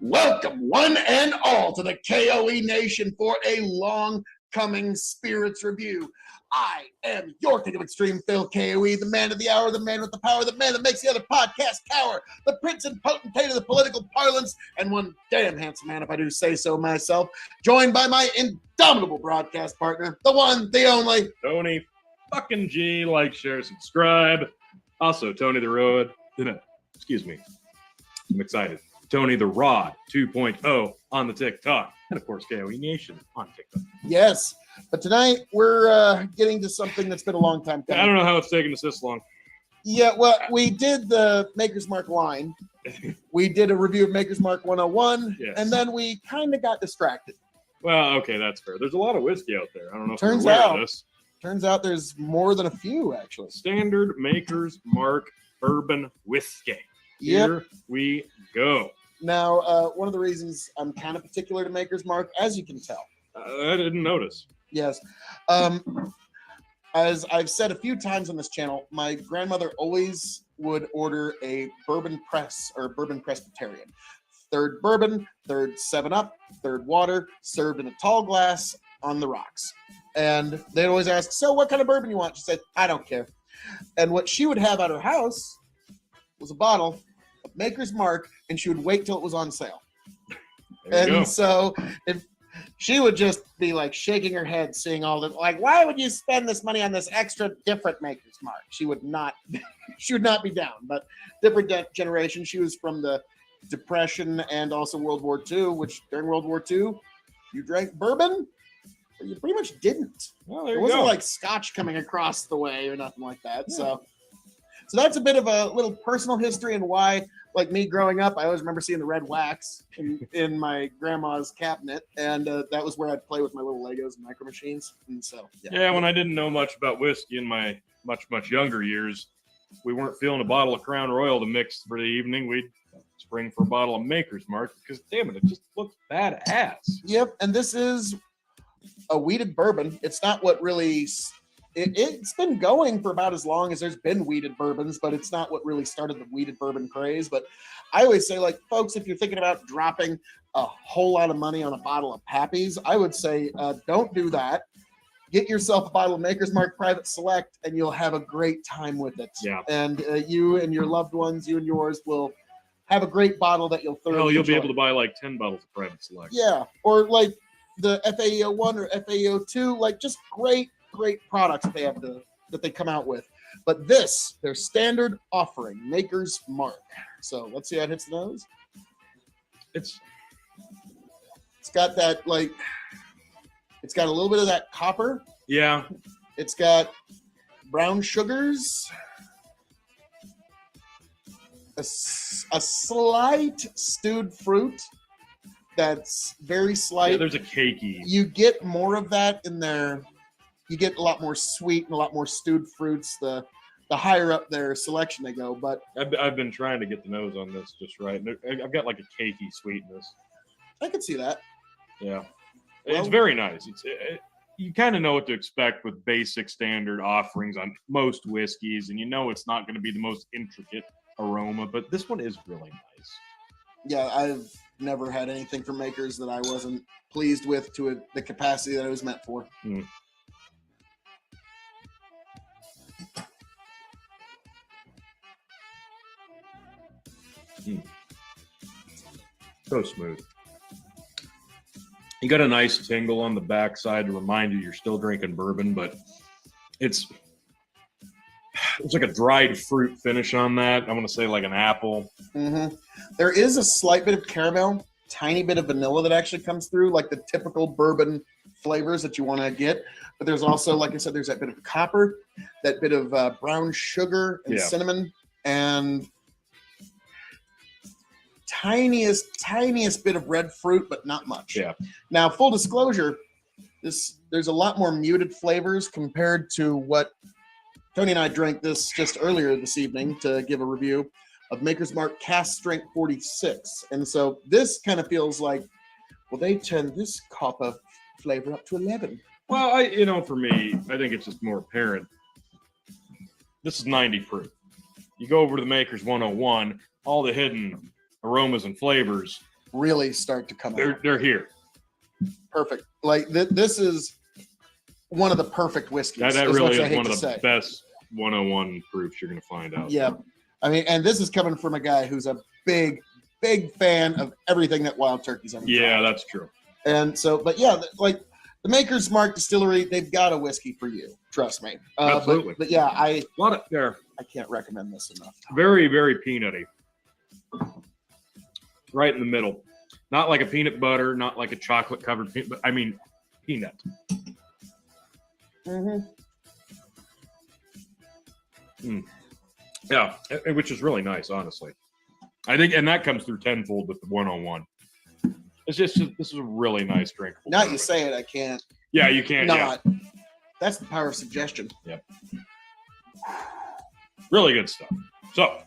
Welcome, one and all, to the K.O.E. Nation for a long-coming Spirits Review. I am your king of extreme, Phil K.O.E., the man of the hour, the man with the power, the man that makes the other podcast cower, the prince and potentate of the political parlance, and one damn handsome man, if I do say so myself, joined by my indomitable broadcast partner, the one, the only, Tony fucking G. Like, share, subscribe. Also, Tony the Road. Excuse me. I'm excited. Tony the Rod 2.0 on the TikTok. And, of course, KOE Nation on TikTok. Yes. But tonight, we're getting to something that's been a long time coming. I don't know how it's taken us this long. Yeah, well, we did the Maker's Mark line. We did a review of Maker's Mark 101, Yes. And then we kind of got distracted. Well, okay, that's fair. There's a lot of whiskey out there. I don't know if Turns you're aware out- of this. Turns out there's more than a few, actually. Standard Maker's Mark Bourbon Whiskey. Yep. Here we go. Now, one of the reasons I'm kind of particular to Maker's Mark, as you can tell. I didn't notice. Yes. As I've said a few times on this channel, my grandmother always would order a bourbon press or bourbon Presbyterian. Third bourbon, third 7-Up, third water, served in a tall glass on the rocks. And they'd always ask, so what kind of bourbon you want? She said, I don't care. And what she would have at her house was a bottle of Maker's Mark, and she would wait till it was on sale. There you go. So if she would just be like shaking her head, seeing all the like, why would you spend this money on this extra different Maker's Mark? She would not, she would not be down. But different generation. She was from the Depression and also World War II. Which during World War II, you drank bourbon, or you pretty much didn't. Well, there It you wasn't go. like Scotch coming across the way or nothing like that. Yeah. So that's a bit of a little personal history and why. Like me growing up, I always remember seeing the red wax in my grandma's cabinet, and that was where I'd play with my little Legos and Micro Machines. And so, Yeah, when I didn't know much about whiskey in my much younger years, we weren't feeling a bottle of Crown Royal to mix for the evening. We'd spring for a bottle of Maker's Mark because, damn it just looks badass. Yep, and this is a wheated bourbon. It's not what really... It's been going for about as long as there's been wheated bourbons, but it's not what really started the wheated bourbon craze. But I always say, like, folks, if you're thinking about dropping a whole lot of money on a bottle of Pappy's, I would say don't do that. Get yourself a bottle of Maker's Mark Private Select, and you'll have a great time with it. Yeah. And you and your loved ones, you and yours, will have a great bottle that you'll thoroughly You'll be enjoy. able to buy like 10 bottles of Private Select. Yeah, or like the FAEO 1 or FAEO 2, like just great products that they come out with. But this, their standard offering, Maker's Mark. So let's see how it hits the nose. It's got that, like, it's got a little bit of that copper. Yeah. It's got brown sugars. A slight stewed fruit. That's very slight. Yeah, there's a cakey. You get more of that in there. You get a lot more sweet and a lot more stewed fruits the higher up their selection they go. But I've been trying to get the nose on this just right. I've got like a cakey sweetness. I could see that. Yeah. Well, It's very nice. You kind of know what to expect with basic standard offerings on most whiskeys, and you know it's not going to be the most intricate aroma, but this one is really nice. Yeah, I've never had anything from Makers that I wasn't pleased with to the capacity that it was meant for. So smooth. You got a nice tingle on the backside to remind you you're still drinking bourbon, but it's like a dried fruit finish on that. I'm going to say like an apple. Mm-hmm. There is a slight bit of caramel, tiny bit of vanilla that actually comes through, like the typical bourbon flavors that you want to get. But there's also, like I said, there's that bit of copper, that bit of brown sugar and cinnamon, and tiniest bit of red fruit, but not much. Yeah. Now, full disclosure, there's a lot more muted flavors compared to what Tony and I drank this just earlier this evening to give a review of Maker's Mark Cask Strength 46. And so this kind of feels like, well, they turned this copper flavor up to 11. Well, for me, I think it's just more apparent. This is 90 proof. You go over to the Maker's 101, all the hidden aromas and flavors really start to come out. They're here. Perfect. Like this is one of the perfect whiskeys. That as really much as I is hate one to of the say. best 101 proofs you're going to find out. Yeah. I mean, and this is coming from a guy who's a big fan of everything that Wild Turkey's ever Yeah, tried. that's true. And so, but yeah, like the Maker's Mark Distillery, they've got a whiskey for you. Trust me. Absolutely. But yeah, A lot of there. I can't recommend this enough. Very, very peanutty. Right in the middle. Not like a peanut butter, not like a chocolate covered peanut, but I mean peanut. Mm-hmm. Yeah, which is really nice, honestly. I think, and that comes through tenfold with the 101. It's just this is a really nice drink. Now you say it, I can't. Yeah, you can't. Not. That's the power of suggestion. Yep. Really good stuff. So,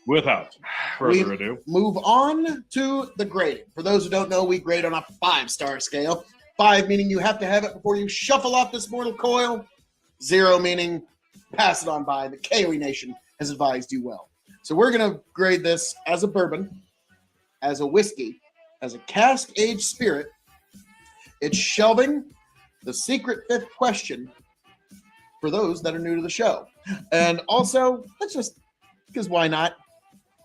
without further ado, move on to the grading. For those who don't know, we grade on a 5-star scale. 5 meaning you have to have it before you shuffle off this mortal coil. 0 meaning pass it on by. The K.O.E Nation has advised you well. So we're going to grade this as a bourbon, as a whiskey, as a cask-aged spirit. It's shelving the secret 5th question for those that are new to the show. And also, let's just, because why not,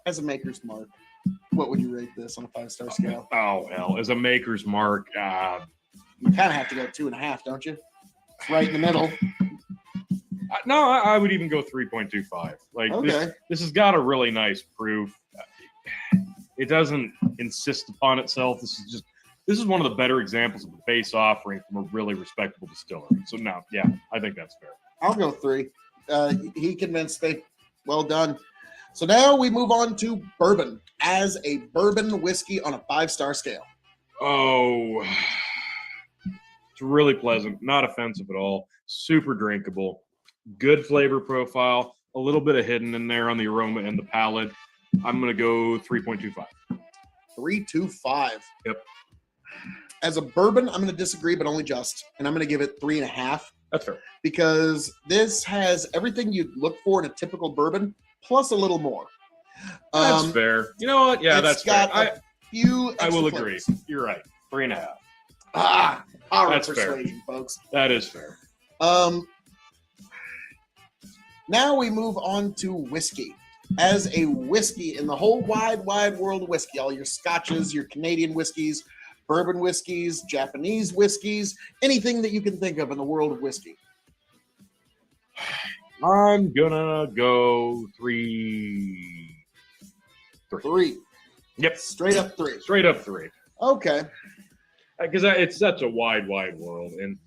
as a Maker's Mark, what would you rate this on a 5-star scale? Oh, hell. As a Maker's Mark, You kind of have to go 2.5, don't you? It's right in the middle. no, I would even go 3.25. Like, Okay. this has got a really nice proof. It doesn't insist upon itself. This is one of the better examples of a base offering from a really respectable distillery. So, no, yeah, I think that's fair. I'll go 3. He convinced me. Well done. So now we move on to bourbon as a bourbon whiskey on a 5-star scale. Oh, it's really pleasant, not offensive at all, super drinkable, good flavor profile, a little bit of hidden in there on the aroma and the palate. I'm going to go 3.25. 3.25. Yep. As a bourbon, I'm going to disagree, but only just. And I'm going to give it 3.5 That's fair. because this has everything you'd look for in a typical bourbon, plus a little more. That's fair. You know what? Yeah, that's fair. I will agree. You're right. 3.5. Power That's of fair. persuasion, folks. That is fair. Now we move on to whiskey. As a whiskey in the whole wide world of whiskey, all your scotches, your Canadian whiskeys, bourbon whiskeys, Japanese whiskeys, anything that you can think of in the world of whiskey. I'm gonna go 3. 3. Yep. Straight up 3. Straight up 3. Okay. Because it's such a wide world. And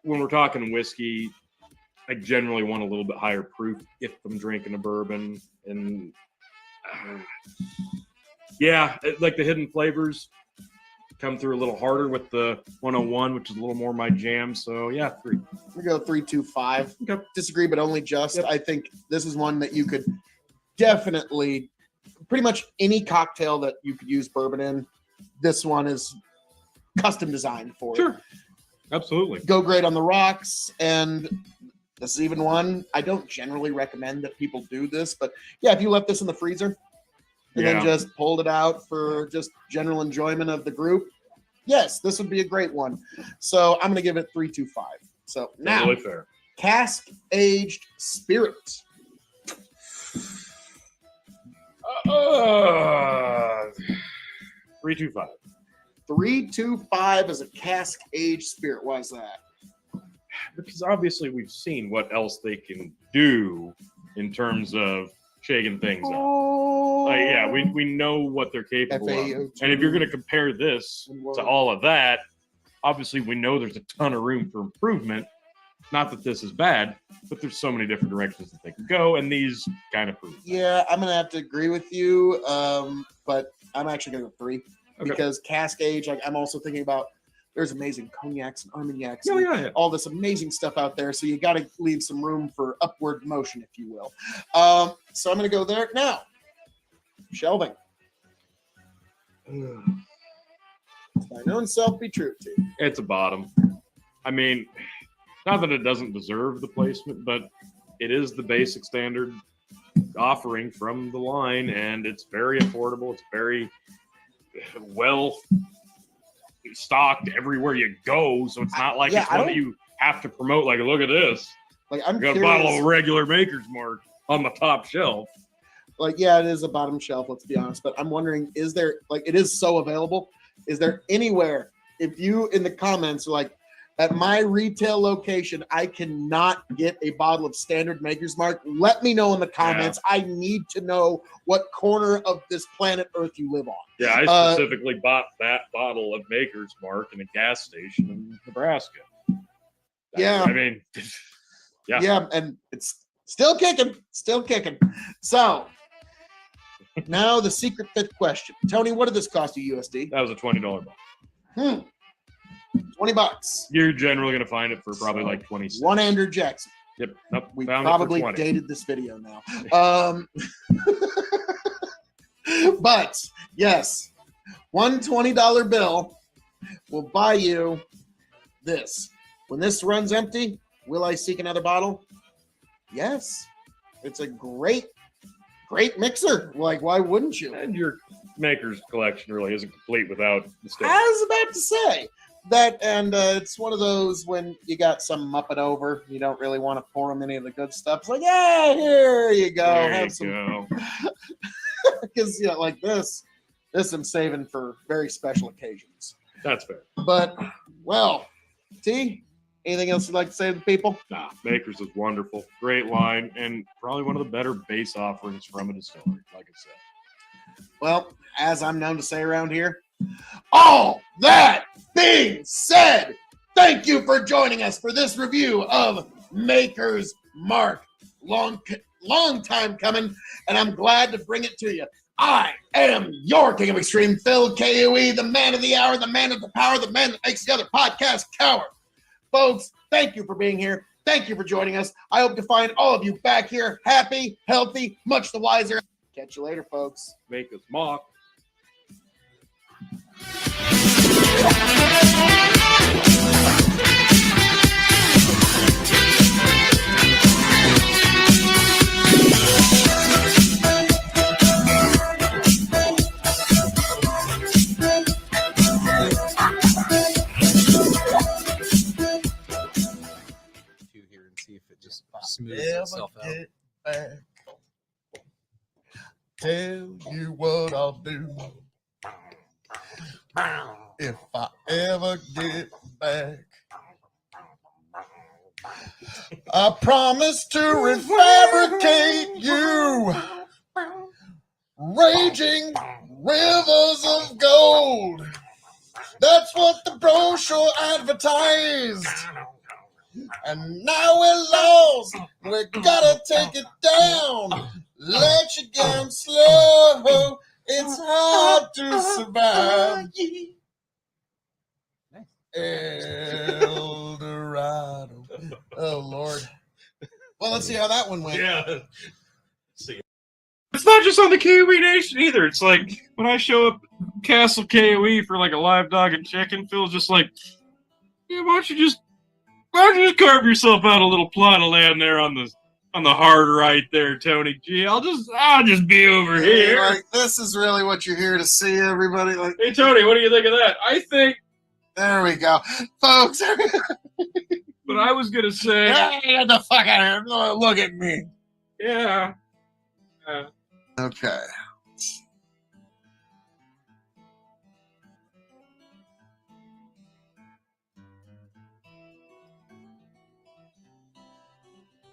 when we're talking whiskey, I generally want a little bit higher proof if I'm drinking a bourbon. And like the hidden flavors come through a little harder with the 101, which is a little more my jam. So, yeah, 3. We go 3.25. Okay. Disagree, but only just. Yep. I think this is one that you could definitely, pretty much any cocktail that you could use bourbon in, this one is custom designed for it. Sure. Absolutely. Go great on the rocks. And this is even one, I don't generally recommend that people do this, but yeah, if you left this in the freezer and then just pulled it out for just general enjoyment of the group, yes, this would be a great one. So I'm going to give it 3.25. So now, Totally fair. cask aged spirit. 3.25. 3.25 as a cask aged spirit. Why is that? Because obviously we've seen what else they can do in terms of shaking things up. We know what they're capable of. And if you're going to compare this to all of that, obviously we know there's a ton of room for improvement. Not that this is bad, but there's so many different directions that they can go, and these kind of prove that. Yeah, I'm going to have to agree with you, but I'm actually going to go 3. Okay. Because cask age, like I'm also thinking about there's amazing cognacs and armagnacs Yeah. all this amazing stuff out there. So you got to leave some room for upward motion, if you will. So I'm going to go there now. Shelving. My own self be true to. It's a bottom. I mean, not that it doesn't deserve the placement, but it is the basic standard offering from the line, and it's very affordable. It's very well stocked everywhere you go, so it's not like it's one that you have to promote. Like, look at this. Like, I'm got curious, a bottle of regular Maker's Mark on the top shelf. Like, yeah, it is a bottom shelf, let's be honest. But I'm wondering, is there, like, it is so available. Is there anywhere, if you in the comments are like, at my retail location, I cannot get a bottle of standard Maker's Mark, let me know in the comments. Yeah. I need to know what corner of this planet Earth you live on. Yeah, I specifically bought that bottle of Maker's Mark in a gas station in Nebraska. Yeah. I mean, yeah. Yeah, and it's still kicking. So, now the secret fifth question. Tony, what did this cost you USD? That was a $20 bottle. $20. You're generally going to find it for probably like 26. One Andrew Jackson. Yep. Nope, we probably dated this video now. But yes, one $20 bill will buy you this. When this runs empty, will I seek another bottle? Yes. It's a great mixer. Like, why wouldn't you? And your Maker's collection really isn't complete without the stuff. I was about to say that, and it's one of those when you got some Muppet over, you don't really want to pour them any of the good stuff. It's like, yeah, here you go. Have some. Because, like this I'm saving for very special occasions. That's fair. But, well, T, anything else you'd like to say to the people? Nah, Maker's is wonderful. Great line, and probably one of the better base offerings from a distillery, like I said. Well, as I'm known to say around here, all that being said, thank you for joining us for this review of Maker's Mark. Long time coming, and I'm glad to bring it to you. I am your King of Extreme, Phil K.O.E., the man of the hour, the man of the power, the man that makes the other podcast cower. Folks, thank you for being here. Thank you for joining us. I hope to find all of you back here happy, healthy, much the wiser. Catch you later, folks. Maker's Mark. Smooths itself out. Tell you what I'll do if I ever get back. I promise to refabricate you raging rivers of gold. That's what the brochure advertised. And now we're lost. We gotta take it down. Let you down slow. It's hard to survive. El Dorado. Oh, Lord. Well, let's see how that one went. Yeah. See. It's not just on the K.O.E. Nation either. It's like when I show up Castle K.O.E. for like a live dog and chicken, Phil's just like, yeah, why don't you just carve yourself out a little plot of land there on the hard right there, Tony G. I'll just be over here. Like, this is really what you're here to see, everybody. Like, hey, Tony, what do you think of that? I think. There we go, folks. But I was gonna say, hey, get the fuck out of here! Look at me. Yeah. Okay.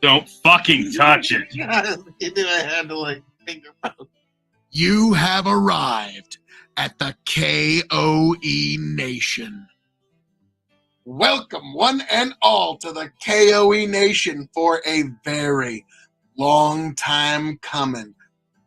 Don't fucking touch it. You do a handling finger. You have arrived at the K.O.E. Nation. Welcome, one and all, to the K.O.E. Nation for a very long time coming.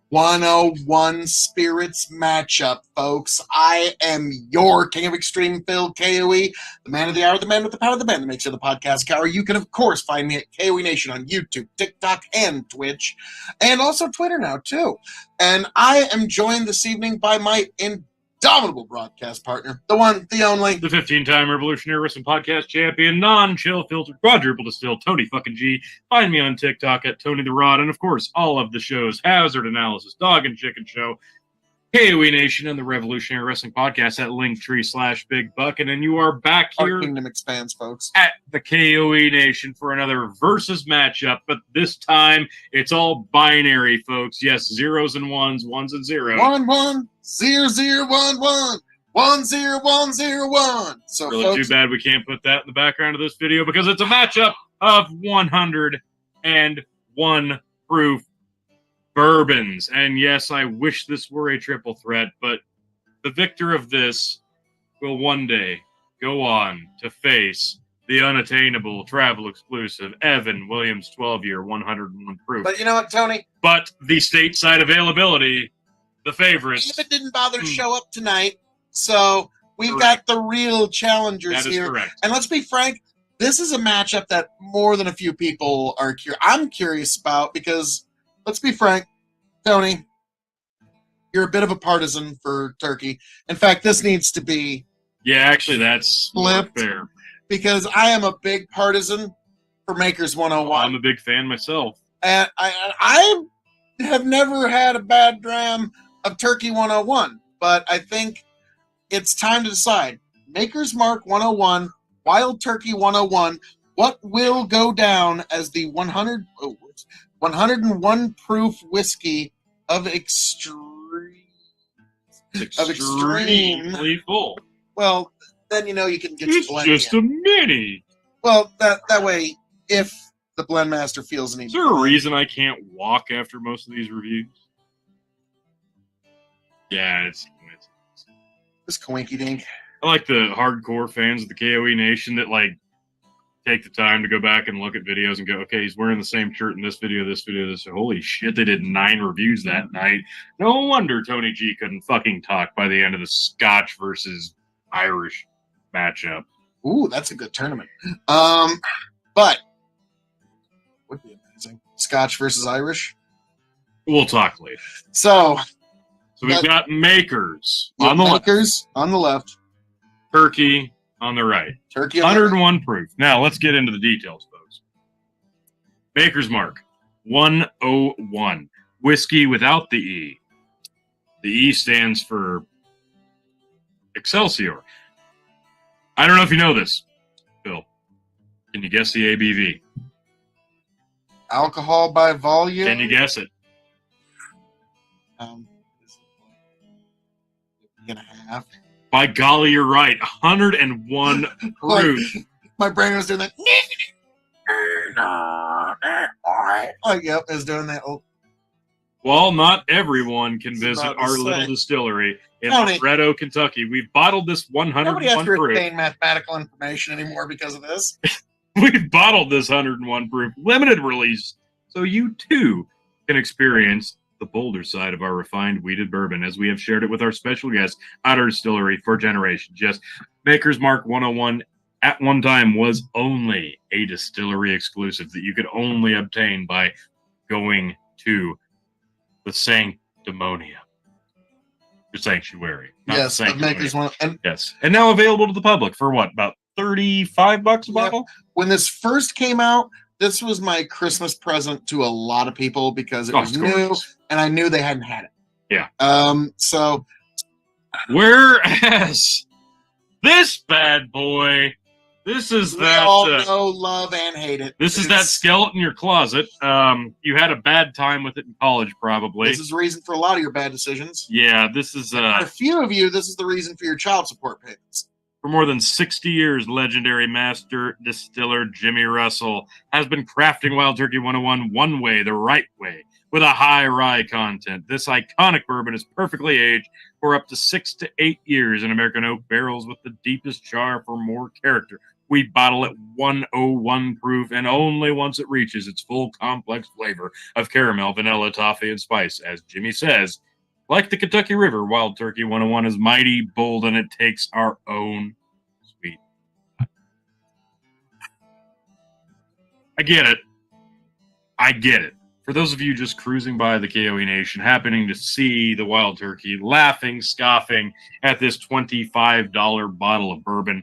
101 Spirits matchup, folks. I am your King of Extreme, Phil K.O.E., the man of the hour, the man with the power, the man that makes you the podcast cower. You can, of course, find me at K.O.E. Nation on YouTube, TikTok, and Twitch, and also Twitter now, too. And I am joined this evening by my indomitable broadcast partner, the one, the only, the 15-time Revolutionary Wrestling Podcast champion, non-chill filtered, quadruple distilled, Tony fucking G. Find me on TikTok at Tony the Rod, and of course, all of the shows, Hazard Analysis, Dog and Chicken Show, K.O.E Nation and the Revolutionary Wrestling Podcast at Linktree/Big Bucket, and you are back Our here kingdom expands, folks. at the K.O.E Nation for another versus matchup, but this time it's all binary, folks. Yes, zeros and ones, ones and zeros. 1 1 0 0 1 1 1 0 1 0 1. So, Really folks, too bad we can't put that in the background of this video because it's a matchup of 101 proof bourbons. And yes, I wish this were a triple threat, but the victor of this will one day go on to face the unattainable travel exclusive Evan Williams 12-year 101 proof. but you know what, Tony? But the stateside availability, the favorites. David didn't bother to show up tonight, so we've Correct. got the real challengers That is here. correct. And let's be frank, this is a matchup that more than a few people are I'm curious about because, let's be frank, Tony, you're a bit of a partisan for Turkey. In fact, this needs to be Yeah, actually, that's more Flipped. fair. because I am a big partisan for Makers 101. I'm a big fan myself. And I have never had a bad dram of Turkey 101, but I think it's time to decide. Maker's Mark 101, Wild Turkey 101, what will go down as the 101 proof whiskey of extreme? It's Of extreme. extremely full. Well, then you know you can get your It's blend just in. a mini. Well, that way, if the blend master feels the need Is to there a blend, reason I can't walk after most of these reviews? Yeah, it's this coinky dink. I like the hardcore fans of the KOE Nation that like take the time to go back and look at videos and go, okay, he's wearing the same shirt in this video, this video, this. Holy shit, they did 9 reviews that night. No wonder Tony G couldn't fucking talk by the end of the Scotch versus Irish matchup. Ooh, that's a good tournament. But would be amazing. Scotch versus Irish. We'll talk later. So We've got Makers on the left, Makers on the left, Turkey on the right. Turkey on the right. 101 proof. Now let's get into the details, folks. Maker's Mark 101. Whiskey without the E. The E stands for Excelsior. I don't know if you know this, Bill. Can you guess the ABV? Alcohol by volume. Can you guess it? And a half. By golly, you're right. 101 proof. My brain was doing that. Oh, yep, it's doing that. Oh, Well, not everyone can was visit about to our say. little distillery in Tony. Loretto, Kentucky. We've bottled this nobody has 101 to proof. retain mathematical information anymore because of this. We've bottled this 101 proof limited release so you too can experience the bolder side of our refined wheated bourbon as we have shared it with our special guests at our distillery for generations. Yes, Maker's Mark 101 at one time was only a distillery exclusive that you could only obtain by going to the Sanctimonium. The sanctuary. Not Yes, the the Makers Sanctimonium. one. And Yes. And now available to the public for what? About $35 a Yeah. bottle? when this first came out, this was my Christmas present to a lot of people because it Oh, was of new course. and I knew they hadn't had it. Yeah. So Whereas this bad boy, this is we that. all know, love, and hate it. This is that skeleton in your closet. You had a bad time with it in college, probably. This is the reason for a lot of your bad decisions. Yeah, this is For a few of you, this is the reason for your child support payments. for more than 60 years. Legendary master distiller Jimmy Russell has been crafting Wild Turkey 101 one way, the right way, with a high rye content. This iconic bourbon is perfectly aged for up to 6 to 8 years in American oak barrels with the deepest char for more character. We bottle it 101 proof, and only once it reaches its full complex flavor of caramel, vanilla, toffee, and spice. As Jimmy says, like the Kentucky River, Wild Turkey 101 is mighty, bold, and it takes our own sweet. I get it. I get it. For those of you just cruising by the KOE Nation, happening to see the Wild Turkey, laughing, scoffing at this $25 bottle of bourbon,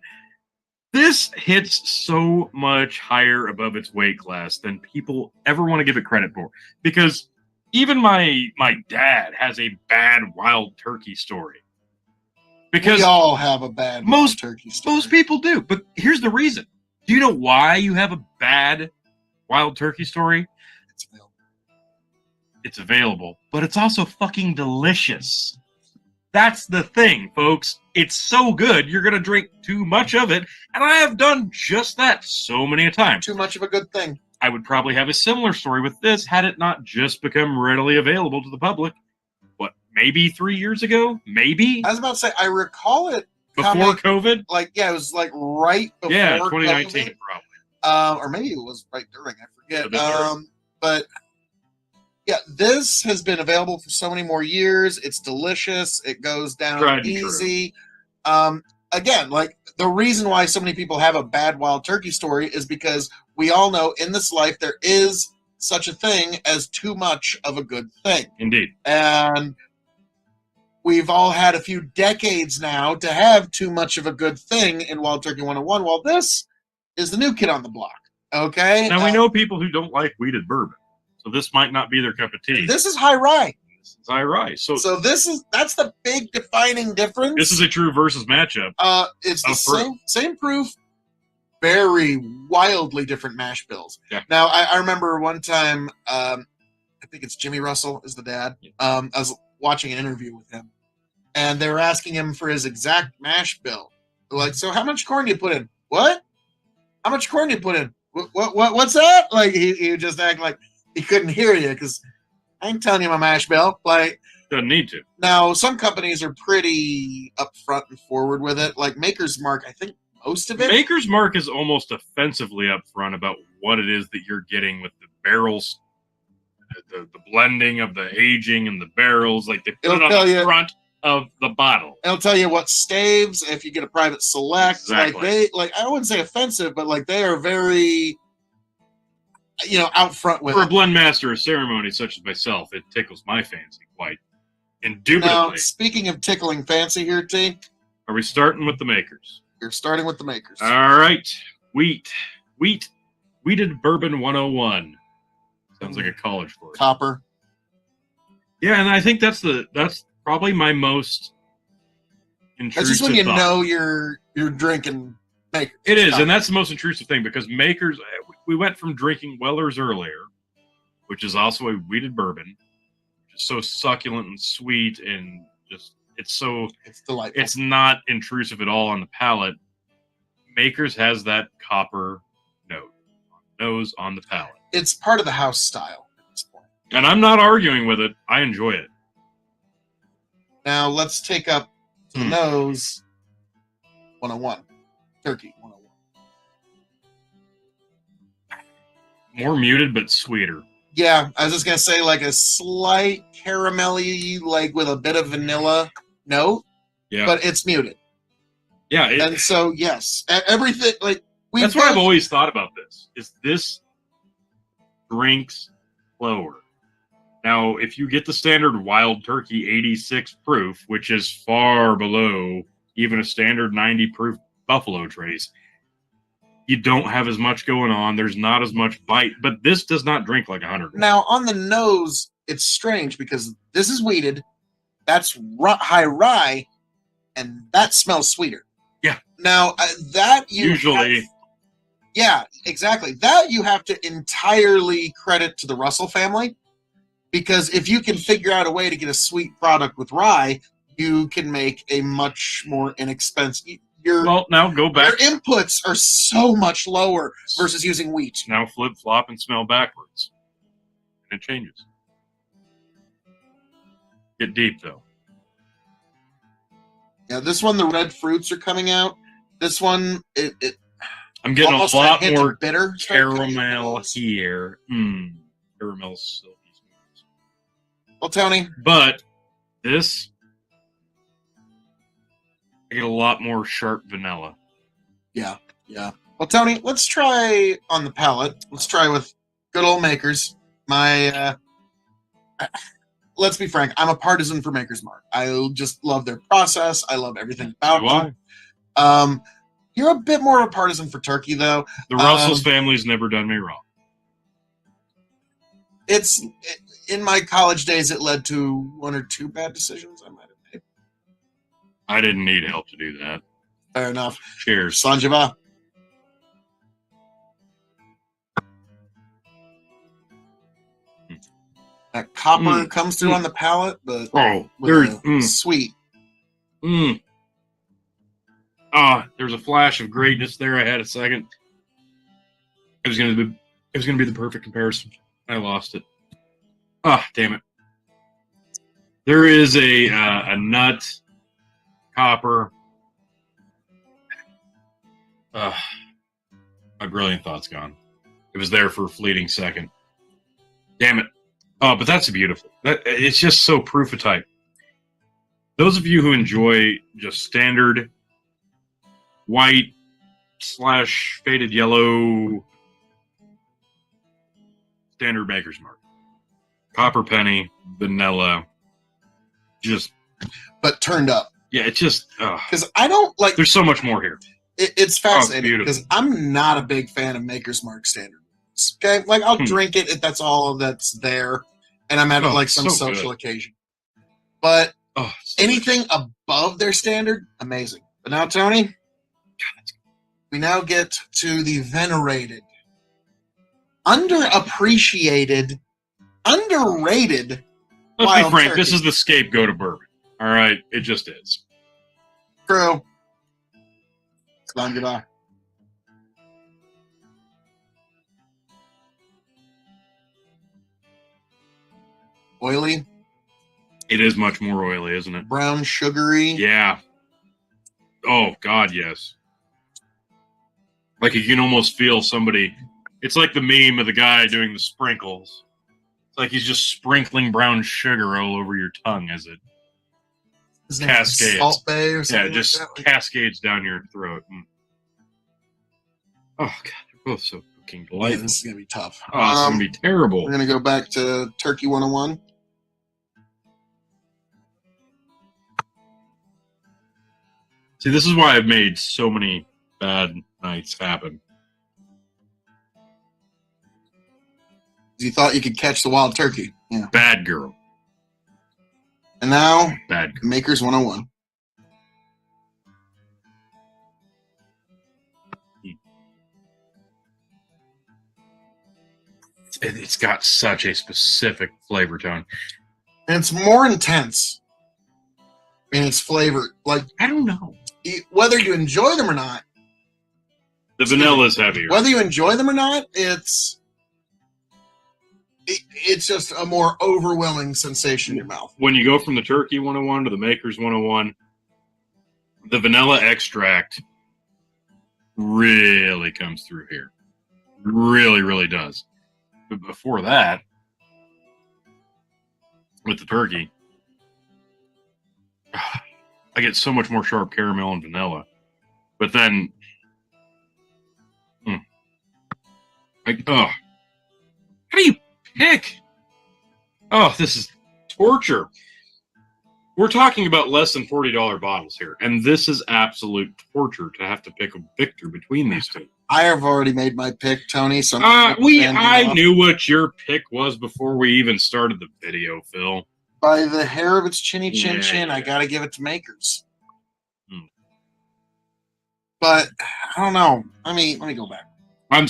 this hits so much higher above its weight class than people ever want to give it credit for. Because Even my dad has a bad wild turkey story. Because we all have a bad most turkey story. Most people do, but here's the reason. Do you know why you have a bad wild turkey story? It's available. It's available, but it's also fucking delicious. That's the thing, folks. It's so good, you're going to drink too much of it, and I have done just that so many times. Too much of a good thing. I would probably have a similar story with this had it not just become readily available to the public. What, maybe 3 years ago? Maybe? I was about to say, I recall it before COVID? Like, yeah, it was like right before 2019 COVID. probably. Or maybe it was right during, I forget. But yeah, this has been available for so many more years. It's delicious. It goes down easy. Again, like the reason why so many people have a bad wild turkey story is because we all know in this life there is such a thing as too much of a good thing. Indeed. And we've all had a few decades now to have too much of a good thing in Wild Turkey 101. Well, this is the new kid on the block. Okay? Now, we know people who don't like wheated bourbon, so this might not be their cup of tea. This is high rye. This is high rye. So that's the big defining difference. This is a true versus matchup. It's the same proof, very wildly different mash bills. Yeah. Now, I remember one time, I think it's Jimmy Russell is the dad. Yeah. I was watching an interview with him, and they were asking him for his exact mash bill. They're like, so how much corn do you put in? What? How much corn do you put in? What's that? Like, he would just act like he couldn't hear you because I ain't telling you my mash bill. Like, doesn't need to. Now, some companies are pretty upfront and forward with it. Like Maker's Mark, I think most of it. Maker's Mark is almost offensively upfront about what it is that you're getting with the barrels, the blending of the aging and the barrels. Like they put it on the front of the bottle. It'll tell you what staves if you get a private select. Exactly. Like I wouldn't say offensive, but like they are very, out front with For it. a blend master of ceremony such as myself, it tickles my fancy quite indubitably. Now, speaking of tickling fancy here, T. Are we starting with the makers? You're starting with the makers. All right. Wheated Bourbon 101. Sounds like a college course. Copper. Yeah, and I think that's probably my most intrusive. That's just when you know you're drinking Makers. It is, and that's the most intrusive thing because Makers, we went from drinking Weller's earlier, which is also a wheated bourbon, which is so succulent and sweet and just it's delightful. It's not intrusive at all on the palate. Makers has that copper nose on the palate. It's part of the house style at this point. And I'm not arguing with it. I enjoy it. Now let's take up to the nose 101. Turkey 101. More muted but sweeter. Yeah, I was just going to say like a slight caramelly, like with a bit of vanilla note. Yeah. But it's muted. Yeah. And so, yes, everything like that's what I've always thought about this. Is this drinks slower? Now, if you get the standard Wild Turkey 86 proof, which is far below even a standard 90 proof Buffalo Trace, you don't have as much going on. There's not as much bite, but this does not drink like 100. Now, on the nose, it's strange because this is wheated, that's high rye, and that smells sweeter. Yeah. Now, that you usually... Yeah, exactly. That you have to entirely credit to the Russell family, because if you can figure out a way to get a sweet product with rye, you can make a much more inexpensive. Now go back. Your inputs are so much lower versus using wheat. Now flip flop and smell backwards, and it changes. Get deep though. Yeah, this one the red fruits are coming out. This one I'm getting a lot more bitter caramel here. Caramel silky smooth. Well, Tony. But this, I get a lot more sharp vanilla. Yeah. Well, Tony, let's try on the palate. Let's try with good old Makers. Let's be frank. I'm a partisan for Maker's Mark. I just love their process. I love everything about them. You're a bit more of a partisan for turkey, though. The Russell's family's never done me wrong. in my college days, it led to one or two bad decisions I might have made. I didn't need help to do that. Fair enough. Cheers. Sanjava. That copper comes through on the palate, but sweet. There's a flash of greatness there. I had a second. It was gonna be the perfect comparison. I lost it. Damn it. There is a nut copper. My brilliant thought's gone. It was there for a fleeting second. Damn it. Oh, but that's beautiful. It's just so proof of type. Those of you who enjoy just standard white / faded yellow standard Maker's Mark, copper penny, vanilla, just but turned up. Yeah, it's just because I don't like. There's so much more here. It's fascinating because I'm not a big fan of Maker's Mark standard. Okay, like I'll drink it if that's all that's there, and I'm at like some social occasion. But anything above their standard, amazing. But now, Tony, we now get to the venerated, underappreciated, underrated. Let's be frank. This is the scapegoat of bourbon. All right, it just is. True. Goodbye. Oily. It is much more oily, isn't it? Brown, sugary. Yeah. Oh, God, yes. Like you can almost feel somebody. It's like the meme of the guy doing the sprinkles. It's like he's just sprinkling brown sugar all over your tongue as it cascades. Salt Bay or something. Yeah, it just cascades down your throat. Oh, God, they're both so fucking delightful. Yeah, this is going to be tough. Oh, this is going to be terrible. We're going to go back to Turkey 101. See, this is why I've made so many bad nights happen. You thought you could catch the wild turkey. Yeah. Bad girl. And now, bad girl. Makers 101. It's got such a specific flavor tone. And it's more intense in its flavor. Like, I don't know. Whether you enjoy them or not. The vanilla is heavier. Whether you enjoy them or not, it's just a more overwhelming sensation in your mouth. When you go from the Turkey 101 to the Makers 101, the vanilla extract really comes through here. Really, really does. But before that, with the turkey, I get so much more sharp caramel and vanilla. But then, how do you pick? Oh, this is torture. We're talking about less than $40 bottles here, and this is absolute torture to have to pick a victor between these two. I have already made my pick, Tony. So I knew what your pick was before we even started the video, Phil. By the hair of its chinny chin chin, I gotta give it to Makers. But I don't know. Let me go back. I'm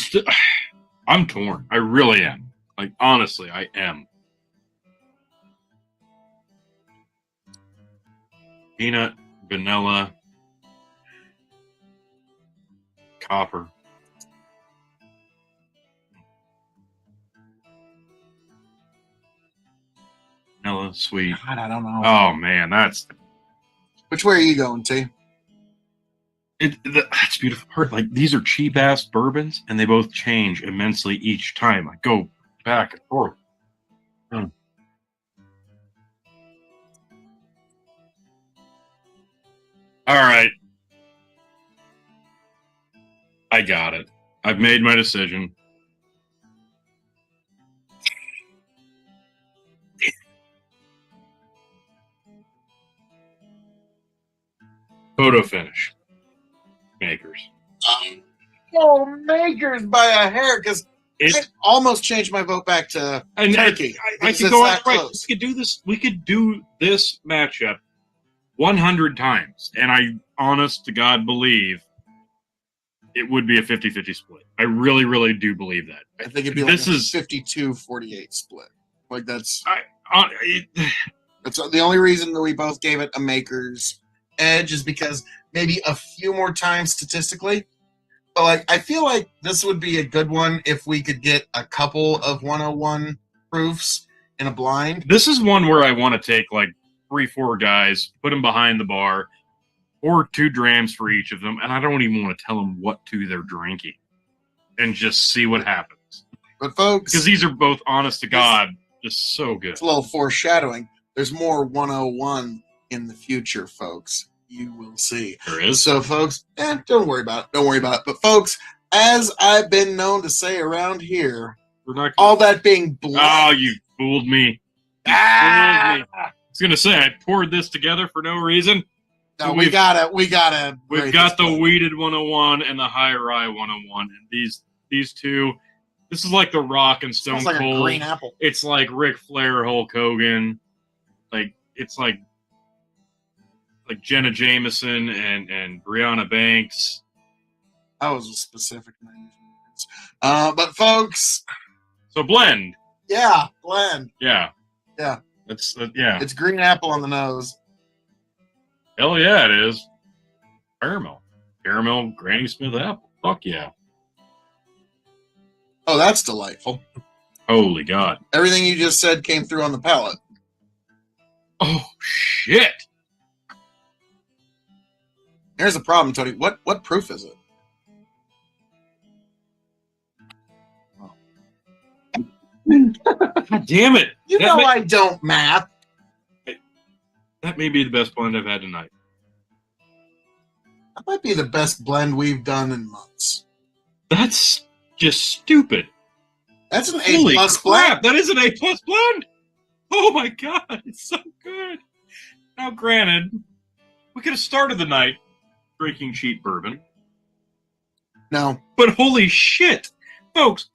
torn. I really am. Like honestly, I am. Peanut, vanilla, copper. Vanilla, sweet. God, I don't know. Oh man, that's. Which way are you going, T? That's beautiful. Like these are cheap ass bourbons, and they both change immensely each time. I go back and forth. All right, I got it. I've made my decision. Photo finish. Makers. Makers by a hair, because I almost changed my vote back to turkey. I could go out right. We could do this. We could do this matchup 100 times, and I, honest to God, believe it would be a 50-50 split. I really, really do believe that. I think it'd be like a 52-48 split. Like that's the only reason that we both gave it a maker's edge is because maybe a few more times statistically. But like, I feel like this would be a good one if we could get a couple of 101 proofs in a blind. This is one where I want to take like 3-4 guys, put them behind the bar, or 2 drams for each of them, and I don't even want to tell them what they're drinking, and just see what happens. But folks, because these are both, honest to God, just so good. It's a little foreshadowing. There's more 101 in the future, folks. You will see. There is. So, folks, don't worry about it. Don't worry about it. But, folks, as I've been known to say around here, all that being blunt. Oh, you fooled me. Fooled me. I was going to say, I poured this together for no reason. No, we got We've got the weeded 101 and the high rye 101. And these two, this is like the Rock and Stone Cold. Like a green apple. It's like Ric Flair, Hulk Hogan. Like, it's like Jenna Jameson and Brianna Banks. That was a specific name. But folks, so blend. Yeah, blend. Yeah. Yeah. Yeah. It's green apple on the nose. Hell yeah, it is. Caramel, Granny Smith apple. Fuck yeah. Oh, that's delightful. Holy God. Everything you just said came through on the palate. Oh shit. Here's the problem, Tony. What proof is it? God damn it. You know I don't math. That may be the best blend I've had tonight. That might be the best blend we've done in months. That's just stupid. That's an A+ blend. That is an A+ blend. Oh my God, it's so good. Now, granted, we could have started the night drinking cheap bourbon. No. But holy shit, folks,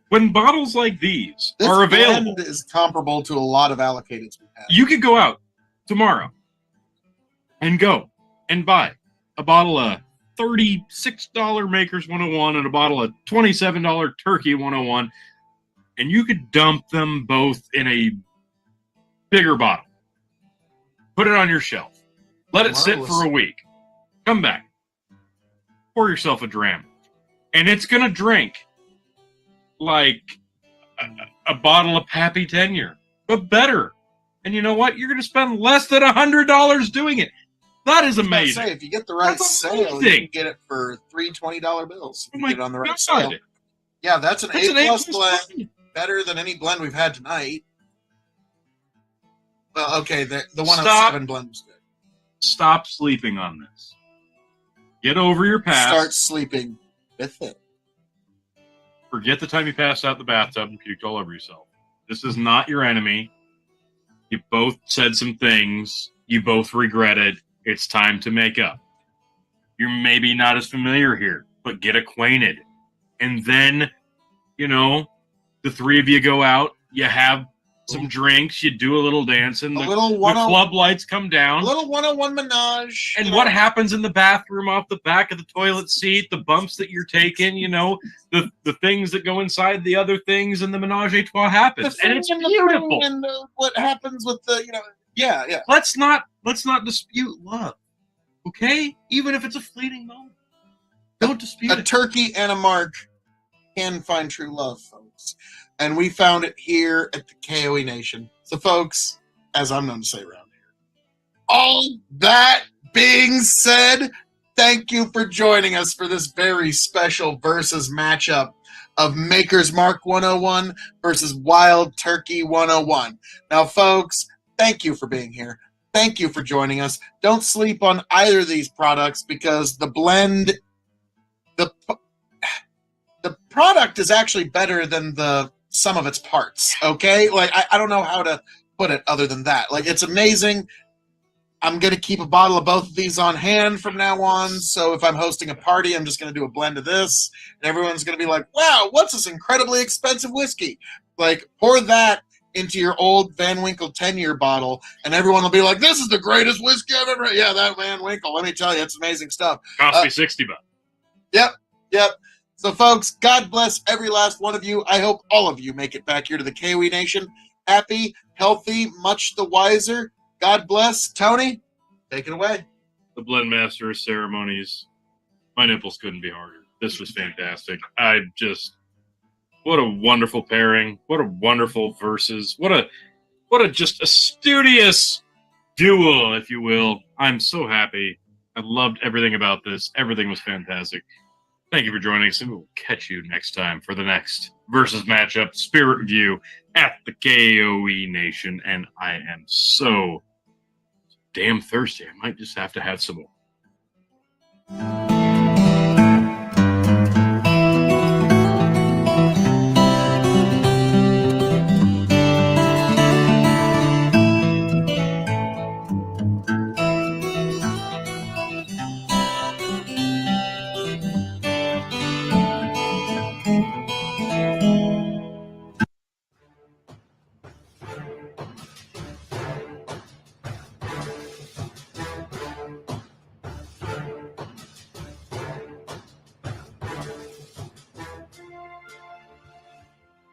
when bottles like these are available, this is comparable to a lot of allocateds we have. You could go out tomorrow and go and buy a bottle of $36 Maker's 101 and a bottle of $27 Turkey 101, and you could dump them both in a bigger bottle. Put it on your shelf. Let it sit for a week. Come back. Pour yourself a dram. And it's going to drink like a bottle of Pappy Tenure, but better. And you know what? You're going to spend less than $100 doing it. That is amazing. If you get the right sale, you can get it for $3 $20 bills. If you get it on the right sale. Yeah, that's an A+ blend. Better than any blend we've had tonight. Well, okay, the 107 blend was good. Stop sleeping on this. Get over your past. Start sleeping with it. Forget the time you passed out in the bathtub and puked all over yourself. This is not your enemy. You both said some things you both regretted. It's time to make up. You're maybe not as familiar here, but get acquainted. And then, the three of you go out, you have some drinks, you do a little dancing, the club lights come down. A little 101 menage. And what happens in the bathroom off the back of the toilet seat, the bumps that you're taking, the things that go inside the other things, and the menage a trois happens. And it's beautiful. And what happens with the, yeah. Let's not dispute love, okay? Even if it's a fleeting moment. Don't dispute it. A turkey and a mark can find true love, folks. And we found it here at the K.O.E Nation. So, folks, as I'm known to say around here, all that being said, thank you for joining us for this very special versus matchup of Maker's Mark 101 versus Wild Turkey 101. Now, folks, thank you for being here. Thank you for joining us. Don't sleep on either of these products because the blend, the product is actually better than the sum of its parts, okay? Like, I don't know how to put it other than that. Like, it's amazing. I'm going to keep a bottle of both of these on hand from now on. So if I'm hosting a party, I'm just going to do a blend of this. And everyone's going to be like, wow, what's this incredibly expensive whiskey? Like, pour that into your old Van Winkle 10-year bottle, and everyone will be like, this is the greatest whiskey I've ever had. Yeah, that Van Winkle. Let me tell you, it's amazing stuff. Cost me $60. Yep. So, folks, God bless every last one of you. I hope all of you make it back here to the K.O.E Nation. Happy, healthy, much the wiser. God bless. Tony, take it away. The Blendmaster ceremonies. My nipples couldn't be harder. This was fantastic. What a wonderful pairing. What a wonderful verses. What a just a studious duel, if you will. I'm so happy. I loved everything about this. Everything was fantastic. Thank you for joining us, and we'll catch you next time for the next versus matchup spirit review at the K.O.E Nation. And I am so damn thirsty. I might just have to have some more.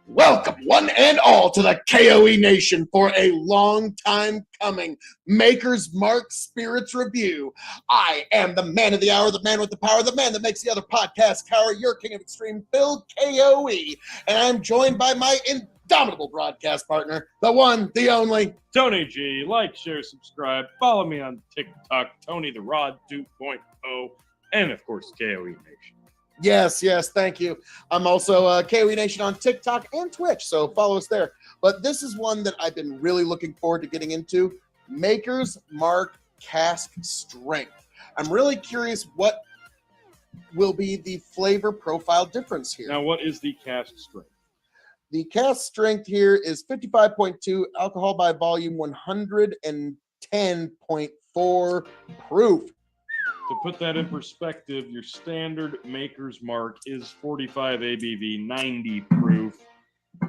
Welcome, one and all, to the K.O.E Nation for a long time coming Maker's Mark Spirits Review. I am the man of the hour, the man with the power, the man that makes the other podcast cower, your king of extreme, Phil K.O.E. And I'm joined by my indomitable broadcast partner, the one, the only, Tony G. Like, share, subscribe. Follow me on TikTok, Tony the Rod 2.0, and of course, K.O.E Nation. Yes, thank you. I'm also K.O.E Nation on TikTok and Twitch, so follow us there. But this is one that I've been really looking forward to getting into, Maker's Mark Cask Strength. I'm really curious what will be the flavor profile difference here. Now, what is the cask strength? The cask strength here is 55.2, alcohol by volume 110.4 proof. To put that in perspective, your standard Maker's Mark is 45 ABV, 90 proof,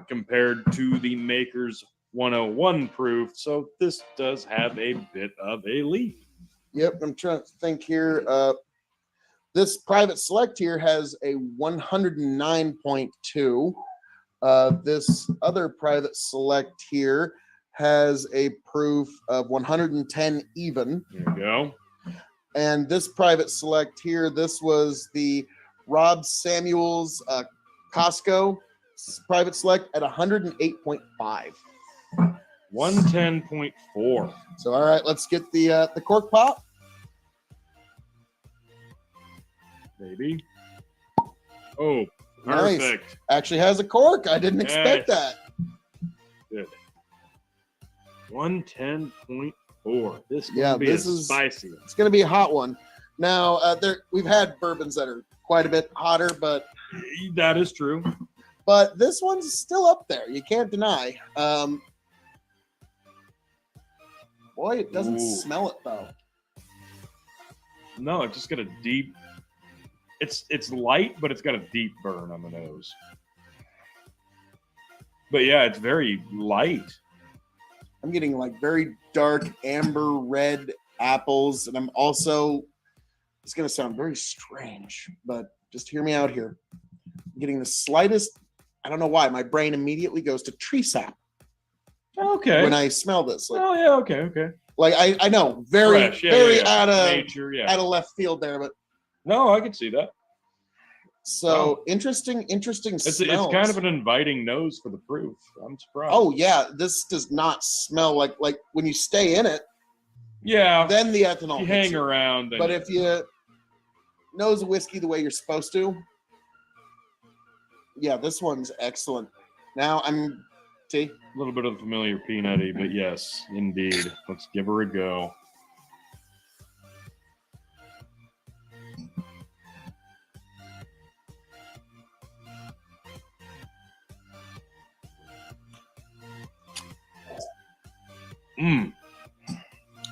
compared to the Maker's 101 proof. So this does have a bit of a leap. Yep, I'm trying to think here. This Private Select here has a 109.2. This other Private Select here has a proof of 110 even. There you go. And this Private Select here, this was the Rob Samuels Costco Private Select at 108.5. 110.4. So, all right, let's get the cork pop. Baby. Oh, Nice. perfect. Actually has a cork. I didn't expect that. Good. 110.4. This is spicy. It's going to be a hot one. Now, we've had bourbons that are quite a bit hotter, but that is true. But this one's still up there. You can't deny. Boy, it doesn't smell it though. No, it's just got a deep. It's light, but it's got a deep burn on the nose. But yeah, it's very light. I'm getting like very dark amber red apples, and I'm also, it's going to sound very strange, but just hear me out here. I'm getting the slightest, I don't know why, my brain immediately goes to tree sap. Okay. When I smell this. Like, oh, yeah, okay. Like, I know, very out of nature, out of left field there, but. No, I can see that. So, interesting smells. It's kind of an inviting nose for the proof. I'm surprised. Oh, yeah, this does not smell like when you stay in it. Yeah. Then the ethanol. You hang around. But if you nose a whiskey the way you're supposed to, yeah, this one's excellent. Now see? A little bit of the familiar peanutty, but yes, indeed. Let's give her a go.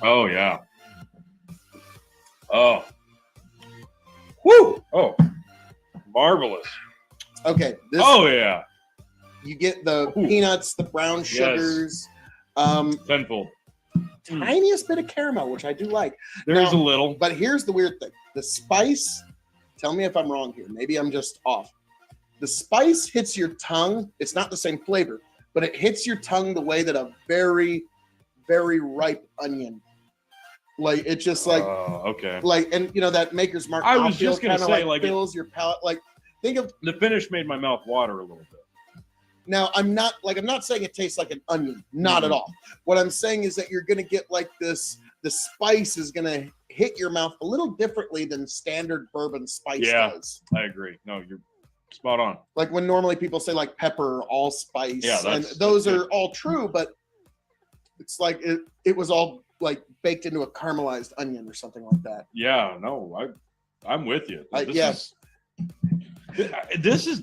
Oh, yeah. Oh. Woo! Oh. Marvelous. Okay. This, Oh, yeah. you get the Ooh. peanuts, the brown sugars, Tenfold. tiniest bit of caramel, which I do like. There's Now, a little. But here's the weird thing. The spice, tell me if I'm wrong here. Maybe I'm just off. The spice hits your tongue. It's not the same flavor, but it hits your tongue the way that a very, very ripe onion. Like, it's just like, Okay. like, and you know, that Maker's Mark I was mouthfeel just gonna kinda say, like, fills your palate. Like, think of, The finish made my mouth water a little bit. now I'm not saying it tastes like an onion, not at all. What I'm saying is that you're gonna get like this, the spice is gonna hit your mouth a little differently than standard bourbon spice Yeah. does. I agree. No, you're spot on. Like when normally people say like pepper, allspice, Yeah, and that's those are good. all true, but it's like it was all like baked into a caramelized onion or something like that. Yeah, no, I'm with you. Yeah. This is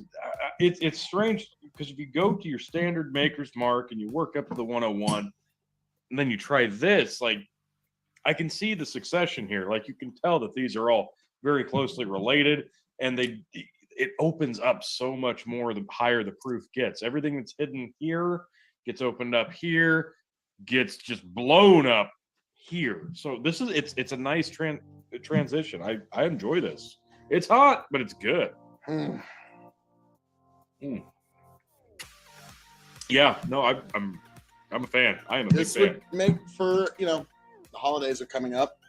it's strange because if you go to your standard Maker's Mark and you work up to the 101, and then you try this, like I can see the succession here. Like you can tell that these are all very closely related, and it opens up so much more the higher the proof gets. Everything that's hidden here gets opened up here, gets just blown up here. So this is it's a nice transition. I enjoy this. It's hot, but it's good. Yeah, no, I'm a fan. I am a This big fan. would make for, you know, the holidays are coming up.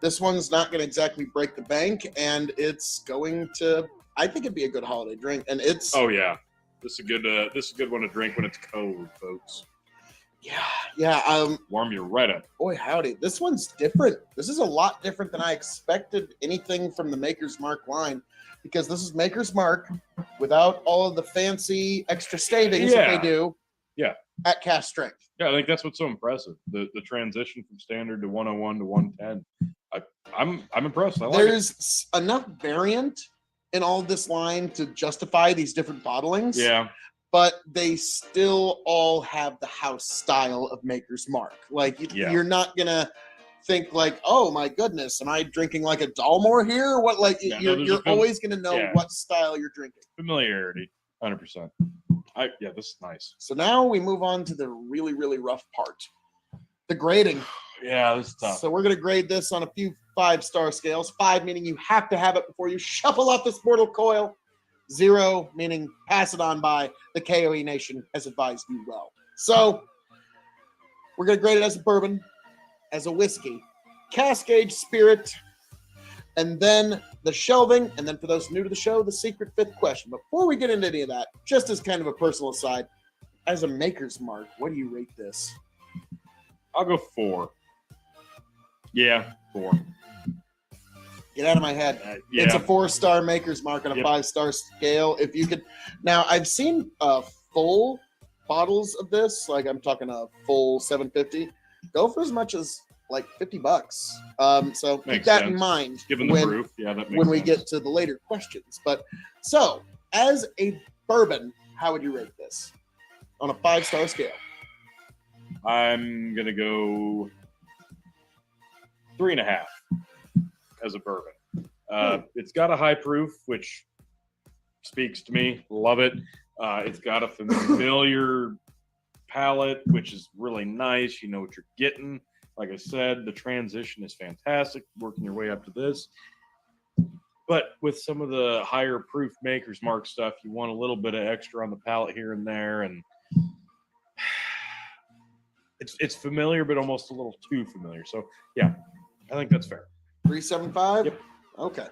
This one's not going to exactly break the bank, and it's going to, I think it'd be a good holiday drink. And it's, Oh yeah, this is a good one to drink when it's cold, folks. yeah. Warm you right up. Boy, howdy. This one's different. This is a lot different than I expected anything from the Maker's Mark line, because this is Maker's Mark without all of the fancy extra stavings that they do. Yeah. At cast strength. Yeah, I think that's what's so impressive. The transition from standard to 101 to 110. I'm impressed. I like There's enough variant in all of this line to justify these different bottlings. Yeah. But they still all have the house style of Maker's Mark. Like, you're not going to think like, oh my goodness, am I drinking like a Dalmore here? What, like, you're always going to know what style you're drinking. Familiarity, 100%. This is nice. So now we move on to the really, really rough part, the grading. Yeah, this is tough. So we're going to grade this on a few 5-star scales. 5 meaning you have to have it before you shuffle off this mortal coil. 0 meaning pass it on by. The K.O.E Nation has advised you well. So we're going to grade it as a bourbon, as a whiskey, cask aged spirit, and then the shelving. And then for those new to the show, the secret 5th question. But before we get into any of that, just as kind of a personal aside, as a Maker's Mark, what do you rate this? I'll go 4. Yeah, 4. Get out of my head. It's a 4-star Maker's Mark on a 5-star scale. If you could, now I've seen full bottles of this, like I'm talking a full 750, go for as much as like $50. So keep that in mind. Given the proof, that makes when we sense. get to the later questions. But so as a bourbon, how would you rate this on a 5-star scale? I'm gonna go 3.5 as a bourbon. It's got a high proof, which speaks to me. Love it. It's got a familiar palate, which is really nice. You know what you're getting. Like I said, the transition is fantastic, working your way up to this. But with some of the higher proof Maker's Mark stuff, you want a little bit of extra on the palate here and there, and it's familiar, but almost a little too familiar. So yeah, I think that's fair. 3.75? Yep. Okay.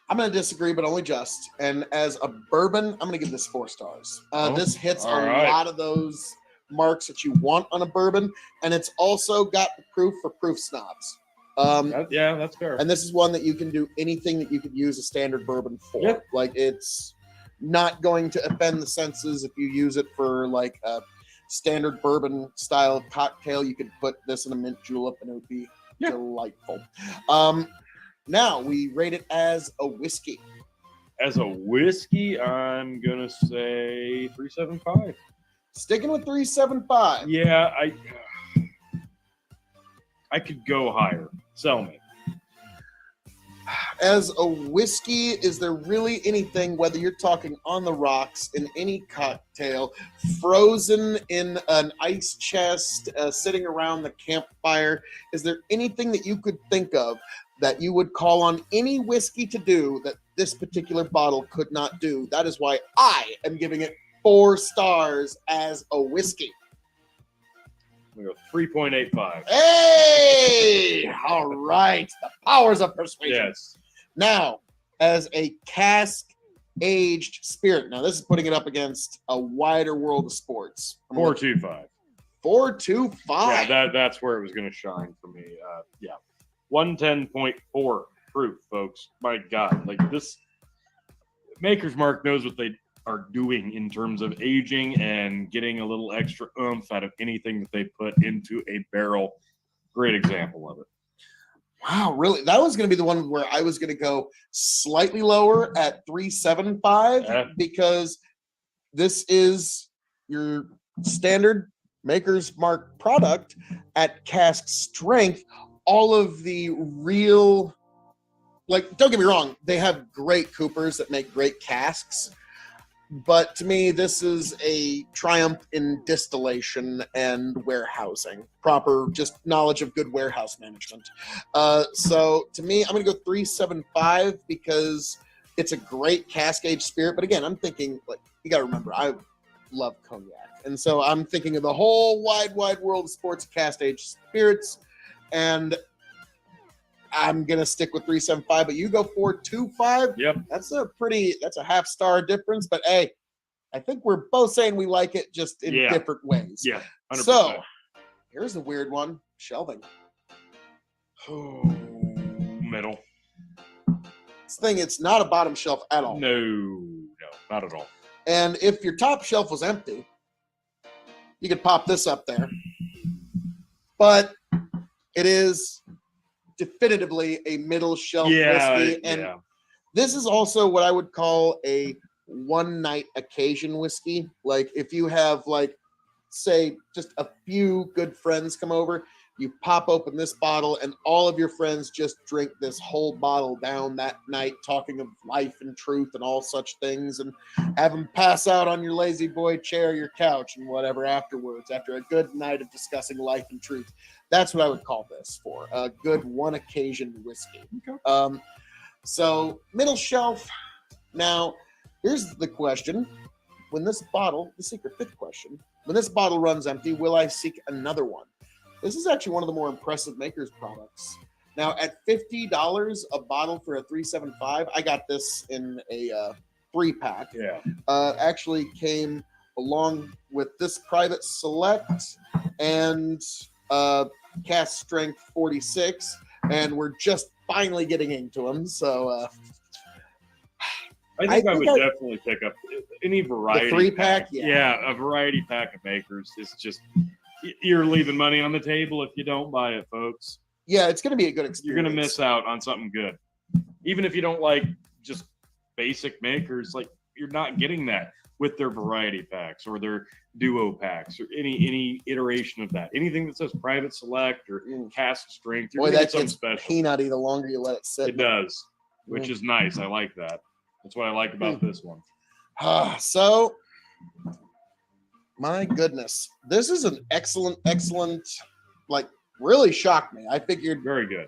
I'm going to disagree, but only just. And as a bourbon, I'm going to give this 4 stars. This hits a lot of those marks that you want on a bourbon, and it's also got the proof for proof snobs. That's fair. And this is one that you can do anything that you could use a standard bourbon for. Yep. Like, it's not going to offend the senses if you use it for like a standard bourbon style cocktail. You could put this in a mint julep and it would be delightful. Now we rate it as a whiskey. As a whiskey, I'm gonna say 3.75. Sticking with 3.75. Yeah, I could go higher. Sell me. as a whiskey, is there really anything, whether you're talking on the rocks, in any cocktail, frozen in an ice chest, sitting around the campfire, is there anything that you could think of that you would call on any whiskey to do that this particular bottle could not do? That is why I am giving it 4 stars as a whiskey. I'm going to go 3.85. Hey! All right. The powers of persuasion. Yes. Now, as a cask-aged spirit, now this is putting it up against a wider world of sports. 4.25. 4.25. Yeah, that's where it was going to shine for me. 110.4 proof, folks. My God, like this, Maker's Mark knows what they are doing in terms of aging and getting a little extra oomph out of anything that they put into a barrel. Great example of it. Wow, really? That was going to be the one where I was going to go slightly lower at 3.75 because this is your standard Maker's Mark product at cask strength. All of the real, like, don't get me wrong, they have great coopers that make great casks. But to me, this is a triumph in distillation and warehousing, proper just knowledge of good warehouse management. So to me, I'm going to go 3.75 because it's a great cask-aged spirit. But again, I'm thinking, like, you got to remember, I love cognac. And so I'm thinking of the whole wide world of sports cask-aged spirits. And I'm going to stick with 3.75, but you go 4.25. Yep. That's a half star difference, but hey, I think we're both saying we like it just in different ways. Yeah. 100%. So here's a weird one. Shelving. Middle. This thing, it's not a bottom shelf at all. No, not at all. And if your top shelf was empty, you could pop this up there. But it is definitively a middle shelf whiskey. And this is also what I would call a one-night occasion whiskey. Like if you have, like, say, just a few good friends come over, you pop open this bottle and all of your friends just drink this whole bottle down that night, talking of life and truth and all such things, and have them pass out on your lazy boy chair, your couch, and whatever afterwards, after a good night of discussing life and truth. That's what I would call this for a good one occasion whiskey. Okay. So middle shelf. Now, here's the question. When this bottle, the secret fifth question, when this bottle runs empty, will I seek another one? This is actually one of the more impressive Maker's products. Now, at $50 a bottle for a 3.75, I got this in a 3-pack. Yeah. Actually came along with this Private Select and Cask Strength 46, and we're just finally getting into them. So I think I would definitely pick up any variety. The 3-pack? Yeah, a variety pack of Makers. It's just, you're leaving money on the table if you don't buy it, folks. Yeah, it's going to be a good experience. You're going to miss out on something good. Even if you don't like just basic Makers, like, you're not getting that with their variety packs or their duo packs or any iteration of that. Anything that says Private Select or Cask Strength, you're going to get something special. Peanutty the longer you let it sit. It does, which is nice. I like that. That's what I like about this one. So, my goodness, this is an excellent, like, really shocked me. I figured very good.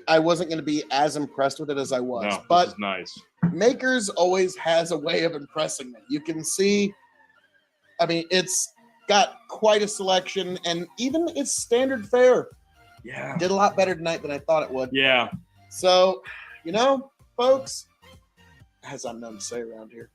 I wasn't going to be as impressed with it as I was. No, but this is nice. Maker's always has a way of impressing me. You can see, I mean, it's got quite a selection, and even its standard fare did a lot better tonight than I thought it would. Yeah. So, folks, as I'm known to say around here,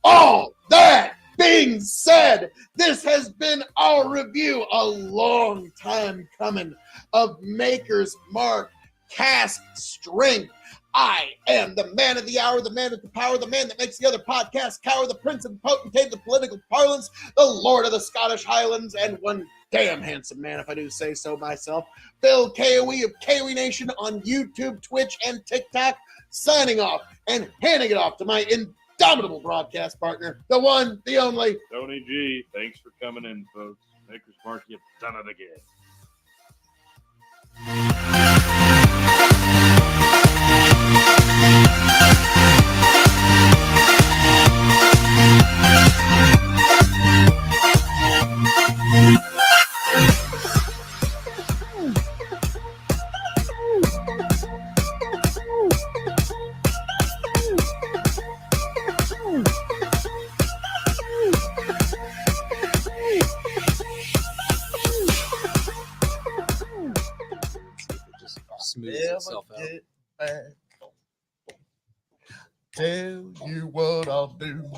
all that being said, this has been our review, a long time coming, of Maker's Mark Cask Strength. I am the man of the hour, the man with the power, the man that makes the other podcast cower, the prince and potentate of political parlance, the lord of the Scottish Highlands, and one damn handsome man, if I do say so myself, Phil K.O.E. of K.O.E. Nation on YouTube, Twitch, and TikTok, signing off and handing it off to my indomitable broadcast partner, the one, the only, Tony G. Thanks for coming in, folks. Maker's Mark, you've done it again. smooths Never itself out. get back. Tell you what I'll do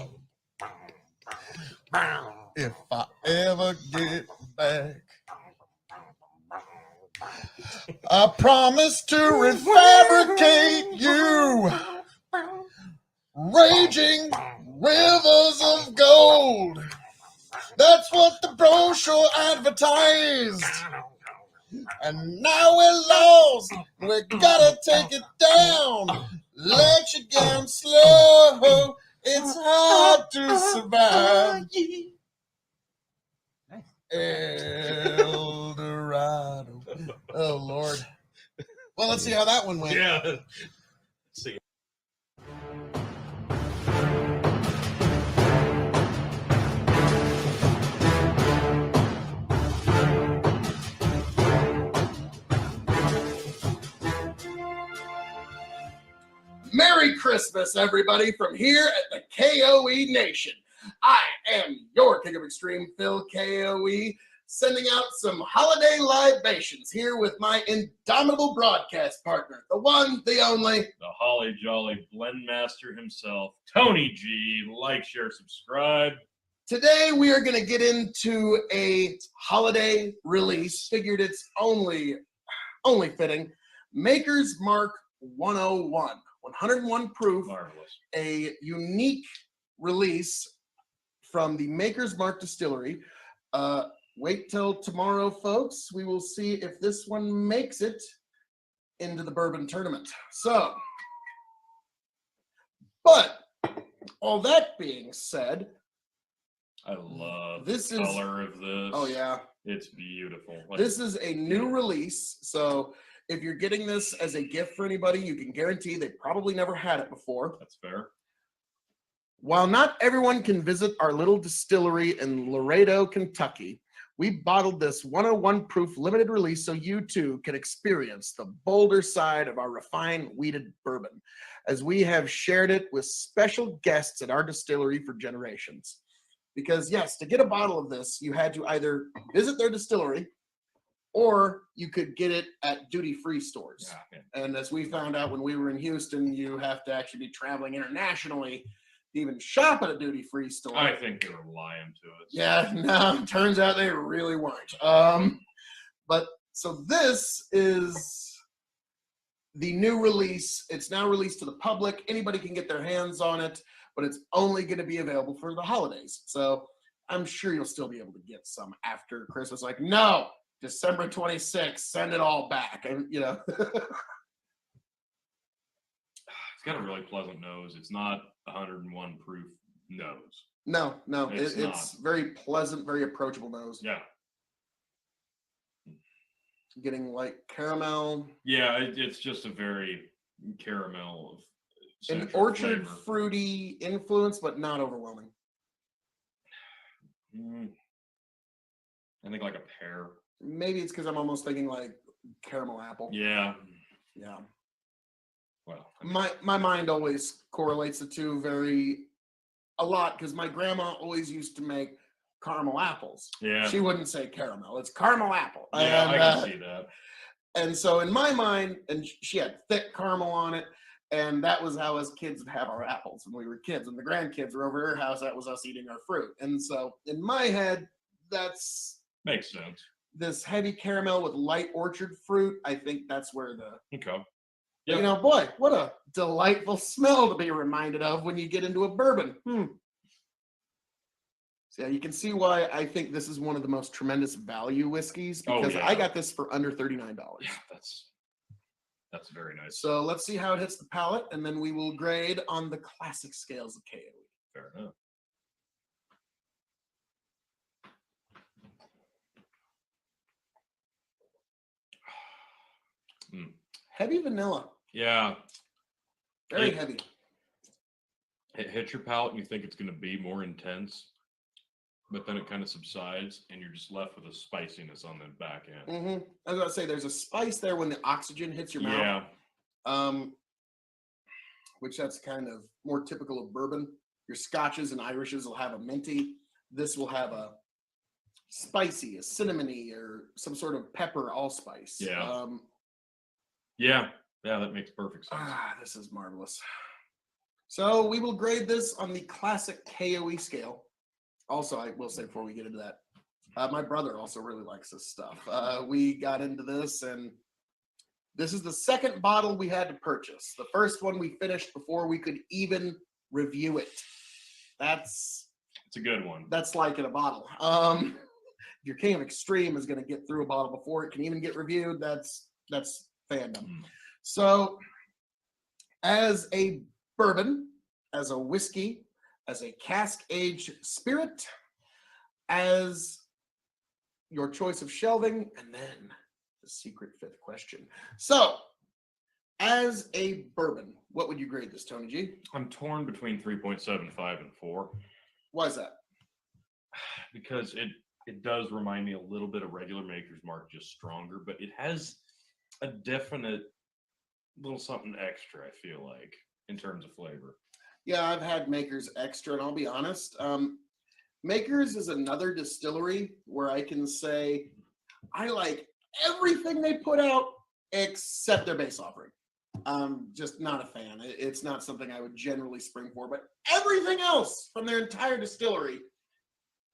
if I ever get back. I promise to refabricate you, raging rivers of gold. That's what the brochure advertised. And now we're lost. We gotta take it down. Let you down slow. It's hard to survive. El Dorado. Oh, Lord. Well, let's see how that one went. Yeah. See. Merry Christmas, everybody, from here at the K.O.E. Nation. I am your King of Extreme, Phil K.O.E., sending out some holiday libations here with my indomitable broadcast partner, the one, the only, The Holly Jolly Blend Master himself, Tony G. Like, share, subscribe. Today we are going to get into a holiday release. Figured it's only fitting. Maker's Mark 101, 101 proof, Marvelous. a unique release from the Maker's Mark Distillery. Wait till tomorrow, folks. We will see if this one makes it into the bourbon tournament. So, but all that being said, I love this the color of this. oh yeah, It's beautiful. Like, this is a new release. So if you're getting this as a gift for anybody, you can guarantee they probably never had it before. that's fair. While not everyone can visit our little distillery in Laredo, Kentucky, we bottled this 101 proof limited release so you too can experience the bolder side of our refined wheated bourbon, as we have shared it with special guests at our distillery for generations. Because yes, to get a bottle of this, you had to either visit their distillery or you could get it at duty-free stores. Yeah. And as we found out when we were in Houston, you have to actually be traveling internationally to even shop at a duty-free store. I think they were lying to us. Yeah, no, turns out they really weren't. But so this is the new release. It's now released to the public. Anybody can get their hands on it, but it's only going to be available for the holidays. So I'm sure you'll still be able to get some after Christmas. Like, no, December 26th, send it all back. And, you know. It's got a really pleasant nose. It's not 101 proof nose. No, It's very pleasant, very approachable nose. Yeah. Getting like caramel. Yeah, it's just a very caramel. An orchard fruity influence, but not overwhelming. I think like a pear. Maybe it's because I'm almost thinking like caramel apple. Yeah. Yeah. Well, I mean, My mind always correlates the two a lot because my grandma always used to make caramel apples. yeah. She wouldn't say caramel; it's caramel apple. Yeah, and, I can see that. And so in my mind, and she had thick caramel on it, and that was how us kids would have our apples when we were kids. And the grandkids were over her house, that was us eating our fruit. And so in my head, that's Makes sense. this heavy caramel with light orchard fruit. I think that's where Okay. you know, boy, what a delightful smell to be reminded of when you get into a bourbon. So yeah, you can see why I think this is one of the most tremendous value whiskeys because yeah. I got this for under $39. Yeah, that's very nice. So let's see how it hits the palate, and then we will grade on the classic scales of K.O.E. Fair enough. Heavy vanilla. Yeah. Very heavy. It hits your palate and you think it's going to be more intense, but then it kind of subsides and you're just left with a spiciness on the back end. I was about to say there's a spice there when the oxygen hits your mouth. Yeah. Which that's kind of more typical of bourbon. Your Scotches and Irishes will have a minty. This will have a spicy, a cinnamony, or some sort of pepper allspice. Yeah. Yeah, that makes perfect sense. This is marvelous. So we will grade this on the classic K.O.E scale. Also, I will say before we get into that, my brother also really likes this stuff. We got into this, and this is the second bottle we had to purchase. The first one we finished before we could even review it. It's a good one. That's like in a bottle. Your King of Extreme is going to get through a bottle before it can even get reviewed. That's fandom. So, as a bourbon, as a whiskey, as a cask-aged spirit, as your choice of shelving, and then the secret fifth question. So, as a bourbon, what would you grade this, Tony G? I'm torn between 3.75 and 4. Why is that? Because it does remind me a little bit of regular Maker's Mark, just stronger, but it has a definite little something extra, I feel like, in terms of flavor. Yeah, I've had Maker's Extra, and I'll be honest. Maker's is another distillery where I can say I like everything they put out except their base offering. Just not a fan. It's not something I would generally spring for, but everything else from their entire distillery,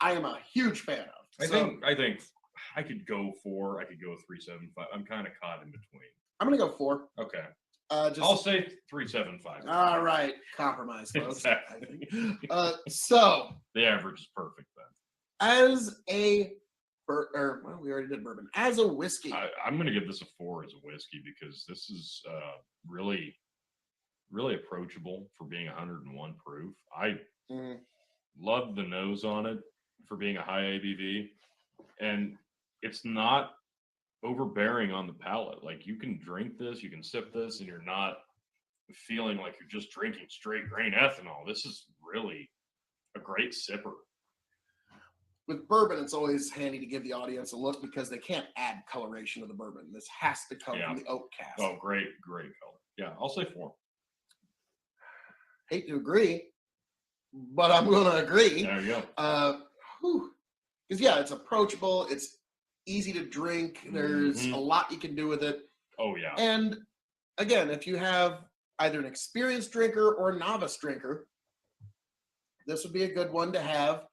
I am a huge fan of. I think I could go 4. I could go 3.75. I'm kind of caught in between. I'm gonna go 4. Okay. I'll say 3.75. All right, compromise, folks. Exactly. So the average is perfect then. As a we already did bourbon. As a whiskey, I'm going to give this a 4 as a whiskey because this is really, really approachable for being 101 proof. I love the nose on it for being a high ABV, and it's not overbearing on the palate. Like, you can drink this, you can sip this, and you're not feeling like you're just drinking straight grain ethanol. This is really a great sipper. With bourbon, it's always handy to give the audience a look because they can't add coloration to the bourbon. This has to come from the oak cask. Oh, great color. Yeah, I'll say 4. Hate to agree, but I'm going to agree. There you go. Because, yeah, it's approachable. It's easy to drink. There's a lot you can do with it. Oh, yeah. And, again, if you have either an experienced drinker or a novice drinker, this would be a good one to have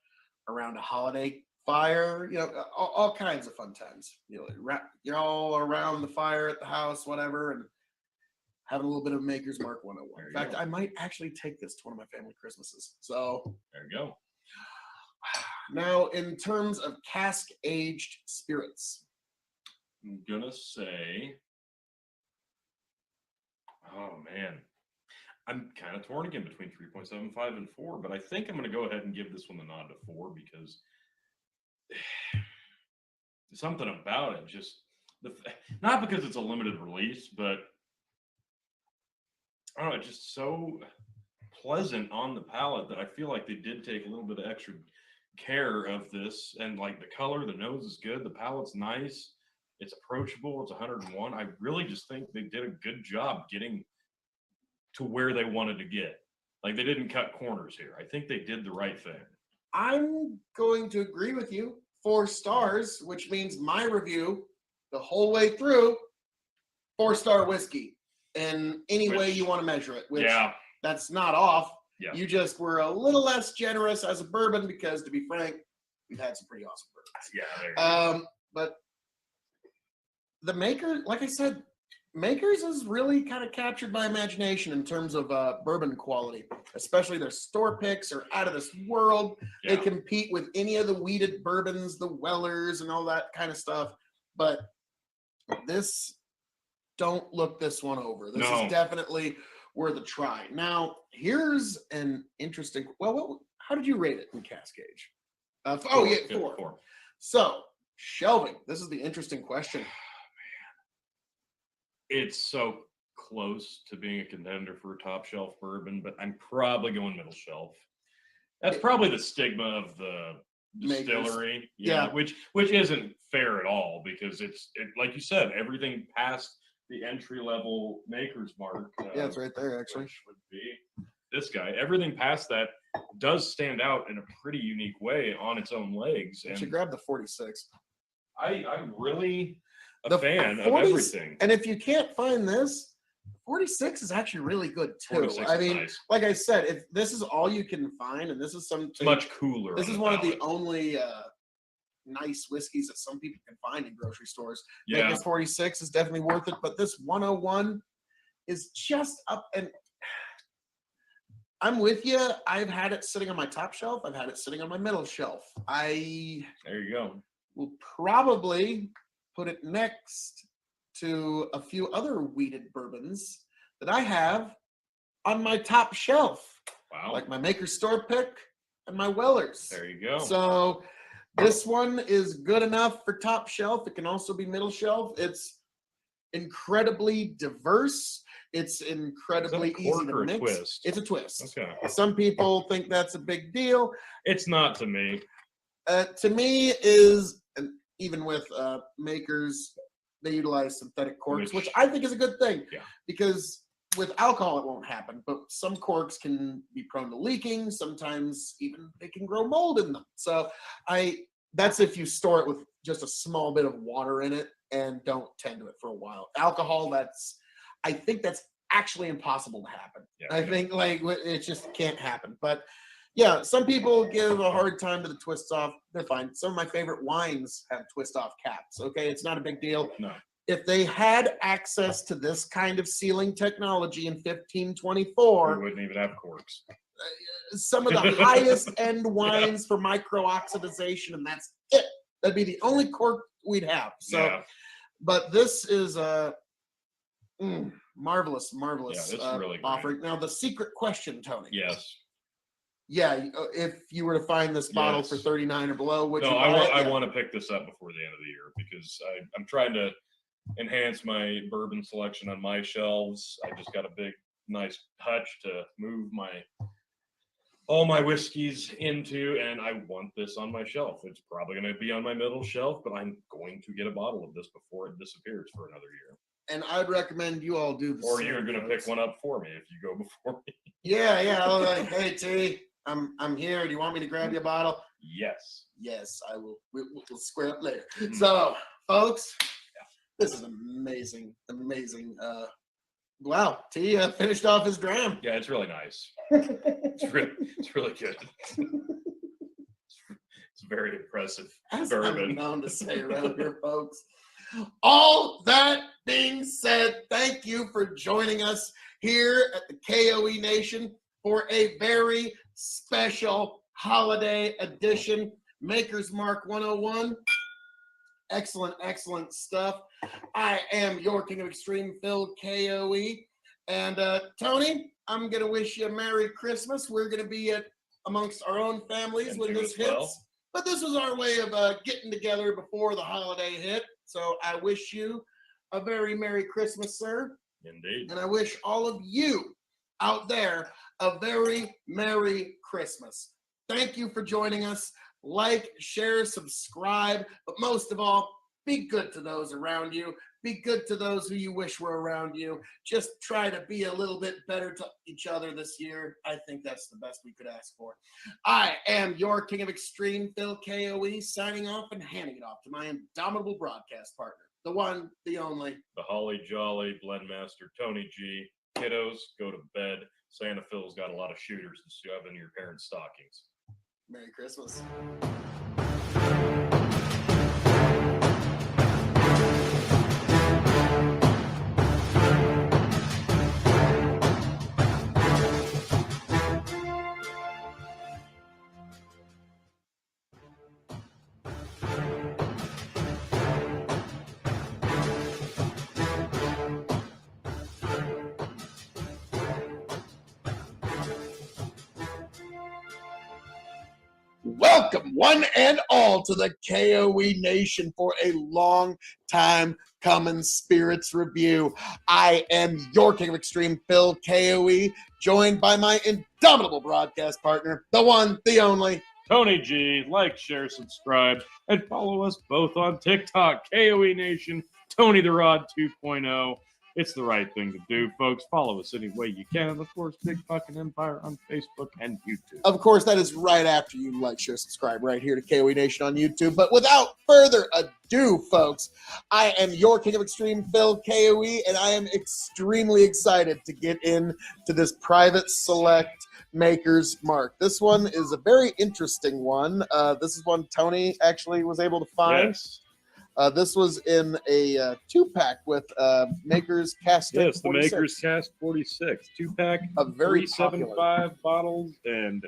around a holiday fire, all kinds of fun times. You're all around the fire at the house, whatever, and having a little bit of Maker's Mark 101. In fact, I might actually take this to one of my family Christmases. So there you go. Now, in terms of cask-aged spirits, I'm gonna say, oh man, I'm kind of torn again between 3.75 and 4, but I think I'm going to go ahead and give this one the nod to 4 because something about it just, not because it's a limited release, but I don't know, it's just so pleasant on the palate that I feel like they did take a little bit of extra care of this. And like the color, the nose is good, the palate's nice, it's approachable, it's 101. I really just think they did a good job getting to where they wanted to get. Like, they didn't cut corners here. I think they did the right thing. I'm going to agree with you. 4 stars, which means my review the whole way through, 4-star whiskey in any way you want to measure it, which that's not off. Yeah. You just were a little less generous as a bourbon because, to be frank, we've had some pretty awesome bourbons. Yeah, there you go. But the Maker, like I said, Maker's is really kind of captured my imagination in terms of bourbon quality, especially their store picks are out of this world. Yeah. They compete with any of the weeded bourbons, the Wellers, and all that kind of stuff. But don't look this one over. This is definitely worth a try. Now, here's an interesting. How did you rate it in cask age? 4. So shelving. This is the interesting question. It's so close to being a contender for a top shelf bourbon, but I'm probably going middle shelf. That's probably the stigma of the distillery. Yeah. Which isn't fair at all because it's like you said, everything past the entry level Maker's Mark. It's right there actually. Which would be this guy. Everything past that does stand out in a pretty unique way on its own legs. You should grab the 46. I really a fan 40s of everything. And if you can't find this, 46 is actually really good too. 46 I is mean, nice. like I said, if this is all you can find, and this is It's much cooler. This on is the one of palate. the only nice whiskeys that some people can find in grocery stores. Yeah. Maker's 46 is definitely worth it, but this 101 is just up. And I'm with you. I've had it sitting on my top shelf. I've had it sitting on my middle shelf. There you go. Will probably put it next to a few other weeded bourbons that I have on my top shelf, Wow. like my Maker's Store pick and my Weller's. There you go. So this one is good enough for top shelf. It can also be middle shelf. It's incredibly diverse. It's incredibly easy to mix. Twist? It's a twist. Okay. Some people think that's a big deal. It's not to me. To me, is even with Makers, they utilize synthetic corks, which I think is a good thing. Yeah. Because with alcohol, it won't happen, but some corks can be prone to leaking. Sometimes even they can grow mold in them. So that's if you store it with just a small bit of water in it and don't tend to it for a while. Alcohol, I think that's actually impossible to happen. Yeah, I think like it just can't happen. But yeah, some people give a hard time to the twist off. They're fine. Some of my favorite wines have twist off caps. Okay, it's not a big deal. No. If they had access to this kind of sealing technology in 1524, We wouldn't even have corks. some of the highest end wines for micro-oxidization, and that's it. That'd be the only cork we'd have. So, Yeah. but this is marvelous Yeah, it's really great. offering. Now, the secret question, Tony. Yes. Yeah, if you were to find this bottle Yes. for 39 or below, would you No, buy it? I Yeah. want to pick this up before the end of the year because I'm trying to enhance my bourbon selection on my shelves. I just got a big, nice hutch to move all my whiskeys into, and I want this on my shelf. It's probably going to be on my middle shelf, but I'm going to get a bottle of this before it disappears for another year. And I'd recommend you all do the Or same, you're going to folks. pick one up for me if you go before me. Yeah. I was like, hey T, I'm here. Do you want me to grab you a bottle? Yes. Yes, I will. We'll square up later. Mhm. So, folks, this is amazing. Wow, T finished off his dram. Yeah, it's really nice. It's really good. It's very impressive As I'm bourbon. known to say around here, folks. All that being said, thank you for joining us here at the KOE Nation for a very special holiday edition. Maker's Mark 101. Excellent stuff. I am your King of Extreme, Phil KOE. And Tony, I'm going to wish you a Merry Christmas. We're going to be amongst our own families And when you this as hits. well. But this was our way of getting together before the holiday hit. So I wish you a very Merry Christmas, sir. Indeed. And I wish all of you out there a very Merry Christmas. Thank you for joining us. Like, share, subscribe, but most of all, be good to those around you. Be good to those who you wish were around you. Just try to be a little bit better to each other this year. I think that's the best we could ask for. I am your King of Extreme, Phil KOE, signing off and handing it off to my indomitable broadcast partner, the one, the only. The Holly Jolly Blendmaster Tony G. Kiddos, go to bed. Santa Phil's got a lot of shooters to shove in your parents' stockings. Merry Christmas. Welcome, one and all, to the KOE Nation for a long time coming Spirits Review. I am your King of Extreme, Phil KOE, joined by my indomitable broadcast partner, the one, the only, Tony G. Like, share, subscribe, and follow us both on TikTok, KOE Nation, Tony the Rod 2.0. It's the right thing to do, folks. Follow us any way you can. And of course, Big Fucking Empire on Facebook and YouTube. Of course, that is right after you like, share, subscribe right here to K.O.E Nation on YouTube. But without further ado, folks, I am your King of Extreme, Phil K.O.E, and I am extremely excited to get into this private select Maker's Mark. This one is a very interesting one. This is one Tony actually was able to find. Yes. This was in a 2-pack with Maker's Cast. Yes, the 46. Maker's Cast 46 2-pack, A very 375 bottles, and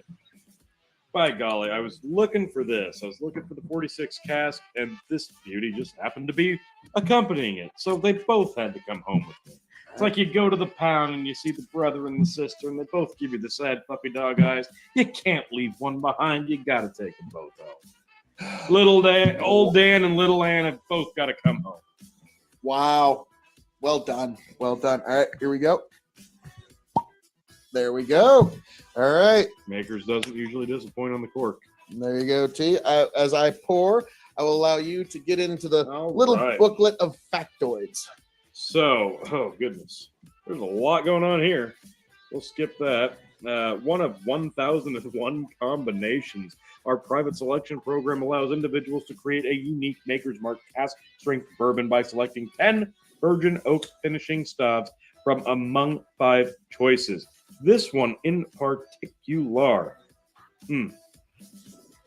by golly, I was looking for this. I was looking for the 46 cask, and this beauty just happened to be accompanying it. So they both had to come home with me. It's like you go to the pound and you see the brother and the sister, and they both give you the sad puppy dog eyes. You can't leave one behind. You got to take them both home. Little Dan, old Dan, and little Ann have both got to come home. Wow. Well done. Well done. All right, here we go. There we go. All right. Makers doesn't usually disappoint on the cork. There you go, T. As I pour, I will allow you to get into the All little right. booklet of factoids. So, oh goodness, there's a lot going on here. We'll skip that. One of 1,001 combinations. Our private selection program allows individuals to create a unique Maker's Mark cask strength bourbon by selecting 10 virgin oak finishing stubs from among 5 choices. This one in particular.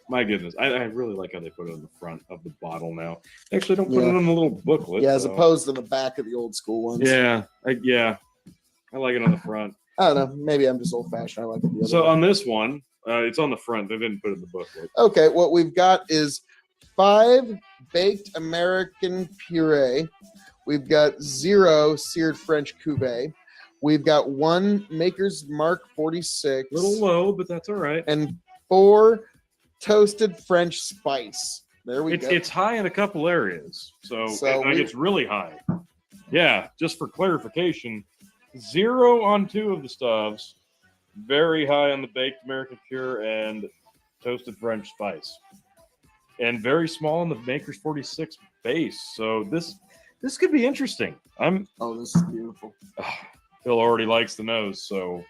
My goodness, I really like how they put it on the front of the bottle now. They actually don't put it on the little booklet. Yeah, as so. opposed to the back of the old school ones. Yeah, I like it on the front. I don't know. Maybe I'm just old fashioned. I like it the other So way. on this one, it's on the front. They didn't put it in the booklet. Okay, what we've got is 5 baked American puree. We've got 0 seared French cuvee. We've got 1 Maker's Mark 46. A little low, but that's all right. And 4 toasted French spice. There we go. It's high in a couple areas. So we- it's really high. Yeah, just for clarification, 0 on 2 of the stubs. Very high on the baked American pure and toasted French spice. And very small on the Maker's 46 base. So this could be interesting. Oh, this is beautiful. Phil already likes the nose, so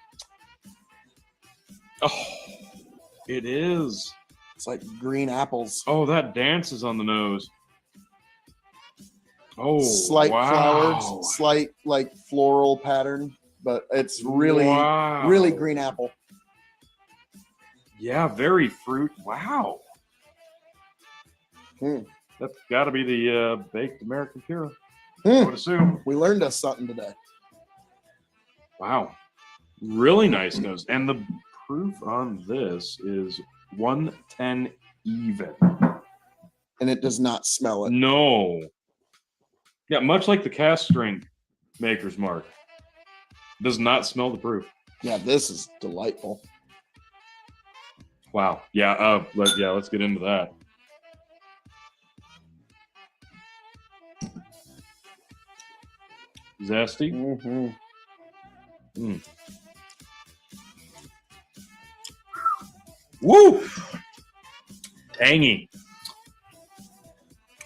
it is. It's like green apples. Oh, that dances on the nose. Oh, Slight wow. flowers, slight like floral pattern, but it's really, Wow. really green apple. Yeah, very fruit. Wow. That's got to be the baked American pure. I would assume. We learned us something today. Wow. Really nice nose. And the proof on this is 110 even. And it does not smell it. No. Yeah, much like the cast strength Maker's Mark. Does not smell the proof. Yeah, this is delightful. Wow. Yeah, let's get into that. Zesty. Mm-hmm. Woo! Tangy.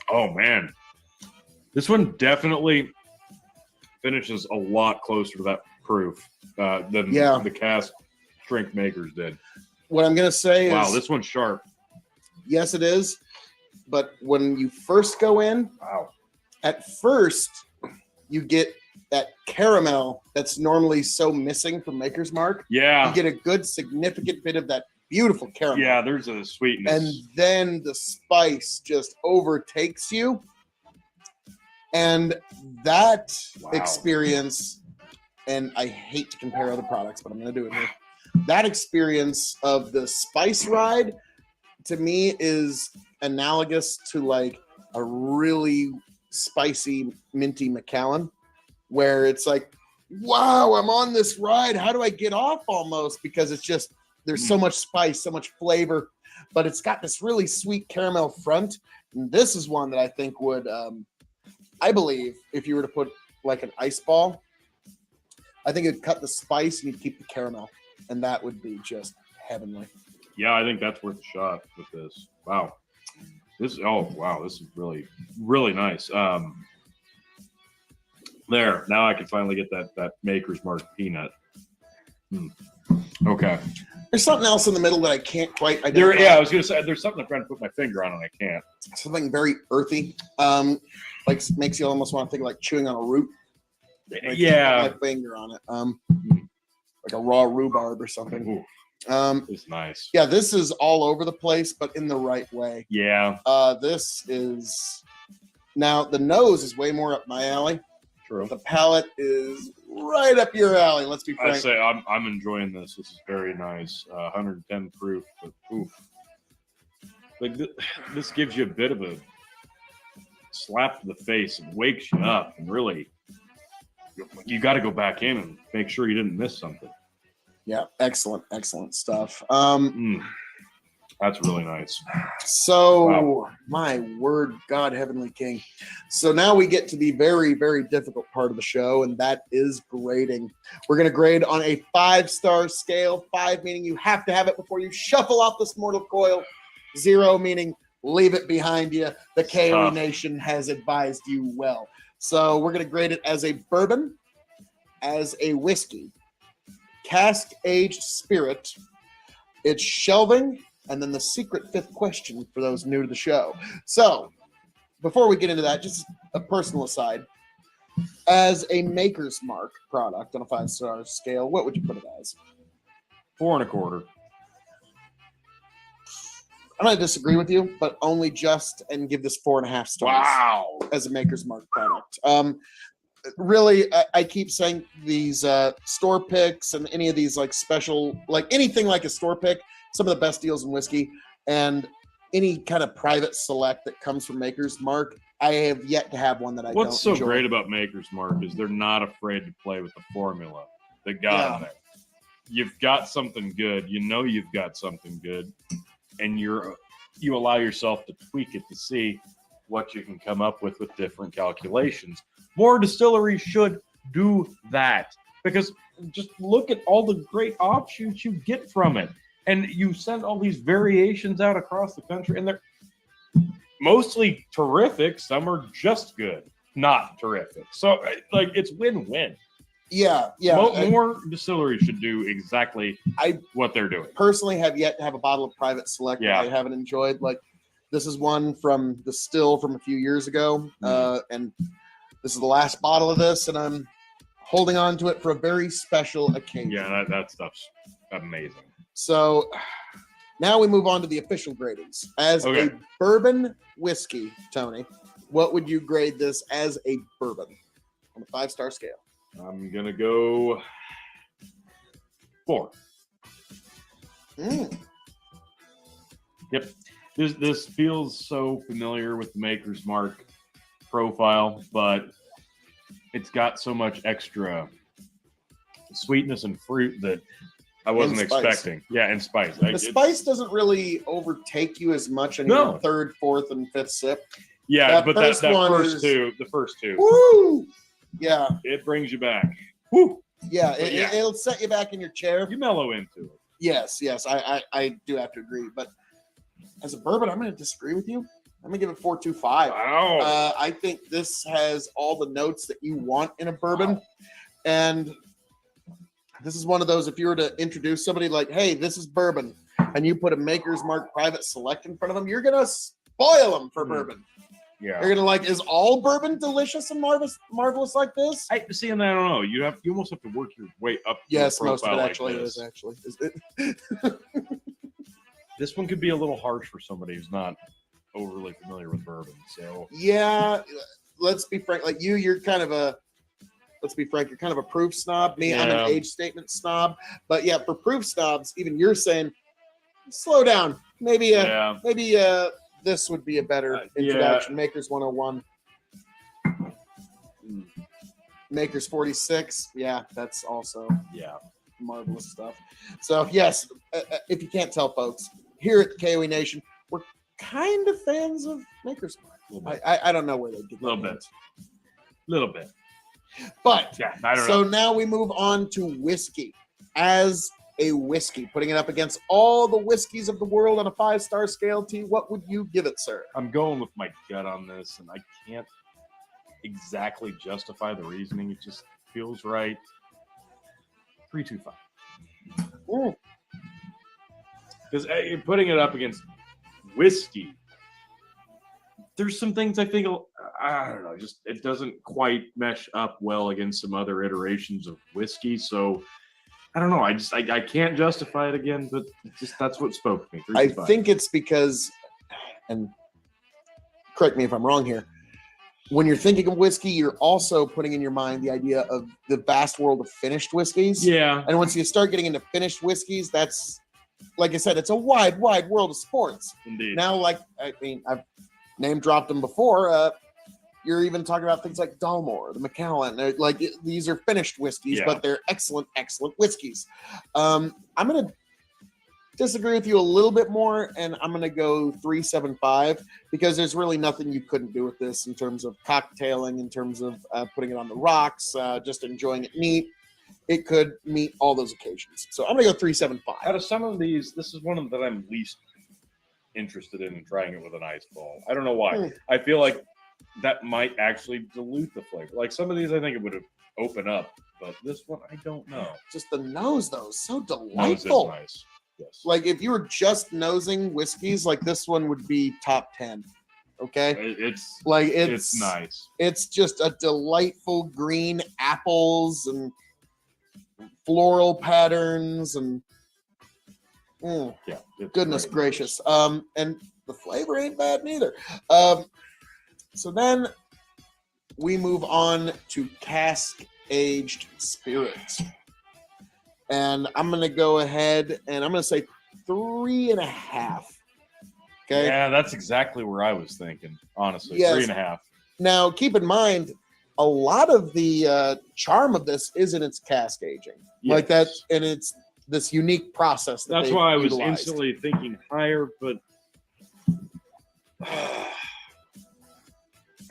Oh man. This one definitely finishes a lot closer to that proof than the cast strength makers did. What I'm gonna say is, Wow, this one's sharp. yes, it is. But when you first go in, Wow. at first you get that caramel that's normally so missing from Maker's Mark. Yeah. You get a good significant bit of that beautiful caramel. Yeah, there's a sweetness. And then the spice just overtakes you. And that experience, and I hate to compare other products, but I'm going to do it here. That experience of the spice ride, to me, is analogous to like a really spicy, minty Macallan, where it's like, wow, I'm on this ride. How do I get off almost? Because it's just, there's so much spice, so much flavor, but it's got this really sweet caramel front. And this is one that I think would, I believe, if you were to put like an ice ball, I think it'd cut the spice and you'd keep the caramel. And that would be just heavenly. Yeah, I think that's worth a shot with this. Wow. This is really, really nice. There. Now I can finally get that Maker's Mark peanut. Okay. There's something else in the middle that I can't quite identify. There. Yeah, I was gonna say there's something I'm trying to put my finger on and I can't. Something very earthy. Like makes you almost want to think like chewing on a root. Like, Yeah. put my finger on it. Like a raw rhubarb or something. It's nice. Yeah, this is all over the place, but in the right way. Yeah. This is now the nose is way more up my alley. True. The palate is right up your alley. Let's be frank. I say I'm enjoying this. This is very nice. 110 proof. But oof. Like this gives you a bit of a slap to the face and wakes you up and really you got to go back in and make sure you didn't miss something. Yeah, excellent stuff. That's really nice. So, Wow. My word, God, Heavenly King. So now we get to the very, very difficult part of the show, and that is grading. We're going to grade on a 5-star scale. 5 meaning you have to have it before you shuffle off this mortal coil. 0 meaning leave it behind you. The K.O.E Nation has advised you well. So we're going to grade it as a bourbon, as a whiskey, cask-aged spirit, its shelving, and then the secret 5th question for those new to the show. So, before we get into that, just a personal aside. As a Maker's Mark product on a 5-star scale, what would you put it as? 4 1/4. I'm going to disagree with you, but only just and give this 4.5 stars. Wow. As a Maker's Mark product. Really, I keep saying these store picks and any of these like special, like anything like a store pick, some of the best deals in whiskey, and any kind of private select that comes from Maker's Mark, I have yet to have one that I What's so don't enjoy. great about Maker's Mark is they're not afraid to play with the formula they got in there. You've got something good, you've got something good, and you allow yourself to tweak it to see what you can come up with different calculations. More distilleries should do that because just look at all the great offshoots you get from it. And you send all these variations out across the country, and they're mostly terrific. Some are just good, not terrific. So, like, it's win-win. Yeah. More distilleries should do exactly what they're doing. Personally have yet to have a bottle of private select that I haven't enjoyed. Like, this is one from the still from a few years ago, and this is the last bottle of this, and I'm holding on to it for a very special occasion. Yeah, that stuff's amazing. So now we move on to the official gradings. As a bourbon whiskey, Tony, what would you grade this as a bourbon on a 5-star scale? I'm going to go 4. Yep. This feels so familiar with the Maker's Mark profile, but it's got so much extra sweetness and fruit that I wasn't expecting. Yeah, and spice. The spice doesn't really overtake you as much in your 3rd, 4th, and 5th sip. Yeah, but that the first two. Woo! Yeah. It brings you back. Woo! Yeah, it'll set you back in your chair. You mellow into it. Yes, I do have to agree. But as a bourbon, I'm going to disagree with you. I'm going to give it 4.25. Wow. I think this has all the notes that you want in a bourbon. Wow. And this is one of those, if you were to introduce somebody like, hey, this is bourbon, and you put a Maker's Mark Private Select in front of them, you're going to spoil them for bourbon. Yeah. You're going to is all bourbon delicious and marvelous like this? I don't know. You almost have to work your way up. Yes, most of it like actually this. is, actually. Is it? This one could be a little harsh for somebody who's not overly familiar with bourbon. So yeah, let's be frank. Like you're kind of a proof snob. Me, I'm an age statement snob. But yeah, for proof snobs, even you're saying, slow down. Maybe this would be a better introduction. Maker's 101. Maker's 46. Yeah, that's also marvelous stuff. So yes, if you can't tell, folks, here at the K.O.E Nation, we're kind of fans of Maker's Mark. I don't know where they get that. Little bit. But I don't know. So now we move on to whiskey. As a whiskey, putting it up against all the whiskeys of the world on a 5-star scale, T, what would you give it, sir? I'm going with my gut on this, and I can't exactly justify the reasoning. It just feels right. 325. Because putting it up against whiskey, there's some things I think, I don't know, just it doesn't quite mesh up well against some other iterations of whiskey. So I don't know. I can't justify it again, but that's what spoke to me. I 325. think it's because, and correct me if I'm wrong here, when you're thinking of whiskey, you're also putting in your mind the idea of the vast world of finished whiskeys. Yeah. And once you start getting into finished whiskeys, that's, like I said, it's a wide world of sports. Indeed. Now, like, I mean, I've name dropped them before. You're even talking about things like Dalmore, the Macallan. Like, these are finished whiskeys, but they're excellent whiskeys. I'm going to disagree with you a little bit more, and I'm going to go 375 because there's really nothing you couldn't do with this in terms of cocktailing, in terms of putting it on the rocks, just enjoying it neat. It could meet all those occasions. So I'm going to go 375. Out of some of these, this is one of them that I'm least interested in trying it with an ice ball. I don't know why. I feel like that might actually dilute the flavor. Like some of these, I think it would have opened up, but this one, I don't know. Just the nose, though, is so Nose is delightful. nice. Yes. Like if you were just nosing whiskeys, like this one would be top 10. Okay, It's nice. nice. It's just a delightful green apples and floral patterns and Yeah. goodness great. gracious. And the flavor ain't bad neither. So then we move on to cask aged spirits. And I'm going to go ahead and I'm going to say 3.5. Okay. Yeah, that's exactly where I was thinking, honestly. Yes. 3.5. Now, keep in mind, a lot of the charm of this is in its cask aging. Yes. Like that, and it's this unique process. That's why I was instantly thinking higher, but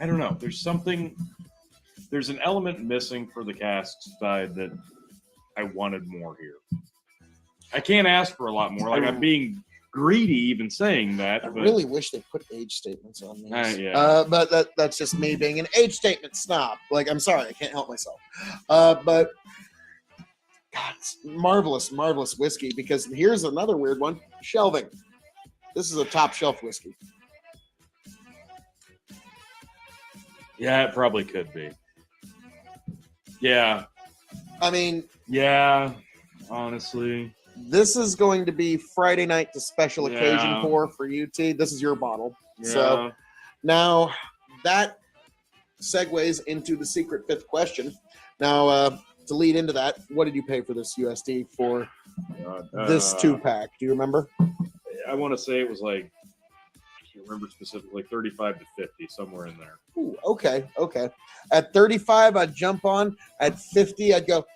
I don't know. There's an element missing for the cask side that I wanted more here. I can't ask for a lot more. Like I'm being greedy even saying that. I but really wish they put age statements on these. Yeah. But that's just me being an age statement snob. Like, I'm sorry, I can't help myself. But God, it's marvelous whiskey, because here's another weird one. Shelving. This is a top shelf whiskey. Yeah, it probably could be. Yeah. I mean, yeah, honestly. This is going to be Friday night to special occasion for UT. This is your bottle. Yeah. So now that segues into the secret fifth question. Now, to lead into that, what did you pay for this USD for this 2-pack? Do you remember? I want to say it was like, I can't remember specifically, 35 to 50, somewhere in there. Ooh, okay. At 35, I'd jump on. At 50, I'd go,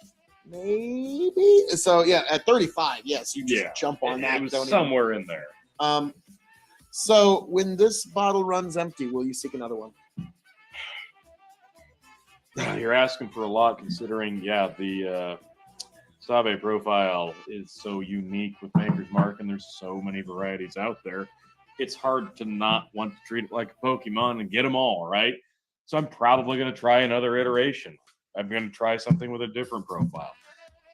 maybe. So, yeah, at 35, yes, you just jump on that. It was somewhere in there. So, when this bottle runs empty, will you seek another one? You're asking for a lot, considering, the Save profile is so unique with Maker's Mark, and there's so many varieties out there. It's hard to not want to treat it like a Pokemon and get them all, right? So I'm probably going to try another iteration. I'm going to try something with a different profile.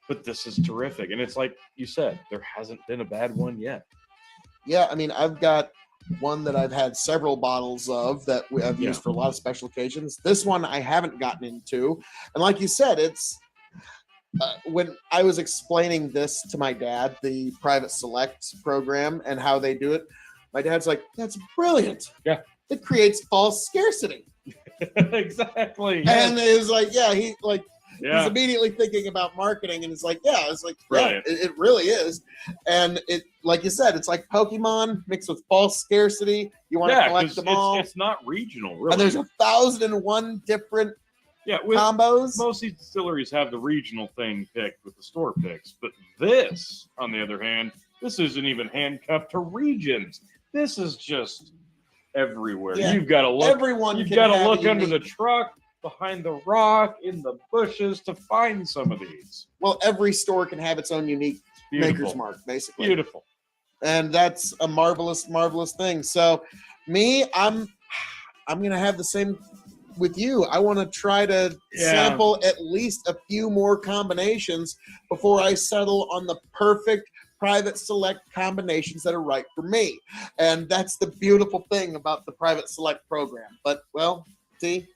But this is terrific. And it's like you said, there hasn't been a bad one yet. Yeah, I mean, I've got one that I've had several bottles of that I've used for a lot of special occasions. This one I haven't gotten into. And like you said, it's when I was explaining this to my dad, the Private Select program and how they do it, my dad's like, that's brilliant. Yeah. It creates false scarcity. Exactly. And it was like, he's immediately thinking about marketing, and it's like, it really is. And it, like you said, it's like Pokemon mixed with false scarcity. You want to collect them all. It's not regional, really. And there's 1,001 different combos. Most of these distilleries have the regional thing picked with the store picks, but this, on the other hand, this isn't even handcuffed to regions. This is just everywhere. Yeah. You've got to look. You've got to look under the truck, behind the rock, in the bushes to find some of these. Well, every store can have its own unique Maker's Mark, basically. Beautiful. And that's a marvelous thing. So, me, I'm gonna have the same with you. I want to try to Yeah. sample at least a few more combinations before I settle on the perfect private select combinations that are right for me. And that's the beautiful thing about the private select program. But, well, see,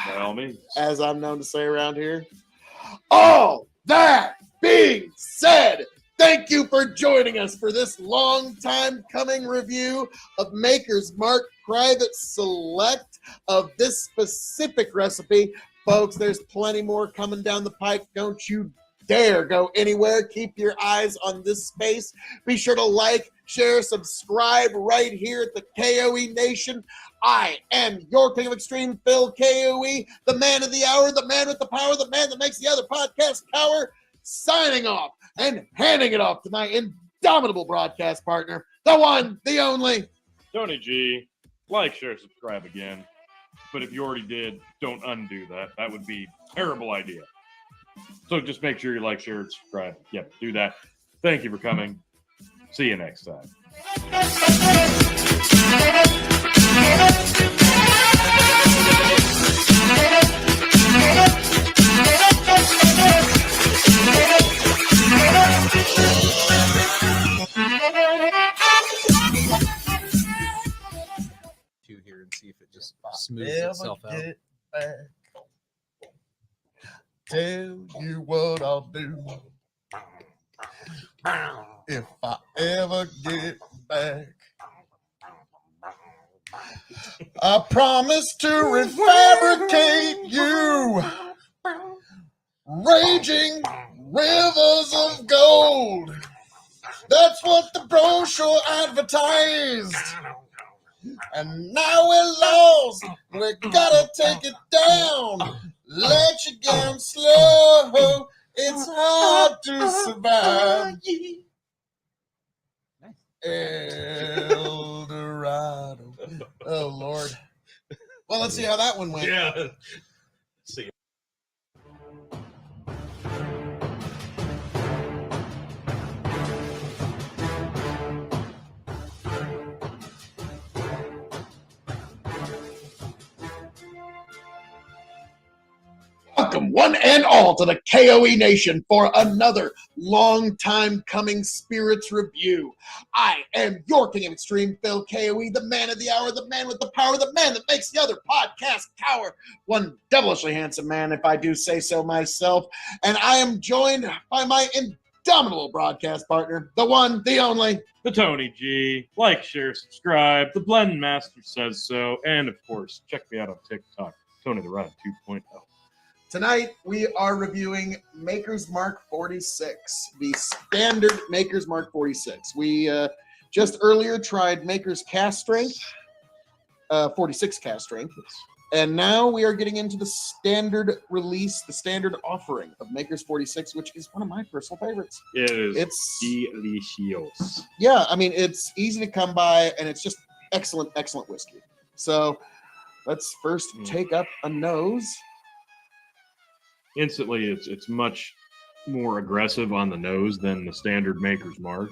By all means. as I'm known to say around here, all that being said, thank you for joining us for this long time coming review of Maker's Mark Private Select of this specific recipe. Folks, there's plenty more coming down the pike. Don't you dare go anywhere. Keep your eyes on this space. Be sure to like, share, subscribe right here at the K.O.E Nation. I am your King of Extreme, Phil K.O.E, the man of the hour, the man with the power, the man that makes the other podcast cower, signing off and handing it off to my indomitable broadcast partner, the one, the only, Tony G. Like, share, subscribe again. But if you already did, don't undo that. That would be a terrible idea. So just make sure you like, share, and subscribe. Yep, do that. Thank you for coming. See you next time. To here and see if it just smooths Never itself out. get back. Tell you what I'll do if I ever get back. I promise to refabricate you, raging rivers of gold. That's what the brochure advertised. And now we're lost. We gotta take it down. Let you down slow. It's hard to survive. El Dorado. Oh, Lord. Well, let's see how that one went. Yeah. See. welcome one and all to the K.O.E Nation for another long time coming spirits review. I am your King of Extreme, Phil K.O.E, the man of the hour, the man with the power, the man that makes the other podcast cower. One devilishly handsome man, if I do say so myself. And I am joined by my indomitable broadcast partner, the one, the only, The Tony G. Like, share, subscribe. The Blend Master says so. And, of course, check me out on TikTok, Tony the Rod 2.0. Tonight, we are reviewing Maker's Mark 46, the standard Maker's Mark 46. We just earlier tried Maker's Cast Strength, 46 Cast Strength, and now we are getting into the standard release, the standard offering of Maker's 46, which is one of my personal favorites. It is It's, delicious. yeah, I mean, it's easy to come by, and it's just excellent, excellent whiskey. So let's first take up a nose. Instantly, it's much more aggressive on the nose than the standard Maker's Mark.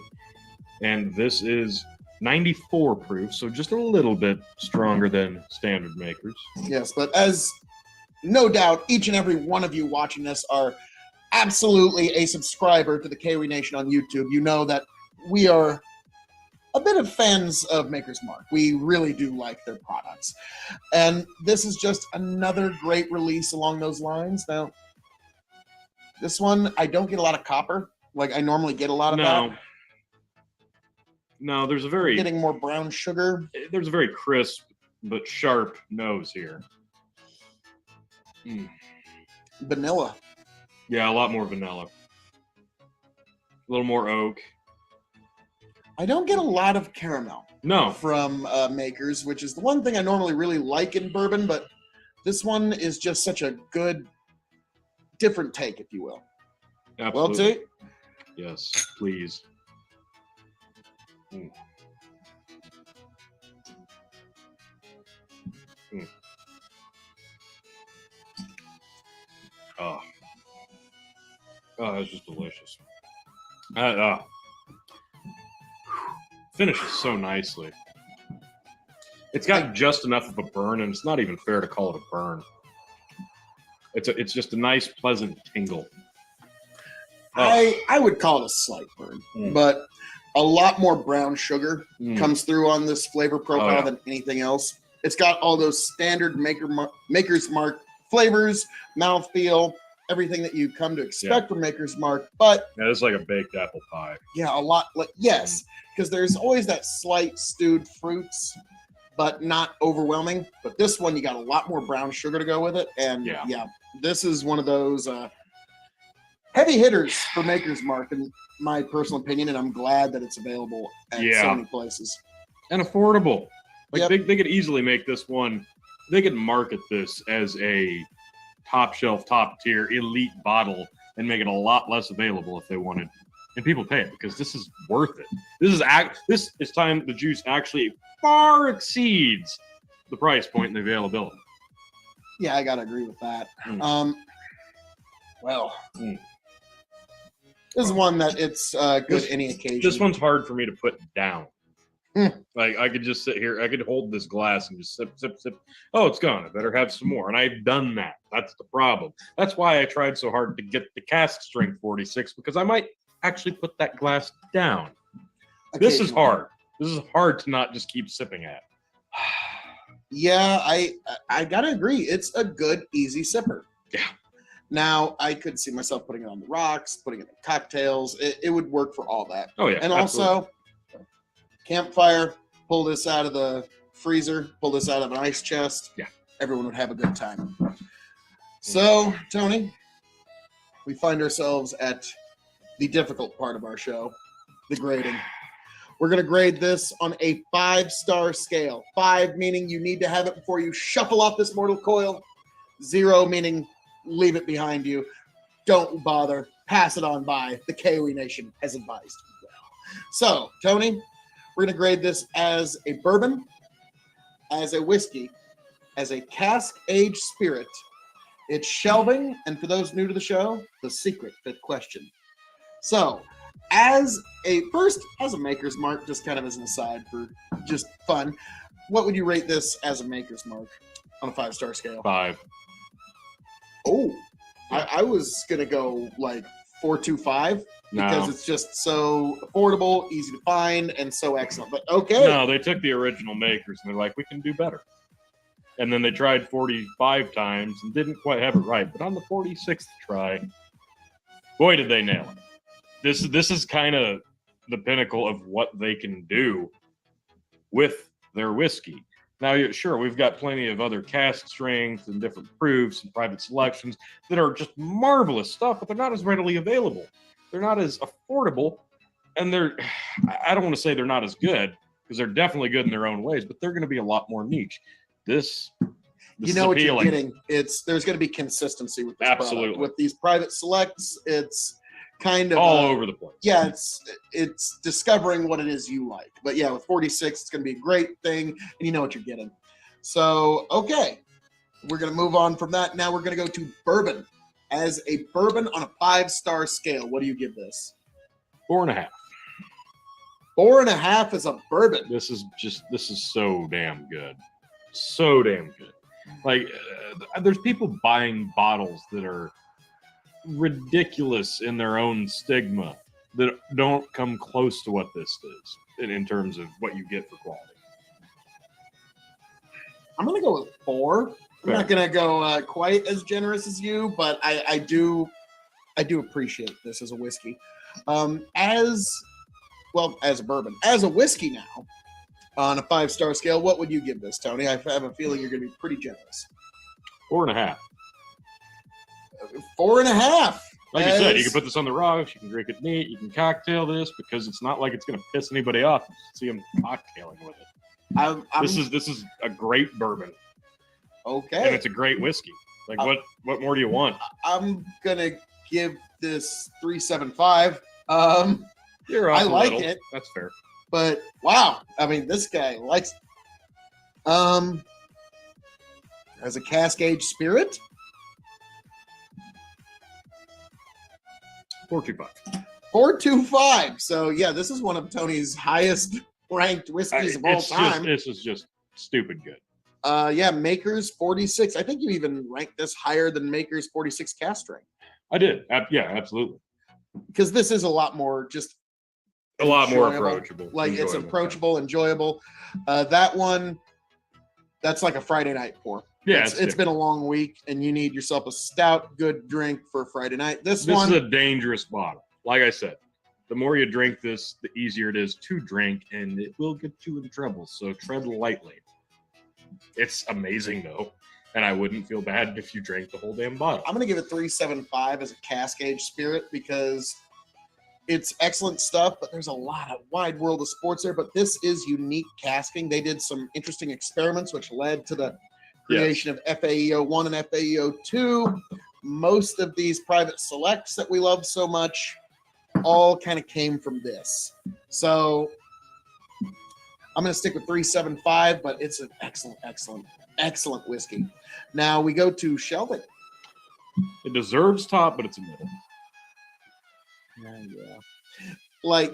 And this is 94 proof, so just a little bit stronger than standard Makers. Yes, but as no doubt each and every one of you watching this are absolutely a subscriber to the K.O.E Nation on YouTube, you know that we are a bit of fans of Maker's Mark. We really do like their products. And this is just another great release along those lines. Now, this one, I don't get a lot of copper. Like I normally get a lot of that. No, there's Getting more brown sugar. a very crisp but sharp nose here. Vanilla. Yeah, a lot more vanilla. A little more oak. I don't get a lot of caramel. No. From Makers, which is the one thing I normally really like in bourbon, but this one is just such a good, different take, if you will. Absolutely. Well, see? Yes, please. Oh, that's just delicious. Finishes so nicely. It's got just enough of a burn, and it's not even fair to call it a burn. It's just a nice, pleasant tingle. Oh. I would call it a slight burn, Mm. but a lot more brown sugar Mm. comes through on this flavor profile Oh, yeah. than anything else. It's got all those standard Maker's Mark flavors, mouthfeel, everything that you come to expect from Maker's Mark. But Yeah, it's like a baked apple pie. yeah, a lot. Yes, because there's always that slight stewed fruits, but not overwhelming. But this one, you got a lot more brown sugar to go with it, and Yeah. this is one of those heavy hitters for Maker's Mark, in my personal opinion, and I'm glad that it's available at so many places. And affordable. Like Yep. they could easily make this one, they could market this as a top shelf, top tier, elite bottle and make it a lot less available if they wanted. And people pay it because this is worth it. This is time the juice actually far exceeds the price point and the availability. Yeah, I gotta agree with that. Mm. Well, Mm. this is one that it's good any occasion. This one's hard for me to put down. Mm. Like I could just sit here, I could hold this glass and just sip, sip, sip. Oh, it's gone. I better have some more. And I've done that. That's the problem. That's why I tried so hard to get the cask strength 46, because I might actually put that glass down. This is hard. This is hard to not just keep sipping at. Yeah, I gotta agree. It's a good, easy sipper. Yeah. Now, I could see myself putting it on the rocks, putting it in cocktails. It would work for all that. Oh, yeah. And absolutely. also, campfire, pull this out of the freezer, pull this out of an ice chest. Yeah. Everyone would have a good time. So, Tony, we find ourselves at the difficult part of our show, the grading. We're going to grade this on a 5-star scale. 5 meaning you need to have it before you shuffle off this mortal coil. 0 meaning leave it behind you. Don't bother. Pass it on by. The K.O.E Nation has advised. So, Tony, we're going to grade this as a bourbon, as a whiskey, as a cask-aged spirit. It's shelving, and for those new to the show, the secret fifth question. So, as a Maker's Mark, just kind of as an aside for just fun, what would you rate this as a Maker's Mark on a 5-star scale? 5. Oh, I was going to go like 4.25 because it's just so affordable, easy to find, and so excellent. But okay. No, they took the original makers and they're like, we can do better. And then they tried 45 times and didn't quite have it right. But on the 46th try, boy, did they nail it. This is kind of the pinnacle of what they can do with their whiskey. Now, sure, we've got plenty of other cask strengths and different proofs and private selections that are just marvelous stuff, but they're not as readily available. They're not as affordable, and I don't want to say they're not as good, because they're definitely good in their own ways, but they're going to be a lot more niche. This you know what appealing. You're getting. There's going to be consistency with this Absolutely. product. With these private selects, it's kind of all over the place. Yeah, it's discovering what it is you like. But yeah, with 46, it's going to be a great thing, and you know what you're getting. So, okay, we're going to move on from that. Now we're going to go to bourbon. As a bourbon on a 5-star scale, what do you give this? 4.5. 4.5 is a bourbon. This is so damn good. So damn good. Like, there's people buying bottles that are ridiculous in their own stigma that don't come close to what this is in terms of what you get for quality. I'm going to go with 4. I'm Fair. not going to go quite as generous as you, but I do appreciate this as a whiskey. As a bourbon. As a whiskey now, on a 5-star scale, what would you give this, Tony? I have a feeling you're going to be pretty generous. 4.5. 4.5. Like I said, you can put this on the rocks, you can drink it neat, you can cocktail this, because it's not like it's going to piss anybody off. You see them cocktailing with it. This is a great bourbon. Okay. And it's a great whiskey. Like, what more do you want? I'm going to give this 3.75. You're off I a like little. it. That's fair. But, wow. I mean, this guy likes it. As a cask-aged spirit, 4.25. 4.25. So, yeah, this is one of Tony's highest ranked whiskeys of all time. This is just stupid good. Yeah, Maker's 46. I think you even ranked this higher than Maker's 46 cast strength. I did. Yeah, absolutely. Because this is a lot more just A lot more enjoyable. approachable. Like it's enjoyable, approachable, enjoyable. That one, that's like a Friday night pour. Yeah, it's been a long week, and you need yourself a stout, good drink for Friday night. This This one is a dangerous bottle. Like I said, the more you drink this, the easier it is to drink, and it will get you in trouble. So tread lightly. It's amazing though, and I wouldn't feel bad if you drank the whole damn bottle. I'm gonna give it 3.75 as a cask age spirit because it's excellent stuff, but there's a lot of wide world of sports there. But this is unique casking. They did some interesting experiments, which led to the creation of FAEO 1 and FAEO 2. Most of these private selects that we love so much all kind of came from this. So I'm going to stick with 3.75, but it's an excellent whiskey. Now we go to shelving. It deserves top, but it's a middle. Yeah. Like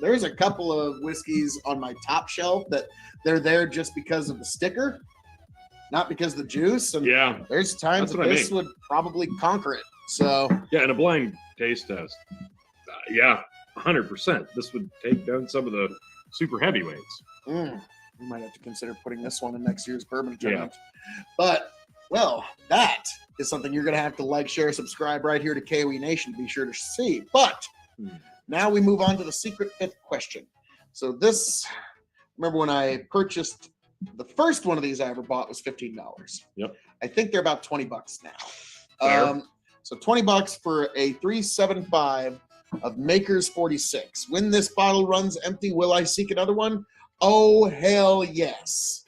there's a couple of whiskeys on my top shelf that they're there just because of the sticker, not because of the juice. And Yeah, there's times that this would probably conquer it. So yeah, and a blind taste test. Yeah, 100%. This would take down some of the super heavyweights. we might have to consider putting this one in next year's bourbon tournament. But well, that is something you're going to have to like, share, subscribe right here to K.O.E Nation to be sure to see. But now we move on to the secret fifth question. So this, remember when I purchased the first one of these I ever bought was $15. Yep. I think they're about $20 now. Fair. So $20 for a 3.75 of Maker's 46. When this bottle runs empty, will I seek another one? Oh, hell yes.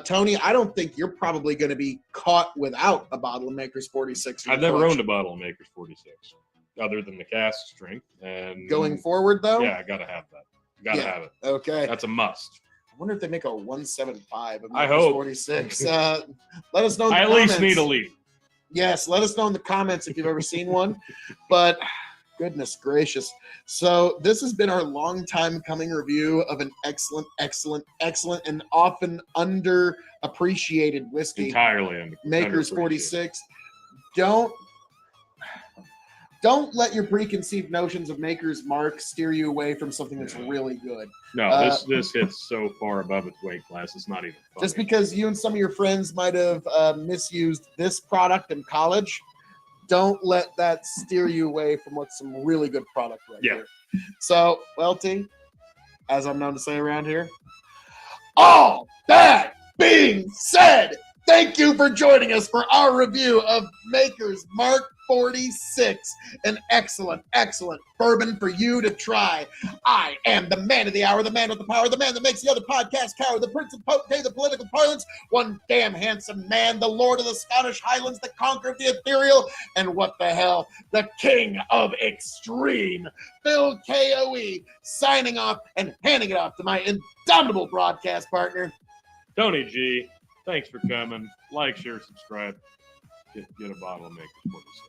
Tony, I don't think you're probably going to be caught without a bottle of Maker's 46. I've never owned a bottle of Maker's 46, other than the cask strength. And Going forward, though? yeah, I gotta have that. Gotta have it. Okay. That's a must. I wonder if they make a 175 of I Maker's hope. 46. Let us know in the I at comments. least need a lead. Yes, let us know in the comments if you've ever seen one. But goodness gracious. So this has been our long time coming review of an excellent, and often underappreciated whiskey. Entirely Maker's underappreciated. 46. Don't let your preconceived notions of Maker's Mark steer you away from something that's really good. No, this hits so far above its weight class. It's not even funny. Just because you and some of your friends might have misused this product in college, don't let that steer you away from what's some really good product right here. So, well, T, as I'm known to say around here, all that being said, thank you for joining us for our review of Maker's Mark 46, an excellent bourbon for you to try. I am the man of the hour, the man with the power, the man that makes the other podcast cower, the prince of potentate, the political parlance, one damn handsome man, the lord of the Scottish Highlands, the conqueror of the ethereal, and what the hell, the king of extreme, Phil K.O.E, signing off and handing it off to my indomitable broadcast partner, Tony G. Thanks for coming. Like, share, subscribe. Get a bottle of Maker's 46.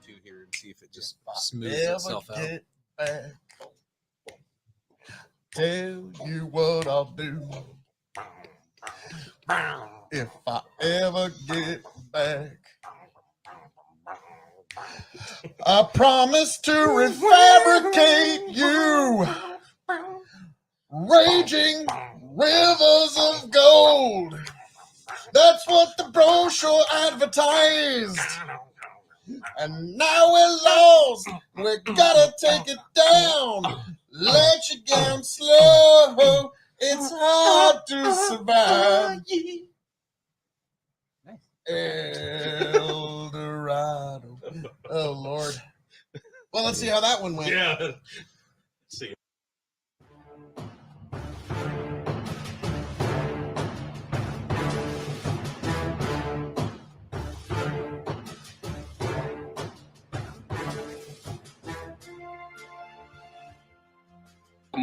To here and see if it just smooths itself out. Get back. Tell you what I'll do if I ever get back. I promise to refabricate you, raging rivers of gold. That's what the brochure advertised. And now we're lost. We gotta take it down. Let you down slow. It's hard to survive. El Dorado. Oh, Lord. Well, let's see how that one went. Yeah. See.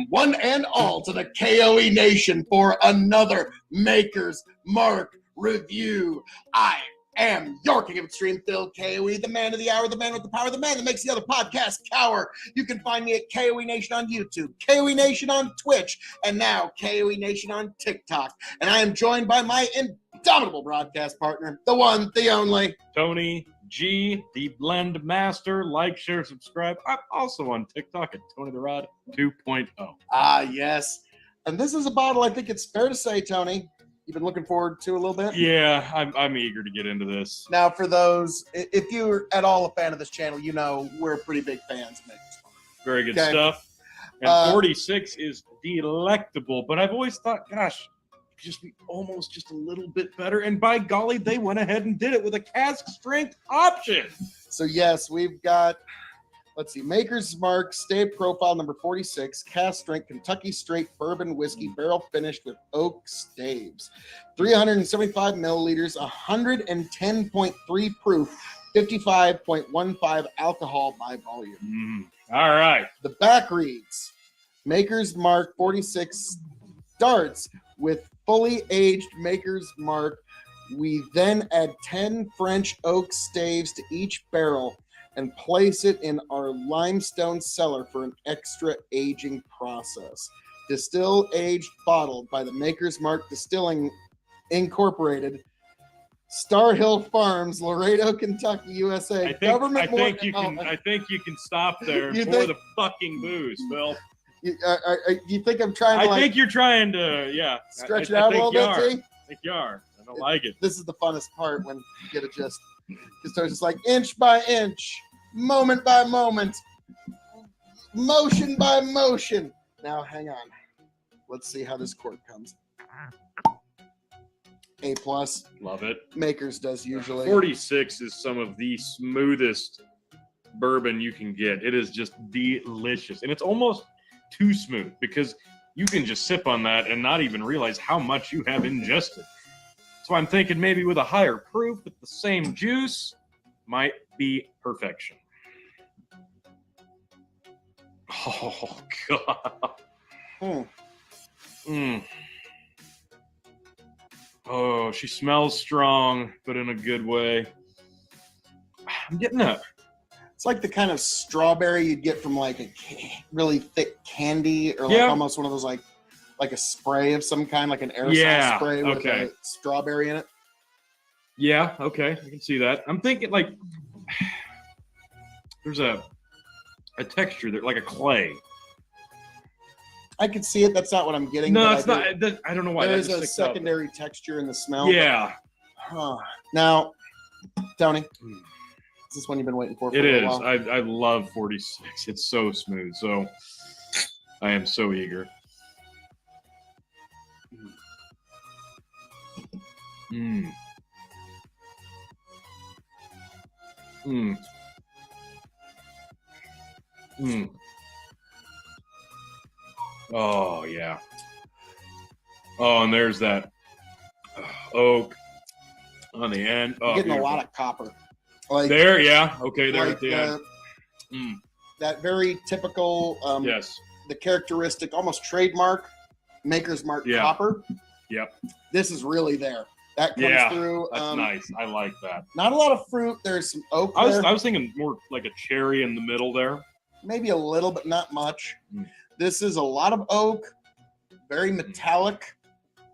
one and all to the KOE Nation for another Maker's Mark review. I am your King of Extreme, Phil KOE, the man of the hour, the man with the power, the man that makes the other podcast cower. You can find me at KOE Nation on YouTube, KOE Nation on Twitch, and now KOE Nation on TikTok. And I am joined by my indomitable broadcast partner, the one, the only, Tony G, the Blend Master. Like, share, subscribe. I'm also on TikTok at Tony the Rod 2.0. Ah, yes. And this is a bottle I think it's fair to say, Tony, you've been looking forward to a little bit. Yeah, I'm eager to get into this. Now, for those, if you're at all a fan of this channel, you know we're pretty big fans of Maker's Mark. Very good Okay. stuff. And 46 is delectable, but I've always thought, gosh, it could just be almost just a little bit better. And by golly, they went ahead and did it with a cask strength option. So, yes, we've got, let's see, Maker's Mark Stave Profile number 46, cast strength Kentucky Straight Bourbon Whiskey, barrel finished with oak staves. 375 milliliters, 110.3 proof, 55.15 alcohol by volume. All right. The back reads, Maker's Mark 46 starts with fully aged Maker's Mark. We then add 10 French oak staves to each barrel and place it in our limestone cellar for an extra aging process. Distilled, aged, bottled by the Maker's Mark Distilling Incorporated, Star Hill Farms, Laredo, Kentucky, USA. I think you can stop there You for think- the fucking booze, Phil. You think I'm trying to I think you're trying to, yeah. stretch it I out a think little you bit, are. T? I think you are. I don't like it. This is the funnest part when you get it just it's like inch by inch, moment by moment, motion by motion. Now, hang on. Let's see how this cork comes. A plus. Love it. Maker's does usually. 46 is some of the smoothest bourbon you can get. It is just delicious. And it's almost too smooth because you can just sip on that and not even realize how much you have ingested. So I'm thinking maybe with a higher proof with the same juice might be perfection. Oh, God. Hmm. Mm. Oh, she smells strong, but in a good way. I'm getting a... It's like the kind of strawberry you'd get from like a really thick candy or like Yeah. almost one of those like a spray of some kind, like an aerosol spray with okay. a strawberry in it. Yeah, okay, I can see that. I'm thinking like there's a texture there, like a clay. I could see it. That's not what I'm getting. No, but it's I not. I don't know why. There that is just a sticks out. secondary texture in the smell. Yeah, Huh. Now, Tony, is this one you've been waiting for it a is. while? I love 46. It's so smooth. So I am so eager. Mm. Mm. Mm. Oh, yeah. Oh, and there's that oak on the end. Oh, You're getting beautiful. a lot of copper. Like There, yeah. Okay, there like, at the end. Mm. that very typical, Yes. the characteristic, almost trademark Maker's Mark Yeah. copper. Yep. This is really there. That comes Yeah, through. That's nice. I like that. Not a lot of fruit. There's some oak I there. was thinking more like a cherry in the middle there. Maybe a little, but not much. Mm. This is a lot of oak, very metallic,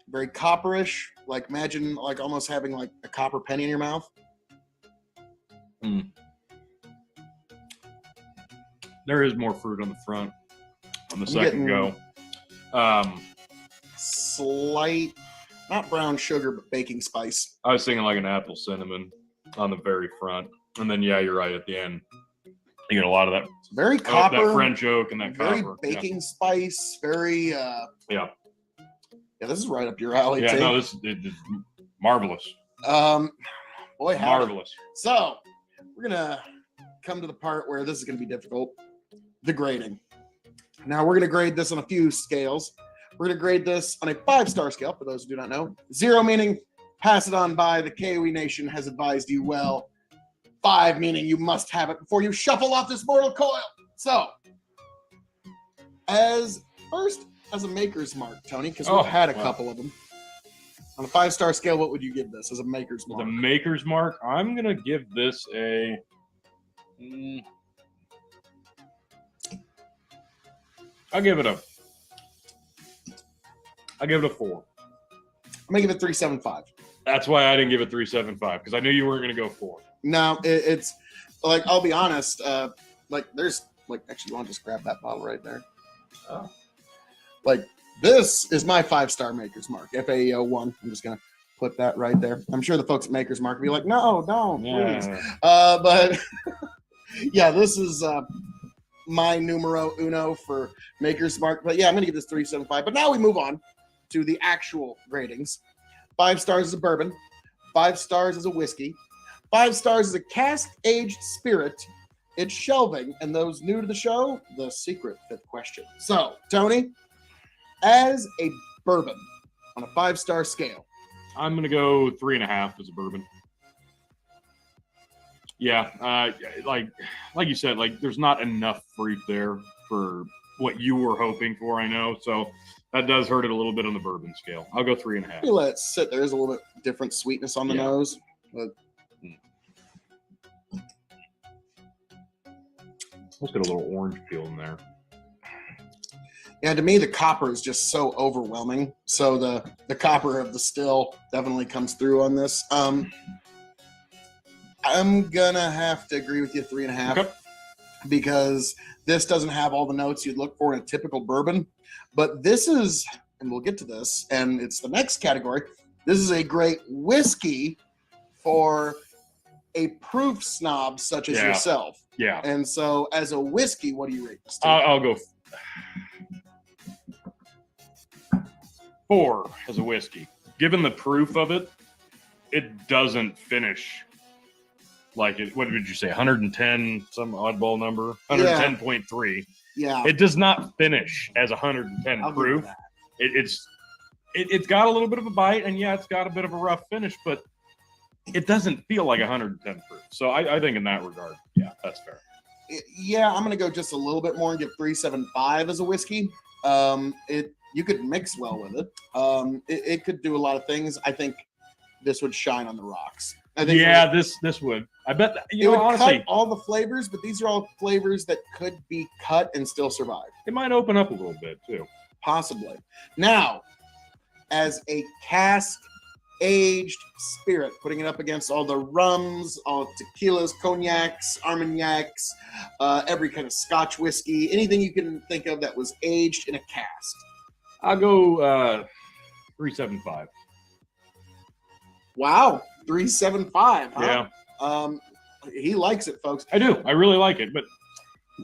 very copperish. Like imagine like almost having like a copper penny in your mouth. There is more fruit on the front on the I'm second getting- go. Slight, not brown sugar, but baking spice. I was thinking like an apple cinnamon on the very front. And then, yeah, you're right at the end. You get a lot of that, Very copper. that French oak and that very copper. baking spice. Very Yeah. yeah, this is right up your alley, Yeah, too. no, this is marvelous. Boy, howdy. Marvelous. So we're gonna come to the part where this is gonna be difficult. The grading. Now we're gonna grade this on a few scales. We're gonna grade this on a 5-star scale, for those who do not know. 0 meaning pass it on by, the KOE Nation has advised you well. 5 meaning you must have it before you shuffle off this mortal coil. So, as First, as a maker's mark, Tony, because Oh, we've had a wow. couple of them. On a 5-star scale, what would you give this as a maker's With mark? a maker's mark, I'm gonna give this a. I'll give it a 4. I'm gonna give it 3.75. That's why I didn't give it 3.75 because I knew you weren't gonna go 4. No, it's like, I'll be honest. There's actually, you want to just grab that bottle right there? Oh. Like, this is my 5-star maker's mark. FAEO1. I'm just gonna put that right there. I'm sure the folks at Maker's Mark will be like, no, don't, please. But yeah, this is my numero uno for Maker's Mark. But yeah, I'm gonna give this 3.75. But now we move on to the actual gradings. 5 stars as a bourbon, 5 stars as a whiskey, 5 stars as a cask-aged spirit. It's shelving, and those new to the show, the secret 5th question. So, Tony, as a bourbon on a 5-star scale, I'm gonna go 3.5 as a bourbon. Yeah, like you said, like there's not enough fruit there for what you were hoping for. I know, so that does hurt it a little bit on the bourbon scale. I'll go 3.5. you let it sit. There's a little bit different sweetness on the Yeah. nose. But Let's get a little orange peel in there. yeah, to me, the copper is just so overwhelming. So the copper of the still definitely comes through on this. I'm gonna have to agree with you, 3.5, Okay. because this doesn't have all the notes you'd look for in a typical bourbon. But this is, and we'll get to this, and it's the next category. This is a great whiskey for a proof snob such as Yeah. yourself. Yeah, And so, as a whiskey, what do you rate this to? I'll go 4 as a whiskey. Given the proof of it, it doesn't finish like it. What did you say? 110, some oddball number. 110.3. Yeah, It does not finish as 110 I'll give you proof. that. It's got a little bit of a bite, and yeah, it's got a bit of a rough finish, but it doesn't feel like 110 proof. So I think in that regard, yeah, that's fair. Yeah, I'm gonna go just a little bit more and give 3.75 as a whiskey. You could mix well with it. It could do a lot of things. I think this would shine on the rocks. I think Yeah, this would. I bet it you would know honestly, cut all the flavors, but these are all flavors that could be cut and still survive, it might open up a little bit too. possibly. Now, as a cask-aged spirit, putting it up against all the rums, all tequilas, cognacs, armagnacs, every kind of Scotch whiskey, anything you can think of that was aged in a cask. I'll go 3.75. Wow, 3.75. Huh? Yeah, He likes it, folks. I do. I really like it, but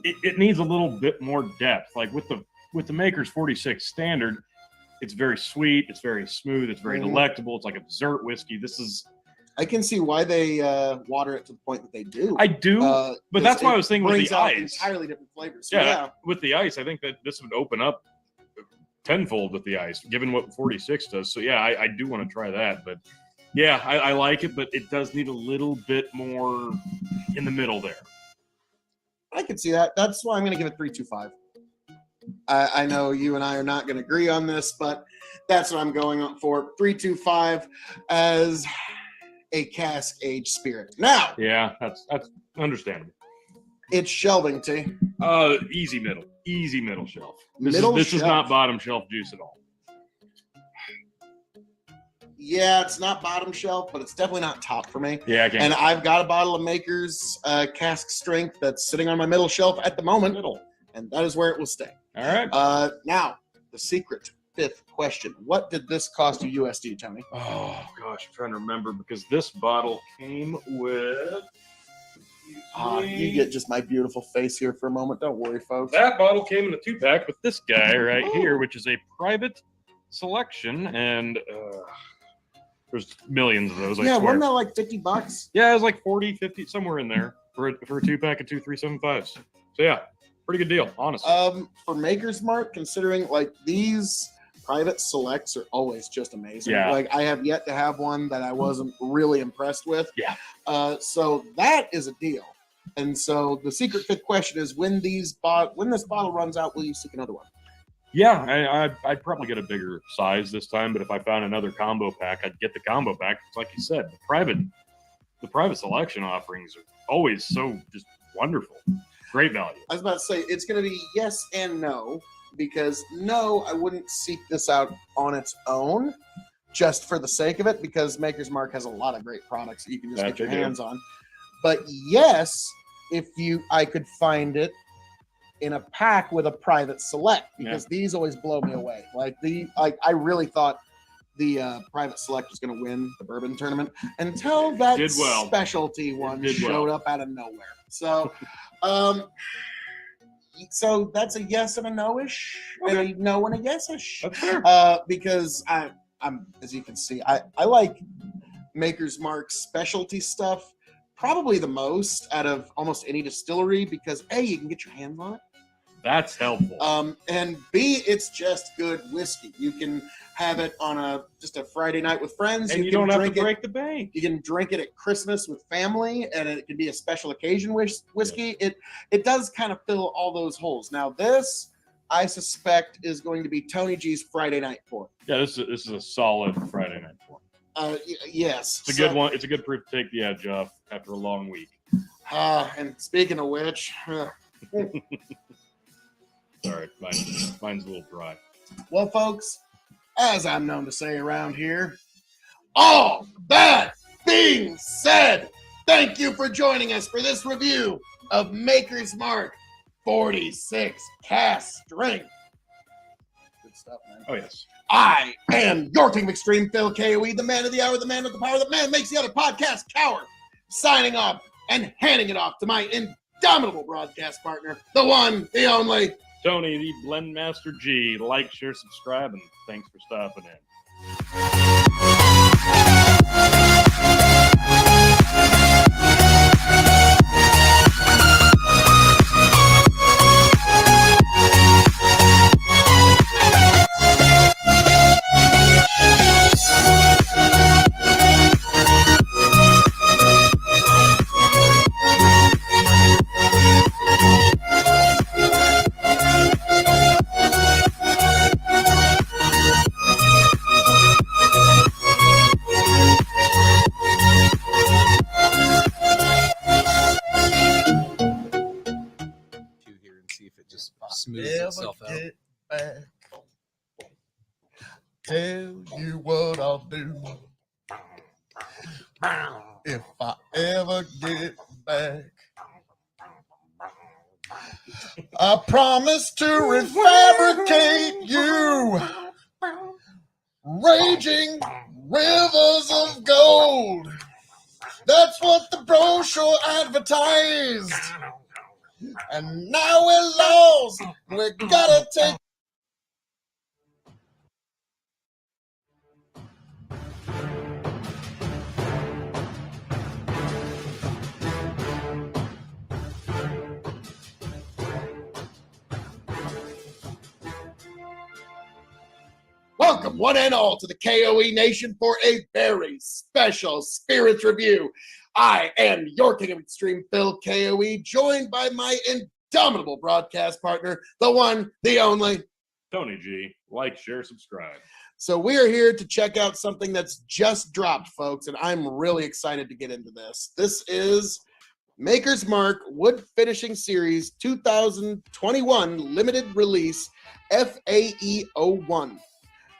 it needs a little bit more depth. Like with the Maker's 46 standard, it's very sweet, it's very smooth, it's very Mhm. delectable. It's like a dessert whiskey. This is I can see why they water it to the point that they do. I do, but that's why I was thinking with brings the out ice. entirely different flavors. So, Yeah, with the ice, I think that this would open up tenfold with the ice, given what 46 does. So yeah, I do want to try that, but yeah, I like it, but it does need a little bit more in the middle there. I can see that. That's why I'm going to give it 3.25. I know you and I are not going to agree on this, but that's what I'm going on for. 3.25 as a cask aged spirit. Now, Yeah, that's understandable. it's shelving, T. Easy middle shelf. Middle This is shelf. not bottom shelf juice at all. Yeah, it's not bottom shelf, but it's definitely not top for me. Yeah, I can't. And I've got a bottle of Maker's cask strength that's sitting on my middle shelf at the moment, and that is where it will stay. All right. Now, the secret 5th question. What did this cost you USD, Tony? Oh gosh, I'm trying to remember because this bottle came with. You get just my beautiful face here for a moment. Don't worry, folks. That bottle came in a 2-pack with this guy right Oh. here, which is a private selection, and there's millions of those. I Yeah, swear. wasn't that like $50? Yeah, it was like 40, 50, somewhere in there for a 2-pack of 2 3.75s. So yeah, pretty good deal, honestly. For Maker's Mark, considering like these private selects are always just amazing. Yeah. Like I have yet to have one that I wasn't really impressed with. Yeah. So that is a deal. And so the secret 5th question is when this bottle runs out, will you seek another one? Yeah, I'd probably get a bigger size this time, but if I found another combo pack, I'd get the combo pack. It's like you said, the private selection offerings are always so just wonderful. Great value. I was about to say it's going to be yes and no, because no, I wouldn't seek this out on its own just for the sake of it, because Maker's Mark has a lot of great products that you can just get your hands on. But yes, if I could find it in a pack with a private select, because these always blow me away. I really thought the private select was going to win the bourbon tournament until that specialty one showed up out of nowhere. So, so that's a yes and a no-ish, and a no and a yes-ish. That's fair. Because I'm, as you can see, I like Maker's Mark specialty stuff probably the most out of almost any distillery, because A, you can get your hands on it. That's helpful. And B, it's just good whiskey. You can have it on just a Friday night with friends. And you don't have to break the bank. You can drink it at Christmas with family, and it can be a special occasion whiskey. Yeah. It does kind of fill all those holes. Now this, I suspect, is going to be Tony G's Friday night pour. Yeah, this is a solid Friday night pour. Yes. It's a good one. It's a good proof to take the edge off after a long week. And speaking of which... Sorry, mine's a little dry. Well, folks, as I'm known to say around here, all that being said, thank you for joining us for this review of Maker's Mark 46 Cask Strength. Good stuff, man. Oh, yes. I am your King of Extreme, Phil K.O.E., the man of the hour, the man with the power, the man makes the other podcast cower, signing off and handing it off to my indomitable broadcast partner, the one, the only, Tony, the Blendmaster G. Like, share, subscribe, and thanks for stopping in. Smooths itself out. Get back. Tell you what I'll do if I ever get back. I promise to refabricate you, raging rivers of gold. That's what the brochure advertised. And now we're lost. We gotta take. Welcome, one and all, to the K.O.E. Nation for a very special Spirits Review. I am your King of Extreme, Phil K.O.E., joined by my indomitable broadcast partner, the one, the only, Tony G. Like, share, subscribe. So we are here to check out something that's just dropped, folks, and I'm really excited to get into this. This is Maker's Mark Wood Finishing Series 2021 limited release FAE01.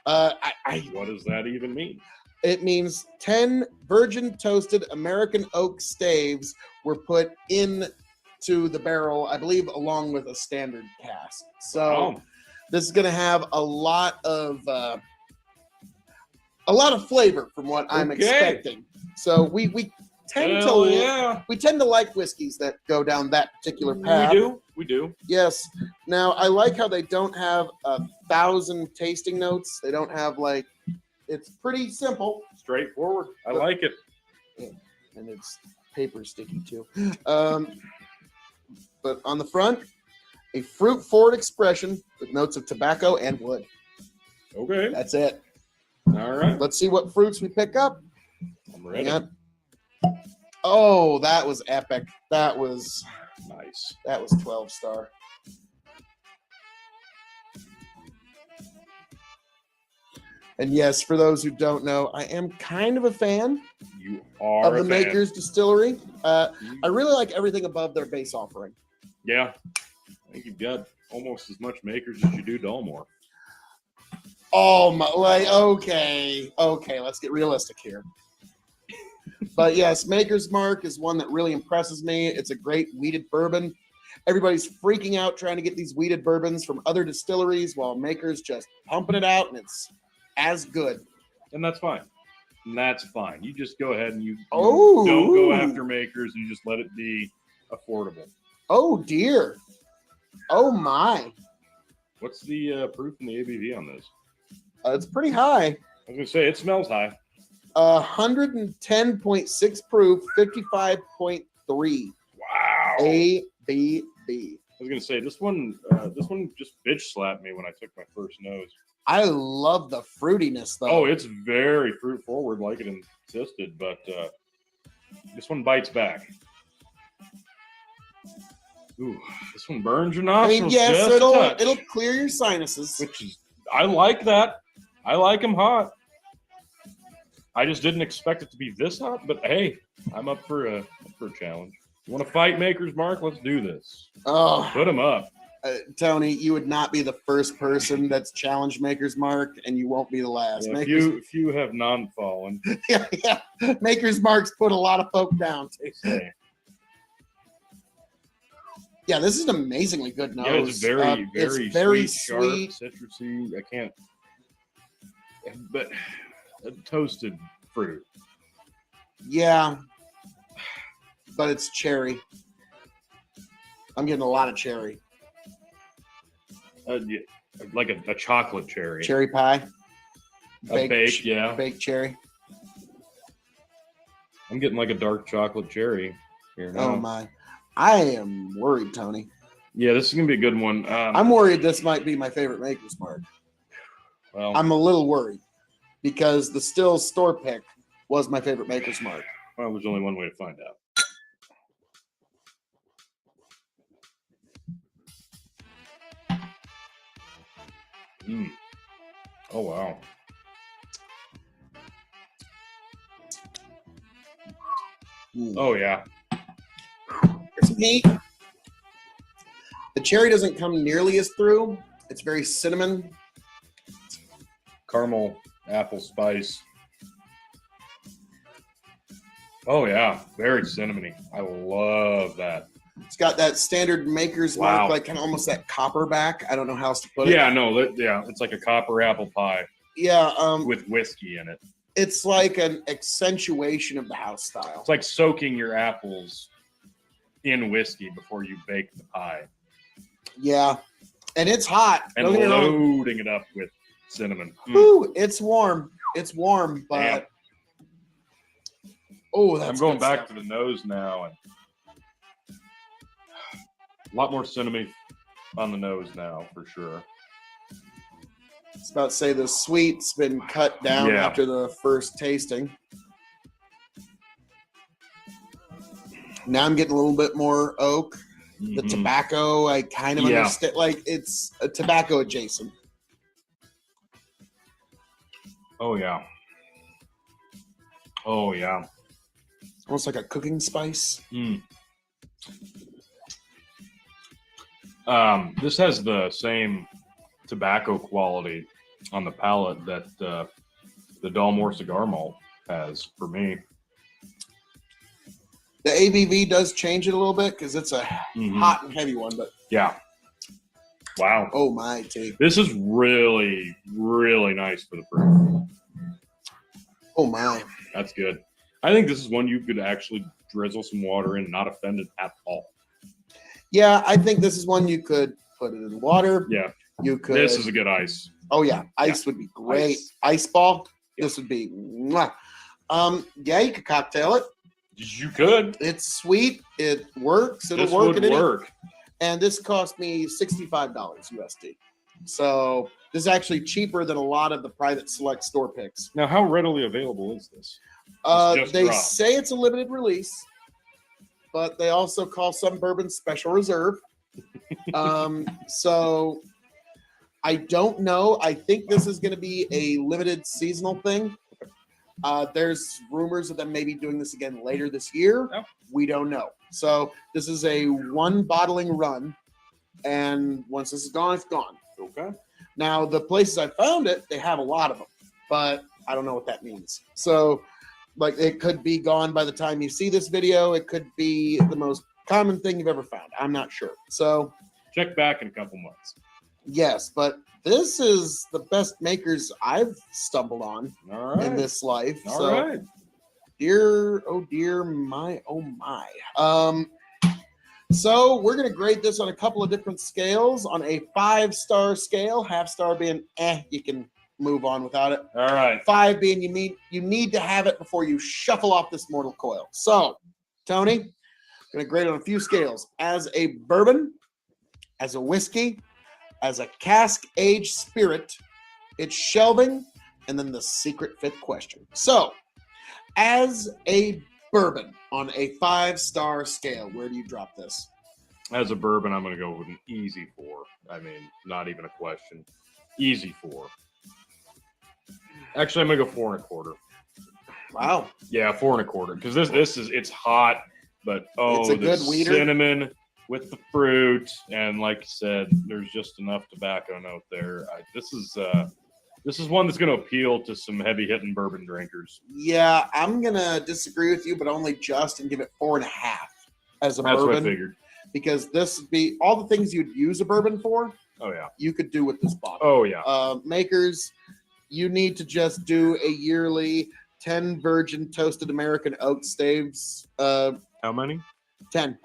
What does that even mean? It means 10 virgin toasted American oak staves were put into the barrel, I believe, along with a standard cask. So this is going to have a lot of flavor from what I'm expecting. So we tend to like whiskeys that go down that particular path. We do. Yes. Now I like how they don't have 1,000 tasting notes. They don't have it's pretty simple. Straightforward. I like it. Yeah, and it's paper sticky too. But on the front, a fruit-forward expression with notes of tobacco and wood. Okay. That's it. All right. Let's see what fruits we pick up. I'm ready. Oh, that was epic. That was nice. That was 12-star. And yes, for those who don't know, I am kind of a fan You are of the a fan. Maker's Distillery. I really like everything above their base offering. Yeah. I think you've got almost as much Makers as you do Dalmore. Oh my! Like okay, let's get realistic here. But yes, Maker's Mark is one that really impresses me. It's a great weeded bourbon. Everybody's freaking out trying to get these weeded bourbons from other distilleries while Maker's just pumping it out, and it's as good. And that's fine. And that's fine. You just go ahead and you Oh. don't go after Makers and you just let it be affordable. Oh dear. Oh my. What's the proof and the ABV on this? It's pretty high. I was going to say, it smells high. 110.6 proof, 55.3 Wow. ABV. I was going to say, this one just bitch slapped me when I took my first nose. I love the fruitiness though. Oh, it's very fruit forward like it insisted, but this one bites back. Ooh, this one burns your I nostrils. mean, yes, just a touch, it'll clear your sinuses. which is, I like that. I like them hot. I just didn't expect it to be this hot, but hey, I'm up for a challenge. You want to fight Maker's Mark? Let's do this. Oh, Put them up. Tony, you would not be the first person that's challenged Maker's Mark, and you won't be the last. Yeah, few have non-fallen. yeah. Maker's Mark's put a lot of folk down too. Say. Yeah, this is an amazingly good nose. Yeah, it's very, it's very sweet, sharp, citrusy. I can't, but toasted fruit. Yeah, but it's cherry. I'm getting a lot of cherry. Yeah, like a chocolate cherry. Cherry pie. A baked, yeah. Baked cherry. I'm getting like a dark chocolate cherry here now. Oh my. I am worried, Tony. Yeah, this is gonna be a good one. I'm worried this might be my favorite Maker's Mark. Well, I'm a little worried because the Still store pick was my favorite Maker's Mark. well, there's only one way to find out. Oh wow. Oh yeah. It's neat. The cherry doesn't come nearly as through. It's very cinnamon. Caramel, apple spice. Oh yeah, very cinnamony. I love that. It's got that standard Maker's Wow. Mark, like kind of almost that copper back. I don't know how else to put it. Yeah, no, it's like a copper apple pie Yeah, with whiskey in it. it's like an accentuation of the house style. It's like soaking your apples in whiskey before you bake the pie Yeah, and it's hot. and Don't get me wrong. loading it up with cinnamon. Ooh, it's warm. It's warm, but Damn. oh, that's I'm going good back stuff. to the nose now, and a lot more cinnamon on the nose now for sure. It's about to say the sweet's been cut down Yeah. after the first tasting. Now I'm getting a little bit more oak. The Mhm. tobacco, I kind of Yeah. understand. Like it's a tobacco adjacent. Oh yeah. Oh yeah. Almost like a cooking spice. Mm. This has the same tobacco quality on the palate that the Dalmore cigar malt has for me. The ABV does change it a little bit because it's a Mhm. hot and heavy one, but Yeah. Wow. oh my take. This is really, really nice for the proof. Oh my. That's good. I think this is one you could actually drizzle some water in and not offend it at all. Yeah, I think this is one you could put it in water. Yeah. You could. This is a good ice. Oh yeah, ice would be great. Ice ball. This would be. Mwah. Yeah, you could cocktail it. You could. It's sweet. It works. It'll This work. would at any- work. And this cost me $65 USD. So this is actually cheaper than a lot of the private select store picks. Now, how readily available is this? just They dropped. say it's a limited release, but they also call some bourbons special reserve. So I don't know. I think this is going to be a limited seasonal thing. There's rumors of them maybe doing this again later this year. Oh. We don't know. So this is a one bottling run, and once this is gone, it's gone. Okay. Now, the places I found it, they have a lot of them, but I don't know what that means. So, like, it could be gone by the time you see this video. It could be the most common thing you've ever found. I'm not sure. So, Check back in a couple months. yes, but this is the best makers I've stumbled on All right. in this life. All so, right. dear, oh dear, my, oh my. So we're going to grade this on a couple of different scales. On a 5-star scale, half star being you can move on without it. All right. 5 being you need to have it before you shuffle off this mortal coil. So, Tony, I'm going to grade it on a few scales. As a bourbon, as a whiskey, as a cask-aged spirit, it's shelving, and then the secret fifth question. So, as a bourbon on a 5-star scale, where do you drop this? As a bourbon, I'm going to go with an easy 4. I mean, not even a question. Easy 4. Actually, I'm going to go 4 1/4. Wow. Yeah, 4 1/4. Because this is, it's hot, but It's a the good weeder. cinnamon with the fruit, and like you said, there's just enough tobacco note there. This is one that's going to appeal to some heavy hitting bourbon drinkers. Yeah, I'm going to disagree with you, but only just, and give it 4.5 as a That's what I bourbon. figured. Because this would be all the things you'd use a bourbon for, Oh yeah. you could do with this bottle. Oh yeah. Makers, you need to just do a yearly 10 virgin toasted American oak staves. How many? 10.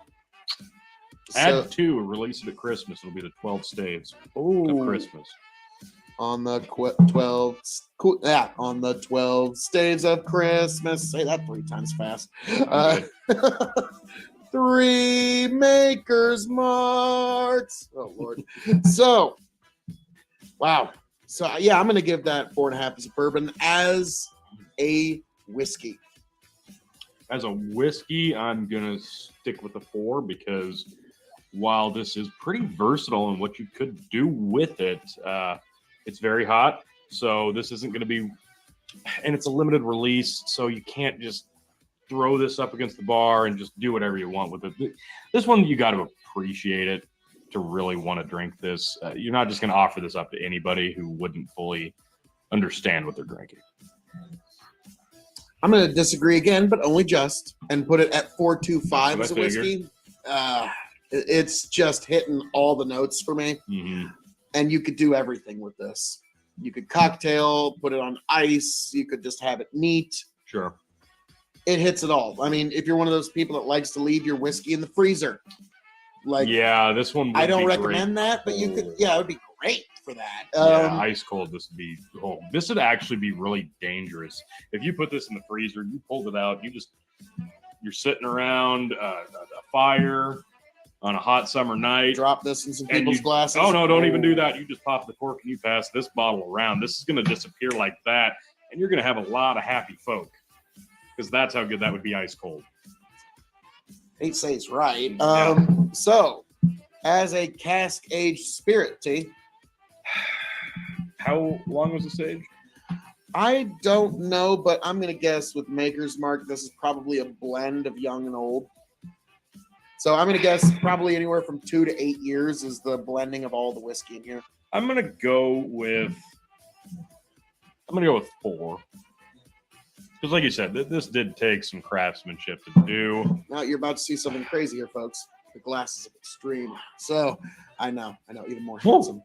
Add 2, release it at Christmas. It'll be the 12 staves of Christmas. On the 12 staves of Christmas. Say that 3 times fast. 3 makers marks. Oh Lord. So, wow. So yeah, I'm gonna give that 4.5 as a bourbon. As a whiskey. As a whiskey, I'm gonna stick with the 4 because while this is pretty versatile in what you could do with it, it's very hot. So this isn't going to be, and it's a limited release, so you can't just throw this up against the bar and just do whatever you want with it. This one, you got to appreciate it to really want to drink this. You're not just going to offer this up to anybody who wouldn't fully understand what they're drinking. I'm going to disagree again, but only just, and put it at 4.25 as a That's what I whiskey. It's just hitting all the notes for me. Mm-hmm. And you could do everything with this. You could cocktail, put it on ice. You could just have it neat. Sure. It hits it all. I mean, if you're one of those people that likes to leave your whiskey in the freezer, like, Yeah, this one would I don't be recommend great. that, but you could, yeah, it would be great for that. Yeah, ice cold. This would actually be really dangerous if you put this in the freezer. You pulled it out. You're sitting around a fire on a hot summer night. Drop this in some And people's glasses. Oh no! Don't even do that. You just pop the cork and you pass this bottle around. This is going to disappear like that, and you're going to have a lot of happy folk because that's how good that would be ice cold. Hate to say it's right. Yeah. So, as a cask-aged spirit, T, How long was this age? I don't know, but I'm going to guess with Maker's Mark, this is probably a blend of young and old. So I'm going to guess probably anywhere from 2 to 8 years is the blending of all the whiskey in here. I'm going to go with 4. Because like you said, this did take some craftsmanship to do. Now you're about to see something crazy here, folks. The glass is extreme. So I know, even more handsome.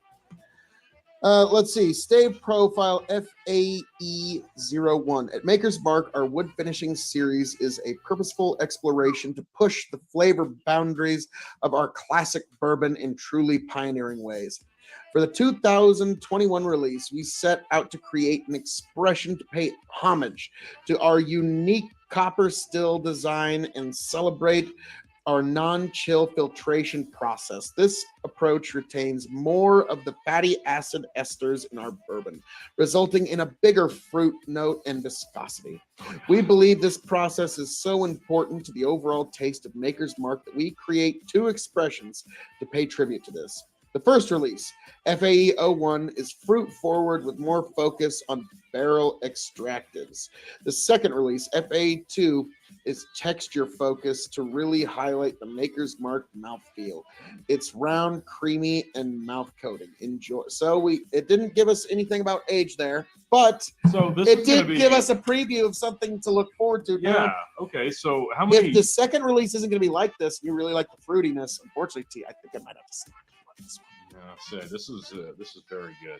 Let's see. Stave profile FAE01. At Maker's Mark, our wood finishing series is a purposeful exploration to push the flavor boundaries of our classic bourbon in truly pioneering ways. For the 2021 release, we set out to create an expression to pay homage to our unique copper still design and celebrate our non-chill filtration process. This approach retains more of the fatty acid esters in our bourbon, resulting in a bigger fruit note and viscosity. We believe this process is so important to the overall taste of Maker's Mark that we create 2 expressions to pay tribute to this. The first release, FAE-01, is fruit forward with more focus on barrel extractives. The second release, FAE-2, is texture focused to really highlight the Maker's Mark mouthfeel. It's round, creamy, and mouth coating. Enjoy. So it didn't give us anything about age there, but So this it is gonna did give us a preview of something to look forward to. Yeah. Okay. So how many? If the second release isn't going to be like this, and you really like the fruitiness, unfortunately, T, I think I might have to stock up on this one. Yeah. So this is very good.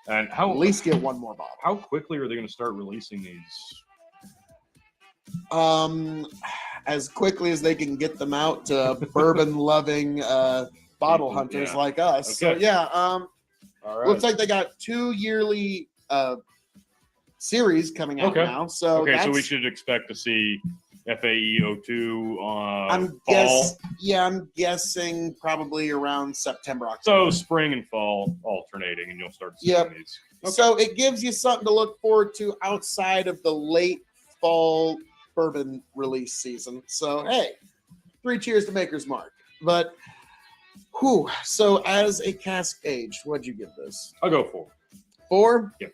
And how At least get one more bottle. how quickly are they going to start releasing these? As quickly as they can get them out to bourbon-loving bottle People, hunters yeah. like us. So Okay. yeah, All right. looks like they got 2 yearly series coming out Okay. now. So Okay. So we that's- should expect to see FAE-02 I'm fall. I'm guessing probably around September, October. So spring and fall alternating, and you'll start seeing Yep. these. So it gives you something to look forward to outside of the late fall bourbon release season. So hey, 3 cheers to Maker's Mark. But whew, so as a cask aged, what'd you give this? I'll go 4. 4? Yep.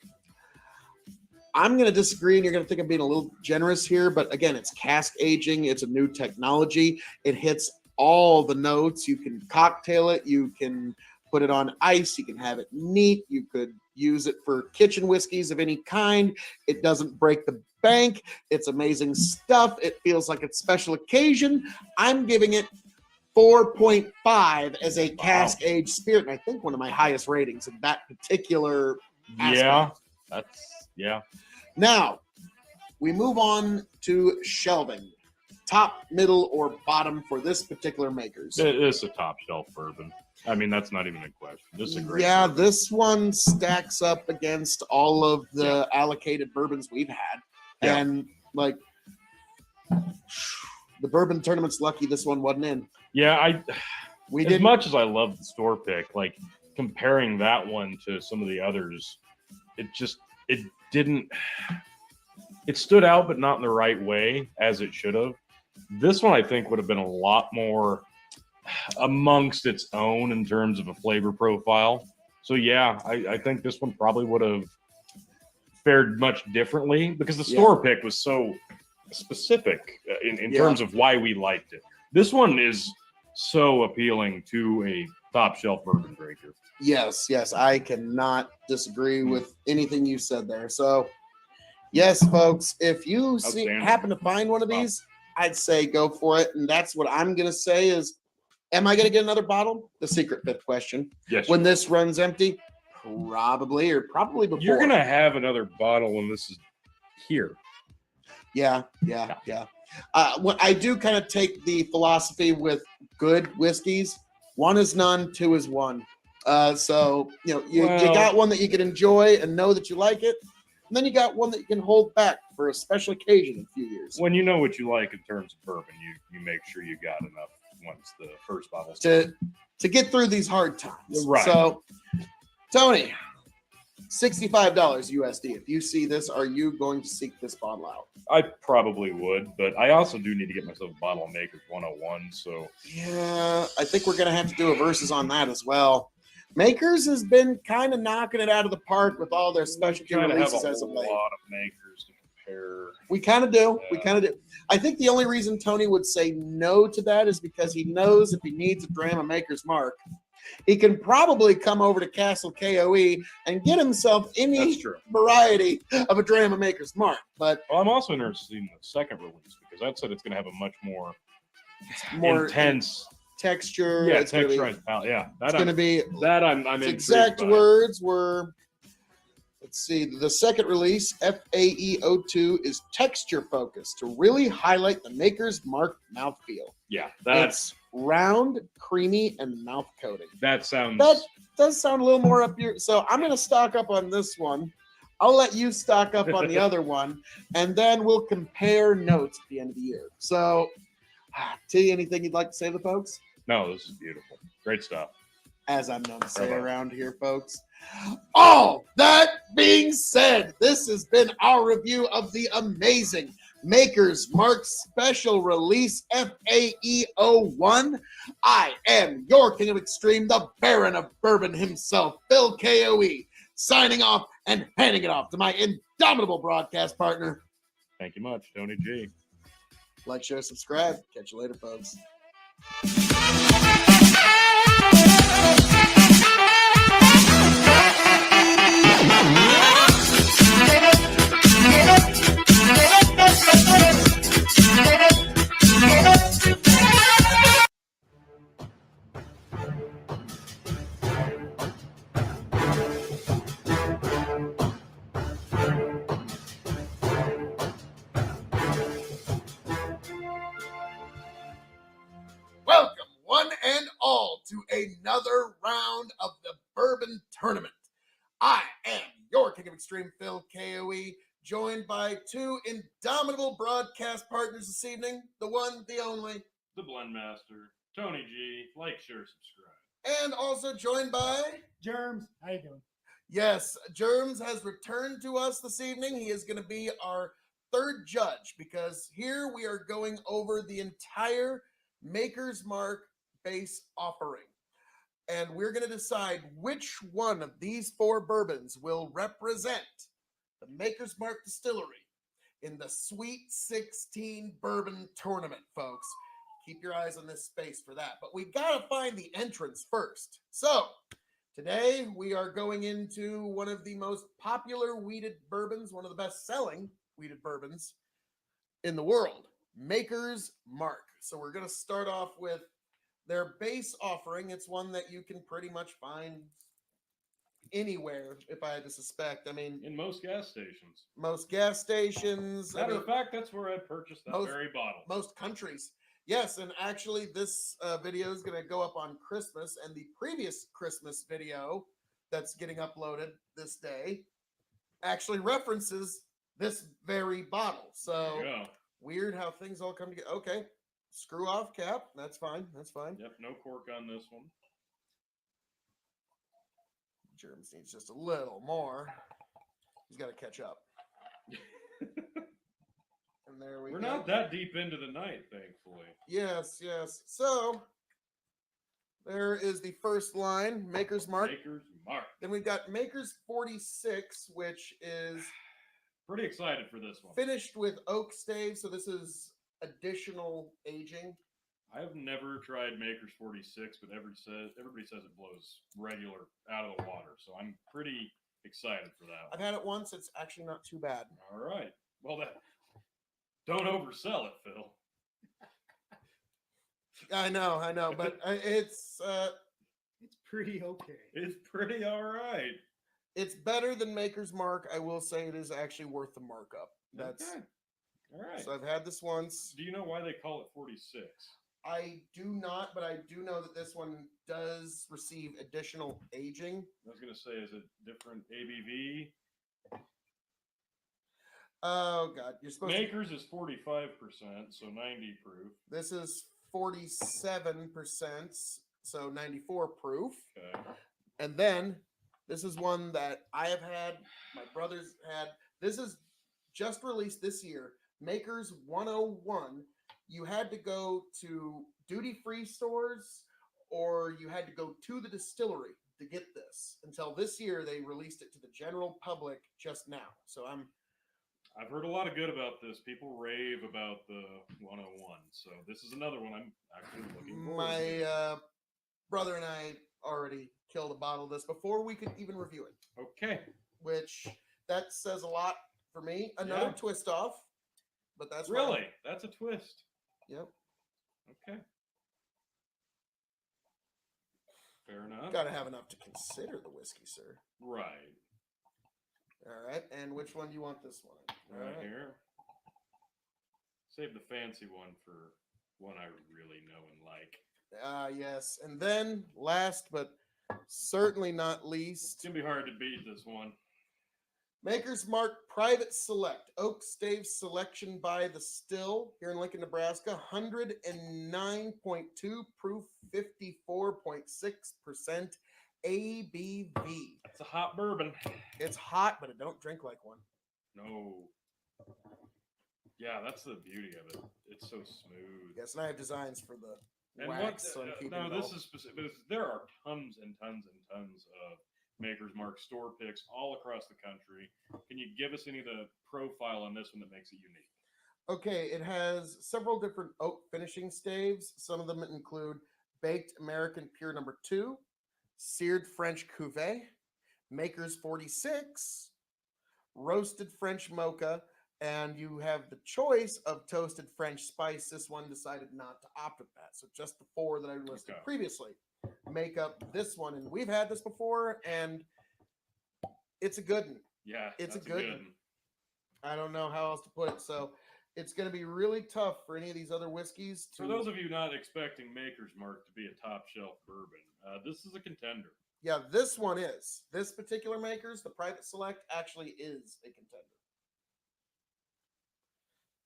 I'm going to disagree, and you're going to think I'm being a little generous here, but again, it's cask aging. It's a new technology. It hits all the notes. You can cocktail it. You can put it on ice. You can have it neat. You could use it for kitchen whiskeys of any kind. It doesn't break the bank. It's amazing stuff. It feels like it's special occasion. I'm giving it 4.5 as a cask aged spirit, and I think one of my highest ratings in that particular aspect. Yeah. Yeah. Now, we move on to shelving. Top, middle, or bottom for this particular makers. It's a top shelf bourbon. I mean, that's not even a question. This is a great. Yeah, bourbon. this one stacks up against all of the allocated bourbons we've had. Yeah. And, like, the bourbon tournament's lucky this one wasn't in. Yeah, We as didn't. much as I love the store pick, like comparing that one to some of the others, it didn't. It stood out, but not in the right way as it should have. This one, I think, would have been a lot more amongst its own in terms of a flavor profile. So yeah, I think this one probably would have fared much differently because the store pick was so specific in terms of why we liked it. This one is so appealing to a top shelf bourbon drinker. Yes, I cannot disagree with anything you said there. So, yes, folks, if you happen to find one of these, I'd say go for it. And that's what I'm going to say is, am I going to get another bottle? The secret fifth question. Yes. When this runs empty, probably before. You're going to have another bottle when this is here. Yeah. What I do kind of take the philosophy with good whiskeys. 1 is none, 2 is 1. So, you got one that you can enjoy and know that you like it. And then you got one that you can hold back for a special occasion in a few years. When you know what you like in terms of bourbon, you make sure you got enough once the first bottle's to get through these hard times. Right. So, Tony, $65 USD. If you see this, are you going to seek this bottle out? I probably would, but I also do need to get myself a bottle of Maker's 101. So yeah, I think we're going to have to do a versus on that as well. Makers has been kind of knocking it out of the park with all their specialty releases as of late. A lot of Makers to compare. We kind of do. Yeah. We kind of do. I think the only reason Tony would say no to that is because he knows if he needs a dram of Maker's Mark, he can probably come over to Castle K.O.E. and get himself any variety of a dram of Maker's Mark. But I'm also interested in the second release because that said it's going to have a much more intense texture. Yeah, it's texturized palate. Yeah, it's going to be that I'm exact words were. Let's see. The second release, FAE-02, is texture focused to really highlight the Maker's Mark mouthfeel. Yeah, it's round, creamy, and mouth coating. That does sound a little more up your. So I'm going to stock up on this one. I'll let you stock up on the other one, and then we'll compare notes at the end of the year. So, T, anything you'd like to say to the folks? No, this is beautiful. Great stuff. As I'm known to say around here, folks. All that being said, this has been our review of the amazing Maker's Mark Special Release FAE01. I am your King of Extreme, the Baron of Bourbon himself, Phil K.O.E., signing off and handing it off to my indomitable broadcast partner. Thank you much, Tony G. Like, share, subscribe. Catch you later, folks. Welcome, one and all, to another round of the Bourbon Tournament. I am your King of Extreme, Phil K.O.E., joined by two indomitable broadcast partners this evening, the one, the only, The Blend Master, Tony G. Like, share, subscribe. and also joined by... Germs, how you doing? Yes, Germs has returned to us this evening. He is going to be our third judge because here we are going over the entire Maker's Mark base offering. And we're going to decide which one of these four bourbons will represent the Maker's Mark Distillery in the Sweet 16 Bourbon Tournament, folks. Keep your eyes on this space for that. But we got to find the entrance first. So, today we are going into one of the most popular wheated bourbons, one of the best-selling wheated bourbons in the world, Maker's Mark. So we're going to start off with their base offering. It's one that you can pretty much find anywhere, if I had to suspect. I mean, In most gas stations. most gas stations, Matter of fact, that's where I purchased that most- very bottle. most countries. Yes, and actually this video is going to go up on Christmas, and the previous Christmas video that's getting uploaded this day actually references this very bottle. So There you go. weird how things all come together. Okay, screw off cap. That's fine. That's fine. Yep, no cork on this one. Germs needs just a little more. He's got to catch up. And there we We're go. not that deep into the night, thankfully. Yes, yes. So there is the first line, Maker's Mark. Maker's Mark. Then we've got Maker's 46, which is Pretty excited for this one. finished with oak stave. So this is additional aging. I've never tried Maker's 46, but everybody says it blows regular out of the water. So I'm pretty excited for that I've one. had it once. It's actually not too bad. All right. Well, don't oversell it, Phil. I know, but it's It's pretty okay. It's pretty all right. it's better than Maker's Mark. I will say it is actually worth the markup. That's Okay. All right. so I've had this once. Do you know why they call it 46? I do not, but I do know that this one does receive additional aging. I was going to say, is it different ABV? Oh God, you're supposed to. Maker's is 45%, so 90 proof. This is 47%, so 94 proof. Okay. And then this is one that I have had, my brothers had. This is just released this year. Maker's 101. You had to go to duty-free stores or you had to go to the distillery to get this. Until this year, they released it to the general public just now. So I've heard a lot of good about this. People rave about the 101. So this is another one I'm actually looking forward to. my brother and I already killed a bottle of this before we could even review it, Okay. which that says a lot for me. Another Yeah. twist off, but that's fine. Really? That's a twist. Yep. Okay. Fair enough. Got to have enough to consider the whiskey, sir. Right. All right. And which one do you want this one? Right here. Save the fancy one for one I really know and like. Yes. And then last but certainly not least, It's going to be hard to beat this one. Maker's Mark Private Select Oak Stave Selection by the Still here in Lincoln, Nebraska. 109.2 proof, 54.6% ABV. It's a hot bourbon. It's hot, but it don't drink like one. No. Yeah, that's the beauty of it. It's so smooth. Yes, and I have designs for the And wax, so I'm keeping no, it this all. is specific. There are tons and tons and tons of Maker's Mark store picks all across the country. Can you give us any of the profile on this one that makes it unique? Okay, it has several different oak finishing staves. Some of them include baked American Pure Number 2, seared French Cuvée, Maker's 46, roasted French Mocha, and you have the choice of toasted French spice. This one decided not to opt with that. So just the four that I listed Okay. previously make up this one. And we've had this before, and it's a good one. Yeah, It's a that's good one. I don't know how else to put it. So it's going to be really tough for any of these other whiskeys to. For those of you not expecting Maker's Mark to be a top shelf bourbon, this is a contender. Yeah, this one is. This particular Maker's, the Private Select, actually is a contender.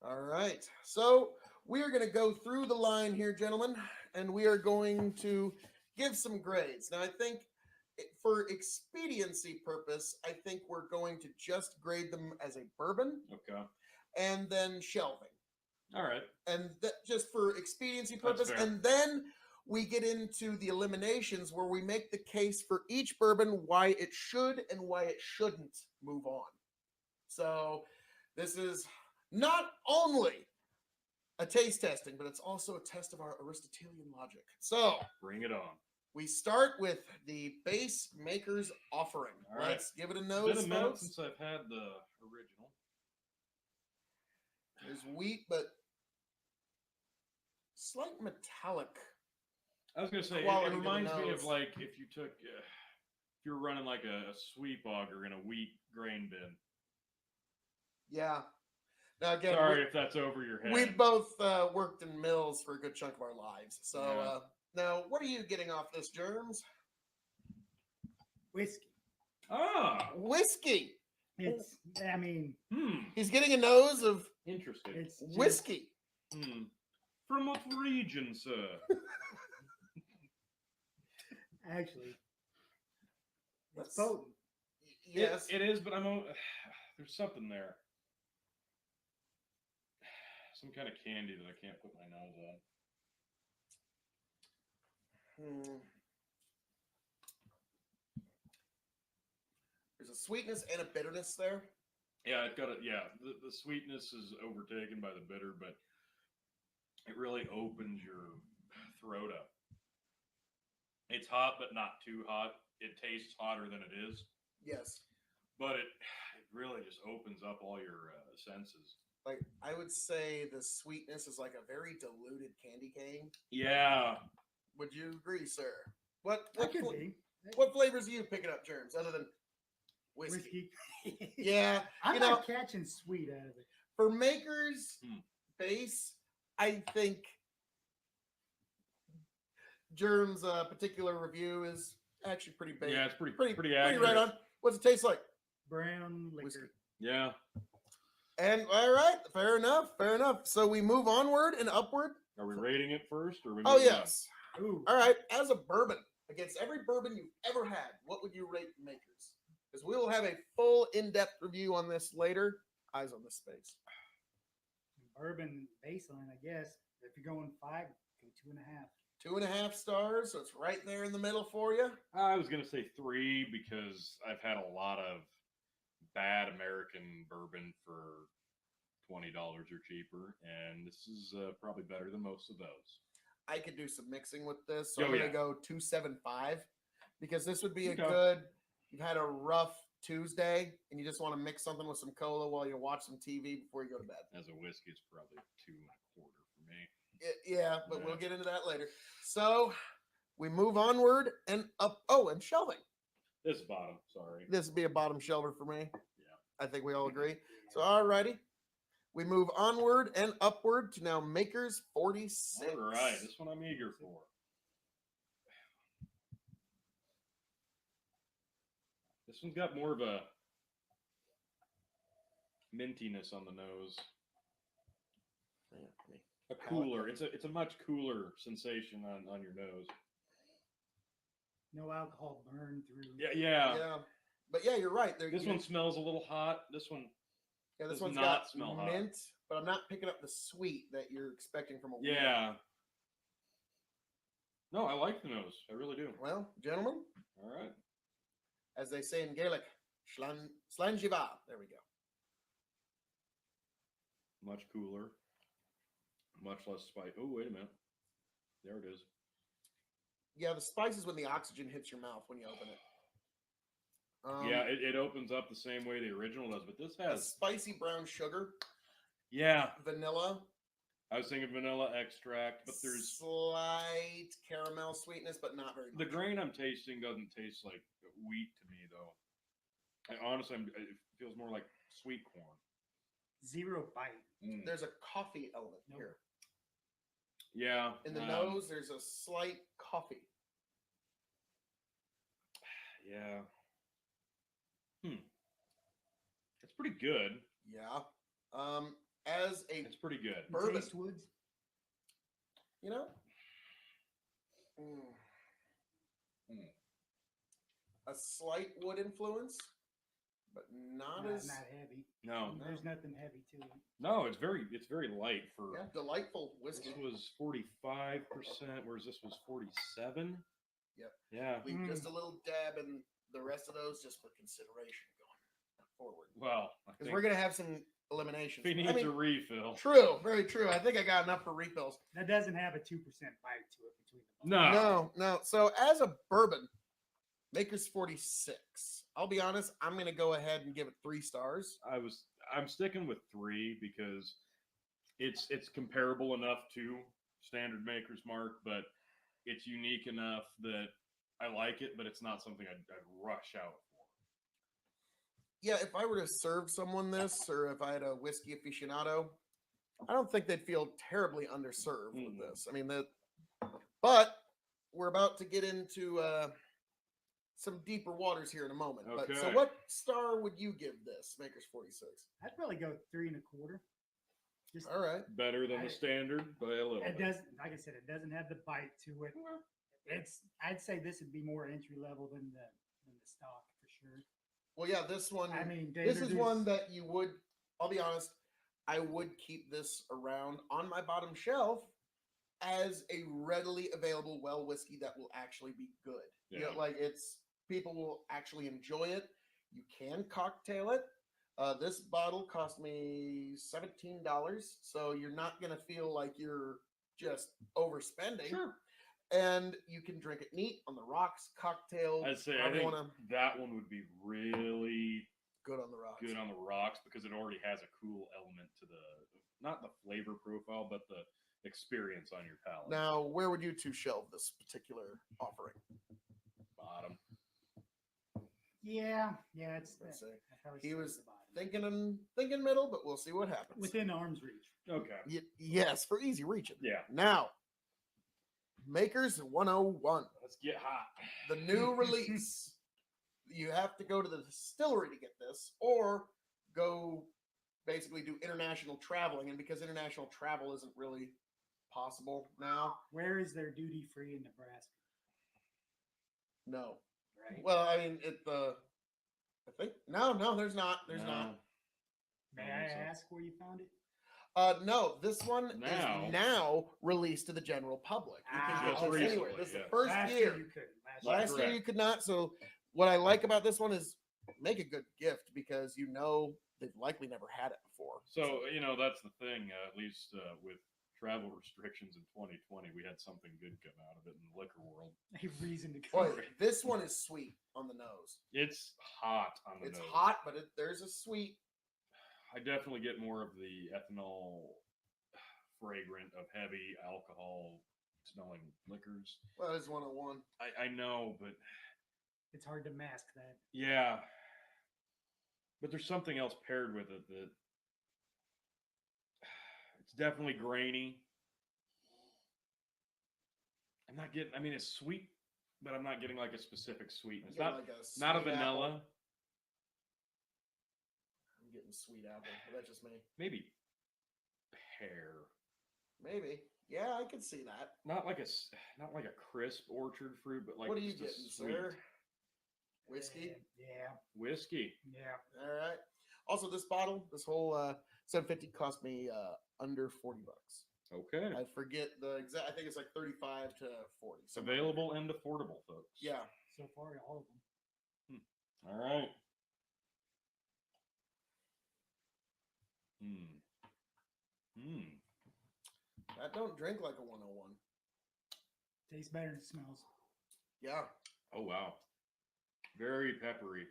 All right. So we are going to go through the line here, gentlemen, and we are going to give some grades. Now, I think for expediency purpose, I think we're going to just grade them as a bourbon Okay. and then shelving. All right. And just for expediency That's purpose. fair. And then we get into the eliminations where we make the case for each bourbon why it should and why it shouldn't move on. So this is not only a taste testing, but it's also a test of our Aristotelian logic. So Bring it on. we start with the base Maker's offering. All right. Let's give it a It's nose, been a minute folks. since I've had the original. There's wheat, but slight metallic. I was gonna say it Quality to the reminds me of nose. like if you took if you're running like a sweet auger in a wheat grain bin. Yeah. Now again, Sorry if that's over your head. we both worked in mills for a good chunk of our lives. So Yeah. now, what are you getting off this, Germs? Whiskey. Ah, Whiskey. It's, I mean, He's getting a nose of interesting. it's just, whiskey. From what region, sir? actually, Let's- it's potent. Yes. it is, but there's something there. Some kind of candy that I can't put my nose on. There's a sweetness and a bitterness there. Yeah, it got it. Yeah, the sweetness is overtaken by the bitter, but it really opens your throat up. It's hot, but not too hot. It tastes hotter than it is, Yes. but it really just opens up all your senses. Like I would say the sweetness is like a very diluted candy cane. Yeah, Would you agree, sir? What That could be. what flavors are you picking up, Germs, other than whiskey? Whiskey. Yeah. I'm you not know, catching sweet out of it. for Maker's Hmm. base, I think Germ's particular review is actually pretty big. yeah, it's pretty pretty accurate. right on. What's it taste like? Brown liquor. Whiskey. Yeah, And all right, fair enough, fair enough. So we move onward and upward. are we rating it first, or are we Oh moving on? yes. Ooh. All right, as a bourbon, against every bourbon you've ever had, what would you rate Maker's? Because we will have a full in-depth review on this later. Eyes on this space. Bourbon baseline, I guess. If you're going 5, go 2.5. 2.5 stars, so it's right there in the middle for you. I was gonna say 3 because I've had a lot of bad American bourbon for $20 or cheaper, and this is probably better than most of those. I could do some mixing with this, so Oh, I'm gonna yeah. go 2.75 because this would be a Okay. good. You've had a rough Tuesday, and you just want to mix something with some cola while you watch some TV before you go to bed. As a whiskey, it's probably 2.25 for me. Yeah, but Yeah. we'll get into that later. So we move onward and up. Oh, and shelving. This is bottom. Sorry. This would be a bottom shelver for me. Yeah. I think we all agree. So, alrighty. We move onward and upward to now Maker's 46. All right. This one I'm eager for. This one's got more of a mintiness on the nose. A cooler. It's a much cooler sensation on your nose. No alcohol burn through. Yeah. Yeah. But yeah, you're right. This one smells a little hot. This one Yeah, this Does one's not got smell hot. mint, but I'm not picking up the sweet that you're expecting from a wheat. Yeah. No, I like the nose. I really do. Well, gentlemen, All right. as they say in Gaelic, Slanjiva. There we go. Much cooler. Much less spice. Oh, wait a minute. There it is. Yeah, the spice is when the oxygen hits your mouth when you open it. Yeah, it opens up the same way the original does, but this a has. spicy brown sugar, Yeah. vanilla, I was thinking vanilla extract, but there's. slight caramel sweetness, but not very much. The grain I'm tasting doesn't taste like wheat to me, though. Honestly, it feels more like sweet corn. 0 bite. Mm. There's a coffee element Nope. here. Yeah. In the nose, there's a slight coffee. Yeah. It's pretty good. Yeah. As a It's pretty good. You Bourbon. taste woods. you know, a slight wood influence, but not No, as not heavy. No, There's nothing heavy to it. no, it's very light for. yeah, delightful whiskey. This was 45%, whereas this was 47. Yep. Yeah. Leave just a little dab in the rest of those just for consideration going forward. Well, I Because think we're gonna have some eliminations. if he needs a refill. True, very true. I think I got enough for refills. That doesn't have a 2% bite to it between the No. No. So as a bourbon, Maker's 46. I'll be honest, I'm gonna go ahead and give it 3 stars. I'm sticking with 3 because it's comparable enough to standard Maker's Mark, but it's unique enough that I like it, but it's not something I'd rush out for. Yeah, if I were to serve someone this, or if I had a whiskey aficionado, I don't think they'd feel terribly underserved with this. I mean, but we're about to get into some deeper waters here in a moment. But so, Okay. what star would you give this Maker's 46? I'd probably go 3 1/4. Just All right. Better than the standard by a little it bit. doesn't, like I said, it doesn't have the bite to it. I'd say this would be more entry level than the stock for sure. Well, yeah, this one. I mean, this is one that you would. I'll be honest. I would keep this around on my bottom shelf as a readily available well whiskey that will actually be good. You know, Yeah. like people will actually enjoy it. You can cocktail it. This bottle cost me $17, so you're not gonna feel like you're just overspending. Sure. And you can drink it neat on the rocks, cocktail. I'd say I however you think wanna- that one would be really good on the rocks. good on the rocks because it already has a cool element to not the flavor profile, but the experience on your palate. Now, where would you two shelve this particular offering? Bottom. Yeah, it's Let's see. I'd probably He say was the bottom. thinking middle, but we'll see what happens. Within arm's reach. Okay. Yes, for easy reaching. Yeah. Now, Makers 101, Let's get hot. the new release. You have to go to the distillery to get this, or go basically do international traveling. And because international travel isn't really possible now, Where is their duty free in Nebraska? no. Right. Well, I mean, I think no, there's not. There's not. May don't I think so. ask where you found it? No, this one Now. is now released to the general public. You can get Just this anywhere. recently, This is the yeah. first Last year. you couldn't. Last year Correct. you could not. So what I like about this one is make a good gift because you know they've likely never had it before. So, that's the thing, at least with travel restrictions in 2020, we had something good come out of it in the liquor world. A reason to Boy, go. this one is sweet on the nose. It's hot on the It's nose. hot, but there's a sweet. I definitely get more of the ethanol fragrant of heavy alcohol smelling liquors. Well, it's 101. I know, but It's hard to mask that. yeah. But there's something else paired with it that it's definitely grainy. I'm not getting, it's sweet, but I'm not getting like a specific sweetness. Getting Not, like a not a sweet vanilla. apple. I'm getting sweet apple. But that's just me. Maybe pear. Maybe. Yeah, I can see that. Not like a crisp orchard fruit, but like What are you just a getting, sweet sir? Whiskey? Yeah. whiskey. Yeah. All right. Also, this bottle, this whole 750 cost me under $40. Okay. I forget the exact. I think it's like 35 to 40. It's somewhere available and affordable, folks. there. Yeah. So far, all of them. All right. Hmm. Hmm. That don't drink like a 101. Tastes better than it smells. Yeah. Oh wow. Very peppery.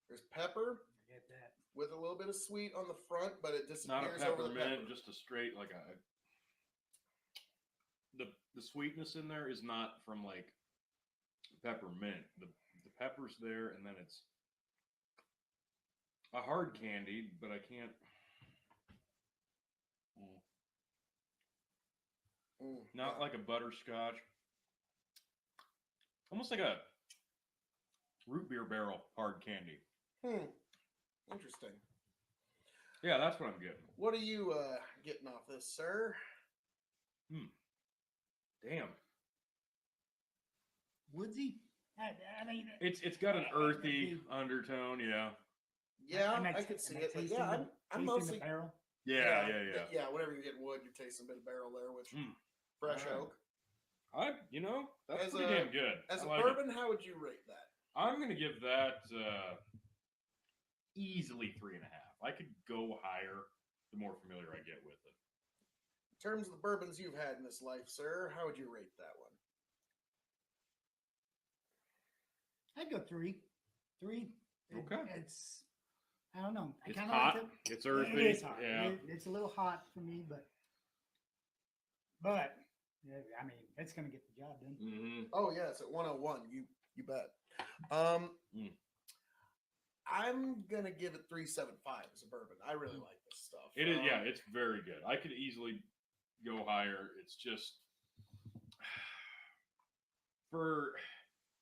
There's pepper I get that. with a little bit of sweet on the front, but it Not a disappears over the peppermint, pepper. just a straight like a. The sweetness in there is not from like peppermint. The pepper's there, and then it's a hard candy, but I can't. Not yeah. like a butterscotch. Almost like a root beer barrel hard candy. Interesting. Yeah, that's what I'm getting. What are you getting off this, sir? Damn. Woodsy? I mean, It's got an earthy undertone, yeah. Yeah, am I could see am it. But tasting yeah, the- I'm tasting mostly the barrel. Yeah. Yeah, whenever you're getting wood, you're tasting a bit of barrel there, which fresh Alright. oak. That's As pretty a- damn good. As I a like it. bourbon, how would you rate that? I'm gonna give that easily 3.5. I could go higher the more familiar I get with it. In terms of the bourbons you've had in this life, sir, how would you rate that one? I'd go 3. 3. Okay. It's, I don't know. I It's kind hot. of like it. It's It earthy. is hot. Yeah. It's a little hot for me, but yeah, I mean, it's gonna get the job done. Mm-hmm. Oh yeah, it's at 101. You bet. Mm. I'm gonna give it 3.75 as a bourbon. I really like this stuff. It is. Yeah, it's very good. I could easily go higher. It's just for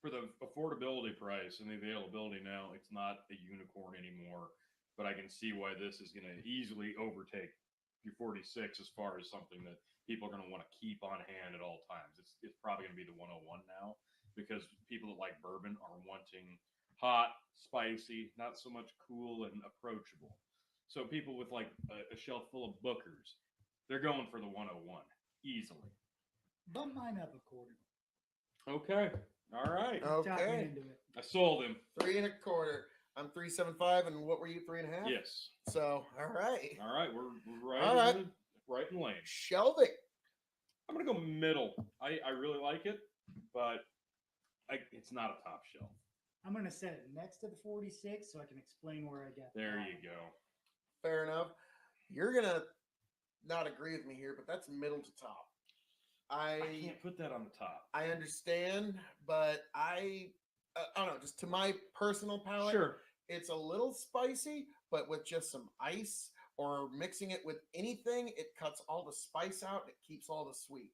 the affordability price and the availability now, it's not a unicorn anymore. But I can see why this is going to easily overtake your 46 as far as something that people are going to want to keep on hand at all times. It's probably going to be the 101 now because people that like bourbon are wanting hot, spicy, not so much cool and approachable. So people with like a shelf full of Bookers, they're going for the 101 easily. Bump mine up a quarter. Okay. All right. Talk me Okay. into it. I sold him. 3.25. I'm 3.75, and what were you? 3.5. Yes. So all right. All right. We're right, All right. right in lane. Shelving. I'm going to go middle. I really like it, but it's not a top shelf. I'm gonna set it next to the 46 so I can explain where I got. the There bottom. you go. Fair enough. You're gonna not agree with me here, but that's middle to top. I can't put that on the top. I understand, but I don't know. Just to my personal palate, Sure. it's a little spicy, but with just some ice or mixing it with anything, it cuts all the spice out. It keeps all the sweet.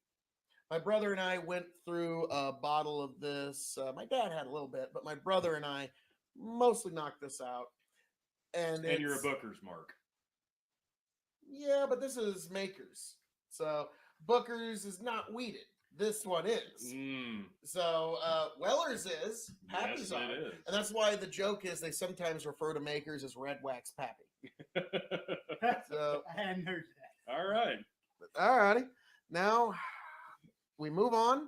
My brother and I went through a bottle of this. My dad had a little bit, but my brother and I mostly knocked this out. And you're a it's- Booker's mark. Yeah, but this is Makers. So Booker's is not weeded. This one is. So Weller's is. Pappy's Yes, are. it is. And that's why the joke is they sometimes refer to Makers as Red Wax Pappy. So, I hadn't heard that. All right. all righty. Now we move on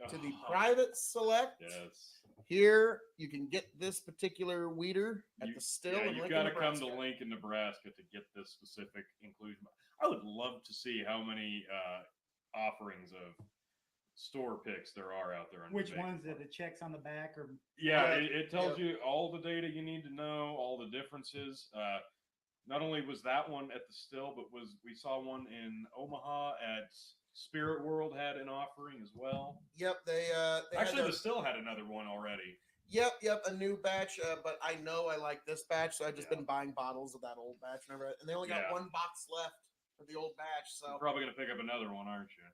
to the private select. Yes. Here you can get this particular weeder at You- the still. Yeah, in you've Lincoln, got to come to Nebraska. Lincoln, Nebraska to get this specific inclusion. I would love to see how many offerings of store picks there are out there. On Which Jamaican ones are Farm. the checks on the back or Yeah, Uh, it tells you all the data you need to know, all the differences. Not only was that one at the still, but we saw one in Omaha at Spirit World had an offering as well. Yep, they Actually, had the their, still had another one already. yep, a new batch. But I know I like this batch, so I've just Yeah. been buying bottles of that old batch. Remember, and they only got Yeah. one box left of the old batch. You're So, probably gonna pick up another one, aren't you?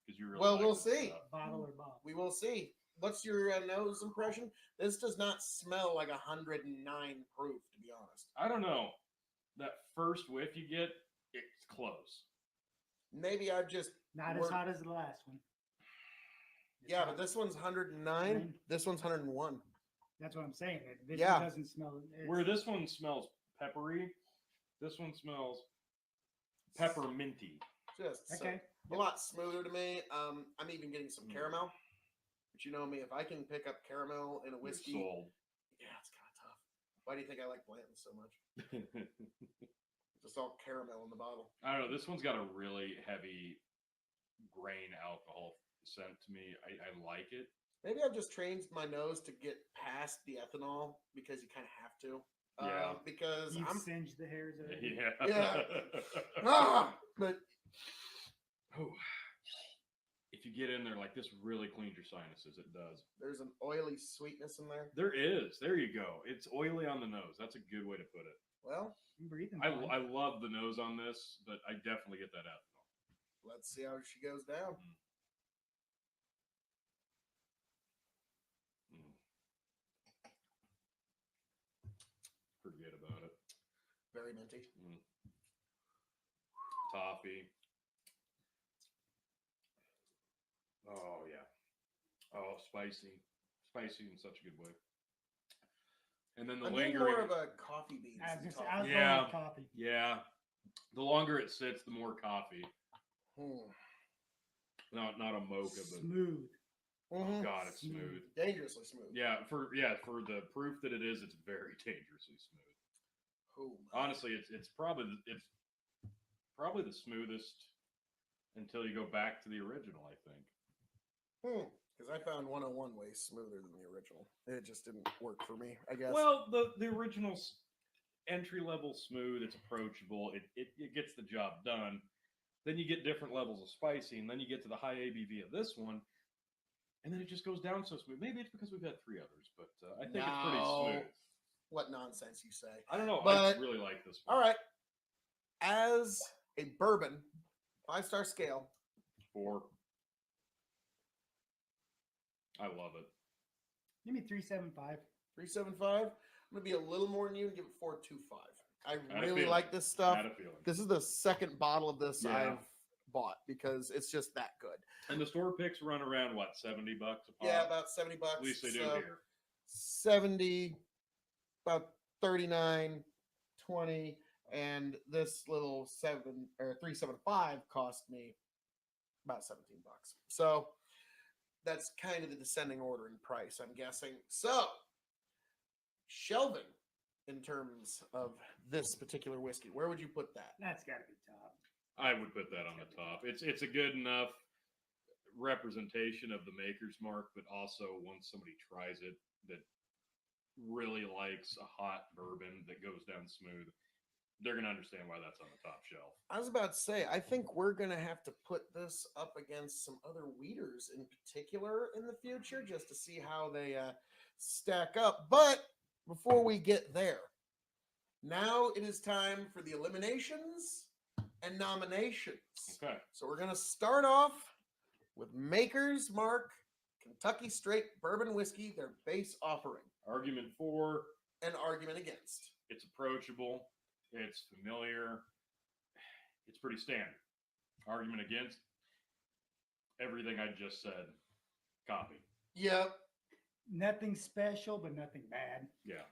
Because you really well, like we'll this see. stuff. bottle or bottle? We will see. What's your nose impression? This does not smell like 109 proof, to be honest. I don't know. That first whiff you get, it's close. Maybe I've just Not as worked- hot as the last one. It's Yeah, hot. but this one's 109. Nine. This one's 101. That's what I'm saying. This Yeah. one doesn't smell. Where this one smells peppery, This one smells pepperminty. Just Okay. a lot smoother to me. I'm even getting some Mm. caramel. But you know me, if I can pick up caramel in a You're whiskey, sold. yeah, it's kind of tough. Why do you think I like Blanton so much? Just all caramel in the bottle. I don't know. This one's got a really heavy grain alcohol scent to me. I like it. Maybe I've just trained my nose to get past the ethanol because you kind of have to. Yeah. Because You've I'm singed the hairs out of it. Yeah. but Oh. If you get in there, like this really cleans your sinuses. It does. there's an oily sweetness in there. There is. There you go. It's oily on the nose. That's a good way to put it. Well, I'm breathing. I fine. love the nose on this, but I definitely get that ethanol. let's see how she goes down. Mm. Forget about it. Very minty. Toffee. Oh yeah. Oh, spicy in such a good way. And then the I'm getting lingering. more of a coffee bean. I was gonna say, top. I was Yeah. going with coffee. Yeah. The longer it sits, the more coffee. Not a mocha, but Smooth. oh god, it's smooth. Dangerously smooth. Yeah, for the proof that it is, it's very dangerously smooth. Oh, my. Honestly, it's probably the smoothest until you go back to the original, I think. Because I found 101 way smoother than the original. It just didn't work for me, I guess. Well, the original's entry level smooth, it's approachable, it gets the job done. Then you get different levels of spicy, and then you get to the high ABV of this one, and then it just goes down so smooth. Maybe it's because we've had 3 others, but I think it's pretty No. smooth. What nonsense you say. I don't know. But- I really like this one. All right. As a bourbon, 5-star scale, 4. I love it. Give me 375. 375. I'm going to be a little more than you and give it 425. I had a really feeling. like this I stuff. had a feeling. This is the second bottle of this Yeah. I've bought because it's just that good. And the store picks run around what, $70 a pop? Yeah, about 70 bucks. At least they do So here. 70, about 39, 20, and this little 375 cost me about 17 bucks. So that's kind of the descending order in price, I'm guessing. So shelving in terms of this particular whiskey, where would you put that? That's got to be top. I would put that on the top. It's a good enough representation of the maker's mark, but also once somebody tries it that really likes a hot bourbon that goes down smooth, they're going to understand why that's on the top shelf. I was about to say, I think we're going to have to put this up against some other wheaters in particular in the future just to see how they stack up. But before we get there, now it is time for the eliminations and nominations. Okay. So we're going to start off with Maker's Mark Kentucky Straight Bourbon Whiskey, their base offering. Argument for, An argument against. it's approachable, it's familiar, it's pretty standard. Argument against, everything I just said, copy. Yep. Nothing special, but nothing bad. Yeah.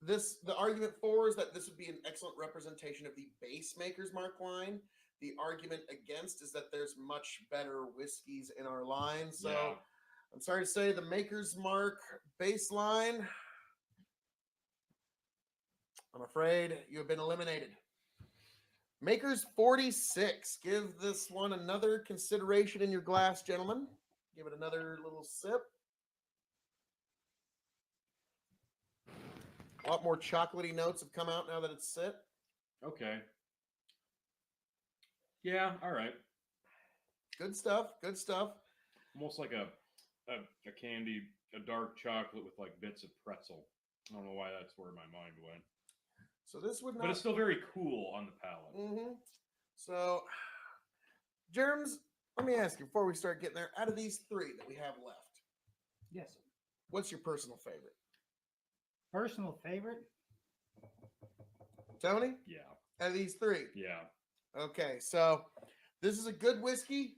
The argument for is that this would be an excellent representation of the base Maker's Mark line. The argument against is that there's much better whiskeys in our line. So Yeah. I'm sorry to say the Maker's Mark baseline, I'm afraid you have been eliminated. Maker's 46. Give this one another consideration in your glass, gentlemen. Give it another little sip. A lot more chocolatey notes have come out now that it's sit. Okay. Yeah, all right. Good stuff. Good stuff. Almost like a candy, a dark chocolate with like bits of pretzel. I don't know why that's where my mind went. So this would not. But it's still very cool on the palate. Mm-hmm. So, Germs, let me ask you before we start getting there. Out of these 3 that we have left, Yes, sir. what's your personal favorite? Personal favorite? Tony? Yeah. Out of these 3. Yeah. Okay, so this is a good whiskey,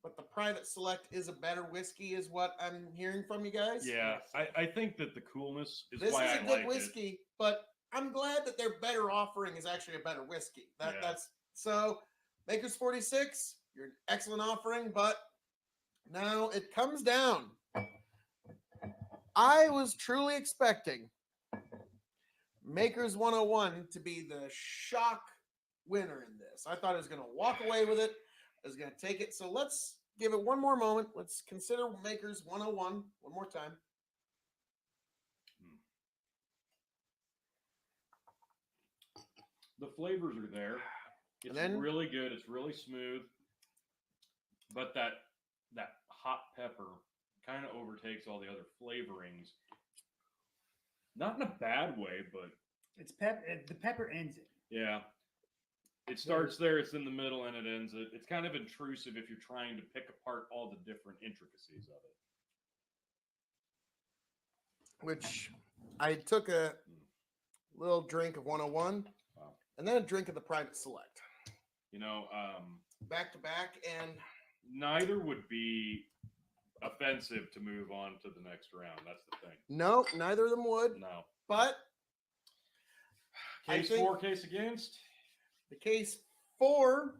but the Private Select is a better whiskey, is what I'm hearing from you guys. Yeah. I think that the coolness is This why is a I good like whiskey, but I'm glad that their better offering is actually a better whiskey. Yeah. That's so. Maker's 46, you're an excellent offering, but now it comes down. I was truly expecting Maker's 101 to be the shock winner in this. I thought it was going to walk away with it. I was going to take it. So let's give it one more moment. Let's consider Maker's 101 one more time. The flavors are there. It's really good. It's really smooth. But that hot pepper kind of overtakes all the other flavorings. Not in a bad way, but It's the pepper ends it. yeah. It starts there, it's in the middle, and it ends it. It's kind of intrusive if you're trying to pick apart all the different intricacies of it. Which I took a little drink of 101 and then a drink of the Private Select. You know, Back to back, and neither would be offensive to move on to the next round. That's the thing. no, neither of them would. No. But Case for, case against? the case for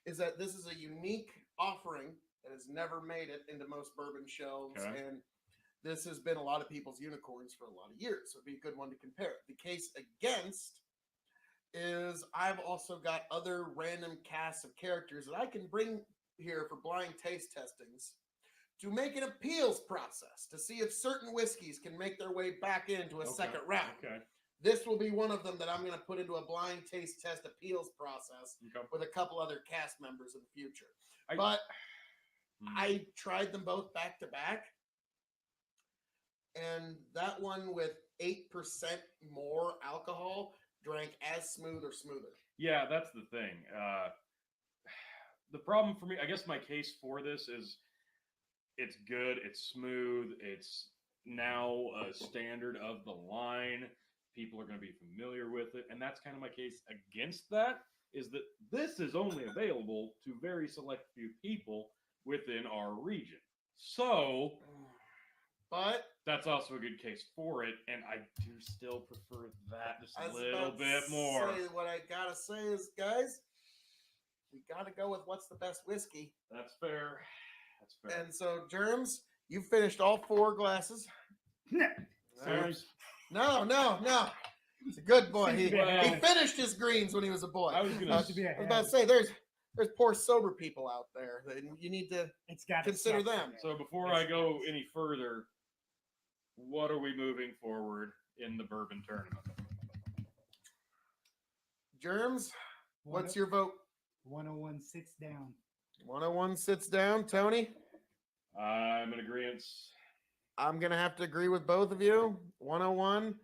is that this is a unique offering that has never made it into most bourbon shelves, Okay. and this has been a lot of people's unicorns for a lot of years. So it'd be a good one to compare. The case against is I've also got other random casts of characters that I can bring here for blind taste testings to make an appeals process to see if certain whiskeys can make their way back into a second round. Okay. This will be one of them that I'm going to put into a blind taste test appeals process Okay. with a couple other cast members in the future. I- But I tried them both back to back. And that one with 8% more alcohol drank as smooth or smoother. Yeah, that's the thing. The problem for me, I guess my case for this is it's good, it's smooth, it's now a standard of the line. People are going to be familiar with it. And that's kind of my case against that, is that this is only available to very select few people within our region. So But that's also a good case for it, and I do still prefer that just I a was little about to bit more. say, what I got to say is, guys, we got to go with what's the best whiskey. That's fair. That's fair. And so, Germs, you finished all 4 glasses. All right. Soups. No. He's a good boy. He Well- finished his greens when he was a boy. I was gonna Uh, to be a I was about habit. to say, there's poor sober people out there. You need to It's got consider them. So before I go any further, what are we moving forward in the bourbon tournament? Germs, what's your vote? 101 sits down. 101 sits down. Tony, I'm in agreement. I'm going to have to agree with both of you. 101.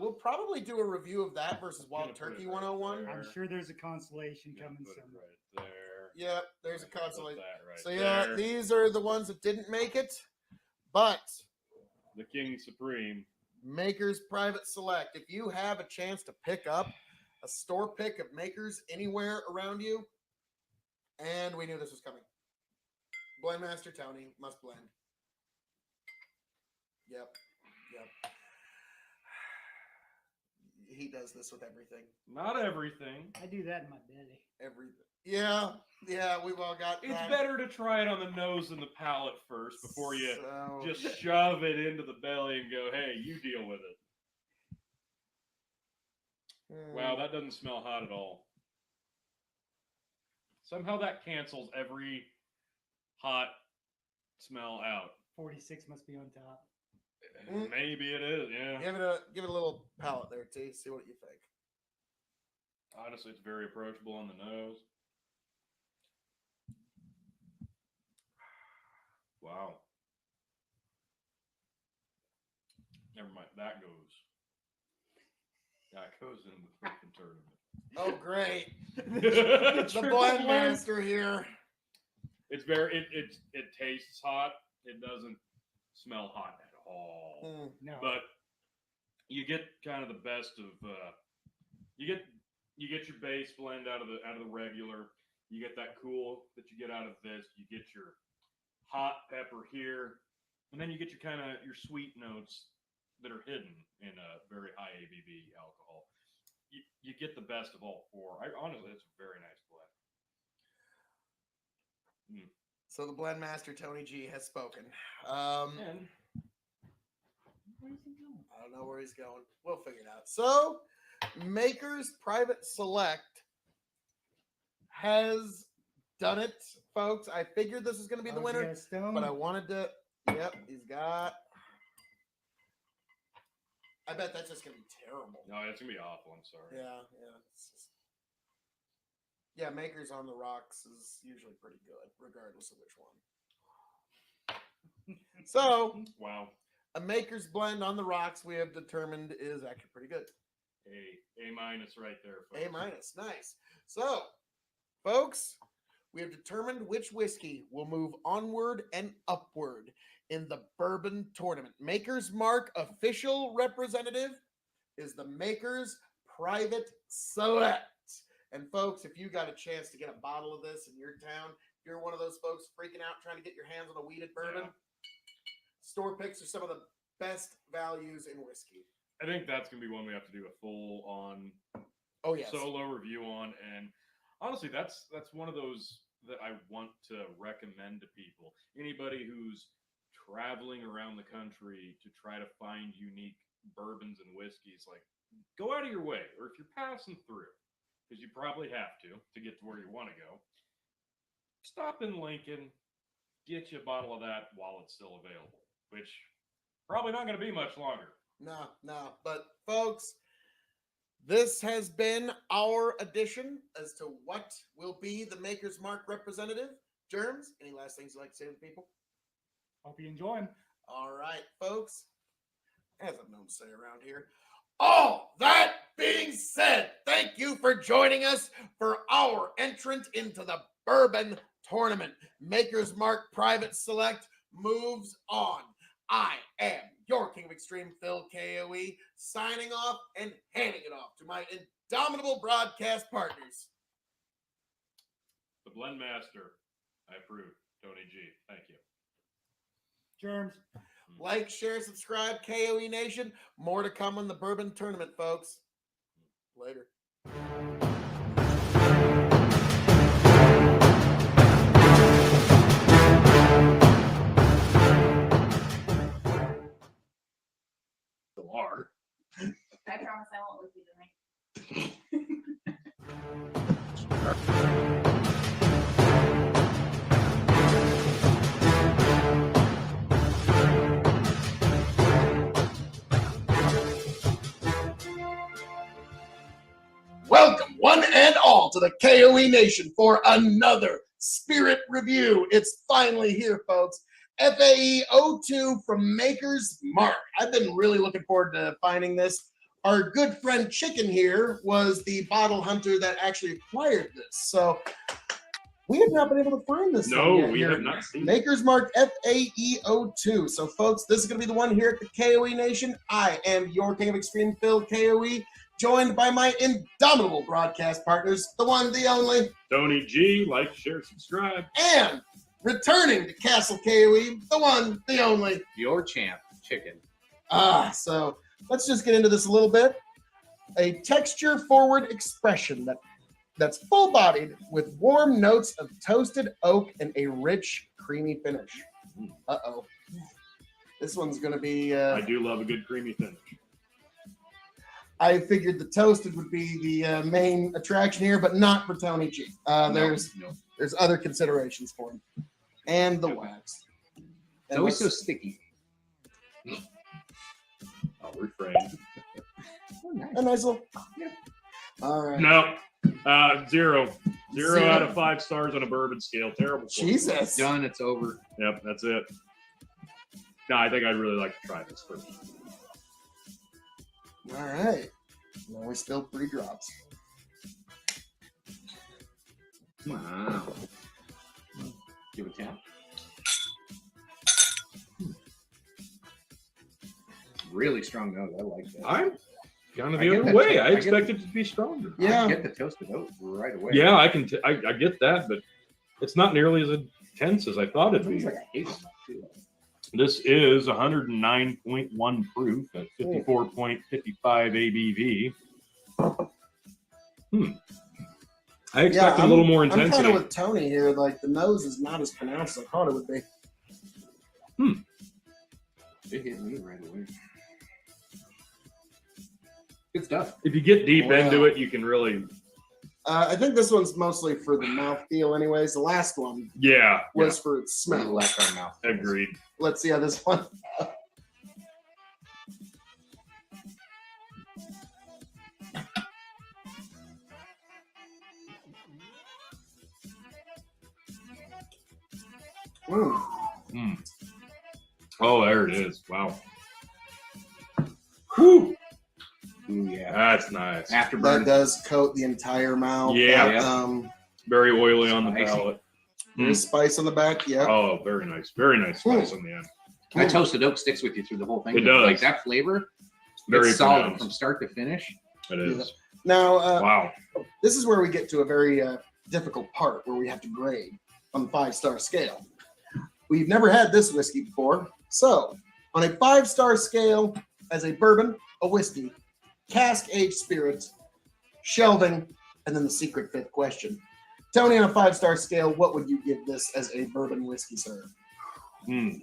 We'll probably do a review of that versus Wild Gonna put it Turkey right 101. there. I'm sure there's a consolation Gonna coming put it somewhere. right there. Yep, there's a Put consolation. that right So, yeah, there. these are the ones that didn't make it. But The King Supreme. Maker's Private Select. If you have a chance to pick up a store pick of Maker's anywhere around you, and we knew this was coming. Blend Master Tony must blend. Yep. He does this with everything. Not everything. I do that in my belly. Everything. Yeah, we've all got It's that. better to try it on the nose and the palate first before you So- just shove it into the belly and go, hey, you deal with it. Wow, that doesn't smell hot at all. Somehow that cancels every hot smell out. 46 must be on top. Mm. Maybe it is, yeah. Give it a little palate there, T. See what you think. Honestly, it's very approachable on the nose. Wow. Never mind. That goes in the freaking tournament. Oh, great. The The Blend Master here. It's very it tastes hot. It doesn't smell hot at all. Mm. No. But you get kind of the best of you get your base blend out of the regular. You get that cool that you get out of this. You get your hot pepper here, and then you get your kind of your sweet notes that are hidden in a very high ABV. get the best of all four. Honestly, it's a very nice blend. So the blend master Tony G has spoken. And I don't know where he's going. We'll figure it out. So, Maker's Private Select has done it, folks. I figured this was going to be the winner, but I wanted to. Yep, he's got. I bet that's just going to be terrible. no, it's gonna be awful. I'm sorry. Yeah. It's just... Yeah, Maker's on the Rocks is usually pretty good, regardless of which one. So, Wow. a Maker's blend on the Rocks we have determined is actually pretty good. A minus right there. Folks. A minus, nice. So, folks, we have determined which whiskey will move onward and upward in the bourbon tournament. Maker's Mark official representative is the Maker's Private Select. And folks, if you got a chance to get a bottle of this in your town, if you're one of those folks freaking out trying to get your hands on a weeded bourbon, store picks are some of the best values in whiskey. I think that's gonna be one we have to do a full on Oh yes. solo review on, and honestly, that's one of those that I want to recommend to people. Anybody who's traveling around the country to try to find unique bourbons and whiskeys, like go out of your way, or if you're passing through, because you probably have to get to where you want to go, stop in Lincoln, get you a bottle of that while it's still available, which probably not going to be much longer. No. But folks, this has been our edition as to what will be the Maker's Mark representative. Germs, any last things you'd like to say to the people? Hope you enjoy them. All right, folks. As I'm known to say around here. All that being said, thank you for joining us for our entrant into the bourbon tournament. Maker's Mark Private Select moves on. I am your King of Extreme, Phil K.O.E., signing off and handing it off to my indomitable broadcast partners. The Blend Master, I approve. Tony G, thank you. Germs. Like, share, subscribe, KOE Nation. More to come on the bourbon tournament, folks. Later. Still are. I promise I won't leave you tonight. Welcome, one and all, to the KOE Nation for another Spirit Review. It's finally here, folks. FAE 02 from Maker's Mark. I've been really looking forward to finding this. Our good friend Chicken here was the bottle hunter that actually acquired this. So we have not been able to find this. No, yet we here. have not seen it. Maker's Mark FAE 02. So, folks, this is going to be the one here at the KOE Nation. I am your King of Extreme, Phil KOE, joined by my indomitable broadcast partners, the one, the only, Tony G, like, share, subscribe. and returning to Castle KOE, the one, the only. Your champ, Chicken. So let's just get into this a little bit. A texture-forward expression that's full-bodied with warm notes of toasted oak and a rich, creamy finish. Uh-oh. This one's going to be... I do love a good creamy finish. I figured the toasted would be the main attraction here, but not for Tony G. There's other considerations for him. And the wax. It's always so sticky. I'll refrain. A nice little... All right. No. Zero. Zero Zero. out of 5 stars on a bourbon scale. Terrible. Jesus. Done. It's over. Yep, that's it. No, I think I'd really like to try this first. All right. Now we spilled 3 drops. Wow. Give it a tap. Really strong note. I like that. I'm kind of I the get other that. way. I I get expected it to be stronger. Yeah. I get the toasted oat right away. Yeah, I can. I get that, but it's not nearly as intense as I thought it'd It be. feels like a hazelnut too. This is 109.1 proof at 54.55 ABV. I expected a little more I'm kind intensity. of with Tony here. Like the nose is not as pronounced as I thought it would be. It hit me right away. Good stuff. If you get deep Wow. into it, you can really, I think this one's mostly for the mouthfeel, anyways. The last one yeah, was for its smell. Left our mouth. agreed. Let's see how this one. Mm. Mm. Oh, there it is. Wow. Whew. Ooh, yeah. That's nice. That Afterburn. does coat the entire mouth. Yeah. Yeah. Very oily on the Spicy. palate. There's spice on the back. Yeah. Oh, very nice. Very nice spice on the end. That toasted oak sticks with you through the whole thing. It does. Like that flavor, Very it's solid pronounced. from start to finish. It is. Now, Wow. this is where we get to a very difficult part where we have to grade on the 5-star scale. We've never had this whiskey before. So, on a 5-star scale, as a bourbon, a whiskey, cask aged spirit, shelving, and then the secret 5th question. Tony, on a 5-star scale, what would you give this as a bourbon whiskey, sir? Mm.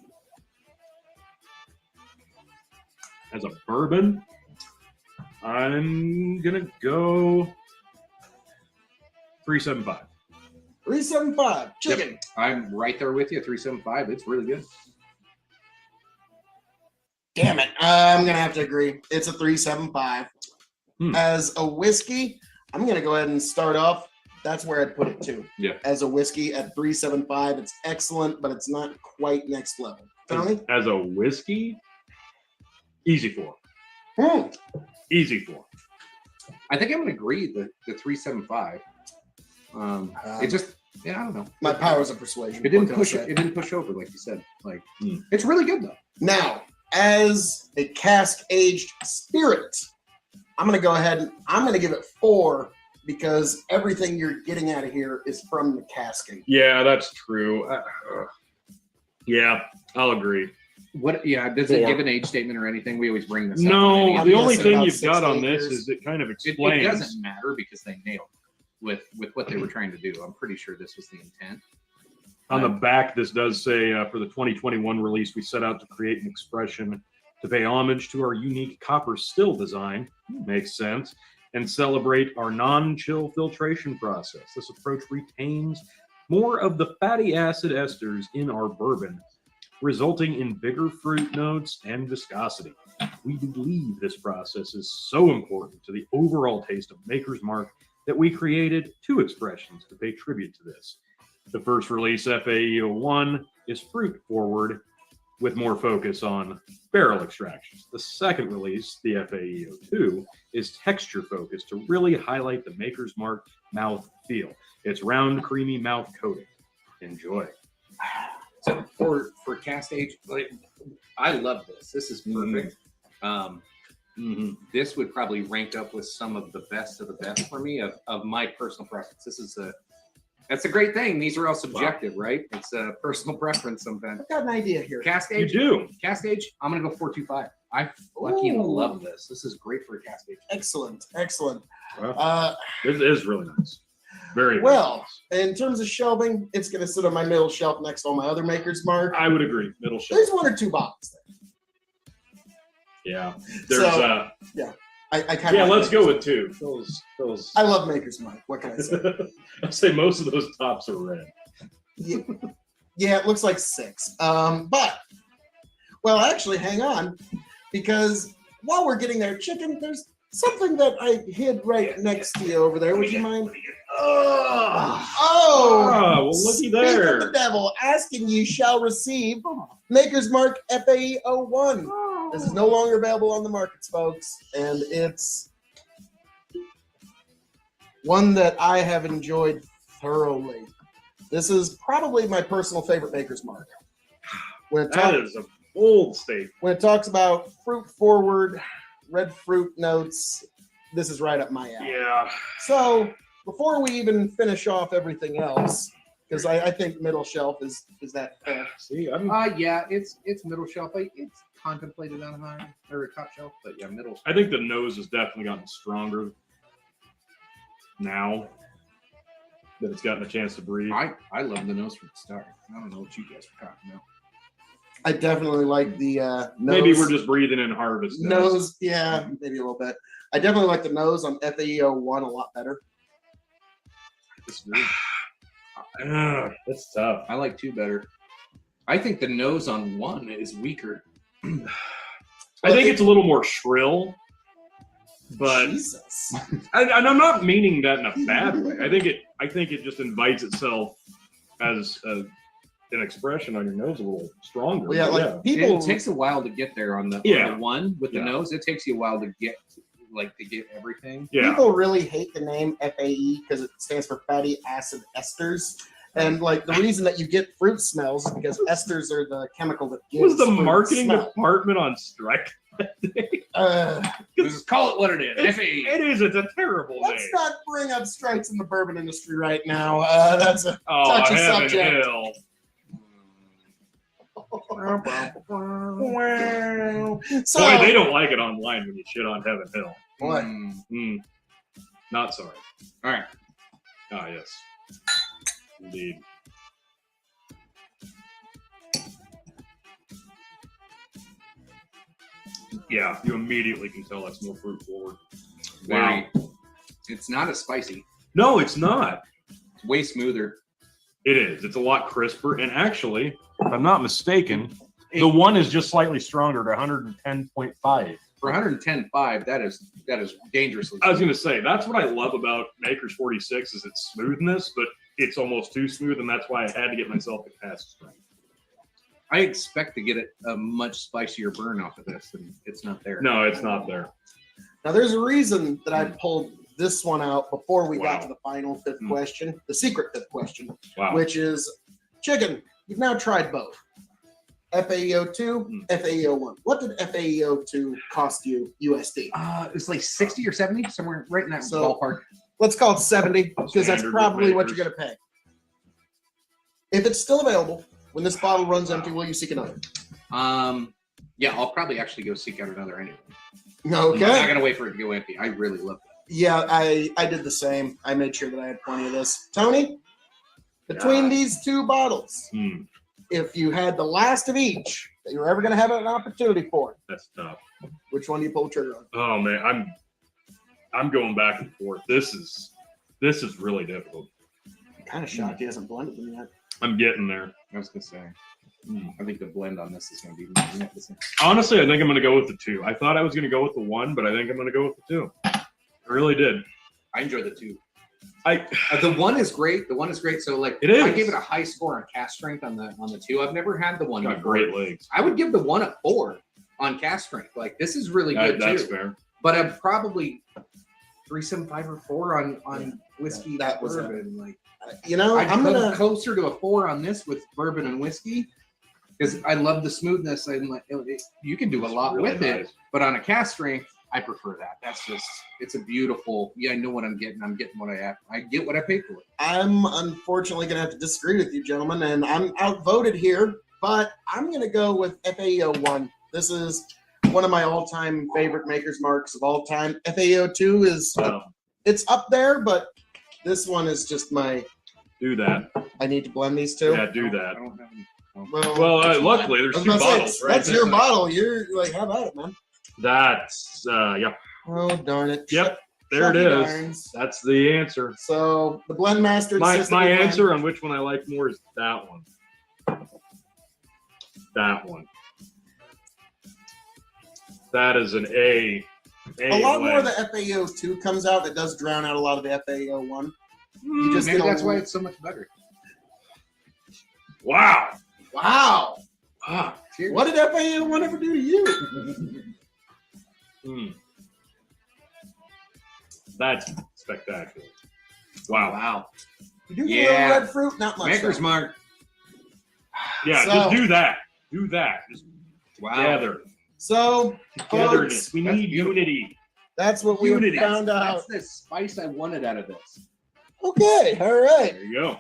As a bourbon, I'm gonna go 3.75. 3.75. Chicken. I'm right there with you. 3.75. It's really good. Damn it. I'm going to have to agree. It's a 3.75. As a whiskey, I'm going to go ahead and start off. That's where I'd put it too. Yeah. As a whiskey at 3.75, it's excellent, but it's not quite next level. Tony? As a whiskey, easy 4. Mm. Easy 4. I think I'm gonna agree the 3.75. It just, yeah, I don't know. My powers of persuasion. It didn't What can I push. say? It didn't push over like you said. Like Mm. it's really good though. Now, as a cask aged spirit, I'm going to go ahead and I'm going to give it 4 because everything you're getting out of here is from the casking. Yeah, that's true. Yeah, I'll agree. What? Yeah. Does it 4. give an age statement or anything? We always bring this up. No, I'm the only guessing thing about you've 6 got on this acres. is it kind of It explains. doesn't matter because they nailed it with what they were trying to do. I'm pretty sure this was the intent. On the back, this does say for the 2021 release, we set out to create an expression to pay homage to our unique copper still design. Makes sense. And celebrate our non-chill filtration process. This approach retains more of the fatty acid esters in our bourbon, resulting in bigger fruit notes and viscosity. We believe this process is so important to the overall taste of Maker's Mark that we created 2 expressions to pay tribute to this. The first release, FAE01, is fruit forward with more focus on barrel extractions. The second release, the FAE02, is texture focused to really highlight the Maker's Mark mouth feel. It's round, creamy mouth coating. Enjoy. So for cast age, like, I love this. This is perfect. This would probably rank up with some of the best for me of my personal preference. That's a great thing. These are all subjective, right? It's a personal preference sometimes. I've got an idea here. Cast You age, do. cast age. I'm gonna go 4.25. I fucking Ooh. love this. This is great for a cast age. Excellent. Excellent. Well, it is really nice. Very Well, nice. in terms of shelving, it's going to sit on my middle shelf next to all my other Maker's Mark. I would agree. Middle shelf. There's 1 or 2 bottles there. Yeah. There's So- I kind yeah, of let's go with 2. Those I love Maker's Mark. What can I say? I'd say most of those tops are red. Yeah, it looks like 6. But, well, actually, hang on, because while we're getting there, chicken, there's something that I hid right next to you over there. Would you mind? Oh, Oh, well, looky Speak of there. the devil, asking you shall receive Maker's Mark FAE01. This is no longer available on the markets, folks, and it's one that I have enjoyed thoroughly. This is probably my personal favorite Maker's Mark. When it, That talk, is a bold statement. when it talks about fruit forward, red fruit notes, this is right up my alley. Yeah. So before we even finish off everything else, because I think middle shelf is that fair. See, I'm, Yeah, it's middle shelf. It's contemplated on high or top shelf, but yeah, middle. I think the nose has definitely gotten stronger. now that it's gotten a chance to breathe. I love the nose from the start. I don't know what you guys are talking about. I definitely like the nose. Maybe we're just breathing in harvest nose. Yeah, maybe a little bit. I definitely like the nose on FAEO 1 a lot better. That's tough. I like 2 better. I think the nose on 1 is weaker. I think it's a little more shrill, but Jesus. and I'm not meaning that in a bad way. I think it just invites itself as an expression on your nose a little stronger. Well, yeah, But like people. It takes a while to get there on the 1 with the nose. It takes you a while to get everything. yeah. People really hate the name FAE because it stands for fatty acid esters. And like the reason that you get fruit smells is because esters are the chemical that gives Was the fruit marketing smell. department on strike that day? Just call it what it is. FAE. It is. It's a terrible Let's name. not bring up strikes in the bourbon industry right now. That's a touchy Heaven subject. Hill. So Boy, they don't like it online when you shit on Heaven Hill. what? Not sorry. All right. Ah, yes. Indeed. Yeah, you immediately can tell that's more fruit forward. Very. It's not as spicy. No, it's not. It's way smoother. It is. It's a lot crisper. And actually, if I'm not mistaken, the 1 is just slightly stronger to 110.5. For 110.5, that is dangerously. I was going to say, that's what I love about Maker's 46 is its smoothness, but it's almost too smooth, and that's why I had to get myself a cast strength. I expect to get a much spicier burn off of this, and it's not there. No, it's not there. Now there's a reason that I pulled this one out before we got to the final 5th question, the secret 5th question, which is chicken. You've now tried both. FAEO 2, FAEO 1. What did FAEO 2 cost you USD? It's like 60 or 70, somewhere right in that ballpark. Let's call it 70 because that's Standard probably what Makers. you're going to pay. If it's still available, when this bottle runs empty, will you seek another? Yeah, I'll probably actually go seek out another anyway. Okay. I'm not gonna wait for it to go empty. I really love that. Yeah, I did the same. I made sure that I had plenty of this. Tony, between these 2 bottles, if you had the last of each that you're ever going to have an opportunity for, That's tough. which one do you pull the trigger on? Oh man, I'm going back and forth. This is really difficult. I'm kind of shocked he hasn't blended them yet. I'm getting there. I was gonna say. I think the blend on this is gonna be magnificent. Honestly, I think I'm going to go with the 2. I thought I was going to go with the 1, but I think I'm going to go with the 2. I really did. I enjoy the 2. I The 1 is great. The 1 is great. So like, It is. I gave it a high score on cast strength on the 2. I've never had the 1. got before. great legs. I would give the 1 a 4 on cast strength. Like this is really good That's too. fair. But I'm probably 3.75 or 4 on whiskey. That was a- bourbon. Like You know, I'd I'm go going to. closer to a 4 on this with bourbon and whiskey because I love the smoothness. And like you can do a lot Really with nice. it, but on a cast strength, I prefer that. That's just it's a beautiful. Yeah, I know what I'm getting. I'm getting what I have. I get what I pay for it. I'm unfortunately going to have to disagree with you, gentlemen, and I'm outvoted here, but I'm going to go with FAEO 1. This is one of my all-time favorite Maker's Marks of all time. FAEO 2 is it's up there, but this one is just my. Do that. I need to blend these 2. Yeah, do that. I don't have any. Well, luckily I there's was 2 about to say, bottles, right? that's your bottle. You're like, how about it, man? That's yeah. Oh darn it! Yep. There it Shucky is. darns. That's the answer. So the blend master. My insisted we blend. answer on which one I like more is that one. That one. That is an A. A lot more of blend. the FAEO 2 comes out that does drown out a lot of the FAEO 1. You just Maybe get a- that's why it's so much better. Wow. Wow. Cheers. What did FAEO 1 ever do to you? That's spectacular. Wow. Wow. You do get a Yeah. little red fruit, not much. Maker's though. Mark. Yeah, So- just do that. Do that. Just Wow. gather. So, Togetherness. folks, We That's need beautiful. unity. that's what we Unity. found out. That's the spice I wanted out of this. Okay, all right. There you go.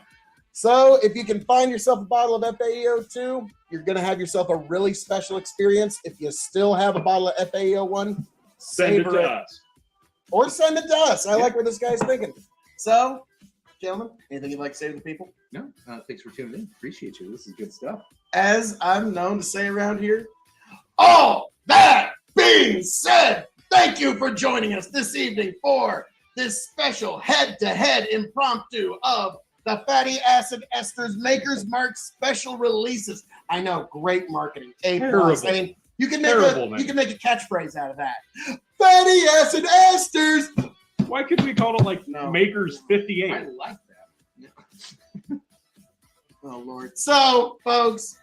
So, if you can find yourself a bottle of FAEO 2, you're going to have yourself a really special experience. If you still have a bottle of FAEO 1, Send it savor to it. us. Or send it to us. I like what this guy's thinking. So, gentlemen, anything you'd like to say to the people? No, thanks for tuning in. Appreciate you. This is good stuff. As I'm known to say around here, all that being said, thank you for joining us this evening for this special head-to-head impromptu of the Fatty Acid Esters Maker's Mark special releases. I know, great marketing. A+. Terrible. I mean, you can make Terrible, a man. you can make a catchphrase out of that. Fatty Acid Esters. Why couldn't we call it like No. Makers 58? I like that. Oh Lord. So, folks,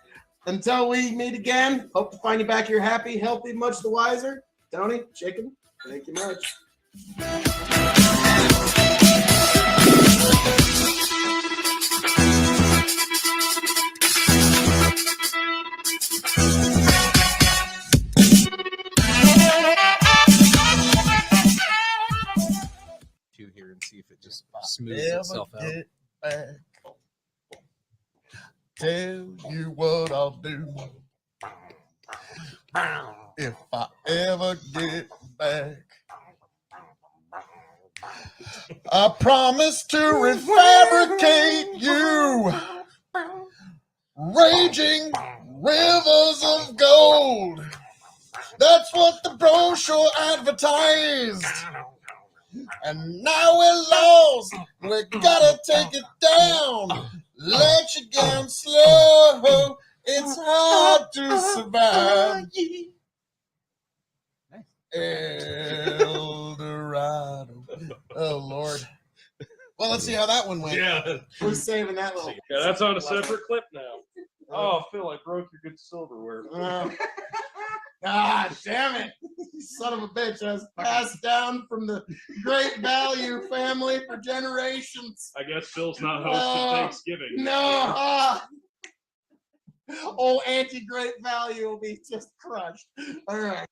until we meet again, hope to find you back here happy, healthy, much the wiser. Tony, Chicken, thank you much. Two here and see if it just smooths itself out. Get back. Tell you what I'll do. If I ever get back, I promise to refabricate you. Raging rivers of gold. That's what the brochure advertised. And now we're lost. We gotta take it down. Let you down slow. It's hard to survive. El Dorado. Oh Lord. Well, let's see how that one went. Yeah. We're saving that little. Yeah, that's on a separate clip now. Oh, Phil, I broke your good silverware. God damn it. You son of a bitch. I was passed down from the Great Value family for generations. I guess Phil's not hosting Thanksgiving. No. Old anti-Great Value will be just crushed. All right.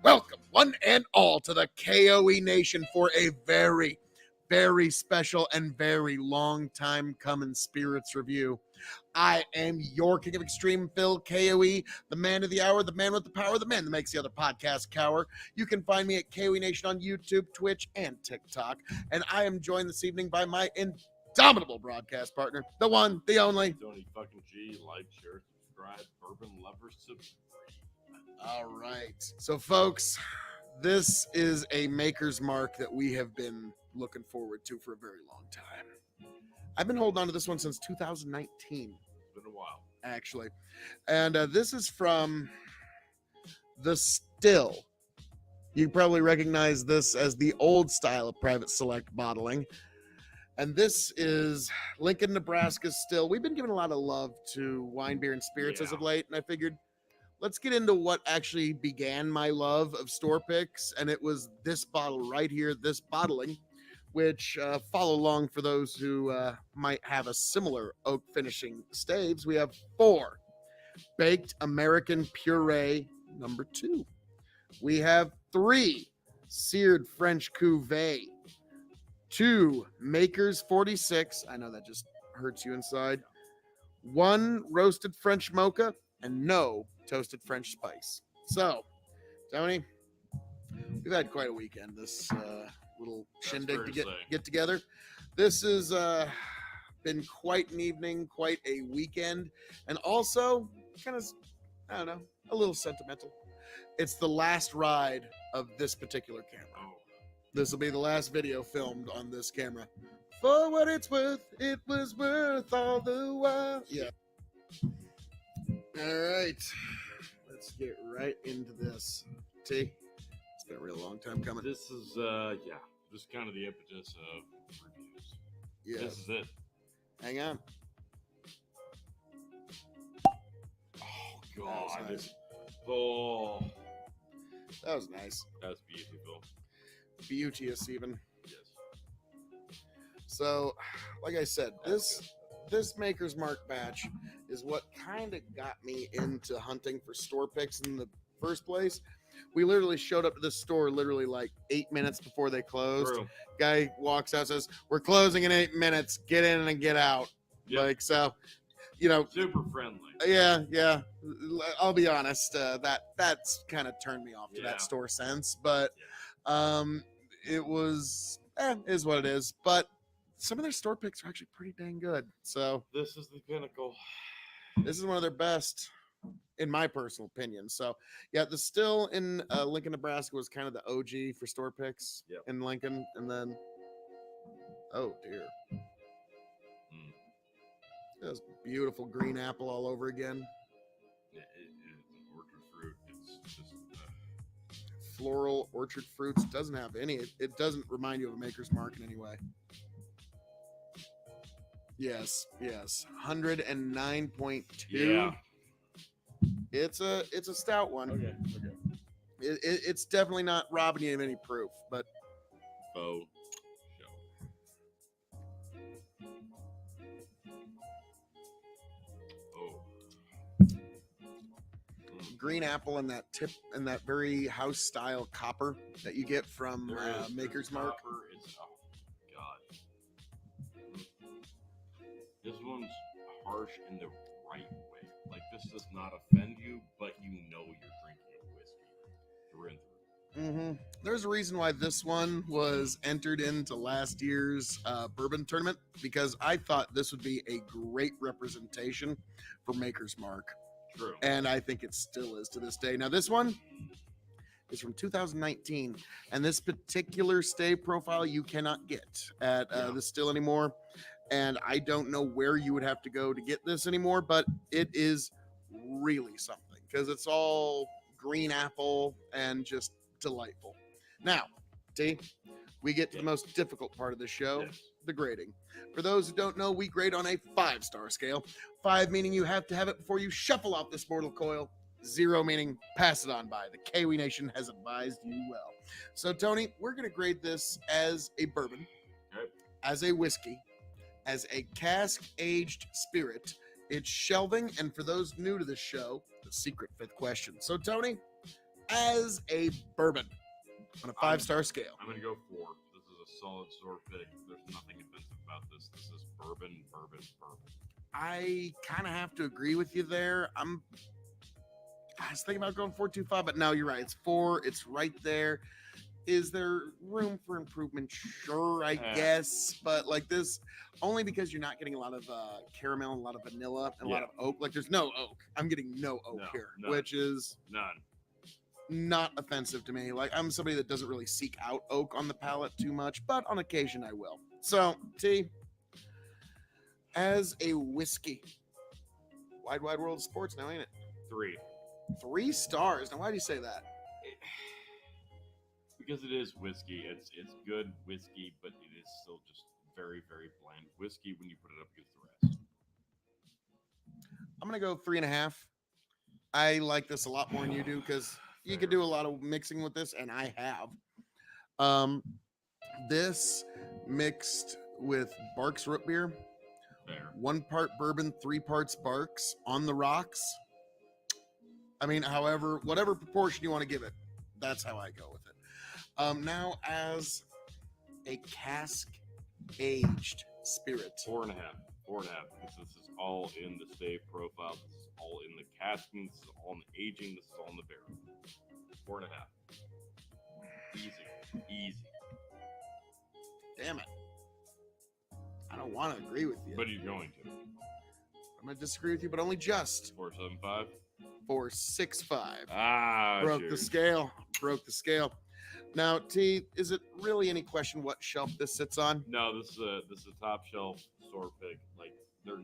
Welcome, one and all, to the K.O.E. Nation for a very, very special and very long time coming Spirits review. I am your King of Extreme, Phil K.O.E., the man of the hour, the man with the power, the man that makes the other podcast cower. You can find me at K.O.E. Nation on YouTube, Twitch, and TikTok. And I am joined this evening by my indomitable broadcast partner, the one, the only. Tony fucking G, like, share, subscribe, bourbon lovers supreme. All right. So, folks, this is a maker's mark that we have been looking forward to for a very long time. I've been holding on to this one since 2019. It's been a while. Actually. And this is from the Still. You probably recognize this as the old style of private select bottling. And this is Lincoln, Nebraska Still. We've been giving a lot of love to wine, beer, and spirits as of late, and I figured let's get into what actually began my love of store picks, and it was this bottle right here, this bottling, which follow along for those who might have a similar oak finishing staves. We have 4 Baked American Puree number 2. We have 3 Seared French Cuvée, 2 Makers 46. I know that just hurts you inside. 1 Roasted French Mocha, and no Toasted French Spice. So, Tony, we've had quite a weekend this little shindig to get together. This has been quite an evening, quite a weekend, and also kind of, I don't know, a little sentimental. It's the last ride of this particular camera. This will be the last video filmed on this camera. For what it's worth, it was worth all the while. Yeah. All right. Let's get right into this. T, it's been a real long time coming. This is, just kind of the impetus of reviews. Yeah. This is it. Hang on. Oh, God. That was nice. Oh, That was nice. that's beautiful. Beauteous even. Yes. So, like I said, this Maker's Mark batch is what kind of got me into hunting for store picks in the first place. We literally showed up to this store literally like 8 minutes before they closed. True. Guy walks out, says, "We're closing in 8 minutes. Get in and get out." Yep. Like, so, you know, Super friendly. yeah. I'll be honest. That's kind of turned me off to Yeah. that store sense, but Yeah. it was is what it is. But some of their store picks are actually pretty dang good. So This is the pinnacle. this is one of their best, in my personal opinion. So yeah, the still in Lincoln, Nebraska was kind of the OG for store picks Yep. in Lincoln, and then oh dear, Mm. it was beautiful green apple all over again. It's an orchard fruit. It's just Floral orchard fruits doesn't have any. It doesn't remind you of a Maker's Mark in any way. Yes, 109.2. yeah. It's a stout one. Okay. It's definitely not robbing you of any proof, but Faux show. Oh. green apple and that tip and that very house style copper that you get from Maker's Mark. It's, oh god. This one's harsh in the right way. Like, this does not offend you, but you know you're drinking whiskey through and through. There's a reason why this one was entered into last year's bourbon tournament, because I thought this would be a great representation for Maker's Mark. True. And I think it still is to this day. Now, this one is from 2019, and this particular stave profile you cannot get at the still anymore. And I don't know where you would have to go to get this anymore, but it is really something because it's all green apple and just delightful. Now, T, we get to the most difficult part of the show, the grading. For those who don't know, we grade on a 5-star scale. 5 meaning you have to have it before you shuffle off this mortal coil. 0 meaning pass it on by. The K.O.E Nation has advised you well. So, Tony, we're going to grade this as a bourbon, as a whiskey, as a cask-aged spirit. It's shelving, and for those new to the show, the secret 5th question. So, Tony, as a bourbon on a 5-star scale, I'm going to go 4. This is a solid store pick. There's nothing offensive about this. This is bourbon. I kind of have to agree with you there. I was thinking about going 4.25, but no, you're right. It's 4. It's right there. Is there room for improvement? Sure, I guess. But like this, only because you're not getting a lot of caramel, and a lot of vanilla, and a lot of oak. Like there's no oak. I'm getting no oak here, which is not offensive to me. Like I'm somebody that doesn't really seek out oak on the palate too much, but on occasion I will. So, T, as a whiskey, wide world of sports now, ain't it? 3. 3 stars. Now, why do you say that? Because it is whiskey. It's good whiskey, but it is still just very, very bland whiskey when you put it up against the rest. I'm going to go 3.5. I like this a lot more than you do because you could do a lot of mixing with this, and I have. This mixed with Barks root beer. Fair. 1 part bourbon, 3 parts Barks on the rocks. I mean, however, whatever proportion you want to give it, that's how I go with it. Now, as a cask-aged spirit. 4.5. 4.5. Because this is all in the stave profile. This is all in the casking. This is all in the aging. This is all in the barrel. 4.5. Easy. Damn it. I don't want to agree with you. But you're going to. I'm going to disagree with you, but only just. 4.75. 4.65. Broke the scale. Now, T, is it really any question what shelf this sits on? No, this is a top shelf store pick. Like this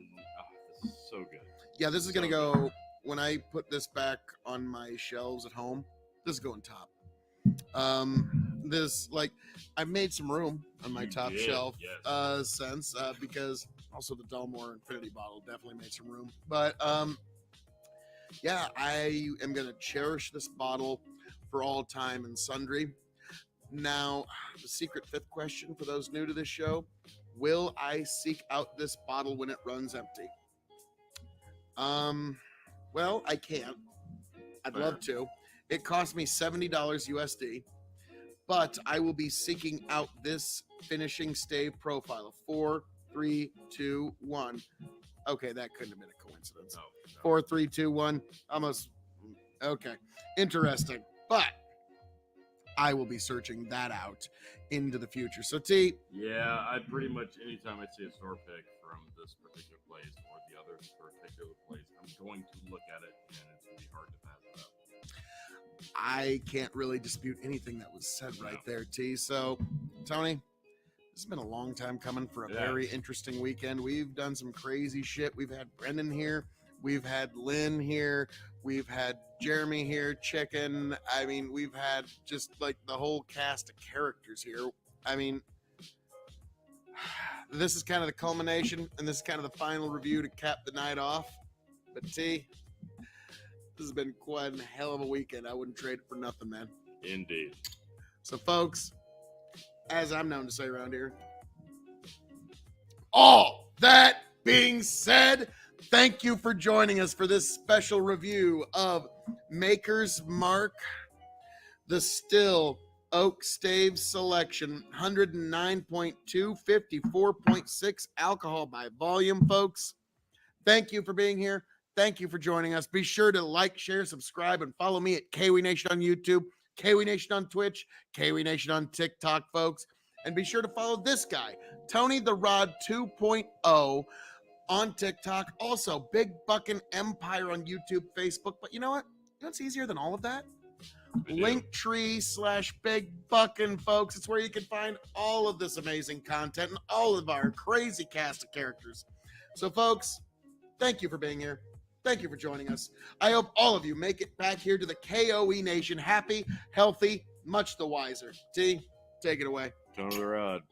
is so good. Yeah, this is gonna go when I put this back on my shelves at home. This is going top. This I made some room on my top shelf sense because also the Dalmore Infinity bottle definitely made some room. But yeah, I am gonna cherish this bottle for all time and sundry. Now, the secret 5th question for those new to this show: will I seek out this bottle when it runs empty? Well, I can't. I'd love to. It cost me $70 USD, but I will be seeking out this finishing stave profile of 4, 3, 2, 1. Okay, that couldn't have been a coincidence. No. 4, 3, 2, 1. Almost. Okay. Interesting. But I will be searching that out into the future. So, T, Yeah, I pretty much anytime I see a store pick from this particular place or the other particular place, I'm going to look at it and it's gonna be hard to pass it up. I can't really dispute anything that was said right there, T. So, Tony, this has been a long time coming for a very interesting weekend. We've done some crazy shit. We've had Brendan here. We've had Lynn here. We've had Jeremy here, Chicken. I mean, we've had just like the whole cast of characters here. I mean, this is kind of the culmination, and this is kind of the final review to cap the night off. But T, this has been quite a hell of a weekend. I wouldn't trade it for nothing, man. Indeed. So, folks, as I'm known to say around here, all that being said, thank you for joining us for this special review of Maker's Mark, the Still Oak Stave Selection, 109.2, 54.6 alcohol by volume, folks. Thank you for being here. Thank you for joining us. Be sure to like, share, subscribe, and follow me at K.O.E Nation on YouTube, K.O.E Nation on Twitch, K.O.E Nation on TikTok, folks. And be sure to follow this guy, Tony the Rod 2.0 on TikTok. Also, Big Buckin' Empire on YouTube, Facebook. But you know what? You know what's easier than all of that? Linktree/Big Buckin', folks. It's where you can find all of this amazing content and all of our crazy cast of characters. So, folks, thank you for being here. Thank you for joining us. I hope all of you make it back here to the K.O.E Nation happy, healthy, much the wiser. T, take it away. Tony the Rod.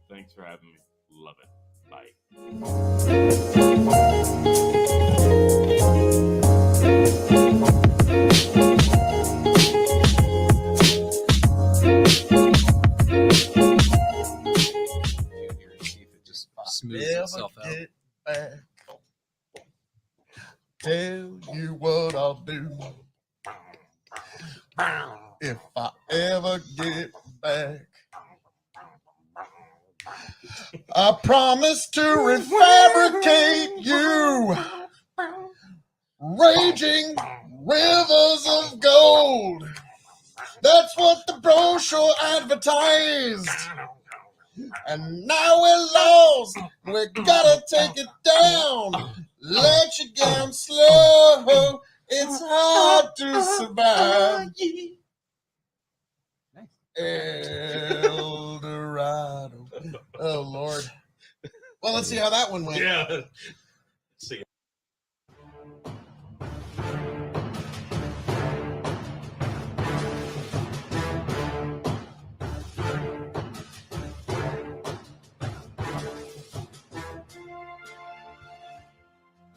Thanks for having me. Love it. Bye. Here and see if it just smooths itself out. Get back. Tell you what I'll do if I ever get back. I promise to refabricate you, raging rivers of gold. That's what the brochure advertised. And now we're lost. We gotta take it down. Let you down slow. It's hard to survive. El Dorado. Oh, Lord. Well, let's see how that one went. Yeah. See.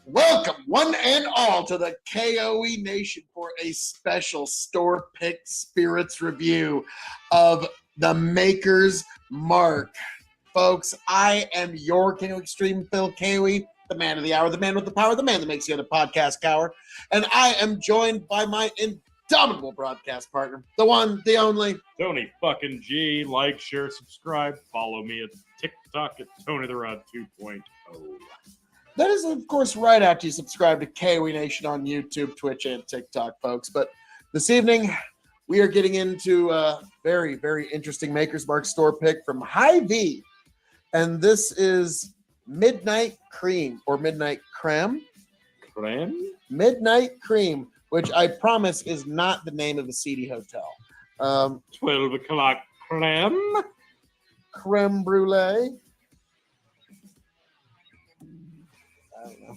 Welcome, one and all, to the K.O.E Nation for a special store pick spirits review of the Maker's Mark. Folks, I am your King of Extreme, Phil K.O.E, the man of the hour, the man with the power, the man that makes the other podcast cower. And I am joined by my indomitable broadcast partner, the one, the only, Tony fucking G. Like, share, subscribe. Follow me at TikTok at Tony the Rod 2.0. that is, of course, right after you subscribe to K.O.E Nation on YouTube, Twitch, and TikTok, folks. But this evening, we are getting into a very, very interesting Maker's Mark store pick from Hy-Vee. And this is Midnight Cream, or Midnight Creme. Cram? Midnight Cream, which I promise is not the name of a seedy hotel. 12 o'clock clam? Creme brulee. I don't know.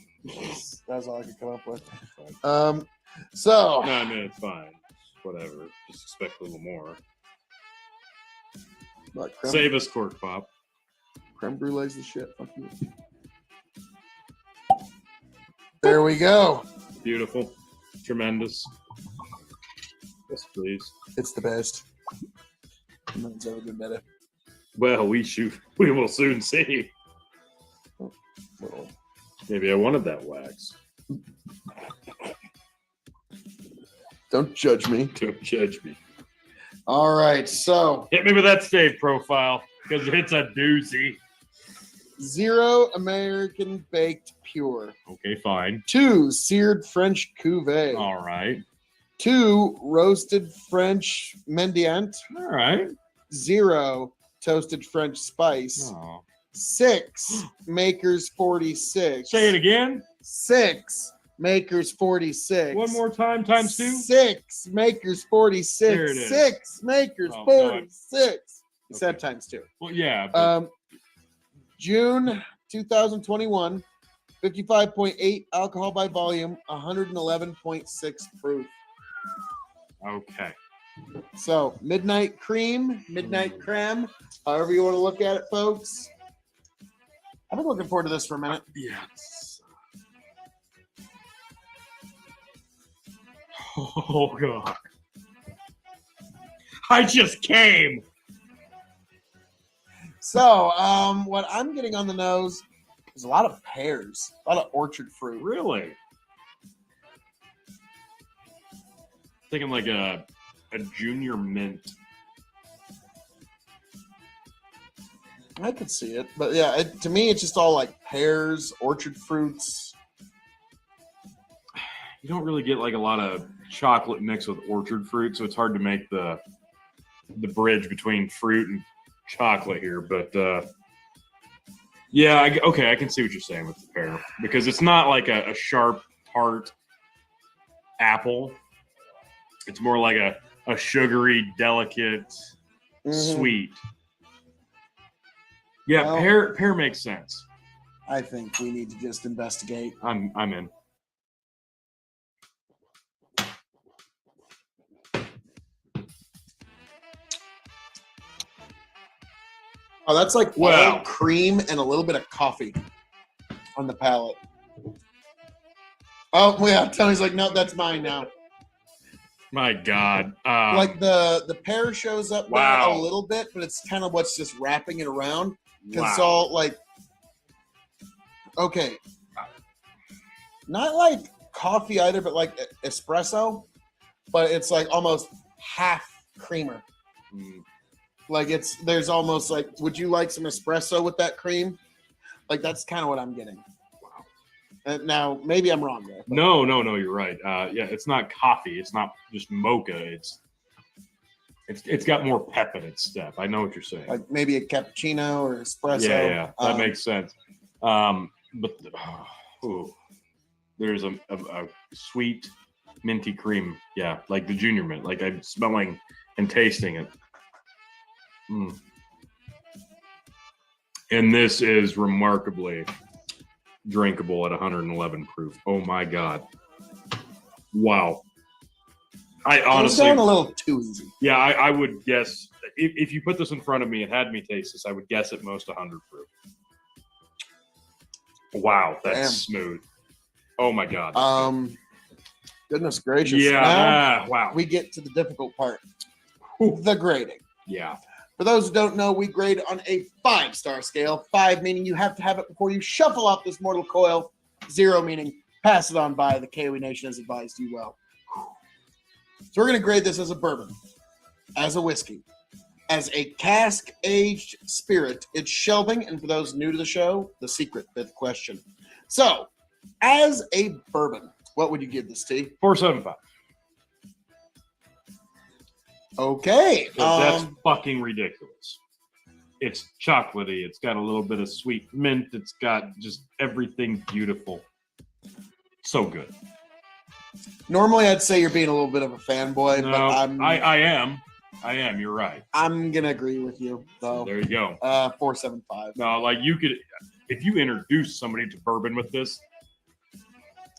That's all I could come up with. So, No, I mean, it's fine. Whatever. Just expect a little more. what, creme, Save us, Cork Pop. creme brulee's the shit. Fuck you. There we go. Beautiful. Tremendous. Yes, please. It's the best. Nothing's ever been better. Well, we will soon see. Well, Maybe I wanted that wax. Don't judge me. Don't judge me. All right, so Hit me with that save profile because it's a doozy. 0 American baked pure. Okay, fine. 2 seared French cuvee. All right. 2 roasted French mendiant. All right. 0 toasted French spice. Oh. 6 Makers 46. Say it again. 6 Makers 46. One more time, times 2. 6 Makers 46. There it is. 6 Makers Oh, God. 46. You said Okay. times 2. Well, yeah. But June 2021, 55.8 alcohol by volume, 111.6 proof. okay. So midnight cream, midnight creme, however you want to look at it, folks. I've been looking forward to this for a minute. Yeah. Oh God. I just came. So, what I'm getting on the nose is a lot of pears, a lot of orchard fruit. Really? Thinking like a junior mint. I could see it, but yeah, to me, it's just all like pears, orchard fruits. You don't really get like a lot of chocolate mixed with orchard fruit, so it's hard to make the bridge between fruit and chocolate here. But yeah, okay, I can see what you're saying with the pear because it's not like a sharp, tart apple. It's more like a sugary, delicate, sweet. Yeah, Well- pear makes sense. I think we need to just investigate. I'm in. Oh, that's like Wow. all cream and a little bit of coffee on the palate. Oh, yeah. Tony's like, no, that's mine now. My God. Like the pear shows up there Wow. a little bit, but it's kind of what's just wrapping it around. Because it's wow. all like, okay, not like coffee either, but like espresso, but it's like almost half creamer. Mm. Like there's almost like, would you like some espresso with that cream? Like that's kind of what I'm getting. Wow. Now maybe I'm wrong there. No, you're right. Yeah, it's not coffee. It's not just mocha. It's got more pep in its step. I know what you're saying. Like maybe a cappuccino or espresso. Yeah, that makes sense. But there's a sweet minty cream. Yeah, like the junior mint. Like I'm smelling and tasting it. Mm. And this is remarkably drinkable at 111 proof. Oh my God. Wow. I It's honestly, going a little too easy. yeah, I would guess if you put this in front of me and had me taste this, I would guess at most 100 proof. Wow, that's Damn. smooth. Oh my God. Goodness gracious. yeah, Now wow. we get to the difficult part. Whew. The grading. Yeah. For those who don't know, we grade on a 5-star scale. 5 meaning you have to have it before you shuffle off this mortal coil. 0 meaning pass it on by. The K.O.E Nation has advised you well. So we're going to grade this as a bourbon, as a whiskey, as a cask-aged spirit. It's shelving, and for those new to the show, the secret 5th question. So, as a bourbon, what would you give this, T? 475. Okay. 'Cause that's fucking ridiculous. It's chocolatey. It's got a little bit of sweet mint. It's got just everything beautiful. So good. Normally, I'd say you're being a little bit of a fanboy, No, but I'm I am. I am. You're right. I'm gonna agree with you though. There you go. 475. No, like you could, if you introduce somebody to bourbon with this,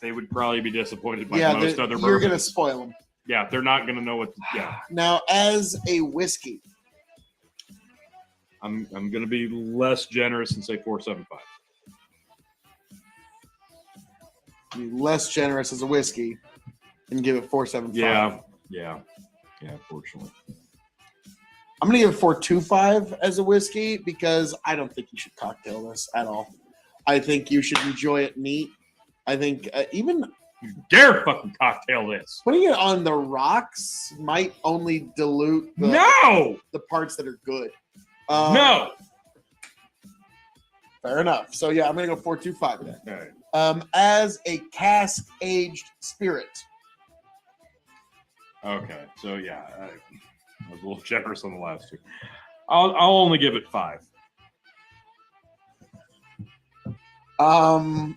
they would probably be disappointed by most other you're gonna bourbons. spoil them. Yeah, they're not gonna know what. Yeah, Now, as a whiskey, I'm gonna be less generous and say 475. be less generous as a whiskey and give it 475. Yeah. Fortunately. I'm gonna give it 425 as a whiskey because I don't think you should cocktail this at all. I think you should enjoy it neat. I think even You dare fucking cocktail this. Putting it on the rocks might only dilute No! the parts that are good. No! Fair enough. So yeah, I'm gonna go 425 then. All right. As a cask aged spirit. Okay, so yeah, I was a little generous on the last two. I'll only give it 5.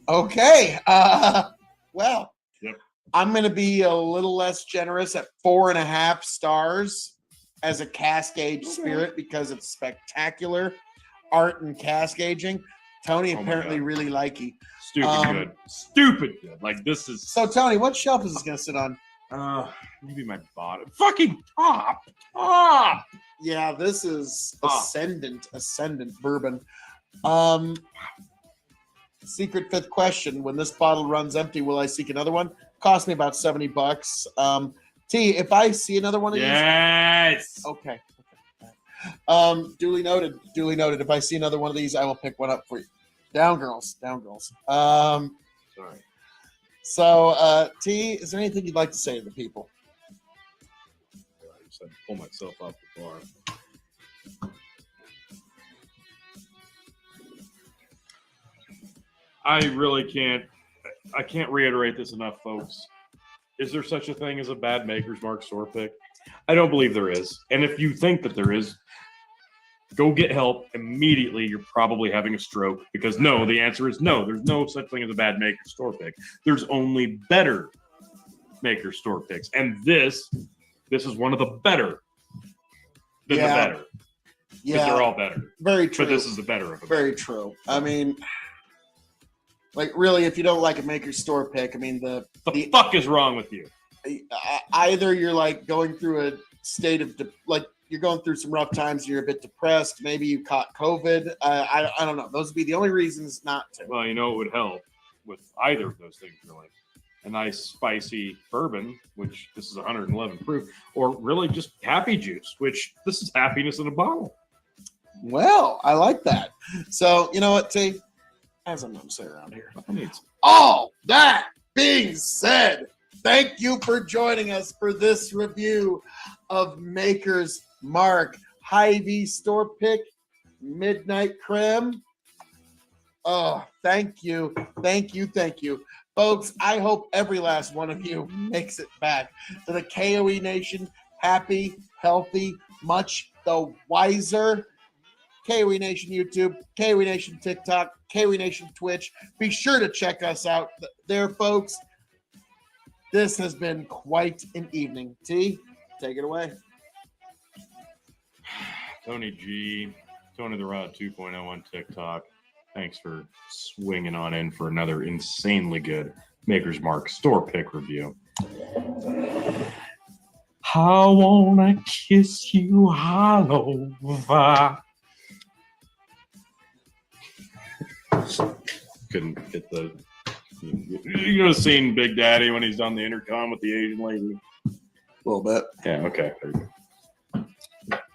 Okay. Well, Yep. I'm gonna be a little less generous at 4.5 stars as a cask aged spirit because it's spectacular art and cask aging. Tony Oh my apparently God. really likey. Stupid good. Stupid good. Like this is So Tony, what shelf is this gonna sit on? maybe my bottom. Fucking top. Top. Yeah, this is Ah. ascendant bourbon. Secret fifth question: when this bottle runs empty, will I seek another one? Cost me about $70. T, if I see another one of Yes. these, okay. Duly noted. Duly noted. If I see another one of these, I will pick one up for you. Down, girls. Down, girls. Sorry. So, T, is there anything you'd like to say to the people? I just had to pull myself off the bar. I really can't. I can't reiterate this enough, folks. Is there such a thing as a bad Maker's Mark store pick? I don't believe there is. And if you think that there is, go get help immediately. You're probably having a stroke because no, the answer is no. There's no such thing as a bad Maker's store pick. There's only better Maker's store picks. And this is one of the better than the better. Because Yeah, they're all better. very true. But this is the better of them. Very true. I mean, like, really, if you don't like a Maker's store pick, I mean, The fuck is wrong with you? either you're like going through a state of like you're going through some rough times, and you're a bit depressed. Maybe you caught COVID. I don't know. Those would be the only reasons not to. Well, you know, it would help with either of those things, really. A nice spicy bourbon, which this is 111 proof, or really just happy juice, which this is happiness in a bottle. Well, I like that. So you know what, T? As I'm gonna say around here. It's All that being said, thank you for joining us for this review of Maker's Mark Hy-Vee store pick midnight creme. Oh, thank you. Folks, I hope every last one of you makes it back to the KOE Nation happy, healthy, much the wiser. KOE Nation YouTube, KOE Nation TikTok, KOE Nation Twitch. Be sure to check us out there, folks. This has been quite an evening. T, take it away. Tony G, Tony the Rod 2.0 on TikTok. Thanks for swinging on in for another insanely good Maker's Mark store pick review. I wanna kiss you all over. Couldn't get the. You know, seeing Big Daddy when he's on the intercom with the Asian lady. A little bit. Yeah. Okay. There you go.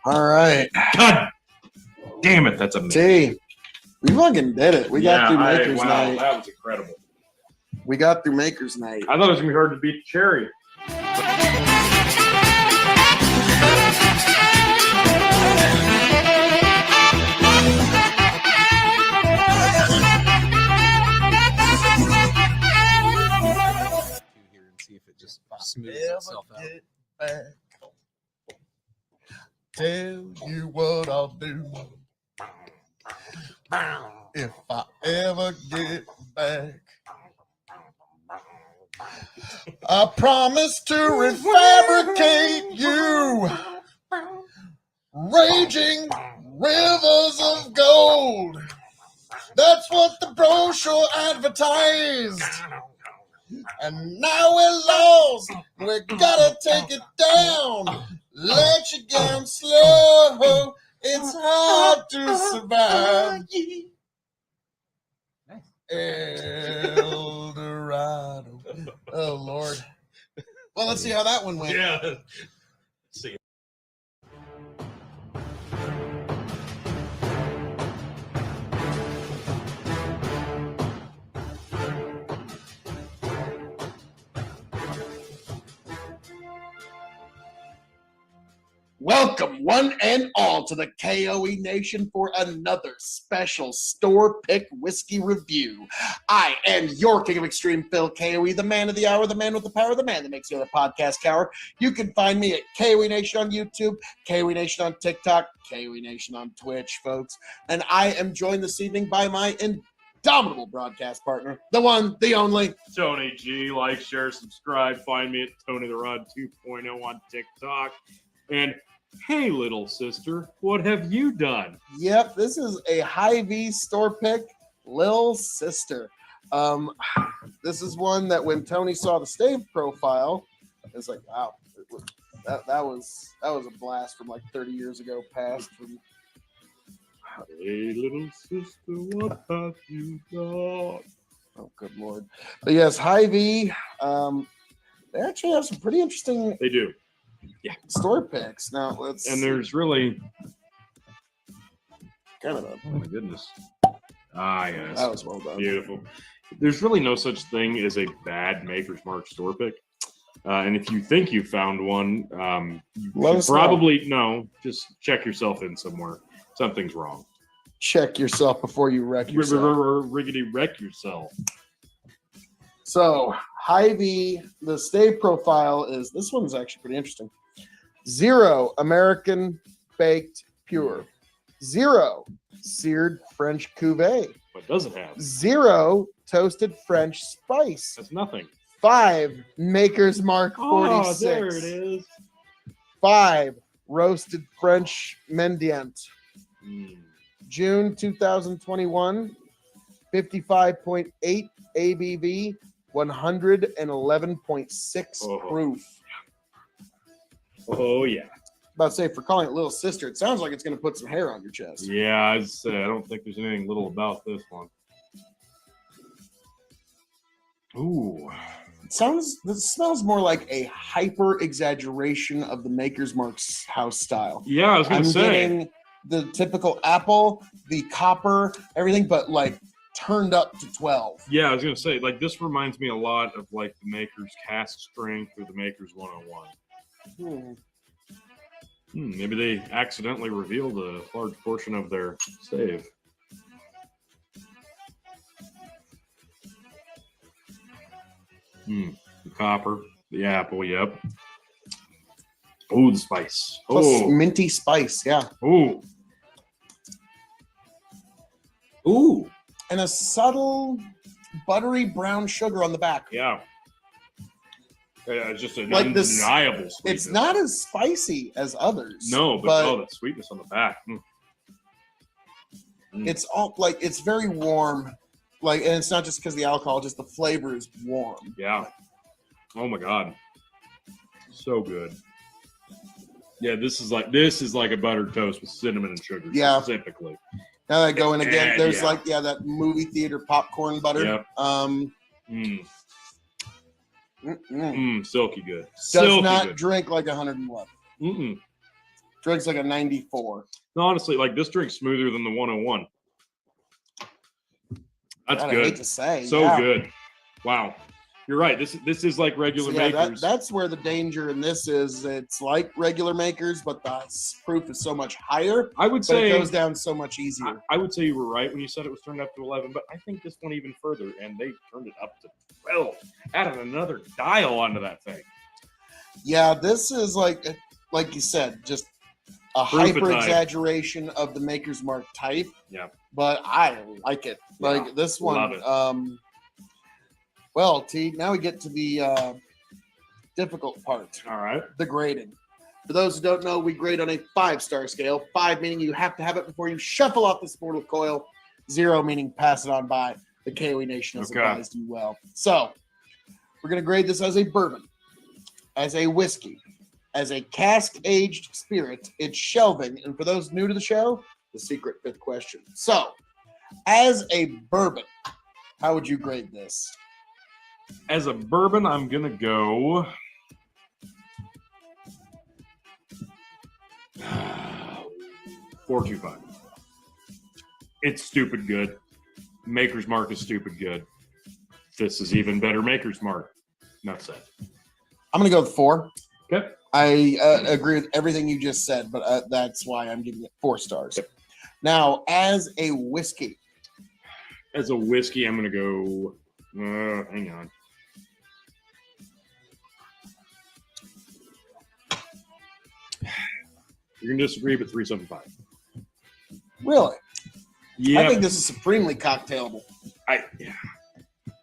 All right. God damn it! That's amazing. T, we fucking did it. We got through Maker's Night. That was incredible. We got through Maker's Night. I thought it was gonna be hard to beat the cherry. Here and see if it just smooths itself out. Tell you what I'll do if I ever get back. I promise to refabricate you, raging rivers of gold. That's what the brochure advertised. And now we're lost. We gotta take it down. Let you down slow. It's hard to survive. El Dorado. Oh, Lord. Well, let's see how that one went. Yeah. See. Welcome, one and all, to the K.O.E Nation for another special store pick whiskey review. I am your king of extreme, Phil K.O.E, the man of the hour, the man with the power, the man that makes the other podcast cower. You can find me at K.O.E Nation on YouTube, K.O.E Nation on TikTok, K.O.E Nation on Twitch, folks. And I am joined this evening by my indomitable broadcast partner, the one, the only, Tony G. Like, share, subscribe. Find me at Tony the Rod 2.0 on TikTok. And hey, little sister, what have you done? Yep, this is a Hy-Vee store pick, Lil Sister. This is one that when Tony saw the stave profile, it's like, wow, that was a blast from like 30 years ago past. From Hey, little sister, what have you done? oh, good lord! But yes, Hy-Vee. They actually have some pretty interesting They do. store picks. Now let's And there's really, kind of oh my goodness. Yes. that was well done. Beautiful. There's really no such thing as a bad Maker's Mark store pick. And if you think you found one, you Let should us know. probably no, just check yourself in somewhere. Something's wrong. Check yourself before you wreck yourself. Riggedy wreck yourself. So Hy-Vee, the stave profile is, this one's actually pretty interesting. 0 American baked pure, 0 seared French cuvee, What does it have? 0 toasted French spice, That's nothing. 5 Maker's Mark 46, Oh, there it is. 5 roasted French Mendiant, Mm. June 2021, 55.8 ABV, 111.6 Oh. proof. Oh yeah. About to say, for calling it Little Sister, it sounds like it's going to put some hair on your chest. Yeah, I don't think there's anything little about this one. Ooh. This smells more like a hyper exaggeration of the Maker's Mark's house style. Yeah, I was gonna I'm say. getting the typical apple, the copper, everything, but like turned up to 12. Yeah, I was gonna say, like, this reminds me a lot of like the Maker's Cask Strength or the Maker's 101. Maybe they accidentally revealed a large portion of their stave. The copper, the apple, yep. Oh, the spice. Plus Oh, minty spice, yeah. ooh. Ooh. And a subtle buttery brown sugar on the back. Yeah. Yeah, it's just an Like this- undeniable sweetness. It's not as spicy as others. No, but oh, that sweetness on the back. It's all like, it's very warm. Like, and it's not just because the alcohol, just the flavor is warm. Yeah. Oh my god. So good. Yeah, this is like a buttered toast with cinnamon and sugar. Yeah. Specifically. Now that I go in again, Yeah, there's yeah. that movie theater popcorn butter. Yep. Silky good. Does Silky not good. drink like 111. Drinks like a 94. No, honestly, like this drink's smoother than the 101. That's God, I good. hate to say. So yeah. good. Wow. You're right. This is like regular So, yeah, Makers. that's where the danger in this is. It's like regular Makers, but the proof is so much higher. I would But say it goes down so much easier. I would say you were right when you said it was turned up to 11, but I think this went even further, and they turned it up to 12. Added another dial onto that thing. Yeah, this is like you said, just a Proof of hyper type. exaggeration of the Maker's Mark type. Yeah. But I like it. Yeah, Like this one. love it. Well, T, now we get to the difficult part, All right. the grading. For those who don't know, we grade on a 5-star scale. 5 meaning you have to have it before you shuffle off this mortal coil. 0 meaning pass it on by. The K.O.E Nation has Okay. advised you well. So we're going to grade this as a bourbon, as a whiskey, as a cask-aged spirit. It's shelving. And for those new to the show, the secret 5th question. So, as a bourbon, how would you grade this? As a bourbon, I'm gonna go. $4.25. It's stupid good. Maker's Mark is stupid good. This is even better Maker's Mark. Enough said. I'm going to go with 4. Okay. I agree with everything you just said, but that's why I'm giving it 4 stars. Yep. Now, as a whiskey, As a whiskey, I'm going to go. Hang on. You're going to disagree, but 375. really, Yeah, I think this is supremely cocktailable. Yeah,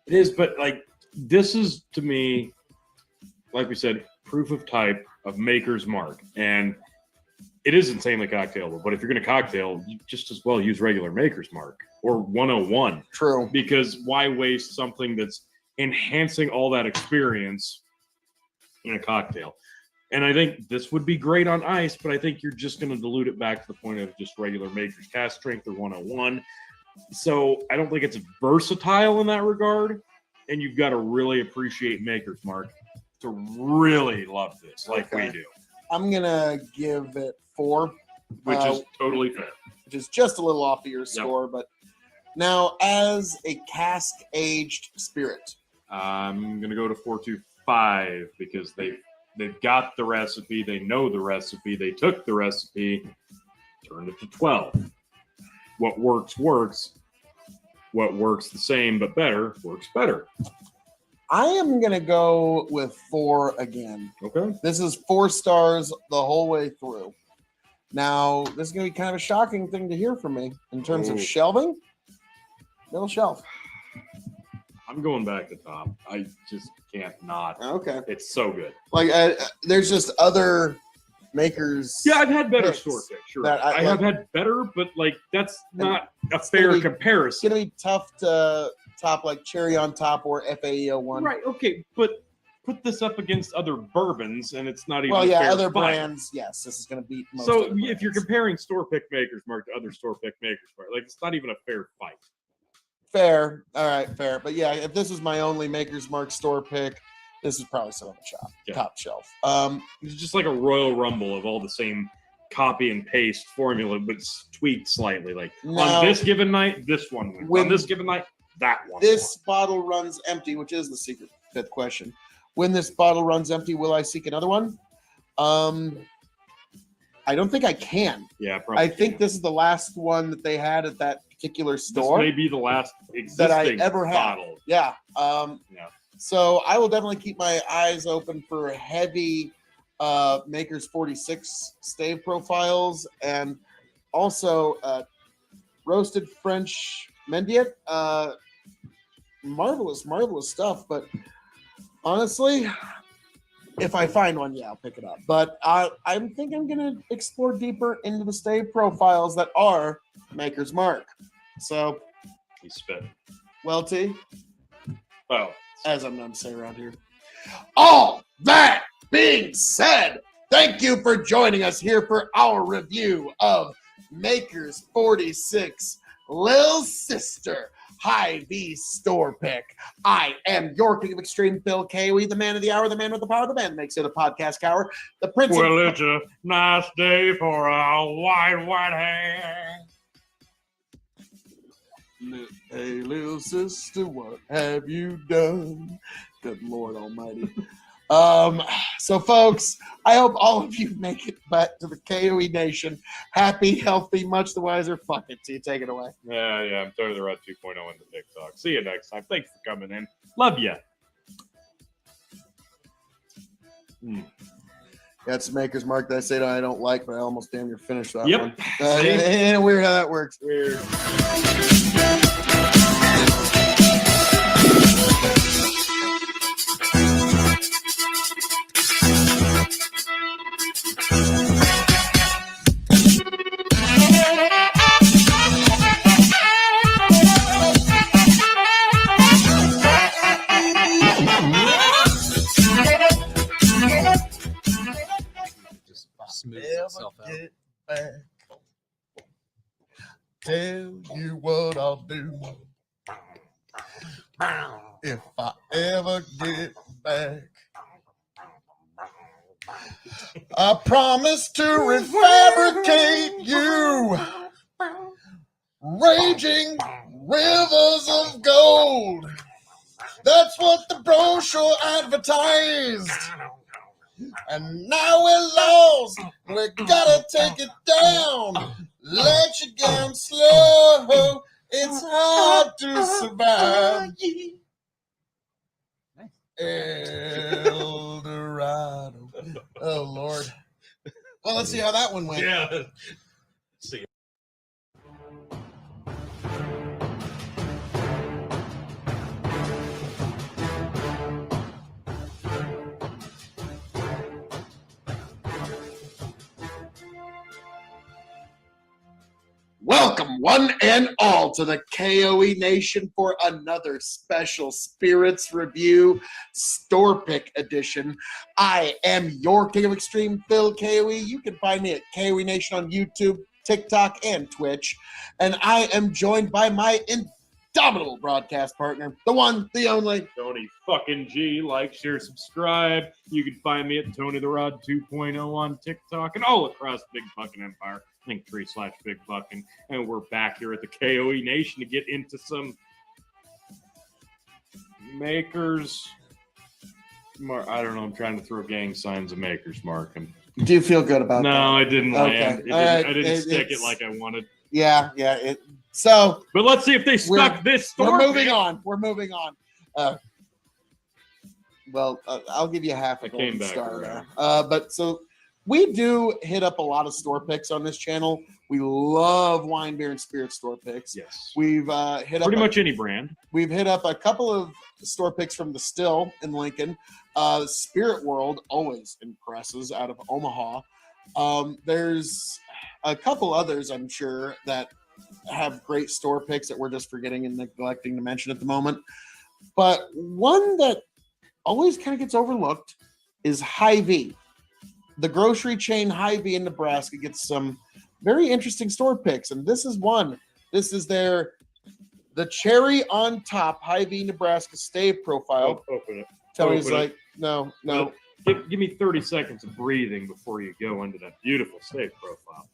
it is, but like this is to me, like we said, proof of type of Maker's Mark, and it is insanely cocktailable. But if you're going to cocktail, you just as well use regular Maker's Mark or 101, True. because why waste something that's enhancing all that experience in a cocktail? And I think this would be great on ice, but I think you're just going to dilute it back to the point of just regular Maker's Cast Strength or 101. So I don't think it's versatile in that regard, and you've got to really appreciate Maker's Mark to really love this, like we Okay. do, I'm gonna give it 4, which is totally fair. which is just a little off of your score. But now, as a cask aged spirit, I'm gonna go to 425 because they've got the recipe, they know the recipe, they took the recipe, turned it to 12. What works works. What works the same but better works better. I am gonna go with 4 again. Okay. This is 4 stars the whole way through. Now, this is gonna be kind of a shocking thing to hear from me in terms of Oh. shelving. Middle shelf. I'm going back to top. I just can't not. Okay. It's so good. Like, there's just other makers. Yeah, I've had better picks store picks. Sure, that I have had better, but like that's not a gonna fair be- It's comparison. gonna be tough to top like Cherry on Top or FAE01. Right? Okay, but put this up against other bourbons, and it's not even. Well, a yeah, fair other fight. brands. Yes, this is gonna beat most. So other if you're brands. comparing store pick Maker's Mark to other store pick Maker's Mark, like it's not even a fair fight. Fair, all right, fair. But yeah, if this is my only Maker's Mark store pick, this is probably still on the Yeah. top shelf. It's just like a Royal Rumble of all the same copy and paste formula, but tweaked slightly. Like Now, on this given night, this one wins. when On this given night, that one. this bottle runs empty, which is the secret 5th question. When this bottle runs empty, will I seek another one? I don't think I can. Yeah, probably. I think this is the last one that they had at that particular this store may be the last existing that I ever had. bottle. Yeah. Yeah. So I will definitely keep my eyes open for heavy Maker's 46 stave profiles and also roasted French Mendiet. Marvelous stuff. But honestly, if I find one, yeah, I'll pick it up. But I think I'm going to explore deeper into the stave profiles that are Maker's Mark. So, He spit. well, T, Oh, as I'm known to say around here. All that being said, thank you for joining us here for our review of Maker's 46 Lil Sister High V Store Pick. I am your king of extreme, Phil K.O.E, the man of the hour, the man with the power, the man that makes it a podcast cower, the prince well, of... it's a nice day for a white hair. Hey, little sister, what have you done? Good Lord Almighty. So, folks, I hope all of you make it back to the K.O.E Nation. Happy, healthy, much the wiser. Fuck it, T. Take it away. Yeah, I'm Tony the Rod 2.0 in the TikTok. See you next time. Thanks for coming in. Love you. That's Maker's Mark that I say that I don't like, but I almost damn near finished that Yep. one. See? Weird how that works. Weird. It just smooths itself out. Get back. Tell you what I'll do. If I ever get back, I promise to refabricate you. Raging rivers of gold. That's what the brochure advertised. And now we're lost. We gotta take it down. Let you down slow. It's hard to survive. El Dorado. Oh, Lord. Well, let's see how that one went. Yeah. See. Welcome, one and all, to the K.O.E. Nation for another special Spirits Review Store Pick Edition. I am your King of Extreme, Phil K.O.E. You can find me at K.O.E. Nation on YouTube, TikTok, and Twitch. And I am joined by my indomitable broadcast partner, the one, the only, Tony fucking G. Like, share, subscribe. You can find me at Tony the Rod 2.0 on TikTok and all across Big Fucking Empire. Link.3/Big Buckin', and we're back here at the K.O.E. Nation to get into some Makers Mark. I don't know. I'm trying to throw gang signs of Makers Mark. Do you feel good about that? No, it didn't land. Okay. All right. I didn't stick it It's- like I wanted. Yeah. So But let's see if they stuck We're- this we're store. moving on. I'll give you half a I came golden back star around. there. But so we do hit up a lot of store picks on this channel. We love wine, beer, and spirit store picks. Yes. We've hit up Pretty much any brand. We've hit up a couple of store picks from the Still in Lincoln. Spirit World always impresses out of Omaha. There's a couple others, I'm sure, that have great store picks that we're just forgetting and neglecting to mention at the moment. But one that always kind of gets overlooked is Hy-Vee. The grocery chain Hy-Vee in Nebraska gets some very interesting store picks, and this is one. This is the cherry on top Hy-Vee Nebraska stave profile. Open it. Tony's open it. like, no. Give me 30 seconds of breathing before you go into that beautiful stave profile.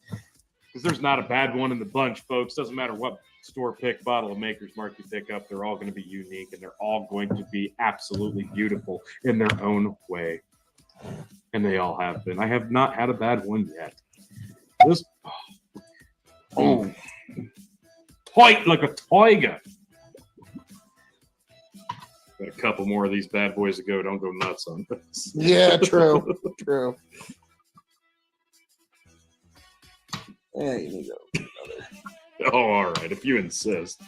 Because there's not a bad one in the bunch, folks. Doesn't matter what store pick bottle of Maker's Mark you pick up, they're all going to be unique and they're all going to be absolutely beautiful in their own way. And they all have been. I have not had a bad one yet. This tight like a tiger. Got a couple more of these bad boys to go. Don't go nuts on this. Yeah, true. There you go. Oh, all right. If you insist.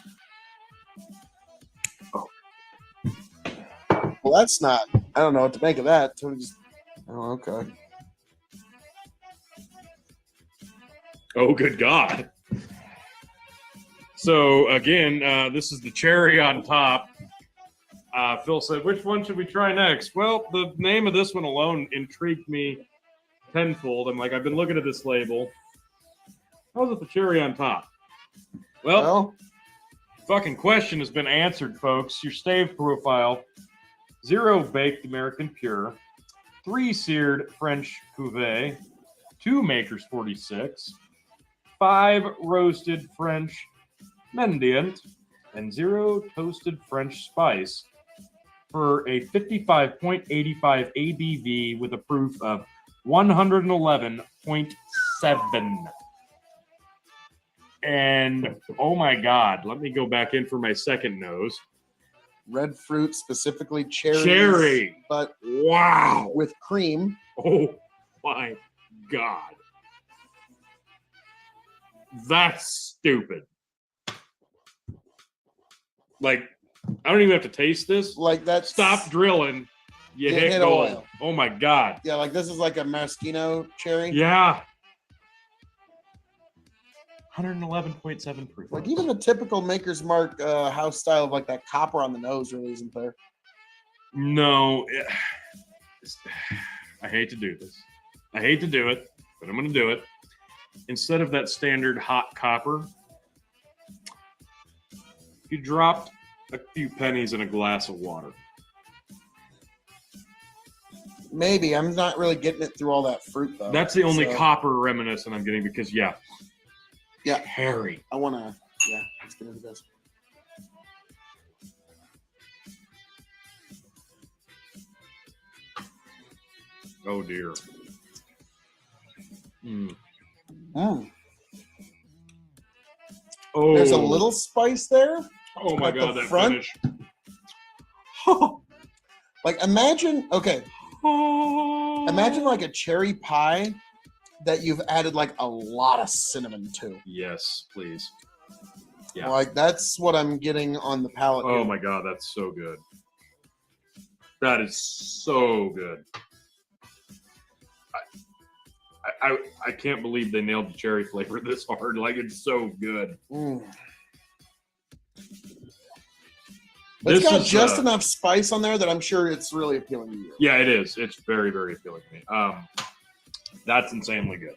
Well, that's not. I don't know what to make of that. Tony's. Oh, okay. Oh, good God. So, again, this is the cherry on top. Phil said, which one should we try next? Well, the name of this one alone intrigued me tenfold. I'm like, I've been looking at this label. How's it the cherry on top? Well, fucking question has been answered, folks. Your stave profile, 0 baked American Pure, 3 seared French Cuvée, 2 Makers 46, 5 roasted French Mendiant, and 0 toasted French Spice for a 55.85 ABV with a proof of 111.7. And oh my God, let me go back in for my second nose. Red fruit, specifically cherries, Cherry. but Wow. with cream. Oh my God. That's stupid. Like, I don't even have to taste this. Like that. Stop drilling. You hit hit gold. oil. Oh my God. Yeah, like this is like a maraschino cherry. Yeah. 111.7 proof. Like even the typical Maker's Mark house style of like that copper on the nose really isn't there. No. I hate to do this. I hate to do it, but I'm going to do it. Instead of that standard hot copper, you dropped a few pennies in a glass of water. Maybe. I'm not really getting it through all that fruit though. That's the only So, copper reminiscent I'm getting because, yeah. Harry. I want to, let's get into this. Oh dear. Mm. Mm. Oh, There's a little spice there. Oh my at the god, that front. finish. Like imagine like a cherry pie that you've added like a lot of cinnamon to. Yes, please. Yeah. Like that's what I'm getting on the palate. Oh here. my god, that's so good. That is so good. I can't believe they nailed the cherry flavor this hard. Like it's so good. Mm. This It's got is, just enough spice on there that I'm sure it's really appealing to you. Yeah, it is. It's very, very appealing to me. That's insanely good.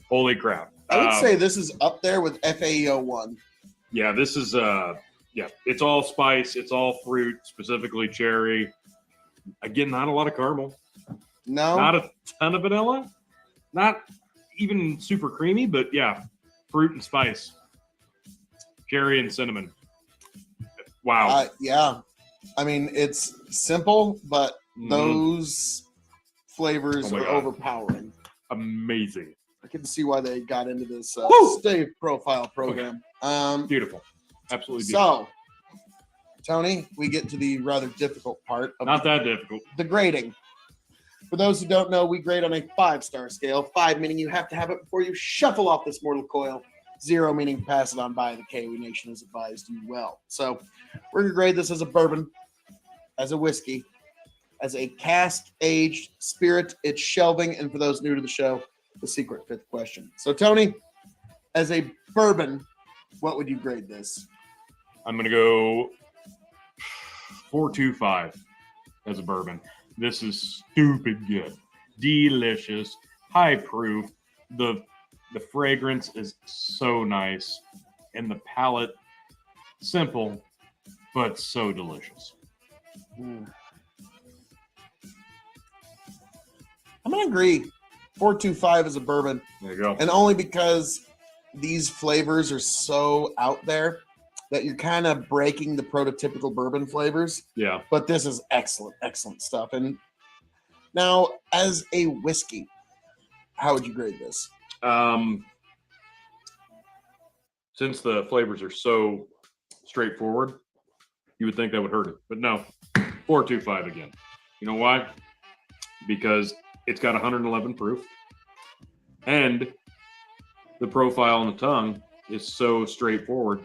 Holy crap. I would say this is up there with FAEO 1. Yeah, this is it's all spice, it's all fruit, specifically cherry. Again, not a lot of caramel. No. Not a ton of vanilla. Not even super creamy, but yeah, fruit and spice. Cherry and cinnamon. Wow. Yeah. I mean, it's simple, but Mhm. those flavors Oh my are God. overpowering. Amazing. I can see why they got into this Woo! Stay Profile program. Beautiful. Absolutely beautiful. So, Tony, we get to the rather difficult part of Not that difficult. the grading. For those who don't know, we grade on a 5-star scale. 5 meaning you have to have it before you shuffle off this mortal coil. 0 meaning pass it on by. The K.O.E Nation has advised you well. So we're going to grade this as a bourbon, as a whiskey, as a cask-aged spirit. It's shelving. And for those new to the show, the secret 5th question. So, Tony, as a bourbon, what would you grade this? I'm going to go 4.25 as a bourbon. This is stupid good. Delicious. High proof. The fragrance is so nice. And the palate, simple, but so delicious. I'm going to agree. 4.25 is a bourbon. There you go. And only because these flavors are so out there that you're kind of breaking the prototypical bourbon flavors. Yeah. But this is excellent, excellent stuff. And now, as a whiskey, how would you grade this? Since the flavors are so straightforward, you would think that would hurt it. But no, 4.25 again. You know why? Because it's got 111 proof. And the profile on the tongue is so straightforward.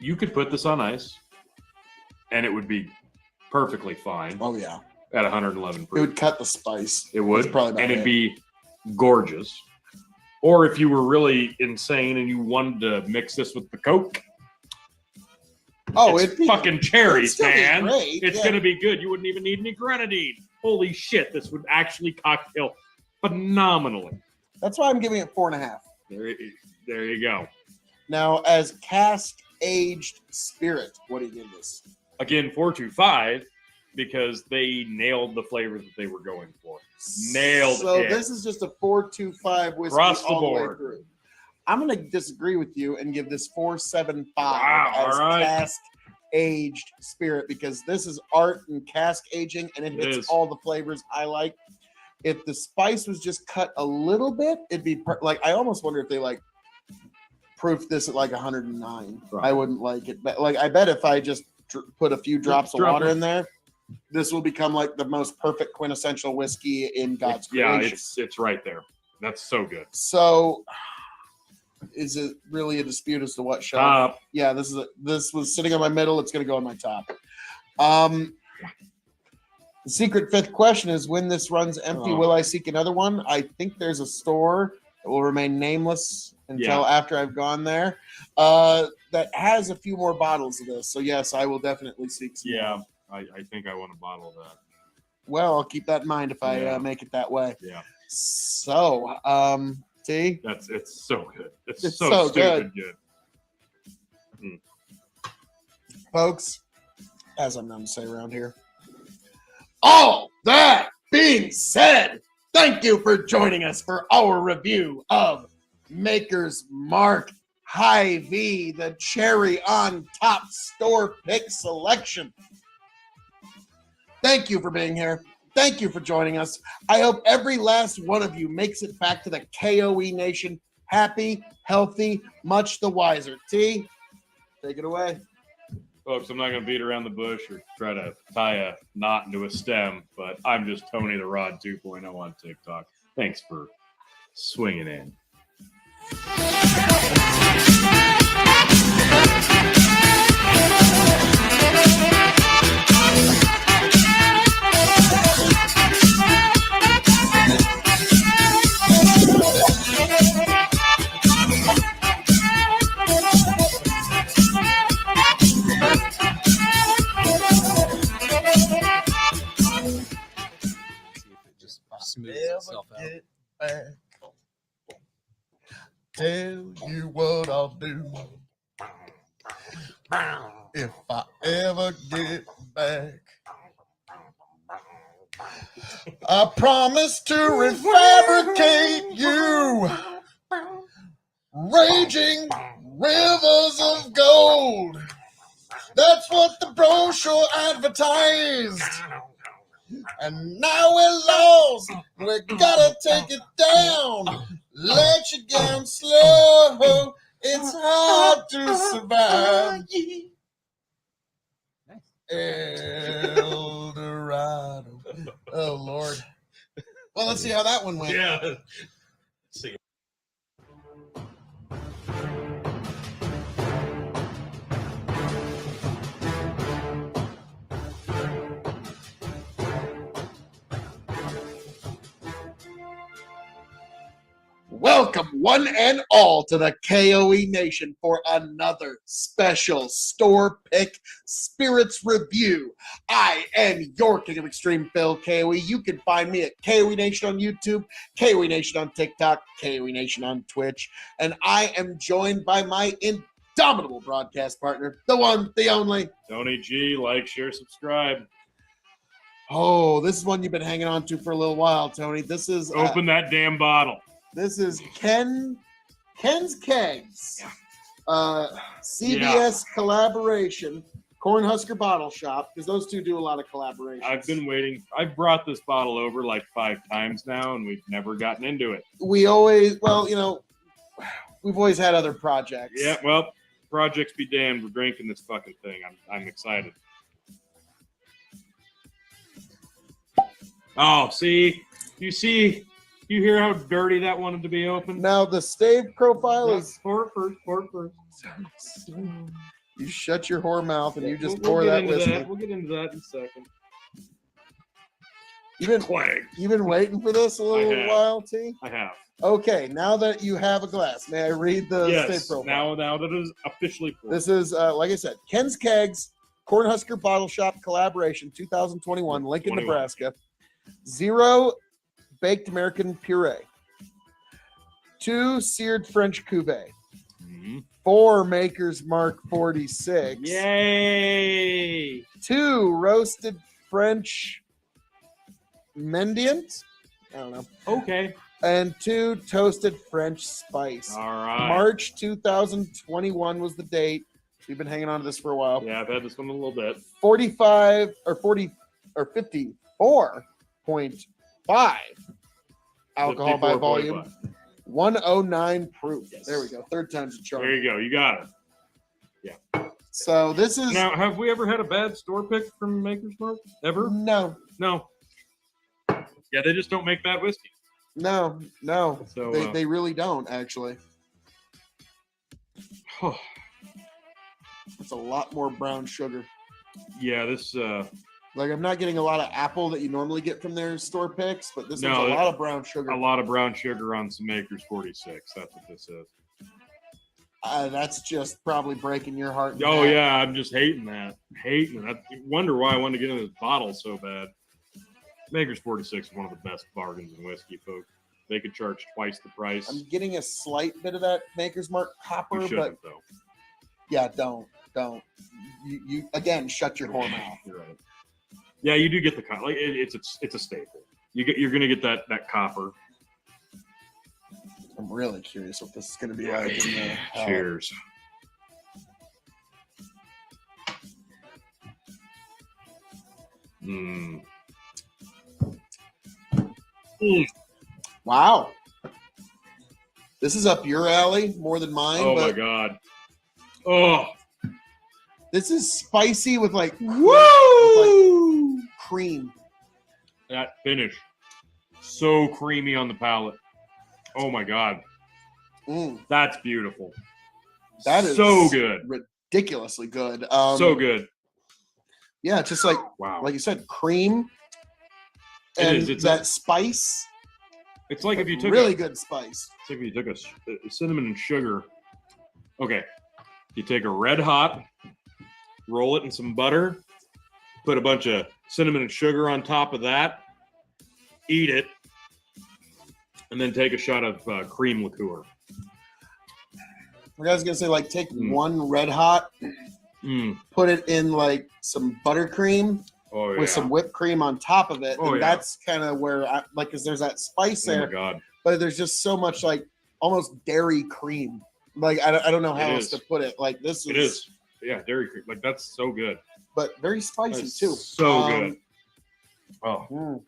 You could put this on ice, and it would be perfectly fine Oh, yeah. at 111 It proof. would cut the spice. It would, That's probably about and it'd it. be gorgeous. Or if you were really insane and you wanted to mix this with the Coke, Oh, it's it'd be fucking cherries, it'd still be man. great, It's yeah. gonna be good. You wouldn't even need any grenadine. Holy shit, this would actually cocktail phenomenally. That's why I'm giving it 4.5. There you go. Now, as cask-aged spirit, what do you give this? Again, 4.25 because they nailed the flavors that they were going for. Nailed so it. this is just a 4.25 whiskey Across the all the way board. through. I'm going to disagree with you and give this 4.75 Wow, as all right. cask-aged spirit because this is art and cask aging and it It hits is. all the flavors I like. If the spice was just cut a little bit, it'd be like I almost wonder if they like proofed this at like 109. Right. I wouldn't like it, but like I bet if I just put a few drops of Drop water it. in there, this will become like the most perfect quintessential whiskey in God's Yeah, creation. it's right there. That's so good. So, is it really a dispute as to what shelf? Top. Yeah, this was sitting on my middle. It's going to go on my top. The secret 5th question is: when this runs empty, Oh. will I seek another one? I think there's a store that will remain nameless until after I've gone there that has a few more bottles of this. So yes, I will definitely seek some Yeah, more. I think I want a bottle of that. Well, I'll keep that in mind if I Yeah. make it that way. Yeah. So, T, It's so good. It's It's so, so stupid good. folks, as I'm known to say around here. All that being said, thank you for joining us for our review of Maker's Mark High V, the cherry on top store pick selection. Thank you for being here. thank you for joining us. I hope every last one of you makes it back to the KOE Nation happy, healthy, much the wiser. T, take it away. Folks, I'm not going to beat around the bush or try to tie a knot into a stem, but I'm just Tony the Rod 2.0 on TikTok. Thanks for swinging in. See if it just smooths itself out. Get back. Tell you what I'll do if I ever get back. I promise to refabricate you, raging rivers of gold. That's what the brochure advertised. And now we're lost. We gotta take it down. Let you down slow. It's hard to survive. El Dorado. Oh Lord. Well, let's see how that one went. Yeah. See. Welcome, one and all, to the KOE Nation for another special store pick spirits review. I am your King of Extreme Phil, KOE. You can find me at KOE Nation on YouTube, KOE Nation on TikTok, KOE Nation on Twitch, and I am joined by my indomitable broadcast partner, the one, the only. Tony G, like, share, subscribe. Oh, this is one you've been hanging on to for a little while, Tony. This is Open that damn bottle. This is Ken's Kegs, CBS collaboration, Cornhusker Bottle Shop, because those two do a lot of collaborations. I've been waiting. I've brought this bottle over like 5 times now, and we've never gotten into it. We always, well, you know, we've always had other projects. Yeah, well, projects be damned. We're drinking this fucking thing. I'm excited. Oh, see? You hear how dirty that wanted to be opened? Now the stave profile is. Pour first. You shut your whore mouth and you just We'll pour get that into whiskey. that. We'll get into that in a second. You've been waiting for this a little have. while, T? I have. Okay, now that you have a glass, may I read the stave Yes. profile? Now that it is officially poured. This is, like I said, Ken's Kegs, Cornhusker Bottle Shop collaboration, 2021, Lincoln, 21. Nebraska. 0 baked American puree. 2 seared French cuvee. Mhm. 4 Maker's Mark 46. Yay! 2 roasted French Mendiant. I don't know. Okay. And 2 toasted French spice. All right. March 2021 was the date. We've been hanging on to this for a while. Yeah, I've had this one a little bit. 45 or 40 or 54.5 alcohol by 54.5. volume. 109 proof. Yes. There we go. Third time's a charm. There you go. You got it. So this is Now, have we ever had a bad store pick from Maker's Mark? Ever? no. Yeah, they just don't make bad whiskey. So So, they really don't actually. It's a lot more brown sugar. yeah, this. Like I'm not getting a lot of apple that you normally get from their store picks, but this No, one's a lot of brown sugar. A lot of brown sugar on some Maker's 46. That's what this is. That's just probably breaking your heart. in Oh half. yeah, I'm just hating that. I wonder why I wanted to get into this bottle so bad. Maker's 46 is one of the best bargains in whiskey, folks. They could charge twice the price. I'm getting a slight bit of that Maker's Mark copper, You but shouldn't though. yeah, don't. You again, shut your whore mouth. You're right. Yeah, you do get the copper. Like it's a staple. You're gonna get that copper. I'm really curious what this is going to be like. In the, Cheers. Wow. This is up your alley more than mine. Oh but my god. Oh, This is spicy with like cream. that finish. So creamy on the palate. Oh my god. Mm, That's beautiful. that is so good. ridiculously good. So good. Yeah, just like Wow. you said, cream It and is. It's that spice. It's like if you took really good spice. It's like if you took a cinnamon and sugar. Okay. You take a red hot, roll it in some butter, put a bunch of cinnamon and sugar on top of that, eat it, and then take a shot of cream liqueur. I was gonna say, like, take one red hot, put it in like some buttercream with some whipped cream on top of it, and that's kind of where I like, because there's that spice there. Oh my god! But there's just so much like almost dairy cream. Like I don't know how else to put it. Like this is. It is. Yeah, dairy cream. Like that's so good. But very spicy too. So good. Oh.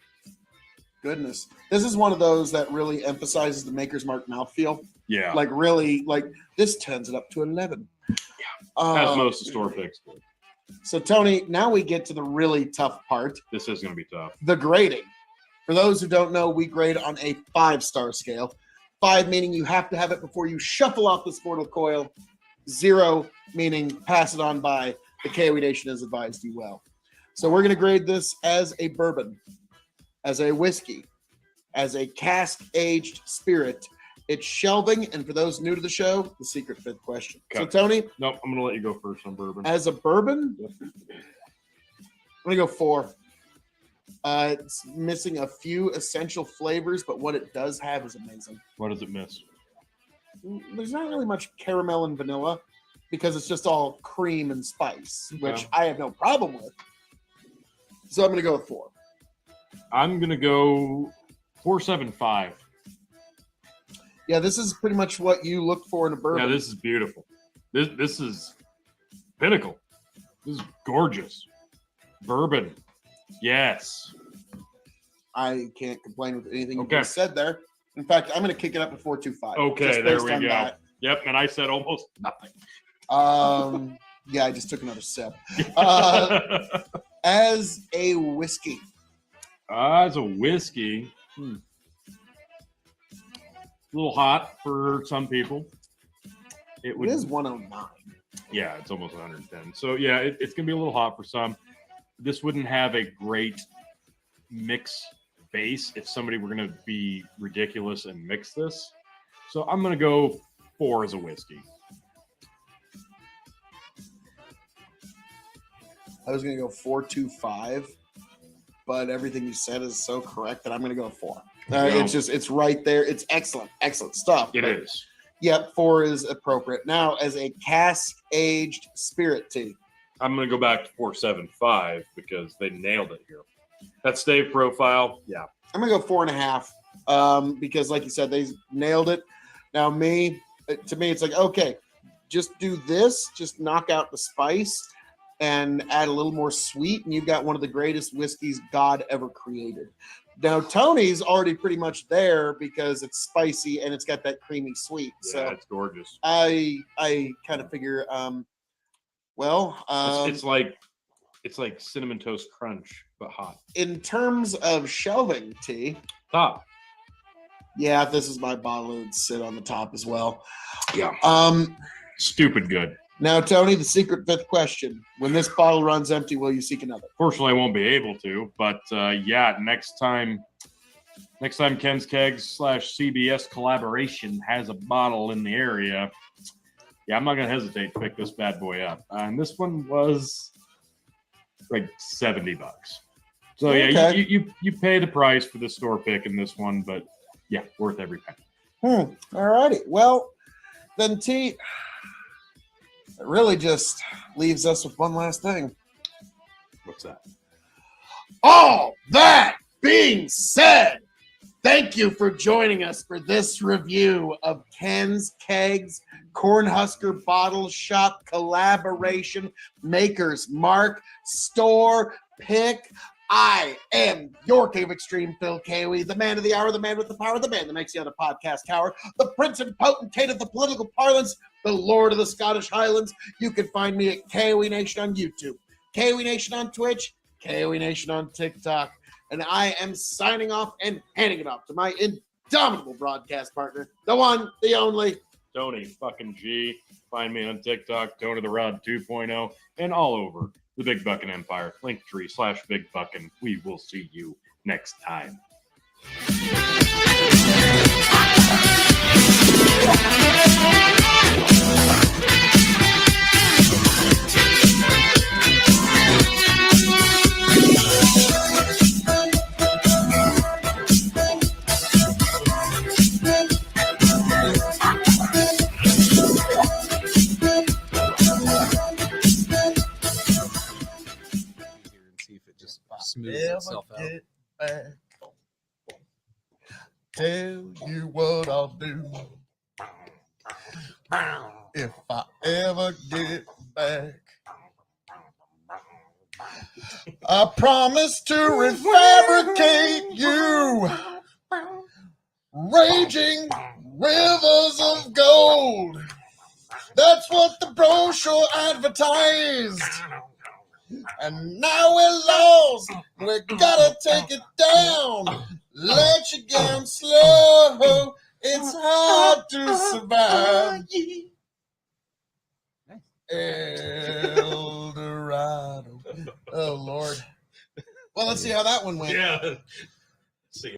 Goodness. This is one of those that really emphasizes the Maker's Mark mouthfeel. Yeah. Like really, like this turns it up to 11. Yeah. As most of the store picks do. So Tony, now we get to the really tough part. This is going to be tough. The grading. For those who don't know, we grade on a 5-star scale. 5 meaning you have to have it before you shuffle off the sportal coil. 0 meaning pass it on by. The K.O.E Nation has advised you well. So we're going to grade this as a bourbon, as a whiskey, as a cask-aged spirit. It's shelving, and for those new to the show, the secret fifth question. Okay. So Tony? Nope, I'm going to let you go first on bourbon. As a bourbon, I'm going to go 4. It's missing a few essential flavors, but what it does have is amazing. What does it miss? There's not really much caramel and vanilla because it's just all cream and spice, which I have no problem with. So I'm going to go with 4. I'm going to go 4.75. Yeah, this is pretty much what you look for in a bourbon. Yeah, this is beautiful. This is pinnacle. This is gorgeous. Bourbon. Yes. I can't complain with anything you just said there. In fact, I'm going to kick it up to 4.25. Okay, there we go. That. Yep, and I said almost nothing. Yeah, I just took another sip. As a whiskey. As a whiskey, a little hot for some people. It is 109. Yeah, it's almost 110. So yeah, it's gonna be a little hot for some. This wouldn't have a great mix base if somebody were gonna be ridiculous and mix this. So I'm gonna go 4 as a whiskey. I was gonna go 4.25, but everything you said is so correct that I'm gonna go 4. It's right there. It's excellent stuff. It is. Yep, 4 is appropriate. Now, as a cask-aged spirit tea, I'm going to go back to 4.75 because they nailed it here. That stave profile, yeah. I'm going to go 4.5 because, like you said, they nailed it. Now, to me, it's like, okay, just do this, just knock out the spice and add a little more sweet, and you've got one of the greatest whiskeys God ever created. Now, Tony's already pretty much there because it's spicy and it's got that creamy sweet. Yeah, so it's gorgeous. I kind of figure, it's like Cinnamon Toast Crunch, but hot. In terms of shelving tea, top. Yeah, if this is my bottle, it would sit on the top as well. Yeah. Stupid good. Now, Tony, the secret fifth question. When this bottle runs empty, will you seek another? Fortunately, I won't be able to, but yeah, next time Ken's Kegs / CBS collaboration has a bottle in the area, yeah, I'm not going to hesitate to pick this bad boy up. And this one was like $70. So yeah, Okay. you pay the price for the store pick in this one, but yeah, worth every penny. All righty. Well, then T, it really just leaves us with one last thing. What's that? All that being said, thank you for joining us for this review of Ken's Kegs Cornhusker Bottle Shop collaboration Maker's Mark store pick I am your king of extreme, Phil K.O.E, the man of the hour, the man with the power, the man that makes the other podcast cower, the prince and potentate of the political parlance, the lord of the Scottish Highlands. You can find me at K.O.E Nation on YouTube, K.O.E Nation on Twitch, K.O.E Nation on TikTok. And I am signing off and handing it off to my indomitable broadcast partner, the one, the only, Tony fucking G. Find me on TikTok, Tony the Rod 2.0, and all over the Big Buckin' Empire. Linktree/Big Buckin'. We will see you next time. Here and see if it just smooths itself out. get back. Tell you what I'll do if I ever get back. I promise to refabricate you, raging rivers of gold. That's what the brochure advertised. And now we're lost. We gotta take it down. Let you down slow. It's hard to survive. El Dorado. Oh Lord. Well, let's see how that one went. Yeah. See.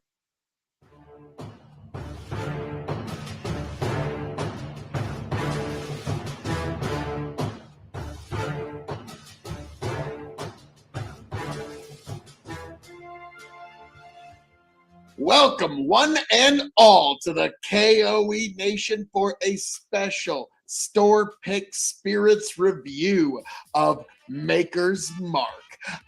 Welcome, one and all, to the K.O.E Nation for a special store pick spirits review of Maker's Mark.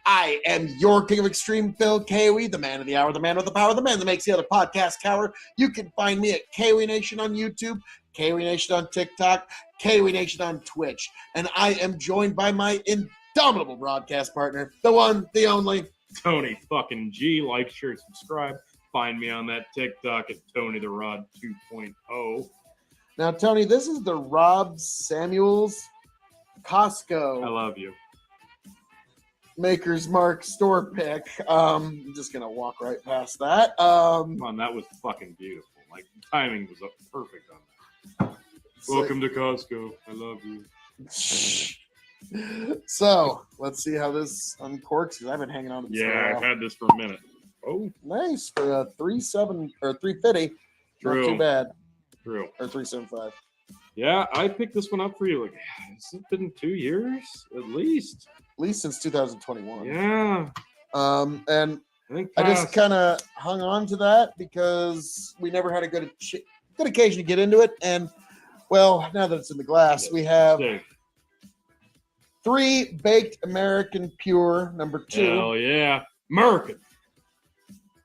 I am your king of extreme, Phil K.O.E, the man of the hour, the man with the power, the man that makes the other podcast cower. You can find me at K.O.E Nation on YouTube, K.O.E Nation on TikTok, K.O.E Nation on Twitch. And I am joined by my indomitable broadcast partner, the one, the only, Tony fucking G. Like, share, subscribe. Find me on that TikTok at Tony the Rod 2.0. Now, Tony, this is the Rob Samuels Costco I love you. Maker's Mark store pick. I'm just gonna walk right past that. Come on, that was fucking beautiful. Like, timing was perfect on that. Welcome to Costco. I love you. So let's see how this uncorks, because I've been hanging on to this. for a Yeah, while. I've had this for a minute. Oh, Nice for a 3.7 or 350. True. Not too bad. true. Or 3.75. Yeah, I picked this one up for you. Like, has it been 2 years at least? At least since 2021. Yeah, And I think I just past- kind of hung on to that because we never had a good occasion to get into it. And well, now that it's in the glass, we have Stay. 3 baked American Pure number 2, Hell yeah, American.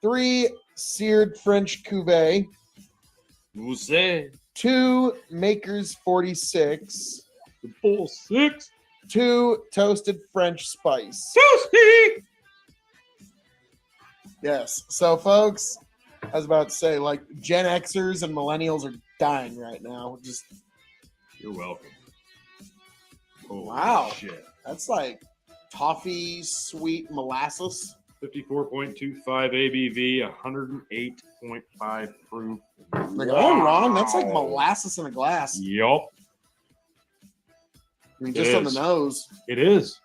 3 seared French Cuvée, Who say 2 Maker's 46, the full 6? 2 toasted French spice. Toasty. Yes. So, folks, I was about to say, like, Gen Xers and millennials are dying right now. Just You're welcome. Holy Wow. shit. that's like toffee sweet molasses. 54.25 ABV, 108.5 proof. Like, I'm wrong. That's like Wow. molasses in a glass. Yup, I mean, It just on the is. nose. it is.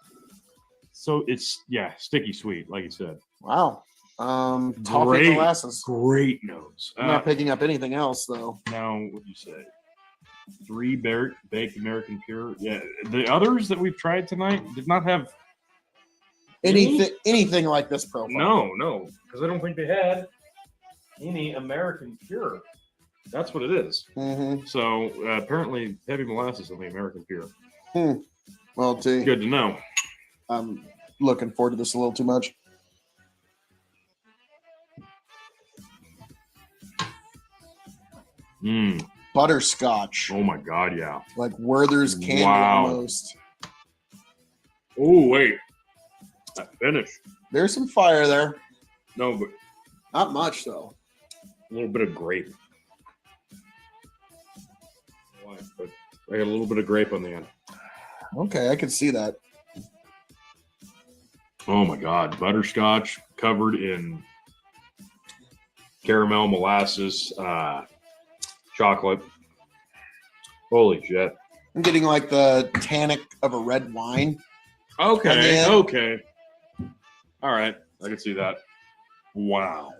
So it's, yeah, sticky sweet, like you said. Wow. Toffee Great. molasses. Great nose. I'm not picking up anything else though. Now, what do you say? 3 baked American Pure. Yeah, the others that we've tried tonight did not have. Anything like this profile. No, because I don't think they had any American Pure. That's what it is. Mm-hmm. So apparently, heavy molasses in the American Pure. Well, T, Good to know. I'm looking forward to this a little too much. Mm. Butterscotch, Oh my God, yeah. like Werther's candy Wow. almost. Oh wait, that finish. There's some fire there. No, but Not much though. a little bit of grape. Why? But I got a little bit of grape on the end. Okay, I can see that. Oh my God. Butterscotch covered in caramel, molasses, chocolate. Holy shit. I'm getting like the tannic of a red wine. Okay. And then- Okay. All right. I can see that. Wow.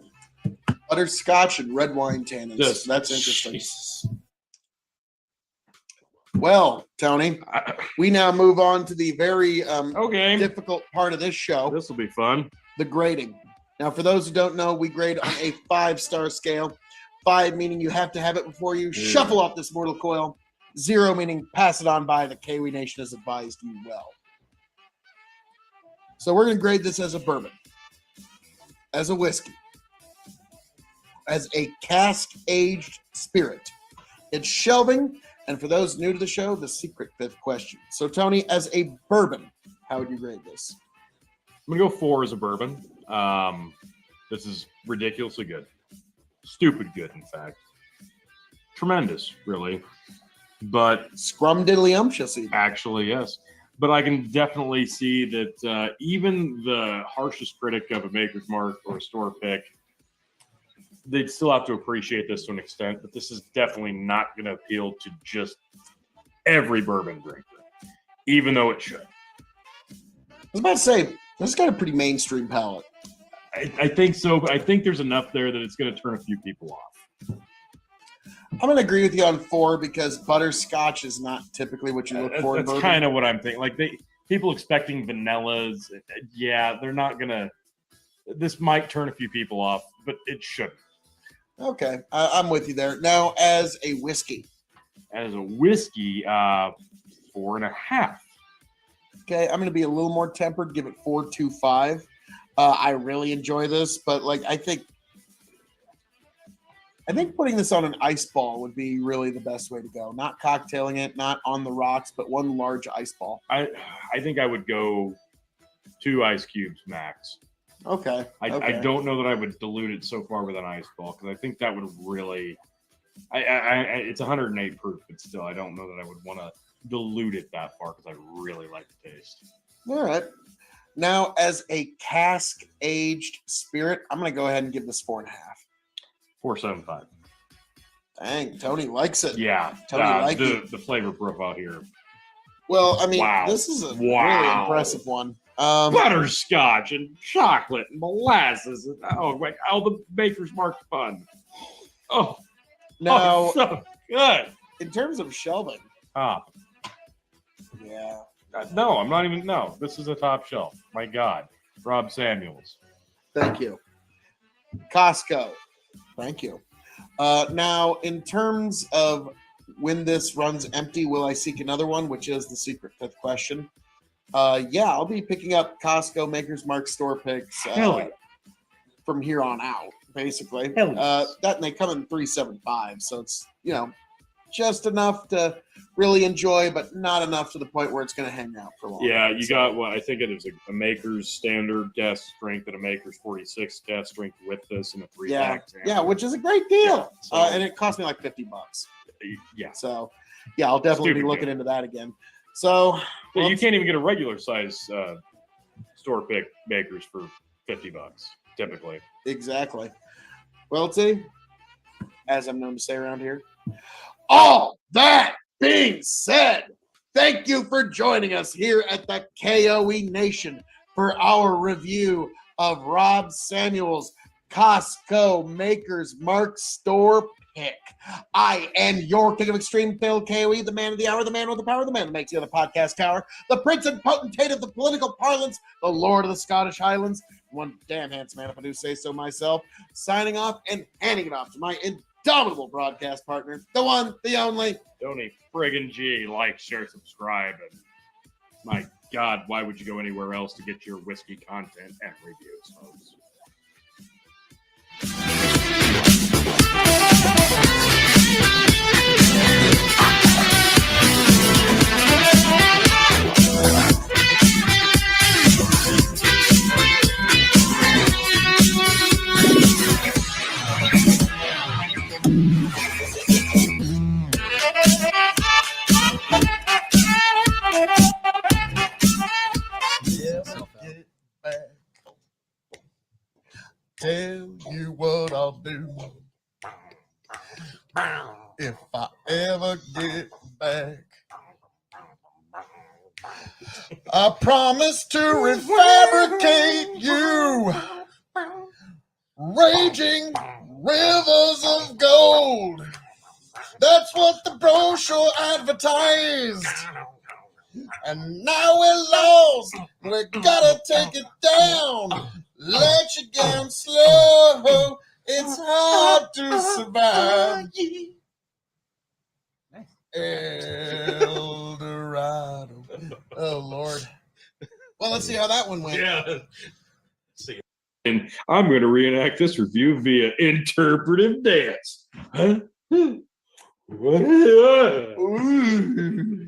Butterscotch and red wine tannins. Just- That's interesting. Jesus. Well, Tony, we now move on to the very Okay. difficult part of this show, This will be fun. the grading. Now, for those who don't know, we grade on a 5-star scale. 5 meaning you have to have it before you shuffle off this mortal coil. 0 meaning pass it on by. The K.O.E Nation has advised you well. So we're going to grade this as a bourbon, as a whiskey, as a cask-aged spirit. It's shelving, and for those new to the show, the secret 5th question. So, Tony, as a bourbon, how would you grade this? I'm going to go 4 as a bourbon. This is ridiculously good. Stupid good, in fact. Tremendous, really. But Scrumdiddlyumptious even. actually, yes. But I can definitely see that even the harshest critic of a Maker's Mark or a store pick, they'd still have to appreciate this to an extent. But this is definitely not going to appeal to just every bourbon drinker, even though it should. I was about to say, this has got a pretty mainstream palate. I think so, but I think there's enough there that it's going to turn a few people off. I'm going to agree with you on 4 because butterscotch is not typically what you look for in That's bourbon. kind of what I'm thinking. Like people expecting vanillas, yeah, they're not gonna. This might turn a few people off, but it shouldn't. Okay, I'm with you there. Now, as a whiskey, As a whiskey, 4.5. okay, I'm going to be a little more tempered, give it 4.25. I really enjoy this, but like I think putting this on an ice ball would be really the best way to go. Not cocktailing it, not on the rocks, but one large ice ball. I think I would go 2 ice cubes max. Okay. I don't know that I would dilute it so far with an ice ball because I think that would really. It's 108 proof, but still, I don't know that I would want to dilute it that far because I really like the taste. All right. Now, as a cask-aged spirit, I'm going to go ahead and give this 4.5. 4.75. Dang, Tony likes it. Yeah, Tony liked the flavor profile here. Well, I mean, Wow. this is a really Wow. impressive one. Butterscotch and chocolate and molasses and like all the Baker's Mark fun. Oh, Now, so good. in terms of shelving, Top. yeah, No, I'm not even. No, this is a top shelf. My God, Rob Samuels. thank you. Costco, thank you. Now, in terms of when this runs empty, will I seek another one, which is the secret 5th question? Yeah, I'll be picking up Costco Maker's Mark store picks Hell yeah. from here on out, basically. Hell yes. That and they come in 3.75, so it's just enough to really enjoy, but not enough to the point where it's going to hang out for long. Yeah, you got what I think it is a Maker's standard gas strength and a Maker's 46 gas strength with this and a 3-pack. Yeah, which is a great deal, Yeah, so- and it cost me like $50. Yeah. So, yeah, I'll definitely Stupid be looking deal. into that again. So, But you can't even get a regular size store pick Makers for $50 typically. exactly. Well, T, as I'm known to say around here, all that being said, thank you for joining us here at the K.O.E Nation for our review of Rob Samuel's Costco Maker's Mark store pick. I am your king of extreme, Phil K.O.E, the man of the hour, the man with the power, the man that makes the other podcast tower, the prince and potentate of the political parlance, the lord of the Scottish Highlands, one damn handsome man if I do say so myself, signing off and handing it off to my indomitable broadcast partner, the one, the only. Tony friggin' G, like, share, subscribe, and my God, why would you go anywhere else to get your whiskey content and reviews, folks? tell you what I'll do. If I ever get back, I promise to refabricate you. Raging rivers of gold. That's what the brochure advertised. And now we're lost. We gotta take it down. Let you down slow. It's hard to survive. El Dorado. Oh, Lord. Well, let's see how that one went. Yeah. See. And I'm going to reenact this review via interpretive dance. Huh? What? Ooh.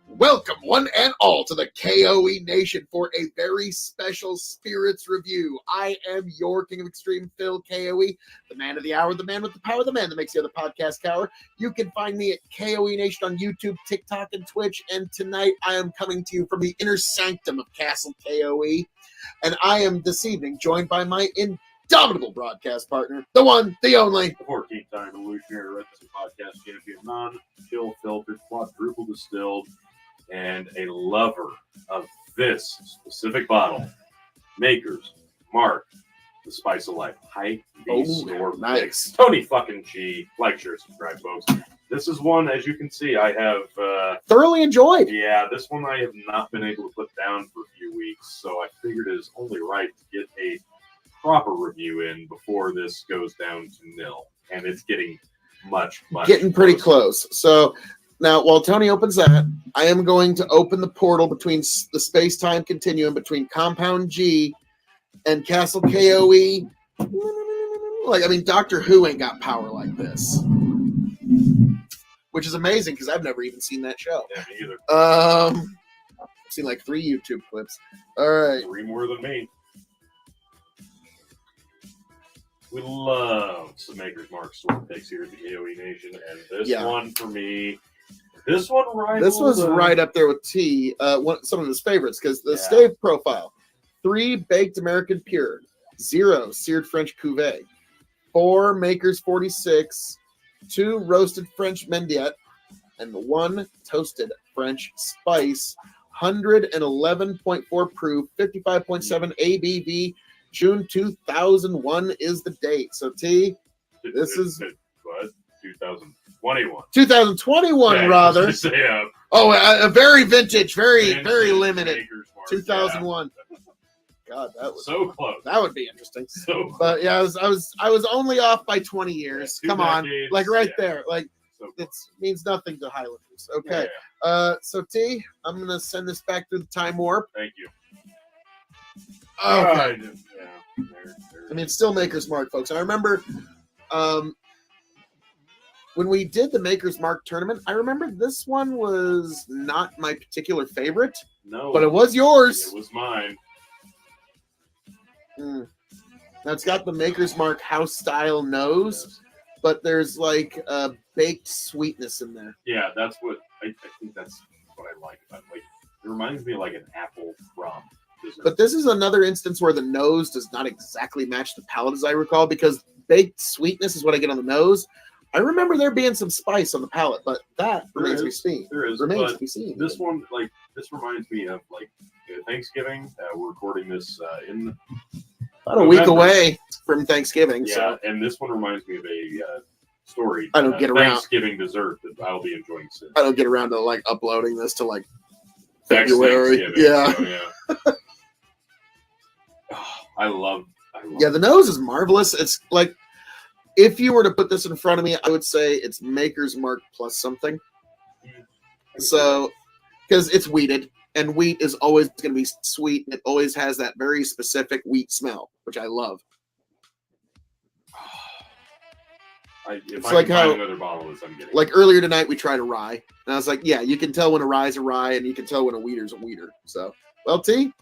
Welcome, one and all, to the K.O.E. Nation for a very special Spirits review. I am your King of Extreme, Phil K.O.E., the man of the hour, the man with the power, the man that makes the other podcast cower. You can find me at K.O.E. Nation on YouTube, TikTok, and Twitch. And tonight I am coming to you from the inner sanctum of Castle K.O.E. And I am this evening joined by my indomitable broadcast partner, the one, the only, The 14th-time evolutionary wrestling podcast champion, non-chill filtered, quadruple distilled, and a lover of this specific bottle, Maker's Mark, the Spice of Life. Hype these store nice. picks. Tony fucking G. Like, share, subscribe, folks. This is one, as you can see, I have thoroughly enjoyed. yeah, this one I have not been able to put down for a few weeks, so I figured it is only right to get a proper review in before this goes down to nil. And it's getting much Getting pretty closer. close. So now, while Tony opens that, I am going to open the portal between the space-time continuum between Compound G and Castle K.O.E. Like, I mean, Doctor Who ain't got power like this, which is amazing because I've never even seen that show. Yeah, me either. I've seen like 3 YouTube clips. All right. 3 more than me. We love some Maker's Mark sword picks here at the KOE Nation, and this one for me, this one This was right up there with T. Some of his favorites because the stave profile: 3 baked American pure, 0 seared French cuvee, 4 Maker's 46, 2 roasted French mendiette, and 1 toasted French spice. 111.4 proof, 55.7 ABV. June 2001 is the date. So T, this is what? 2021. 2021 Yeah, rather. Yeah. Oh, a very vintage, very Vintage limited. Maker's Mark, 2001. God, that was so close. that would be interesting. So close. But yeah, I was only off by 20 years. Yeah, 2 Come on, decades, like right there, like so it means nothing to Highlanders. Okay, Yeah. So T, I'm gonna send this back through the time warp. Thank you. Okay. Yeah. I mean, it's still Maker's Mark, folks. And I remember when we did the Maker's Mark tournament, I remember this one was not my particular favorite, No, but it was yours. It was mine. Now it's got the Maker's Mark house style nose, but there's like a baked sweetness in there. Yeah, that's what I think. That's what I like about it. Like, it reminds me of like an apple rum. But this is another instance where the nose does not exactly match the palate, as I recall, because baked sweetness is what I get on the nose. I remember there being some spice on the palate, but that remains to be seen. There is, Remains but to be seen. this one, like, this reminds me of like Thanksgiving. We're recording this in About a week away from Thanksgiving. Yeah, So and this one reminds me of a story. I don't get around. Thanksgiving dessert that I'll be enjoying soon. I don't get around to like uploading this to like Next February. Thanksgiving, Yeah. so, yeah. Oh, I love Yeah, the nose is marvelous. It's like, if you were to put this in front of me, I would say it's Maker's Mark plus something. So, because it's wheated, and wheat is always going to be sweet. It always has that very specific wheat smell, which I love. If It's I like can how- find another bottle of this, I'm getting Like earlier tonight, we tried a rye, and I was like, yeah, you can tell when a rye's a rye, and you can tell when a wheater's a wheater. So, well, T,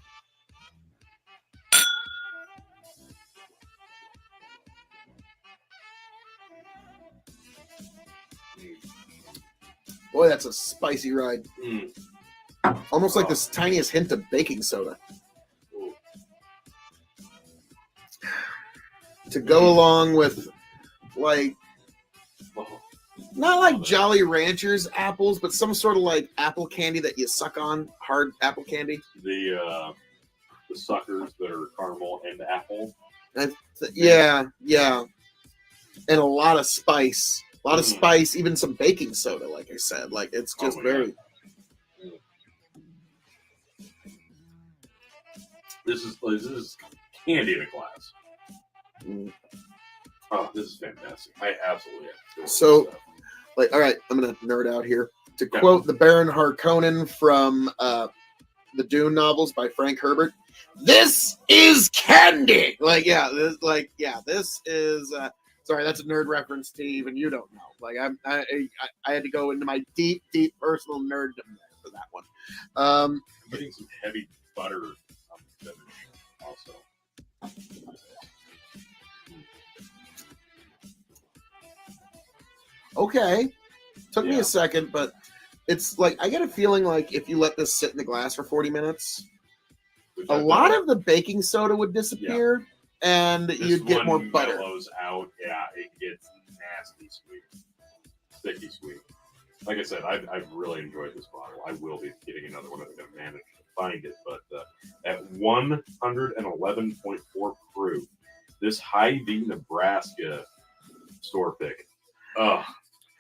Boy, that's a spicy ride. Mm. Almost like Oh. this tiniest hint of baking soda. Ooh. To go along with, like, Oh. not like Jolly Ranchers apples, but some sort of like apple candy that you suck on, hard apple candy. The suckers that are caramel and apple. Yeah, yeah. And a lot of spice. A lot of Mm. spice, even some baking soda, like I said. Like, it's Oh just my very. This is candy in a glass. Mm. Oh, this is fantastic. I absolutely have to So- this stuff. Like, all right, I'm going to nerd out here. To Yeah. quote the Baron Harkonnen from the Dune novels by Frank Herbert, this is candy. Like, yeah, this is. Sorry, that's a nerd reference to even you don't know. Like, I had to go into my deep personal nerddom for that one. I'm getting some heavy butter on the finish also. Okay, took me Yeah. a second, but it's like I get a feeling like if you let this sit in the glass for 40 minutes, Which a I've lot done. of the baking soda would disappear, and This you'd get one more butter. mellows out. Yeah, it gets nasty sweet, sticky sweet. Like I said, I've really enjoyed this bottle. I will be getting another one if I can manage to find it. But at 111.4 proof, this Hy-Vee Nebraska store pick.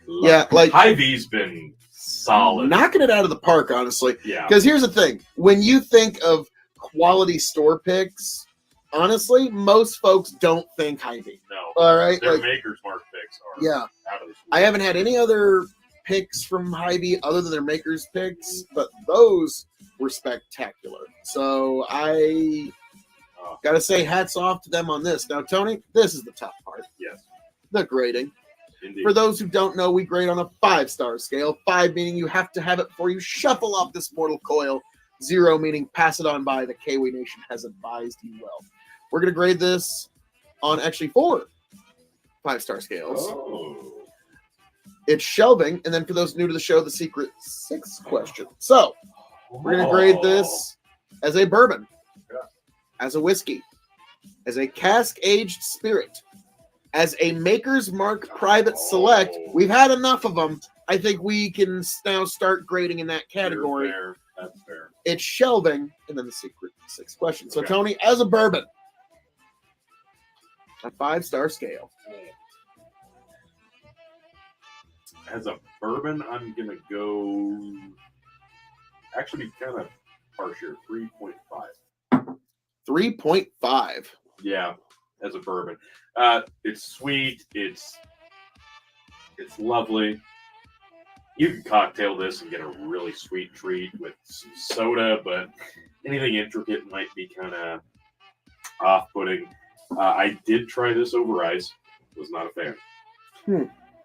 Yeah, like Hy-Vee's been solid. knocking it out of the park, honestly. Yeah, Because here's the thing: when you think of quality store picks, honestly, most folks don't think Hy-Vee. no, All right, their like Maker's Mark picks are yeah, out of this I haven't had any other picks from Hy-Vee other than their Maker's picks, but those were spectacular. So I gotta say, hats off to them on this. Now, Tony, this is the tough part: Yes, the grading. indeed. For those who don't know, we grade on a 5-star scale. 5 meaning you have to have it before you shuffle off this mortal coil. 0 meaning pass it on by. The K.O.E Nation has advised you well. We're going to grade this on actually 4 5-star scales. Oh. It's shelving. And then for those new to the show, the secret 6 question. So we're going to grade this as a bourbon, Yeah. as a whiskey, as a cask-aged spirit, as a Maker's Mark Private Select. Oh. We've had enough of them. I think we can now start grading in that You're category. fair. That's fair. It's shelving, and then the secret 6 question. So, Okay. Tony, as a bourbon, a 5-star scale. As a bourbon, I'm gonna go. Actually, be kind of harsh here. 3.5. 3.5. Yeah, as a bourbon, it's sweet. It's lovely. You can cocktail this and get a really sweet treat with some soda, but anything intricate might be kind of off-putting. I did try this over ice. Was not a fan.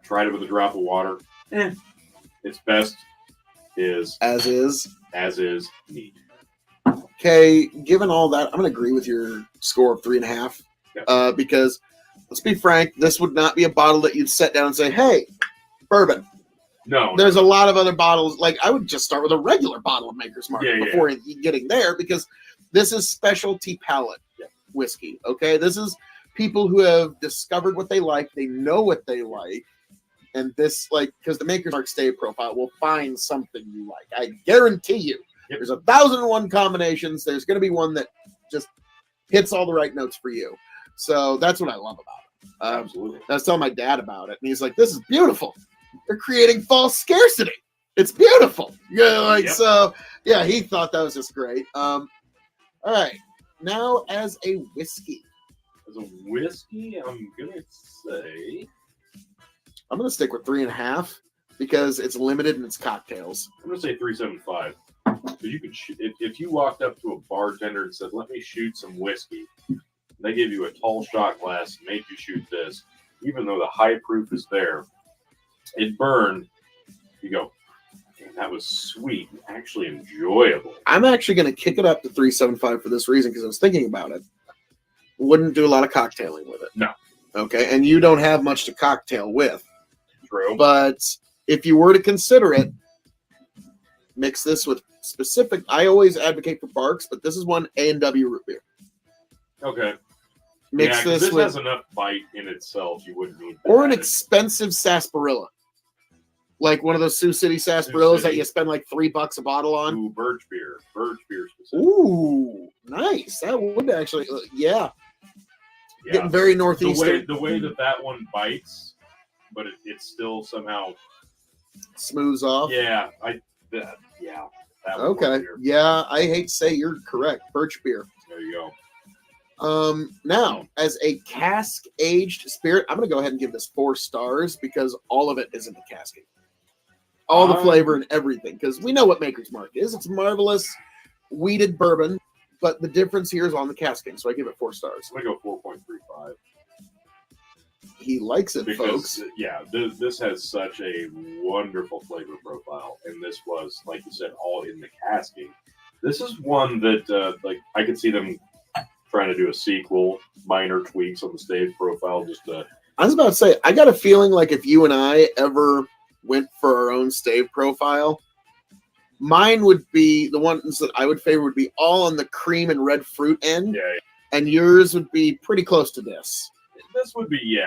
Tried it with a drop of water. Its best is As is. neat. Okay, given all that, I'm going to agree with your score of 3.5. Yeah. Because, let's be frank, this would not be a bottle that you'd set down and say, hey, bourbon. No, There's a lot of other bottles. Like, I would just start with a regular bottle of Maker's Mark Yeah, before getting there, because this is specialty palate whiskey. Okay, this is people who have discovered what they like. They know what they like, and this, like, because the Maker's Mark Stay profile will find something you like. I guarantee you. Yep. There's 1,001 combinations. There's going to be one that just hits all the right notes for you. So that's what I love about it. absolutely. I was telling my dad about it, and he's like, "This is beautiful. They're creating false scarcity. It's beautiful." Yeah, like Yep. so. Yeah, he thought that was just great. All right, now as a whiskey, As a whiskey, I'm gonna say I'm gonna stick with 3.5 because it's limited in its cocktails. I'm gonna say 3.75. So you could if you walked up to a bartender and said, "Let me shoot some whiskey," and they give you a tall shot glass and made you shoot this, even though the high proof is there, it burned. You go, "Damn, that was sweet, and actually enjoyable." I'm actually gonna kick it up to 3.75 for this reason because I was thinking about it. Wouldn't do a lot of cocktailing with it. No. Okay, and you don't have much to cocktail with. True. But if you were to consider it, mix this with specific. I always advocate for Barks, but this is one A&W root beer. Okay. Mix Yeah, 'cause this with has enough bite in itself. You wouldn't need that. or an expensive sarsaparilla, like one of those Sioux City sarsaparillas that City. you spend like $3 a bottle on. Ooh, birch beer. Birch beer specific. Ooh, nice. That would actually, yeah. Yeah. Getting very The northeastern. way that one bites, but it still somehow. Smooths off. Yeah. Yeah. That would work Okay. here. Yeah, I hate to say you're correct. Birch beer. There you go. Now, as a cask aged spirit, I'm gonna go ahead and give this 4 stars because all of it is in the casking. All the flavor and everything, because we know what Maker's Mark is. It's marvelous weeded bourbon, but the difference here is on the casking. So I give it 4 stars. I'm gonna go 4.35. He likes it, Because folks. yeah, this has such a wonderful flavor profile, and this was, like you said, all in the casking. This is one that like I could see them trying to do a sequel, minor tweaks on the stave profile, just to. I was about to say, I got a feeling like if you and I ever went for our own stave profile, mine would be the ones that I would favor would be all on the cream and red fruit end, Yeah, and yours would be pretty close to this. this would be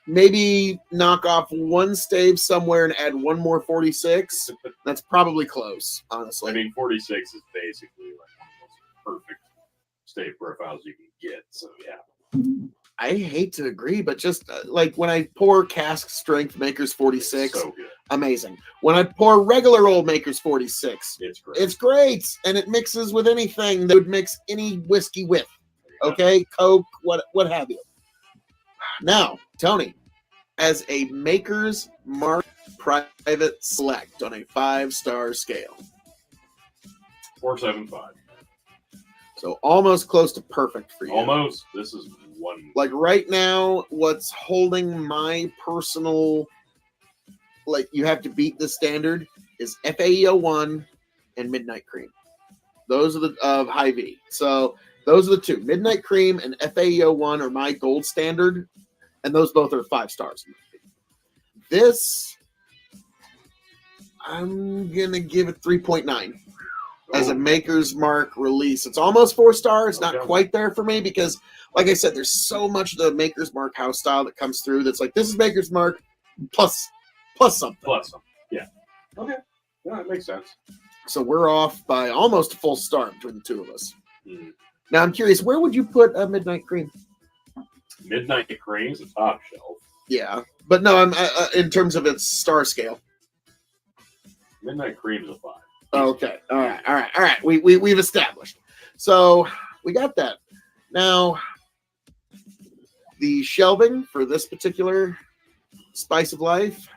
Maybe knock off one stave somewhere and add one more 46. That's probably close, honestly. I mean, 46 is basically like one of the most perfect stave profiles you can get. So yeah, I hate to agree, but just like when I pour cask strength Maker's 46, so good. amazing. When I pour regular old Maker's 46, It's great. it's great, and it mixes with anything that would mix any whiskey with. Okay, Coke, what have you. Now, Tony, as a Maker's Mark private select on a 5-star scale, 4.75. so almost close to perfect for you. Almost. This is one. Like right now, what's holding my personal, like you have to beat the standard, is FAE01 and Midnight Cream. Those are the of High V. So those are the two. Midnight Cream and FAE01 are my gold standard, and those both are 5 stars. This, I'm gonna give it 3.9 as a Maker's Mark release. It's almost 4 stars, not Okay. quite there for me because, like I said, there's so much of the Maker's Mark house style that comes through that's like, this is Maker's Mark plus something. Plus some. Yeah. Okay. Yeah, that makes sense. So we're off by almost a full star between the two of us. Mm. Now I'm curious, where would you put a Midnight Cream? Midnight Cream's a top shelf. Yeah, but no, I'm in terms of its star scale. Midnight Cream's a 5. Okay, all right. We've established. So we got that. Now the shelving for this particular Spice of Life.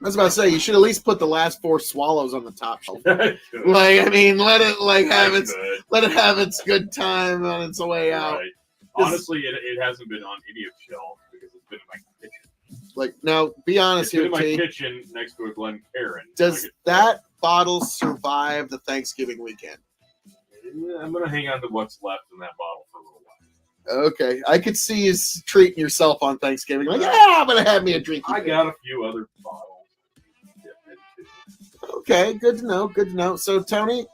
I was about to say you should at least put the last 4 swallows on the top shelf. Like, I mean, let it have its good time on its way out. Right. Honestly, it hasn't been on any of shelves because it's been in my kitchen. Like, now be honest It's been here, in my T. kitchen next to a Glencairn. Does that bottle survive the Thanksgiving weekend? I'm gonna hang on to what's left in that bottle for a little while. Okay, I could see you treating yourself on Thanksgiving. Like, yeah, I'm gonna have me a drink. I got a few other bottles. Okay, good to know. Good to know. So, Tony,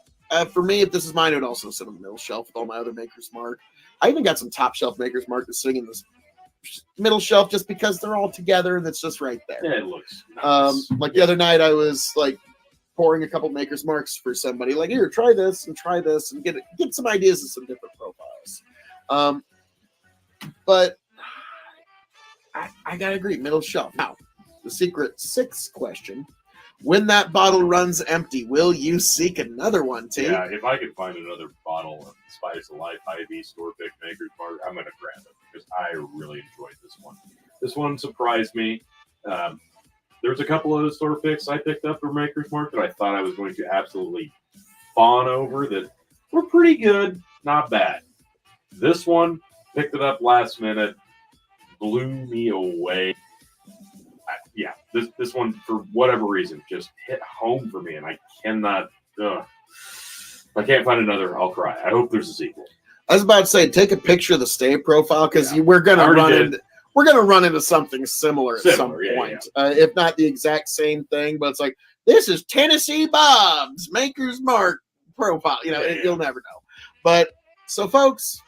for me, if this is mine, it would also sit on the middle shelf with all my other Maker's Mark. I even got some top shelf Maker's Mark that's sitting in this middle shelf just because they're all together and it's just right there. Yeah, it looks nice. Like the other night, I was like pouring a couple Maker's Marks for somebody. Like, here, try this and get some ideas of some different profiles. But I gotta agree, middle shelf. Now, the secret 6 question: when that bottle runs empty, will you seek another one, T? Yeah, if I could find another bottle of Spice of Life IV store pick Maker's Mark, I'm gonna grab it because I really enjoyed this one. This one surprised me. There's a couple of store picks I picked up for Maker's Mark that I thought I was going to absolutely fawn over that were pretty good, not bad. This one, picked it up last minute, blew me away. This one, for whatever reason, just hit home for me, and I cannot. If I can't find another, I'll cry. I hope there's a sequel. I was about to say, take a picture of the Stave profile because Yeah. we're gonna I already run did. into something similar at some Similar, yeah, point, if not the exact same thing. But it's like, this is Tennessee Bob's Maker's Mark profile. You know, Yeah. you'll never know. But so, folks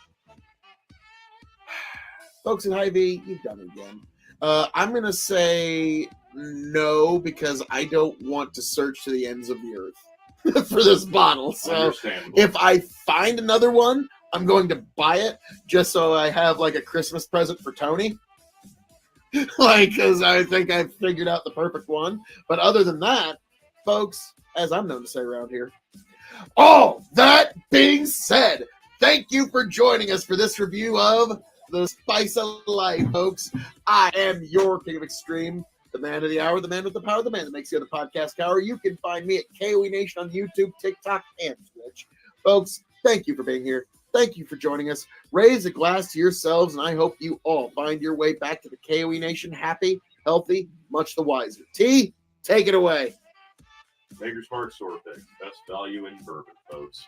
in Hy-Vee, you've done it again. I'm gonna say no because I don't want to search to the ends of the earth for this bottle. So Understandable. if I find another one, I'm going to buy it just so I have like a Christmas present for Tony. Like, because I think I've figured out the perfect one. But other than that, folks, as I'm known to say around here, all that being said, thank you for joining us for this review of The Spice of Life, folks. I am your King of Extreme, the man of the hour, the man with the power, the man that makes the other podcast cower. You can find me at K.O.E Nation on YouTube, TikTok, and Twitch. Folks, thank you for being here. Thank you for joining us. Raise a glass to yourselves, and I hope you all find your way back to the K.O.E Nation happy, healthy, much the wiser. T, take it away. Maker's Mark Store Pick. Best value in bourbon, folks.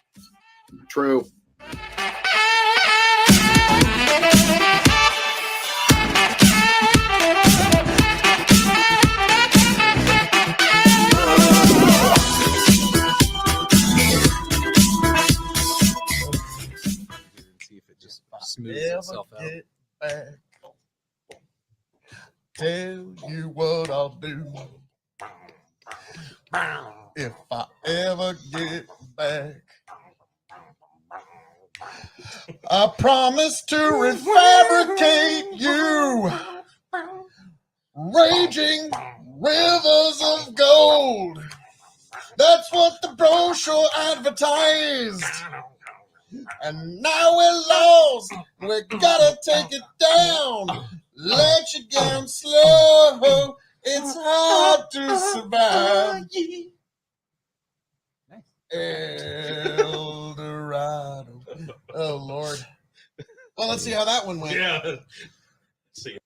True. See if it just smooths itself out. Tell you what I'll do if I ever get back. I promise to refabricate you, raging rivers of gold. That's what the brochure advertised. And now we're lost. We gotta take it down. Let you down slow. It's hard to survive. El Dorado. Oh, Lord. Well, let's see how that one went. Yeah. See.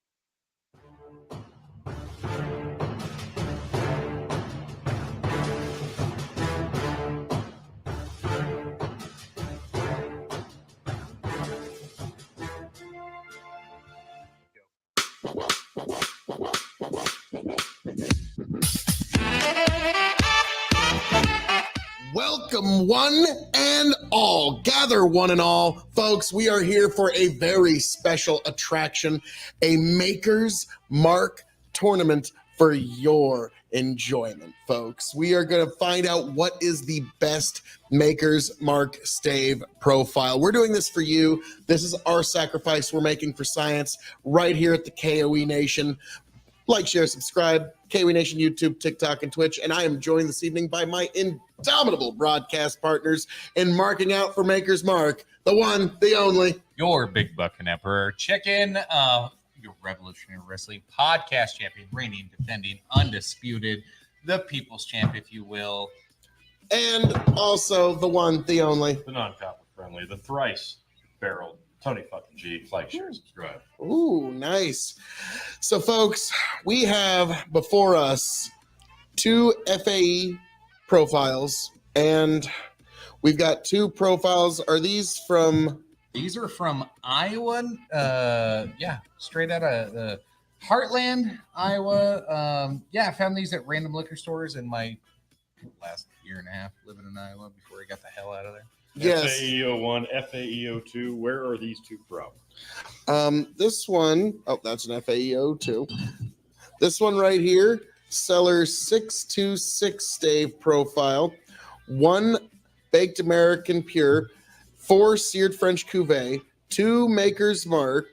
Welcome, one and all. Gather, one and all. Folks, we are here for a very special attraction, a Maker's Mark tournament for your enjoyment, folks. We are going to find out what is the best Maker's Mark Stave profile. We're doing this for you. This is our sacrifice we're making for science right here at the KOE Nation. Like, share, subscribe, KOE Nation, YouTube, TikTok, and Twitch. And I am joined this evening by my indomitable broadcast partners in marking out for Maker's Mark, the one, the only. Your Big Bucking Emperor Chicken, your Revolutionary Wrestling Podcast Champion, reigning, defending, undisputed, the People's Champ, if you will. And also the one, the only. The non-copper friendly, the thrice barreled Tony fucking G. Like, share, subscribe. Ooh, nice. So, folks, we have before us 2 FAE profiles, and we've got 2 profiles. Are these from? These are from Iowa. Yeah, straight out of Heartland, Iowa. Yeah, I found these at random liquor stores in my last year and a half living in Iowa before I got the hell out of there. Yes. FAEO 1, FAEO 2. Where are these 2 from? This one, oh, that's an FAEO too. This one right here, Cellar 626 Stave profile, 1 Baked American Pure, 4 Seared French Cuvée, 2 Maker's Mark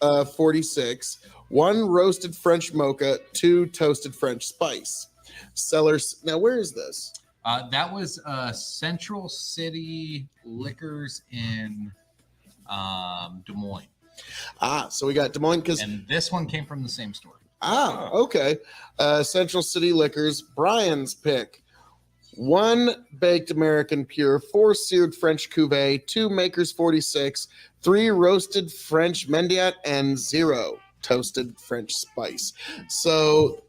46, 1 Roasted French Mocha, 2 Toasted French Spice. Cellars. Now, where is this? That was Central City Liquors in Des Moines. So we got Des Moines because. And this one came from the same store. Okay. Central City Liquors, Brian's pick. 1 Baked American Pure, 4 Seared French Cuvée, 2 Maker's 46, 3 Roasted French Mendiat, and 0 Toasted French Spice. So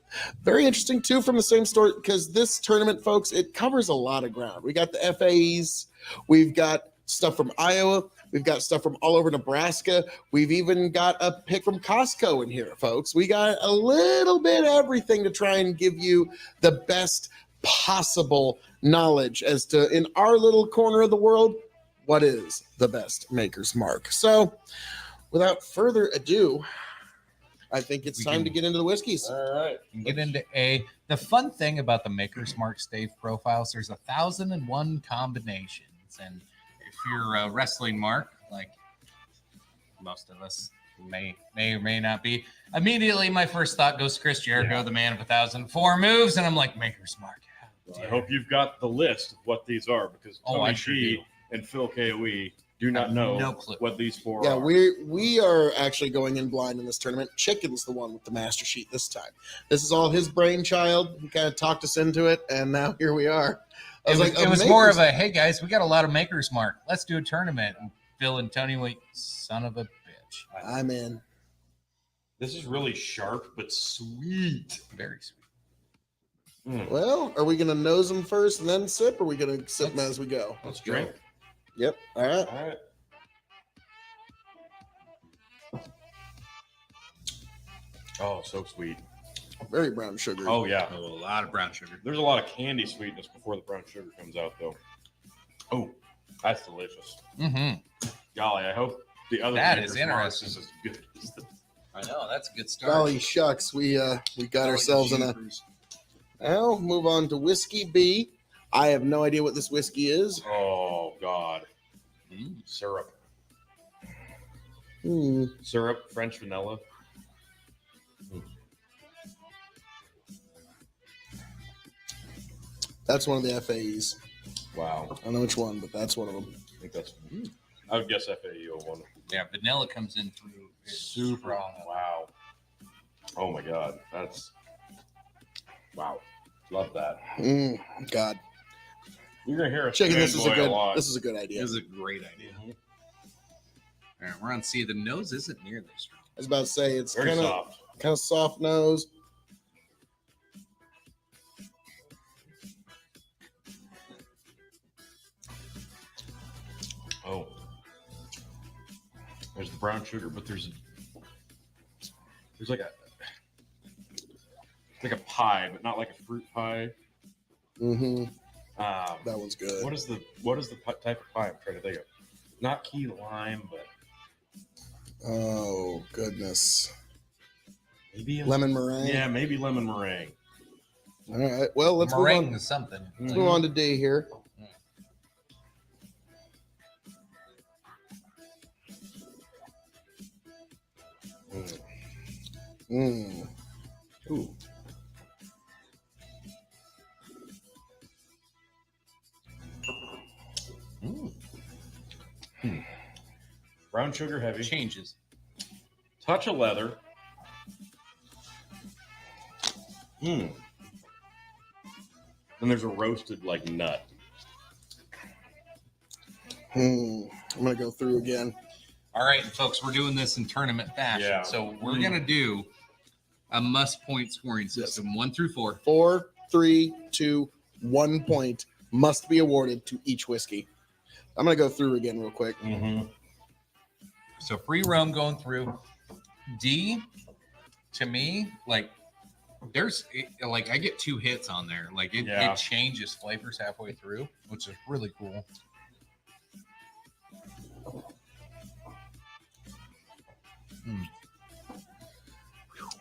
very interesting too from the same store because this tournament, folks, it covers a lot of ground. We got the FAEs, we've got stuff from Iowa, We've got stuff from all over Nebraska. We've even got a pick from Costco in here, folks. We got a little bit of everything to try and give you the best possible knowledge as to, in our little corner of the world, what is the best Maker's Mark. So without further ado, I think it's time to get into the whiskeys. All right. Get into A. The fun thing about the Maker's Mark stave profiles, there's 1,001 combinations. And if you're a wrestling mark, like most of us may or may not be, immediately my first thought goes to Chris Jericho, the man of 1,004 moves. And I'm like, Maker's Mark. Well, I hope you've got the list of what these are, because Tony I sure G do. and Phil K.O.E. do not know no clue what these four Yeah, are. we are actually going in blind in this tournament. Chicken's the one with the master sheet this time. This is all his brainchild. He kind of talked us into it, and now here we are. It was more of a, hey guys, we got a lot of Maker's Mark. Let's do a tournament. And Phil and Tony went, son of a bitch. I'm in. This is really sharp but sweet. Very sweet. Well, are we going to nose them first and then sip, or are we going to sip them as we go? Let's drink. Yep. All right. All right. Oh, so sweet. Very brown sugar. Oh, yeah. Oh, a lot of brown sugar. There's a lot of candy sweetness before the brown sugar comes out, though. Oh, that's delicious. Mm-hmm. Golly, I hope the other That Maker's is Marks interesting. is as good as this. I know, that's a good start. Golly shucks, we got ourselves in a. Now move on to whiskey B. I have no idea what this whiskey is. Oh, God. Syrup. Syrup, French vanilla. That's one of the FAEs. Wow. I don't know which one, but that's one of them. I think that's. I would guess FAE 01. Yeah, vanilla comes in through. Super. strong. Wow. Oh my God. That's. Wow. Love that. God, You're gonna hear us chicken. This is a fanboy good. lot. This is a good idea. This is a great idea. All right, we're on C. The nose isn't nearly strong. I was about to say it's Very kind soft. of soft nose. Oh. There's the brown sugar, but there's like a pie, but not like a fruit pie. Mm-hmm. Um, That one's good. what is the type of pie I'm trying to think of? Not key lime, but Oh goodness. maybe Lemon meringue. Yeah, maybe lemon meringue. All right. Well, let's Meringue move on. is something. Let's move on to D here. Ooh. Brown sugar heavy. Changes. Touch of leather. And there's a roasted like nut. I'm gonna go through again. All right, folks, we're doing this in tournament fashion. Yeah. So we're going to do a must-point scoring system, 1 through 4. 4, 3, 2, 1 point must be awarded to each whiskey. I'm gonna go through again real quick. So free roam going through. D, to me, like like I get 2 hits on there. Like it changes flavors halfway through, which is really cool.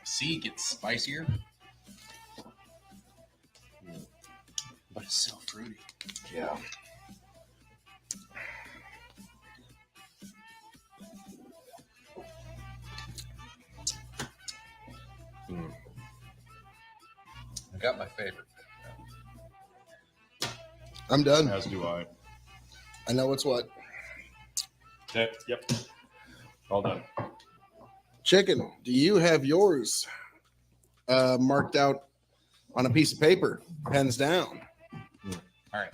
C gets spicier, but it's so fruity. Yeah. I got my favorite. I'm done. As do I. I know what's what. Okay. Yep. All done. Chicken, do you have yours marked out on a piece of paper, pens down? All right.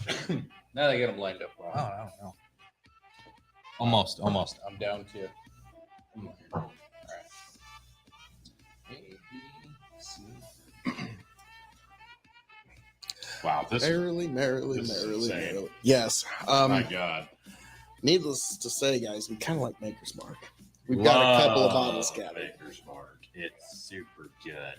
Now they get them lined up. Wow. I don't know. Almost. I'm down to. All right. A, B, C. Wow. This. Merrily. this is insane. Yes. My God. Needless to say, guys, we kind of like Maker's Mark. We've got a couple of bottles gathered. Maker's Mark. It's super good.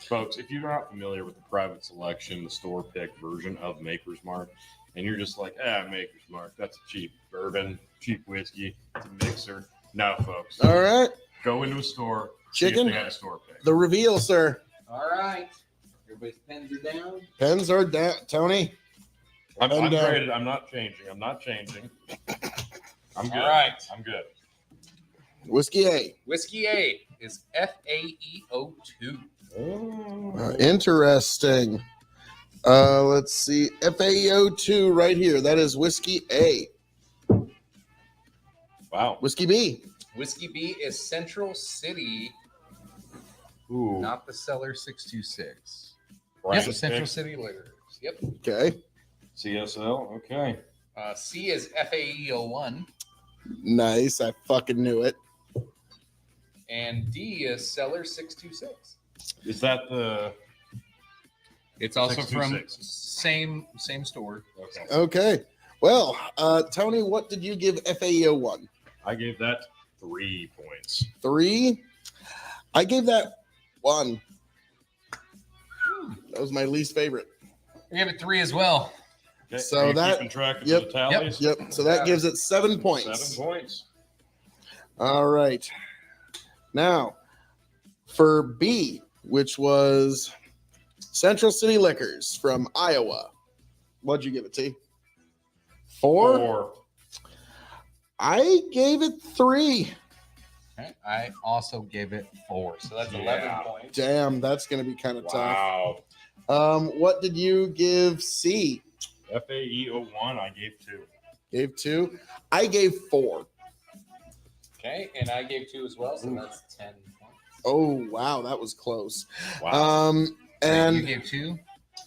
Folks, if you're not familiar with the private selection, the store pick version of Maker's Mark, and you're just like, Maker's Mark, that's a cheap bourbon, cheap whiskey, it's a mixer. No, folks. All right. Go into a store, see if Chicken. they got a store pick. The reveal, sir. All right. Everybody's pens are down. Pens are down. Tony. I'm And, graded. I'm not changing. I'm good. All right. I'm good. Whiskey A. Whiskey A is FAEO2. Interesting. Let's see. FAEO2 right here. That is Whiskey A. Wow. Whiskey B. Whiskey B is Central City, Ooh. not the Cellar 626. Brand Yep, Central pick. City Liquors. Yep. Okay. CSL. Okay. C is FAEO1. Nice. I fucking knew it. And D is Cellar 626. Is that the? It's also from 626. same store. Okay. Okay. Well, Tony, what did you give FAEO1? I gave that 3 points. 3. I gave that 1. That was my least favorite. We have it 3 as well. Okay. So Are you that- keeping track of yep, the tallies? Yep. So that gives it 7 points. 7 points. All right. Now, for B, which was Central City Liquors from Iowa, what'd you give it, T? 4? 4. I gave it 3. Okay. I also gave it 4. So that's 11 points. Damn, that's going to be kind of Wow. tough. What did you give C? FAEO1, I gave 2. Gave 2. I gave 4. Okay. And I gave 2 as well. So that's 10 points. Oh, wow, that was close. Wow. you And gave 2?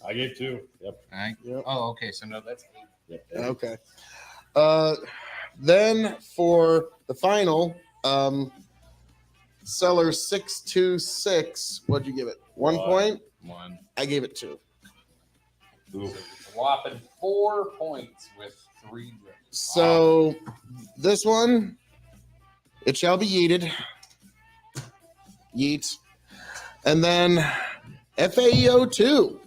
I gave 2. Yep. All right. Yep. Oh, okay. So no, that's 8. Yep. Okay. Then for the final, Cellar 626, what'd you give it? 1 1. point? 1. I gave it 2. Ooh. Whopping 4 points with 3 drinks. So this one, it shall be yeeted. Yeet. And then FAEO2.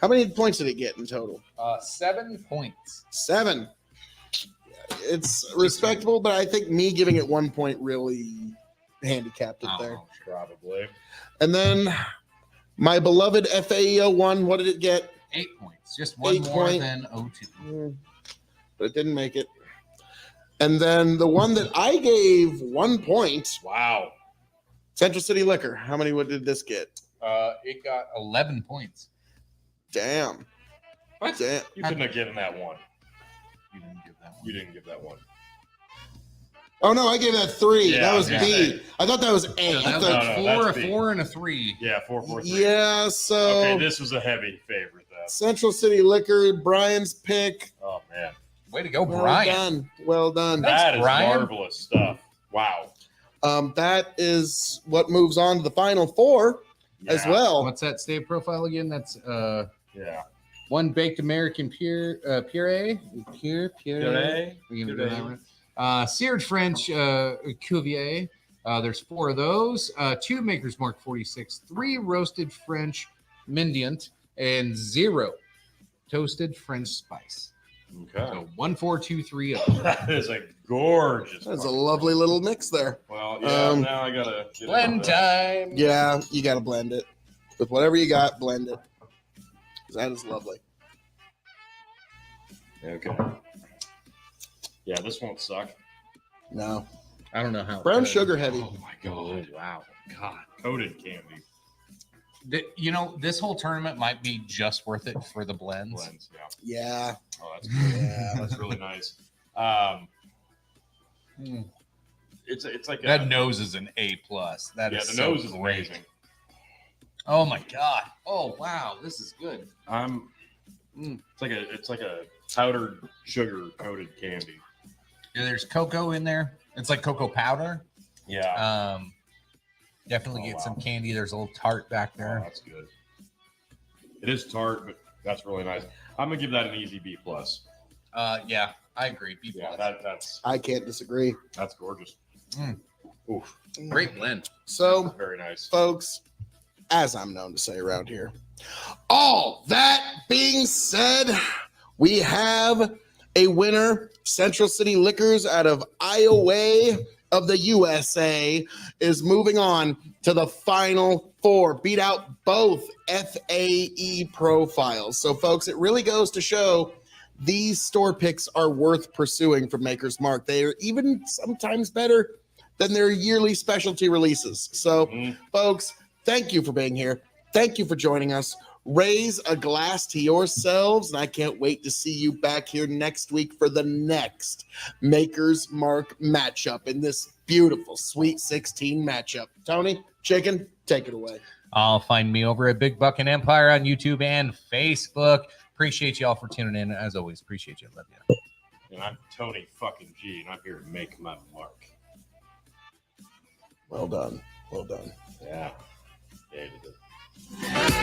How many points did it get in total? 7 points. 7. It's respectable, but I think me giving it 1 point really handicapped it there. Oh, Probably. And then my beloved FAEO1, what did it get? 8 points. Just one 8 more point. than O2. But it didn't make it. And then the one that I gave 1 point, Wow. Central City Liquor. How many did this get? It got 11 points. Damn. What? Damn. You couldn't have given that one. You didn't give that one. You didn't give that one. Oh no, I gave that 3. Yeah, that was yeah. B. I thought that was A. So I that was thought- No, four, that's a B. 4, and a 3. Yeah, 4, 4, 3. yeah, so Okay, this was a heavy favorite though. Central City Liquor, Brian's pick. Oh man, Way to go, Well Brian. done. Well done. Thanks, that is Brian. marvelous stuff. Wow. That is what moves on to the final 4 as Yeah. well. What's that state profile again? That's Yeah. one baked American puree. Puree. Puree. We're gonna do that one. Seared French Cuvier. There's 4 of those. 2 Maker's Mark 46. 3 roasted French Mendiant and 0 toasted French spice. Okay. So 1, 4, 2, 3. That is a gorgeous. That's a fucking- lovely little mix there. Well, yeah. Um, Now I gotta get Blend into that. time. Yeah, you got to blend it. With whatever you got, blend it. That is lovely. Okay. Yeah, this won't suck. No. I don't know how. Brown sugar heavy. Oh my god! Wow. God, coated candy You know, this whole tournament might be just worth it for the blends. blends. Yeah. Yeah. Oh, that's good. Yeah. That's really nice. It's like That nose is an A+. That yeah, is the so nose is great. amazing. Oh my god! Oh wow, this is good. It's like a powdered sugar coated candy. Yeah, there's cocoa in there. It's like cocoa powder. Yeah. Definitely Oh, get wow. some candy. There's a little tart back Oh, there. that's good. It is tart, but that's really nice. I'm gonna give that an easy B plus. Yeah, I agree. B+. Yeah, that's I can't disagree. gorgeous. Mm. Oof, Great blend. So, very nice. folks, as I'm known to say around here, all that being said, we have a winner. Central City Liquors out of Iowa of the USA is moving on to the final four, beat out both FAE profiles. So, folks, it really goes to show these store picks are worth pursuing from Maker's Mark. They are even sometimes better than their yearly specialty releases. So, folks, thank you for being here. Thank you for joining us. Raise a glass to yourselves, and I can't wait to see you back here next week for the next Maker's Mark matchup in this beautiful Sweet 16 matchup. Tony, Chicken, take it away. Find me over at Big Buckin' Empire on YouTube and Facebook. Appreciate y'all for tuning in. As always, appreciate you. Love you. And I'm Tony fucking G, and I'm here to make my mark. Well done. Well done. Yeah. Yeah, you did.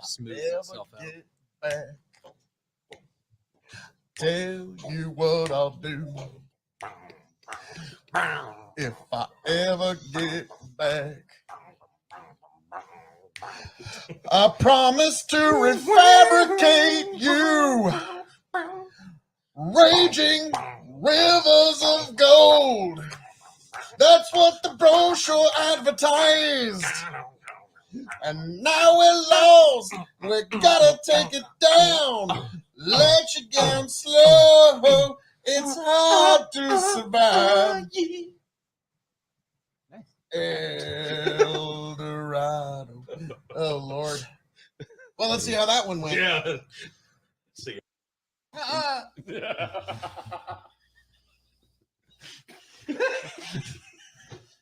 Smooths itself out. Tell you what I'll do if I ever get back. I promise to refabricate you, raging rivers of gold. That's what the brochure advertised. And now we're lost. We gotta take it down. Let you down slow. It's hard to survive. El Dorado. Oh, Lord. Well, let's see how that one went. Yeah. See.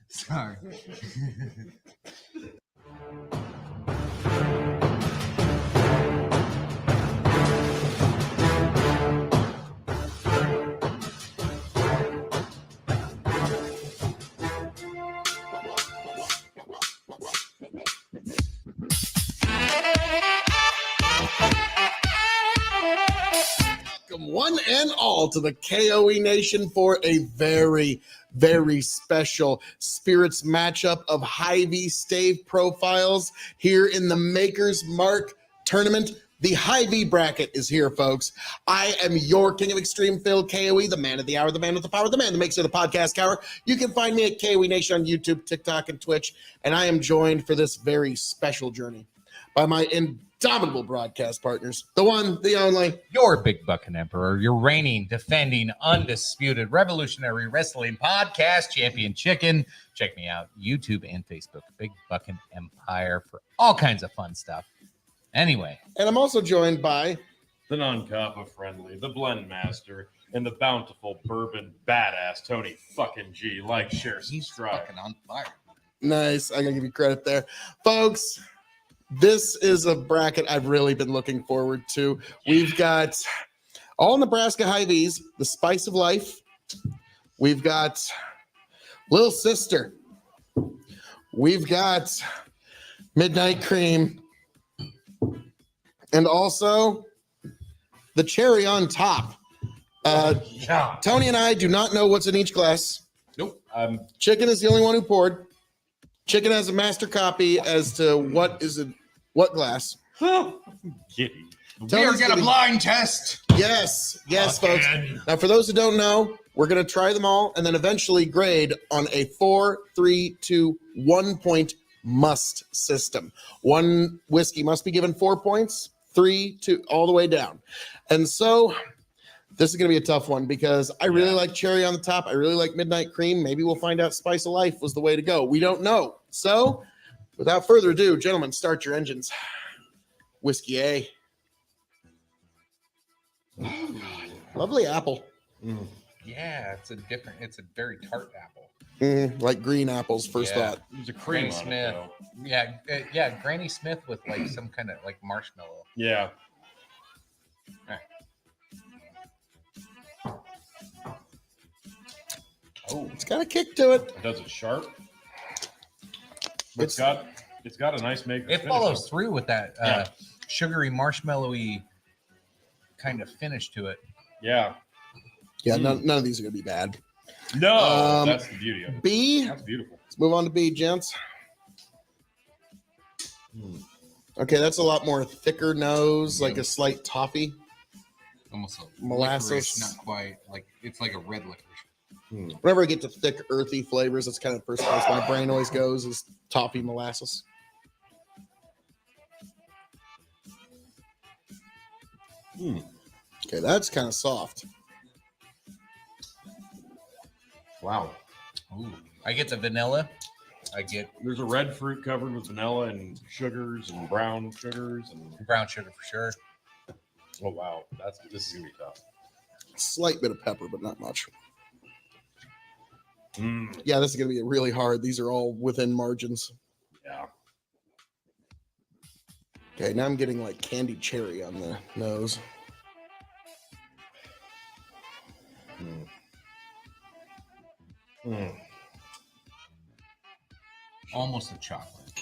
Sorry. Welcome one and all to the K.O.E Nation for a very, very special Spirits matchup of Hy-Vee stave profiles here in the Maker's Mark tournament. The Hy-Vee bracket is here, folks. I am your King of Extreme, Phil K.O.E, the man of the hour, the man with the power, the man that makes it a podcast cower. You can find me at K.O.E Nation on YouTube, TikTok, and Twitch, and I am joined for this very special journey by my indomitable broadcast partners, the one, the only, Your Big Buckin' Emperor, your reigning, defending, undisputed, revolutionary wrestling podcast champion, Chicken. Check me out, YouTube and Facebook, Big Buckin' Empire, for all kinds of fun stuff. Anyway. and I'm also joined by The non-coppa friendly, the blend master, and the bountiful bourbon badass Tony fucking G. Like, share, He's subscribe. fucking on fire. Nice. I gotta give you credit there. Folks, this is a bracket I've really been looking forward to. We've got all Nebraska Hy-Vees, the spice of life. We've got Little Sister. We've got Midnight Cream. And also the cherry on top. Yeah. Tony and I do not know what's in each glass. Nope. Chicken is the only one who poured. Chicken has a master copy as to what is in what glass. Giddy. We are Tony's gonna getting- blind test. Yes, folks. Now, for those who don't know, we're going to try them all and then eventually grade on a 4, 3, 2, 1 point must system. One whiskey must be given 4 points, 3, 2, all the way down. And so this is going to be a tough one because I really like cherry on the top. I really like midnight cream. Maybe we'll find out spice of life was the way to go. We don't know. So without further ado, gentlemen, start your engines. Whiskey A. Lovely apple. Yeah, it's a very tart apple. Like green apples, first Yeah. thought. There's a cream Granny on Smith. it, though. Yeah, Granny Smith with like some kind of like marshmallow. Yeah. Oh, It's got a kick to it. It does it sharp. But It's- it's got a nice make. it follows through with that Yeah. sugary marshmallowy kind of finish to it. Yeah. Yeah, none of these are going to be bad. No, that's the beauty of it. B. That's beautiful. Let's move on to B, gents. Okay, that's a lot more thicker nose, like a slight toffee. Almost a Molasses. licorice, not quite like it's like a red licorice. Whenever I get to thick, earthy flavors, that's kind of the first place my brain always goes is toffee molasses. Okay, that's kind of soft. Wow. Ooh. I get the vanilla. I get There's a red fruit covered with vanilla and sugars and brown sugars and brown sugar for sure. oh wow, this is gonna be tough. Slight bit of pepper, but not much. Mm, Yeah, this is going to be really hard. These are all within margins. yeah. Okay, now I'm getting like candied cherry on the nose. Almost a chocolate.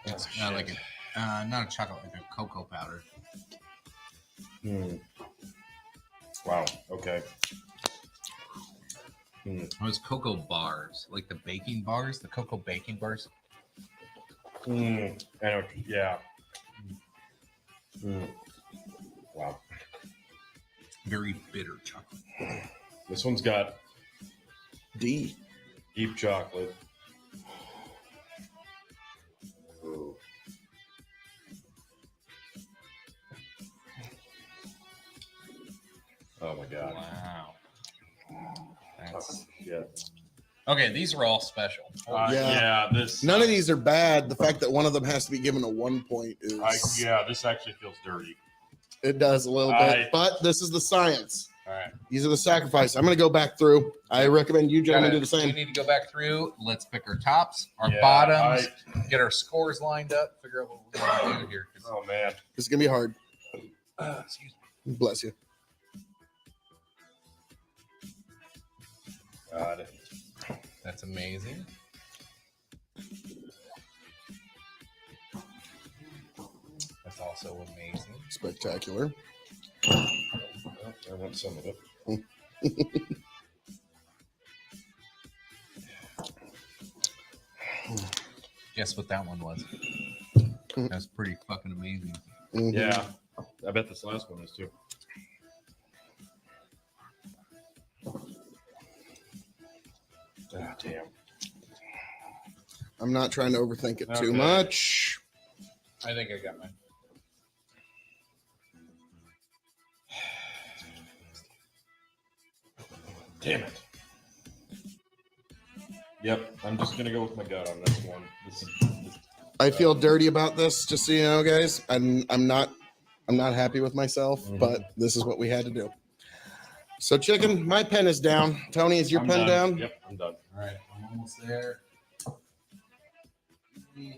It's not like not a chocolate, like a cocoa powder. Wow. Okay. It was cocoa bars, like the baking bars, the cocoa baking bars. I know. Yeah. Wow. Very bitter chocolate. This one's got D. deep chocolate. Ooh. Oh my god. Wow. That's... Shit. Okay, these are all special. Yeah. Yeah. This. None of these are bad. The fact that one of them has to be given a 1 point is Yeah. This actually feels dirty. it does a little bit, but this is the science. All right. These are the sacrifice. I'm going to go back through. I recommend you gentlemen do the We same. need to go back through. Let's pick our tops, our Yeah, bottoms, get our scores lined up, figure out what we're going to do here. Oh man. This is going to be hard. Excuse me. Bless you. God. That's amazing. That's also amazing. Spectacular. Oh, I want some of it. Guess what that one was? That's pretty fucking amazing. Mhm. Yeah. I bet this last one is too. Ah, damn. I'm not trying to overthink it too Okay. much. I think I got mine. Damn it. Yep, I'm just gonna go with my gut on this one. This I feel dirty about this, just so you know, guys. I'm not happy with myself, but this is what we had to do. So, chicken, my pen is down. Tony, is your I'm pen done. down? Yep, I'm done. All right, I'm almost there. 3,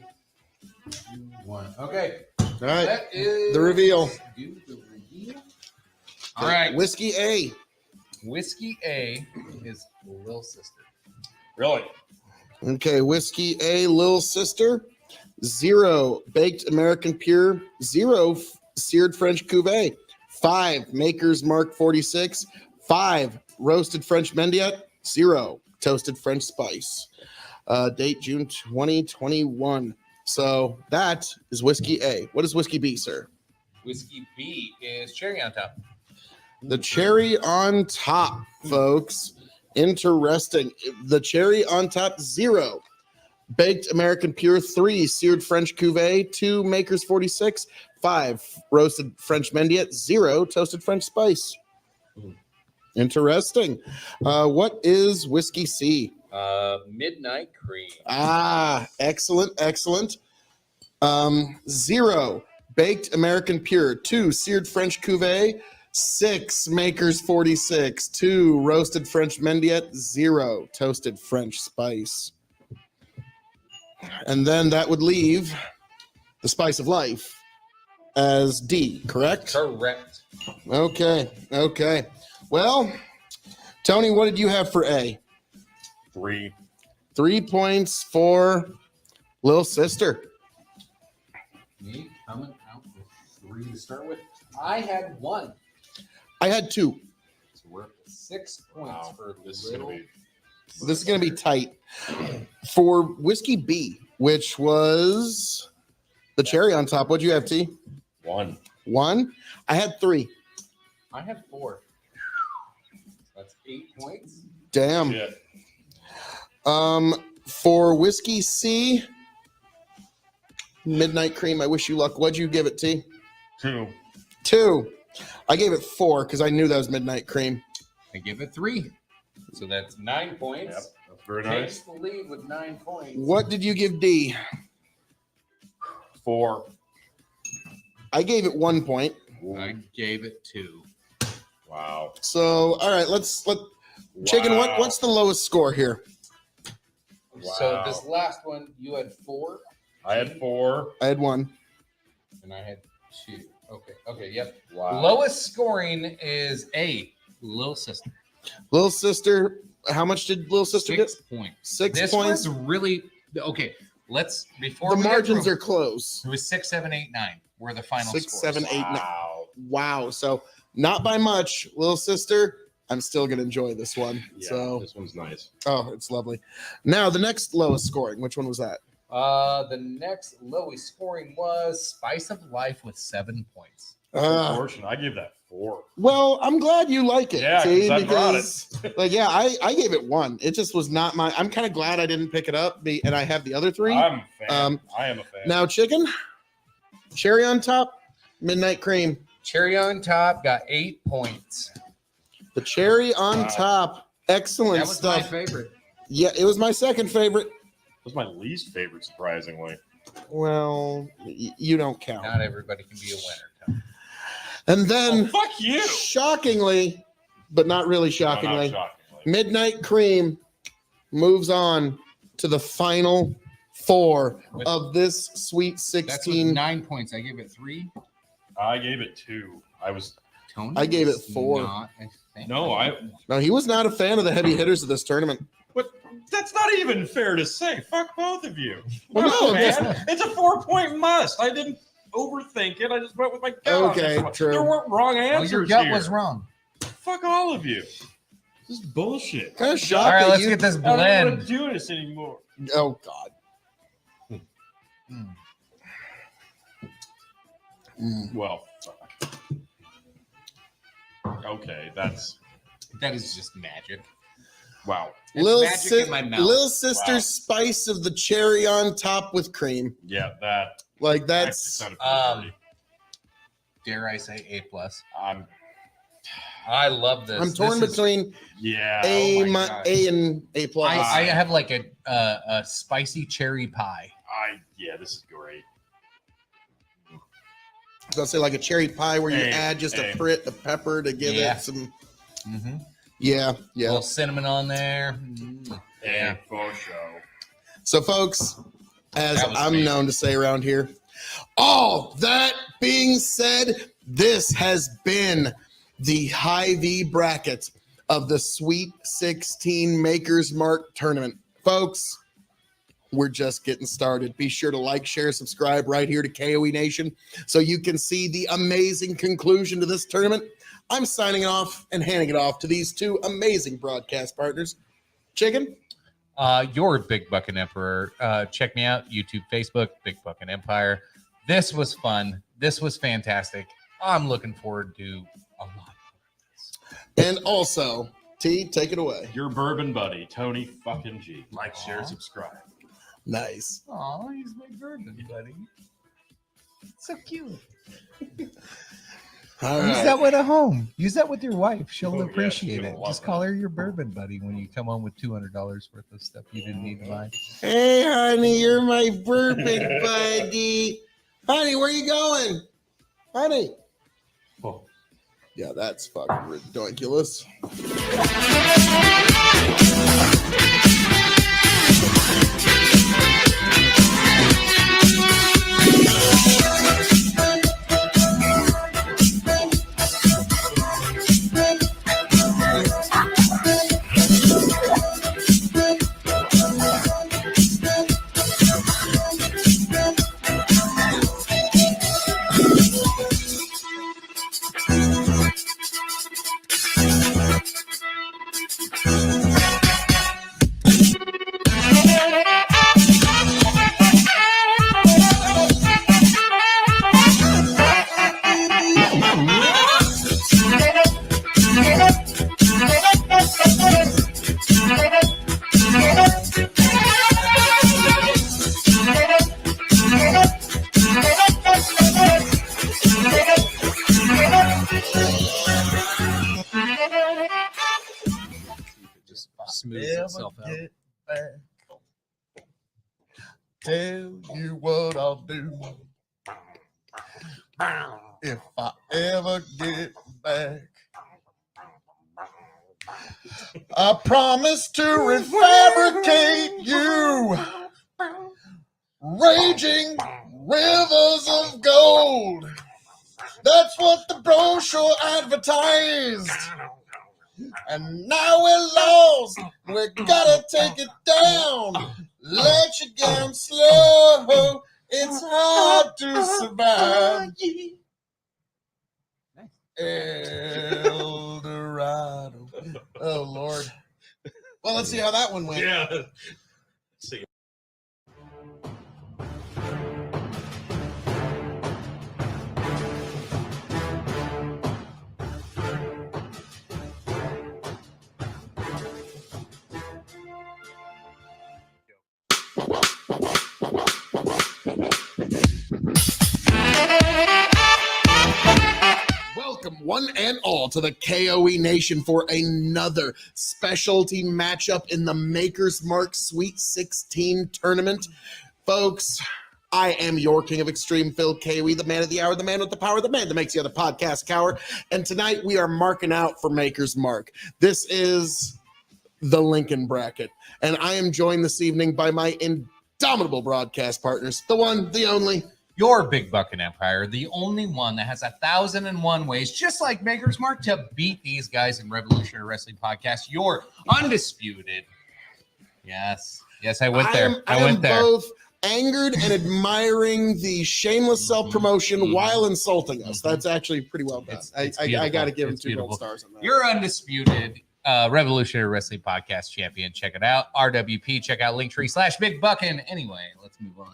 2, 1. Okay. All right. That is The reveal. Do the reveal. All right. Whiskey A. Whiskey A is Little Sister. Really? Okay, Whiskey A, Little Sister. 0 baked American pure. 0 seared French cuvee. 5 Maker's Mark 46, 5 roasted French Mendiet, 0 toasted French Spice. Date June 2021. So that is whiskey A. What is whiskey B, sir? Whiskey B is cherry on top. The cherry on top, folks. Interesting. The cherry on top, 0. Baked American Pure, 3 seared French Cuvée, 2 Maker's 46, 5 roasted French Mendiet, 0 toasted French Spice. Interesting. What is whiskey C? Midnight Cream. Excellent, excellent. 0 baked American Pure, 2 seared French Cuvée, 6 Maker's 46, 2 roasted French Mendiet, 0 toasted French Spice. And then that would leave the Spice of Life as D, correct? Correct. Okay. Well, Tony, what did you have for A? 3. 3 points for Little Sister. Me coming out with 3 to start with. I had 1. I had 2. So we're up to 6 points Wow. for This is going to be. This is going to be tight. For whiskey B, which was the cherry on top, what'd you have, T? 1. 1? I had 3. I had 4. That's 8 points. Damn. Shit. For whiskey C, Midnight Cream, I wish you luck. What'd you give it, T? 2. 2. I gave it 4 because I knew that was Midnight Cream. I give it 3. So that's 9 points. Yep. That's very Takes nice. the lead with 9 points. What did you give D? 4. I gave it 1 point. I gave it 2. Wow. So, all right, let Chicken, Wow. what's the lowest score here? So Wow. this last one, you had 4, I had 4. I had 1. and I had 2. Okay, yep. Wow. Lowest scoring is A, Little Sister. Little Sister, how much did Little Sister 6 get? points. 6 This points. was really okay. Let's before The we get margins through, are close. It was 6, 7, 8, 9. Were the final 6, scores. 7, 8, 9. Wow. Wow. So not by much, Little Sister. I'm still gonna enjoy this one. Yeah, So this one's nice. oh, it's lovely. Now the next lowest scoring. Which one was that? The next lowest scoring was Spice of Life with 7 points. Unfortunate. I give that 4. Well, I'm glad you like it. Yeah, see, 'cause I brought because like yeah, I gave it 1. It just was not my. I'm kind of glad I didn't pick it up. And I have the other 3. I'm a fan. I am a fan. Now chicken, cherry on top, Midnight Cream. Cherry on top got 8 points. The cherry on Wow. top. Excellent That was my stuff. favorite. Yeah, it was my second favorite. It was my least favorite, surprisingly. Well, you don't count. Not everybody can be a winner. Tom. And then, Oh, fuck you. shockingly, but not really No, shockingly, not shockingly. Midnight Cream moves on to the final 4 With- of this Sweet That's with 16. 9 points. I gave it 3. I gave it 2. I was Tony, I gave it was 4. not a fan. No, he was not a fan of the heavy hitters of this tournament. But that's not even fair to say. Fuck both of you. Well, No, no, man. It's a 4-point must. I didn't overthink it. I just went with my gut. on Okay, this one. true. There weren't wrong Well, answers your gut here. was wrong. Fuck all of you. This is bullshit. Kind of shocked All right, that let's you- get this I don't want blend. to do this anymore. Oh, God. Mm. Well, okay, that's That is just magic. wow. It's Lil, magic in my mouth. Lil Sister's Wow. spice of the cherry on top with cream. Yeah, that Like actually that's sounded pretty dirty. Dare I say A plus? I'm I love this. I'm torn This is- between yeah. A, oh my gosh. A and A plus. I have like a spicy cherry pie. Yeah, this is great. I'll say like a cherry pie where you A, add just a A. prit of pepper to give Yeah. it some. Mm-hmm. Yeah, A yeah. little cinnamon on there. Mm. Yeah, for show. So, folks, as That was I'm amazing. known to say around here, all that being said, this has been the High V bracket of the Sweet 16 Makers Mark tournament. Folks, We're just getting started. Be sure to like, share, subscribe right here to KOE Nation so you can see the amazing conclusion to this tournament. I'm signing off and handing it off to these two amazing broadcast partners. Chicken? Your Big Buckin' Emperor. Check me out, YouTube, Facebook, Big Buckin' Empire. This was fun. This was fantastic. I'm looking forward to a lot. And also, T, take it away. Your bourbon buddy, Tony fucking G. Like, share, subscribe. Nice. Aw, he's my bourbon buddy. So cute. All Use right. that with a home. Use that with your wife. She'll Oh, yeah, appreciate she'll it. love Just call her your bourbon buddy when you come home with $200 worth of stuff you didn't need to buy. Hey, honey, you're my bourbon buddy. Honey, where you going? Honey. Oh. Yeah, that's fucking ridiculous. It just smooths itself out. Get back. Tell you what I'll do if I ever get back. I promise to refabricate you, raging rivers of gold. That's what the brochure advertised. And now we're lost. We gotta take it down. Let you down slow. It's hard to survive. El Dorado. Oh Lord. Well, let's see how that one went. Yeah. See. Welcome, one and all, to the KOE Nation for another specialty matchup in the Maker's Mark Sweet 16 tournament. Folks, I am your king of extreme, Phil KOE, the man of the hour, the man with the power, the man that makes the other podcast cower. And tonight we are marking out for Maker's Mark. This is the Lincoln bracket. And I am joined this evening by my indomitable broadcast partners, the one, the only, Your Big Buckin' Empire, the only one that has 1,001 ways, just like Maker's Mark, to beat these guys in Revolutionary Wrestling Podcast. You're undisputed. Yes. Yes, I went there. I went there. both angered and admiring the shameless self-promotion while insulting us. That's actually pretty well done. It's I beautiful. got to give him It's 2 gold beautiful. stars on that. You're undisputed Revolutionary Wrestling Podcast champion. Check it out. RWP. Check out Linktree/Big Buckin. Anyway, let's move on.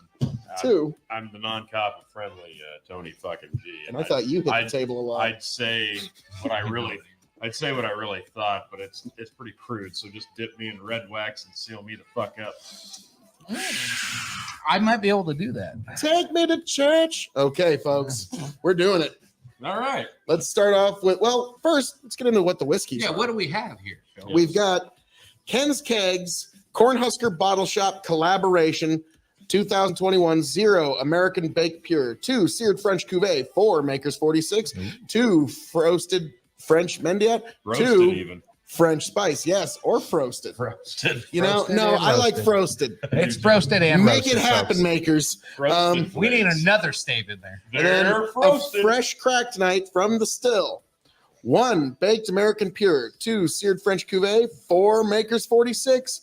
2. I'm the non-copy friendly Tony fucking G. And I thought you hit I'd- the table a lot. I'd say what I really thought, but it's pretty crude. So just dip me in red wax and seal me the fuck up. I might be able to do that. Take me to church. Okay, folks, we're doing it. All right. Let's start off with, well, first, let's get into what the whiskeys Yeah, are. what do we have here, Phil? We've got Ken's Kegs, Cornhusker Bottle Shop Collaboration, 2021, 0 American Baked Pure, 2 Seared French Cuvée, 4 Makers 46, 2 Frosted French Mendiat, Roasted 2 even. French Spice, yes, or Frosted. Roasted. You know, Frosted no, and I like roasted. Frosted. It's roasted and Make roasted, it happen, folks. makers. Roasted We need flakes. another state in there. And then They're a roasted. fresh crack tonight from the still. 1 Baked American Pure, 2 Seared French Cuvée, 4 Makers 46,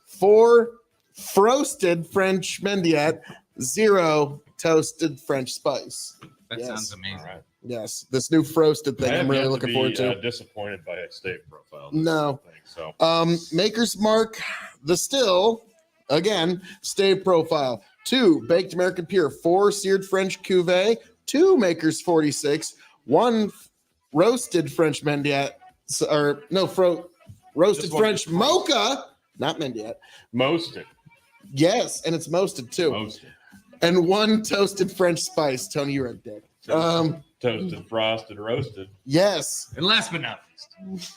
4 Frosted French Mendiet, 0 toasted French spice. That Yes. sounds amazing. All right. Yes, this new frosted thing I I'm have really yet looking to forward be to. disappointed by a steak profile. No. Thing, so Maker's Mark, the still, again, stave profile. 2 baked American Pure, 4 seared French Cuvée, 2 Maker's 46, 1 roasted French Mendiet, roasted Just one French just Mocha, not Mendiet. Moasted. Yes, and it's moasted too. Moasted. And 1 toasted French spice. Tony, you're a dick. Toasted, frosted, roasted. Yes. And last but not least,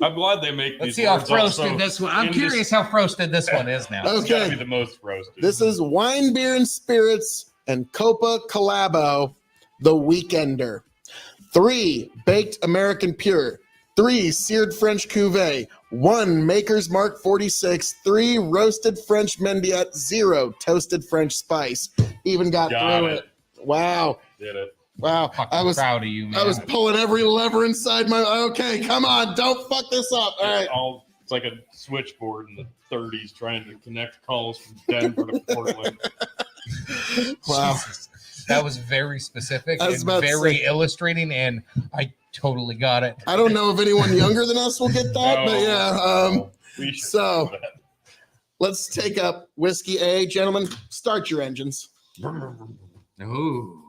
I'm glad they make let's these see how words also frosted this one. I'm indis- curious how frosted this one is now. It's gotta Okay. be the most roasted. This is Wine, Beer, and Spirits and Copa Collabo, The Weekender. 3 baked American Pure, 3 seared French Cuvée, 1 Maker's Mark 46, 3 roasted French Mendiet, 0 toasted French spice. Even got Got through it. it. Wow. Did it. Wow. Fucking proud of you, man. I was pulling every lever inside my. Okay, come on, don't fuck this up. All right. It's like a switchboard in the 30s trying to connect calls from Denver to Portland. Wow. Jesus. That was very specific I was and about to very say- illustrating, and I totally got it. I don't know if anyone younger than us will get that, but yeah. No, we should so- do that. Let's take up Whiskey A. Gentlemen, start your engines. Ooh,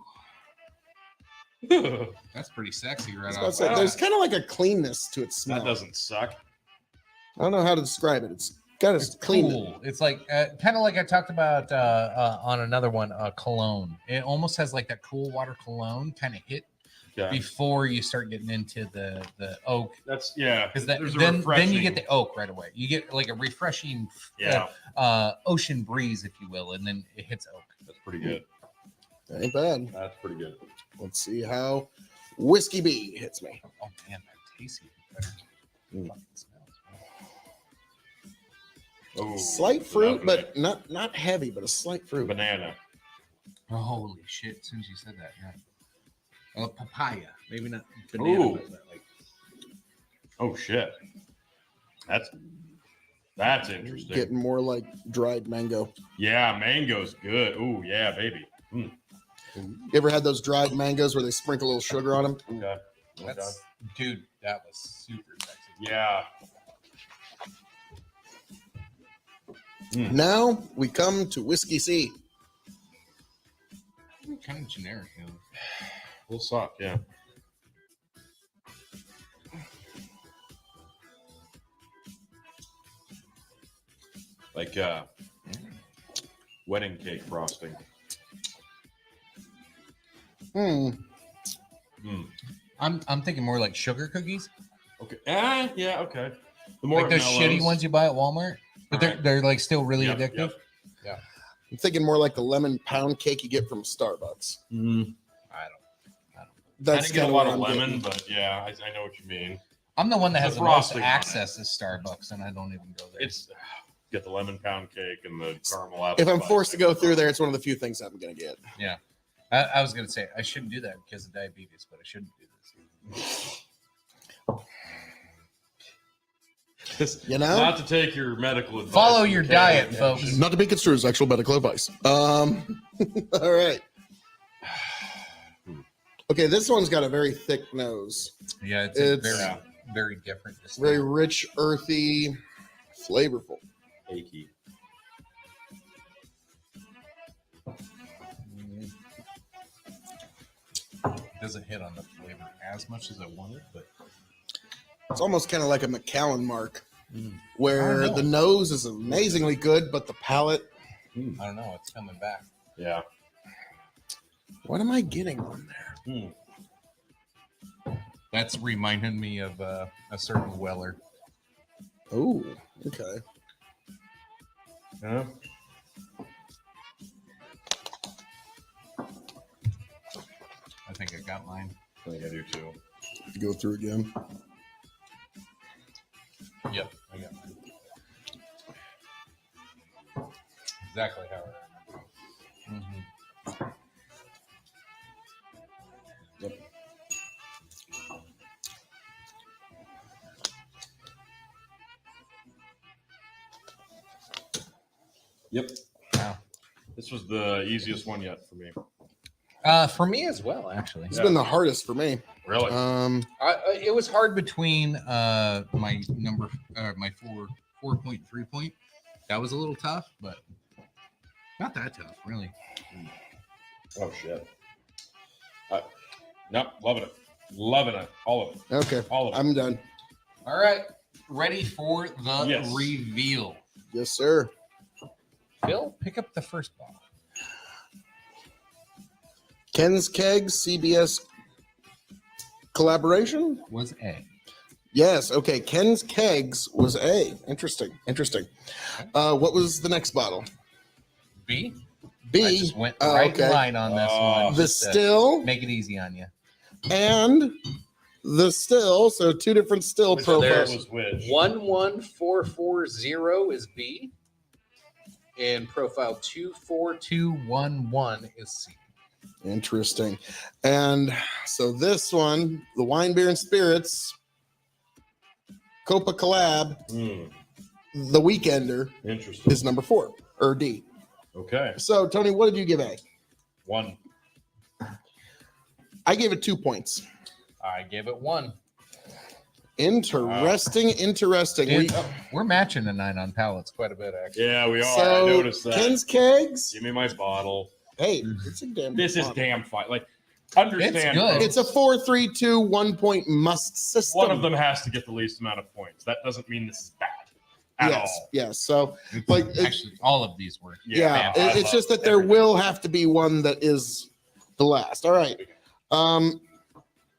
that's pretty sexy right I was off. about to say, the there's bat. kind of like a cleanness to its smell. That doesn't suck. I don't know how to describe it. It's got a clean. Cool. It's like kind of like I talked about on another one, cologne. It almost has like that cool water cologne kind of hit Okay. before you start getting into the oak. That's yeah. Because that There's a then you refreshing- get the oak right away. You get like a refreshing Yeah, ocean breeze, if you will, and then it hits oak. that's pretty good. Ain't bad. That's pretty good. Let's see how Whiskey B hits me. Oh man, that tastes even better. Mm. Fucking smells. Oh, Slight fruit, but not heavy, but a slight fruit. banana. Oh, holy shit! As soon as you said that, yeah. Papaya, maybe not banana, Ooh. but like Oh shit. That's interesting. Getting more like dried mango. Yeah, mango's good. Ooh, yeah, baby. Mm. You ever had those dried mangoes where they sprinkle a little sugar on them? Okay. Okay. that's dude, that was super sexy. Yeah. Now we come to Whiskey C. Kind of generic, you know. We'll suck. Yeah. Like wedding cake frosting. Hmm. Mm. I'm thinking more like sugar cookies, Okay. Yeah. Okay. The more like those it shitty mellows- ones you buy at Walmart, but Alright. they're like still really Yep, addictive. yep. I'm thinking more like the lemon pound cake you get from Starbucks. Mm. I That's I didn't get a kinda lot what of I'm lemon, getting. but yeah, I know what you mean. I'm the one that The has the most frosting on access to Starbucks, and I don't even go there. It's get the lemon pound cake and the caramel apple. If I'm pie. forced to go through there, it's one of the few things I'm going to get. I was gonna say I shouldn't do that because of diabetes, but I shouldn't do this. Just You know? not to take your medical advice. Follow your okay? diet, Yeah, folks. just- Not to be construed as actual medical advice. All right. Okay, this one's got a very thick nose. Yeah, it's, It's- very, very different. It's very rich, earthy, flavorful. achy. Doesn't hit on the flavor as much as I wanted, but It's almost kind of like a Macallan mark, I where don't know. the nose is amazingly good, but the palate, I don't know. It's coming back. Yeah. what am I getting on there? Mm. That's reminding me of a certain Weller. Oh, okay. Yeah. I think I got mine. I think I do too. Go through again. Yep, I got mine. Exactly how I remember. Mm-hmm. Yep. Wow. This was the easiest one yet for me. For me as well, actually. It's been the hardest for me. Really? It was hard between my number, my 4.3 point. That was a little tough, but not that tough, really. Oh shit. No, loving it. Loving it. All of it. Okay, All of it. I'm done. All right, ready for the Yes. reveal. Yes, sir. Phil, pick up the first ball. Ken's Kegs CBS collaboration Was A. Yes. Okay. Ken's Kegs was A. Interesting. What was the next bottle? B. B. I just went Oh, right okay. in line on this one. The just to still make it easy on you. and the still. So two different still Which profiles. was which? 11440 is B, and profile 24211 is C. Interesting. And so this one, the wine, beer, and spirits, Copa collab, the Weekender Interesting. is number 4 or D. Okay. So Tony, what did you give A? 1. I gave it 2 points. I gave it 1. Interesting. Dude, we're matching the 9 on pallets quite a bit, actually. Yeah, we are. So I noticed that. Ken's Kegs. Give me my bottle. Hey, it's a damn. This is bottle. damn fine. Like, understand. It's good. folks, It's a 4-3-2 1 point must system. one of them has to get the least amount of points. That doesn't mean this is bad at yes, all. yes. So like, Actually, all of these were. yeah, I it's love just that there everything. will have to be one that is the last. All right.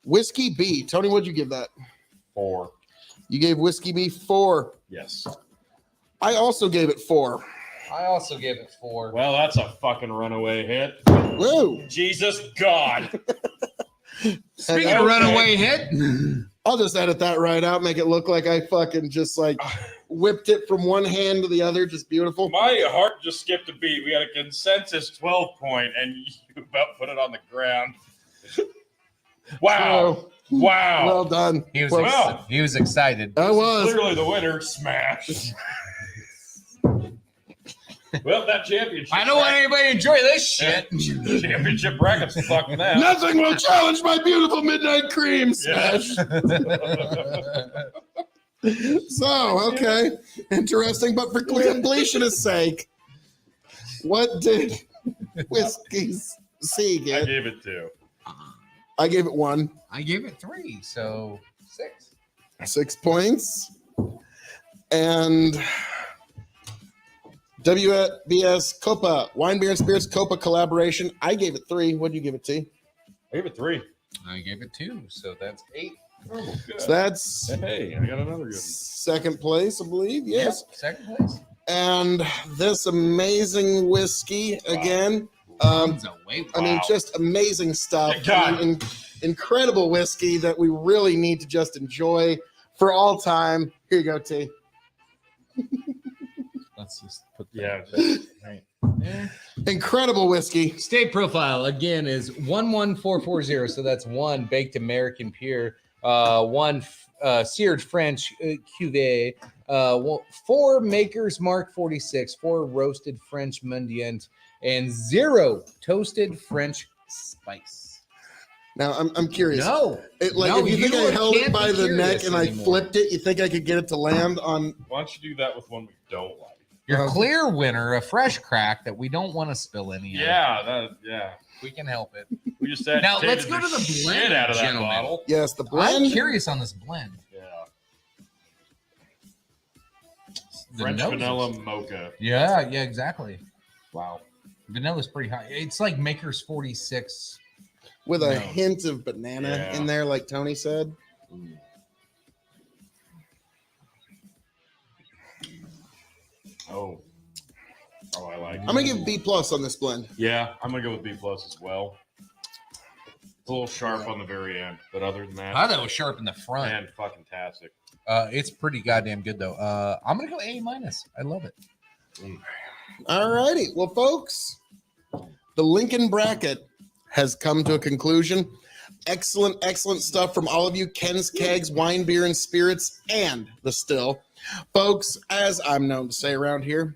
Whiskey B. Tony, what'd you give that? 4. You gave Whiskey B 4. Yes. I also gave it 4. I also gave it 4. Well, that's a fucking runaway hit. Whoa. Jesus God. Speaking And of Okay. runaway hit, I'll just edit that right out, make it look like I fucking just like whipped it from one hand to the other. Just beautiful. My heart just skipped a beat. We had a consensus 12 point, and you about put it on the ground. Wow. So, Wow. well done. he was Well. he was excited. I was. Clearly the winner. Smash. Well, that championship. I don't want anybody to enjoy this shit. Championship bracket's fucking that. Nothing will challenge my beautiful midnight cream Yeah. smash. So, okay. Interesting, but for completionist sake, what did Whiskey's C I get? gave it 2. I gave it 1. I gave it 3, so 6. 6 points. And WBS Copa, Wine, Beer, and Spirits Copa collaboration. I gave it 3. What did you give it, T? I gave it 3. I gave it 2, so that's 8. Oh, good. So that's Hey, I got another good one. second place, I believe. Yes. Yep, second place. And this amazing whiskey again. Runs away. I mean, Wow. just amazing stuff. God. I mean, incredible whiskey that we really need to just enjoy for all time. Here you go, T. Let's just put Yeah. right there. Incredible whiskey. State profile again is 11440. So that's 1 baked American pure, 1 seared French cuvee, 4 Maker's Mark 46, 4 roasted French Mendiant, and 0 toasted French spice. Now I'm curious. No, Like No, if you think you I held it can't by be the neck curious and I anymore. flipped it, you think I could get it to land on? Why don't you do that with one we don't like? your clear winner, a fresh crack that we don't want to spill any. of. Yeah. We can help it. We just had Now, let's go to the shit blend, out of that gentlemen. bottle. Yes, the I'm blend. curious on this blend. Yeah. The French noses. vanilla mocha. Yeah, exactly. Wow. Vanilla's pretty high. It's like Maker's 46. With a No. hint of banana Yeah. in there, like Tony said. Oh, I like it. I'm gonna give B plus on this blend. Yeah, I'm gonna go with B plus as well. It's a little sharp on the very end, but other than I that, thought it was sharp in the front. man, fucking tastic. It's pretty goddamn good though. I'm gonna go A minus. I love it. All righty. Well, folks, the Lincoln bracket has come to a conclusion. Excellent stuff from all of you. Ken's Kegs, Wine, Beer, and Spirits, and the Still. Folks, as I'm known to say around here,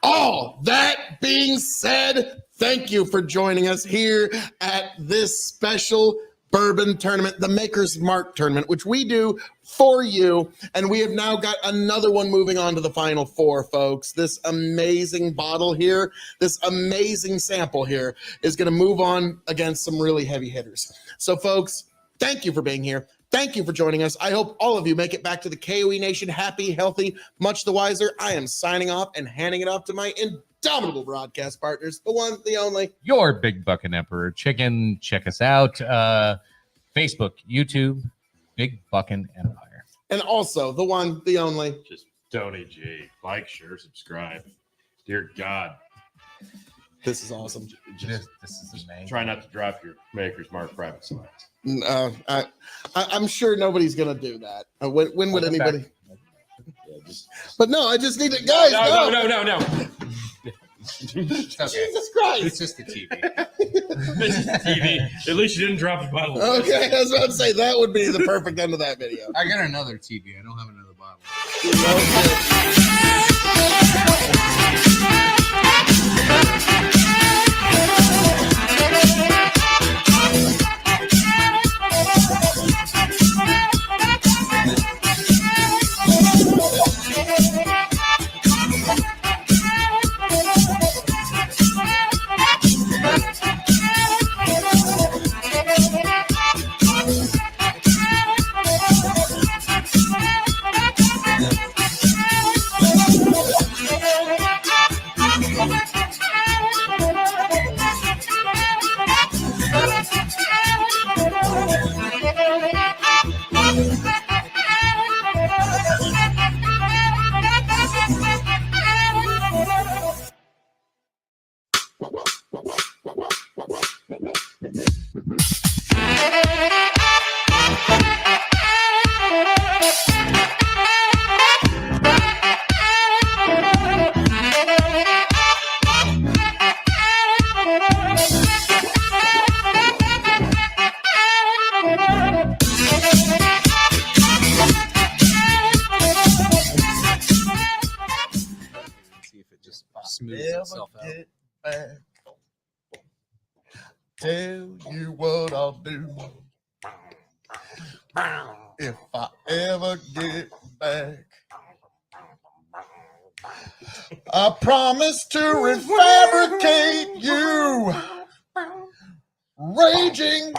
all that being said, thank you for joining us here at this special bourbon tournament, the Maker's Mark tournament, which we do for you. And we have now got another one moving on to the final four, folks. This amazing bottle here, this amazing sample here is going to move on against some really heavy hitters. So, folks, thank you for being here. Thank you for joining us. I hope all of you make it back to the K.O.E Nation happy, healthy, much the wiser. I am signing off and handing it off to my indomitable broadcast partners, the one, the only. Your Big Buckin' Emperor Chicken. Check us out. Facebook, YouTube, Big Buckin' Empire. And also the one, the only. Just Tony G. Like, share, subscribe. Dear God. This is awesome. Just This is amazing. try not to drop your Maker's Mark private slides. I'm sure nobody's going to do that. When would anybody? Yeah, just But no, I just need to, guys. no. It's okay. Jesus Christ. It's just the TV. TV. At least you didn't drop your bottle. Okay, I was about to say that would be the perfect end of that video. I got another TV. I don't have another bottle. See if it just smooths itself out. Get back. Tell you what I'll do if I ever get back. I promise to refabricate you, raging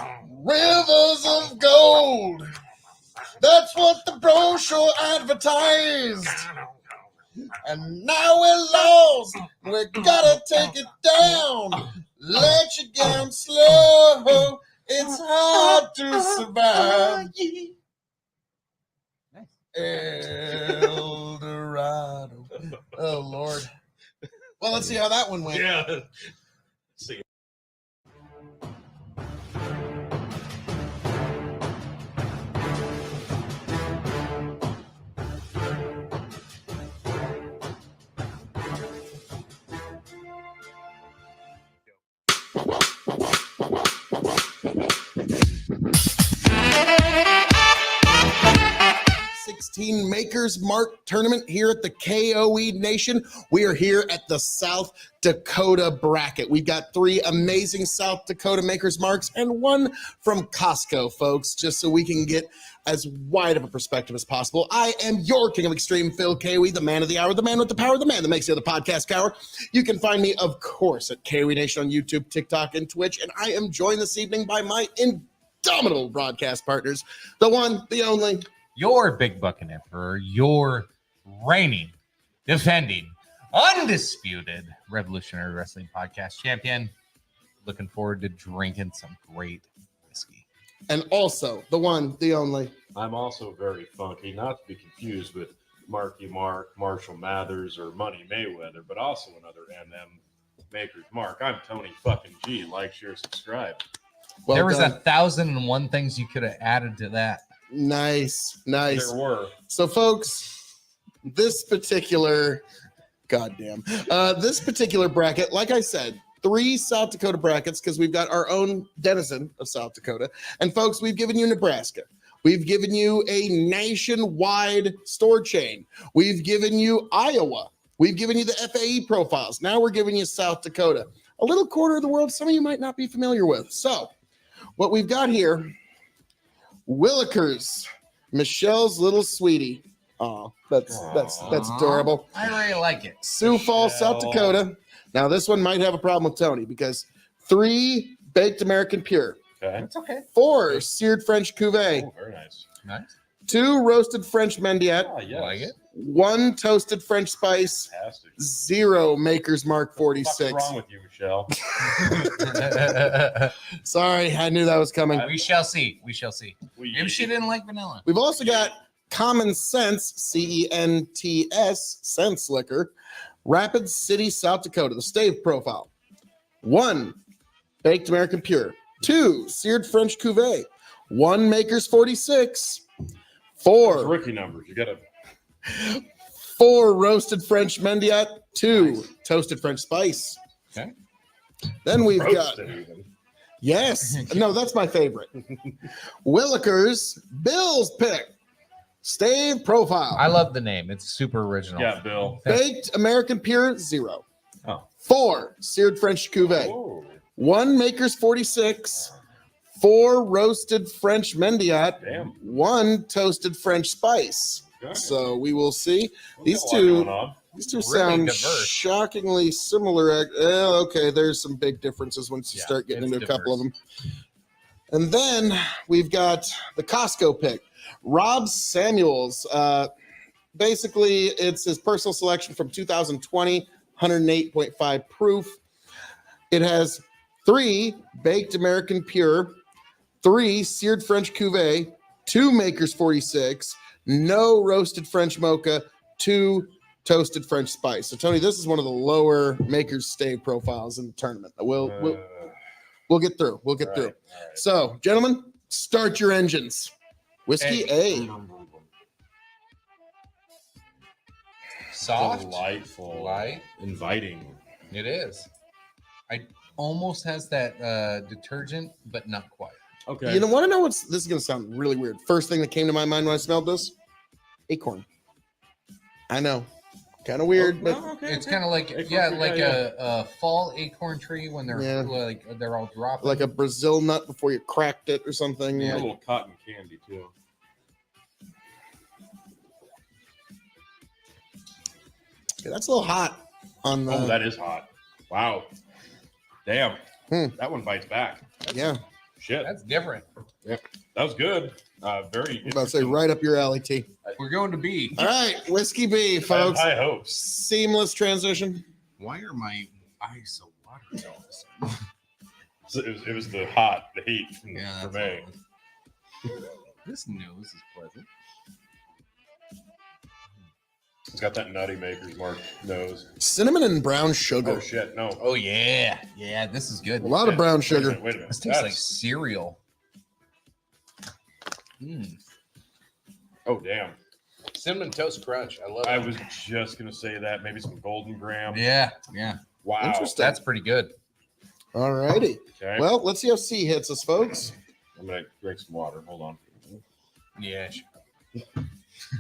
rivers of gold. That's what the brochure advertised. And now we're lost. We gotta take it down. Let you down slow. It's hard to survive. El Dorado. Oh Lord. Well, let's see how that one went. Yeah. See. Maker's Mark tournament here at the K.O.E Nation. We are here at the South Dakota bracket. We've got 3 amazing South Dakota Maker's Marks and 1 from Costco, folks, just so we can get as wide of a perspective as possible. I am your King of Extreme, Phil K.O.E, the man of the hour, the man with the power, the man that makes the other podcast cower. You can find me, of course, at K.O.E Nation on YouTube, TikTok, and Twitch, and I am joined this evening by my indomitable broadcast partners, the one, the only, Your Big Buckin' Emperor, your reigning, defending, undisputed Revolutionary Wrestling Podcast champion. Looking forward to drinking some great whiskey. and also the one, the only. I'm also very funky, not to be confused with Marky Mark, Marshall Mathers, or Money Mayweather, but also another MM Maker's Mark. I'm Tony fucking G. Like, share, subscribe. Well there was done. 1,001 things you could have added to that. Nice. There were. So, folks, this particular bracket, like I said, 3 South Dakota brackets because we've got our own denizen of South Dakota. And folks, we've given you Nebraska. We've given you a nationwide store chain. We've given you Iowa. We've given you the FAE profiles. Now we're giving you South Dakota, a little corner of the world some of you might not be familiar with. So what we've got here, Willikers, Michelle's little sweetie. Oh, that's adorable. I really like it. Sioux Falls, South Dakota. Now this one might have a problem with Tony because 3 baked American pure, Okay. It's okay. 4 seared French cuvee, Oh, very nice. Nice. 2 roasted French mendiat, Oh, yes. Like it. 1 toasted French spice, Fantastic. 0 Maker's Mark What the fuck's 46. wrong with you, Michelle? Sorry, I knew that was coming. We shall see. We shall see. We- Maybe she didn't like vanilla. We've also got Common Sense, CENTS, Sense Liquor, Rapid City, South Dakota, the stave profile. 1 baked American pure, 2 seared French cuvee, 1 Maker's 46, Those 4 rookie numbers. You got to. 4 roasted French mendiat, 2 toasted French spice. Okay. Then we've got, roast it even. yes, no, that's my favorite. Willikers Bill's Pick, stave profile. I love the name. It's super original. Yeah, Bill. Baked American pure, 0. Oh. 4 seared French cuvee, Oh, 1 Maker's 46, 4 roasted French mendiat, damn. 1 toasted French spice. Okay. So we will see. We These got a lot two, going on. these two Really sound diverse. shockingly similar. Okay, there's some big differences once you Yeah, start getting it's into a couple of them. diverse. And then we've got the Costco pick, Rob Samuels. Basically, it's his personal selection from 2020, 108.5 proof. It has 3 baked American pure, 3 seared French cuvee, 2 Maker's 46, no roasted French mocha, 2 toasted French spice. So Tony, this is one of the lower Maker's stave profiles in the tournament. We'll get through. We'll get through. All right. So, gentlemen, start your engines. Whiskey A. Soft. Delightful. Light. Inviting. It is. I almost has that detergent, but not quite. Okay. You know, want to know what's this is going to sound really weird. First thing that came to my mind when I smelled this, acorn. I know, kind of weird, but It's kind of like a fall acorn tree when they're Yeah. like they're all dropping. like a Brazil nut before you cracked it or something. A Yeah. little cotton candy too. Okay, that's a little hot on the. Oh, that is hot. Wow. Damn. Hmm. That one bites back. Yeah, Shit. That's different. That was good. Very. I'm about to say right up your alley, T. We're going to B. All right, whiskey B, I have folks. high hopes. Seamless transition. Why are my eyes so watery all of a sudden? So it was the hot, the heat Yeah, for that's me. all. This nose is pleasant. It's got that nutty Maker's Mark nose. Cinnamon and brown sugar. Oh shit! No. Oh yeah, yeah. This is good. A lot of brown sugar. Wait a minute. This tastes like That's- cereal. Oh damn! Cinnamon Toast Crunch. I love it. I was just gonna say that. Maybe some golden graham. Yeah, yeah. Wow. Interesting. That's pretty good. All righty. Okay. Well, let's see how C hits us, folks. I'm gonna drink some water. Hold on. Yeah. Sure.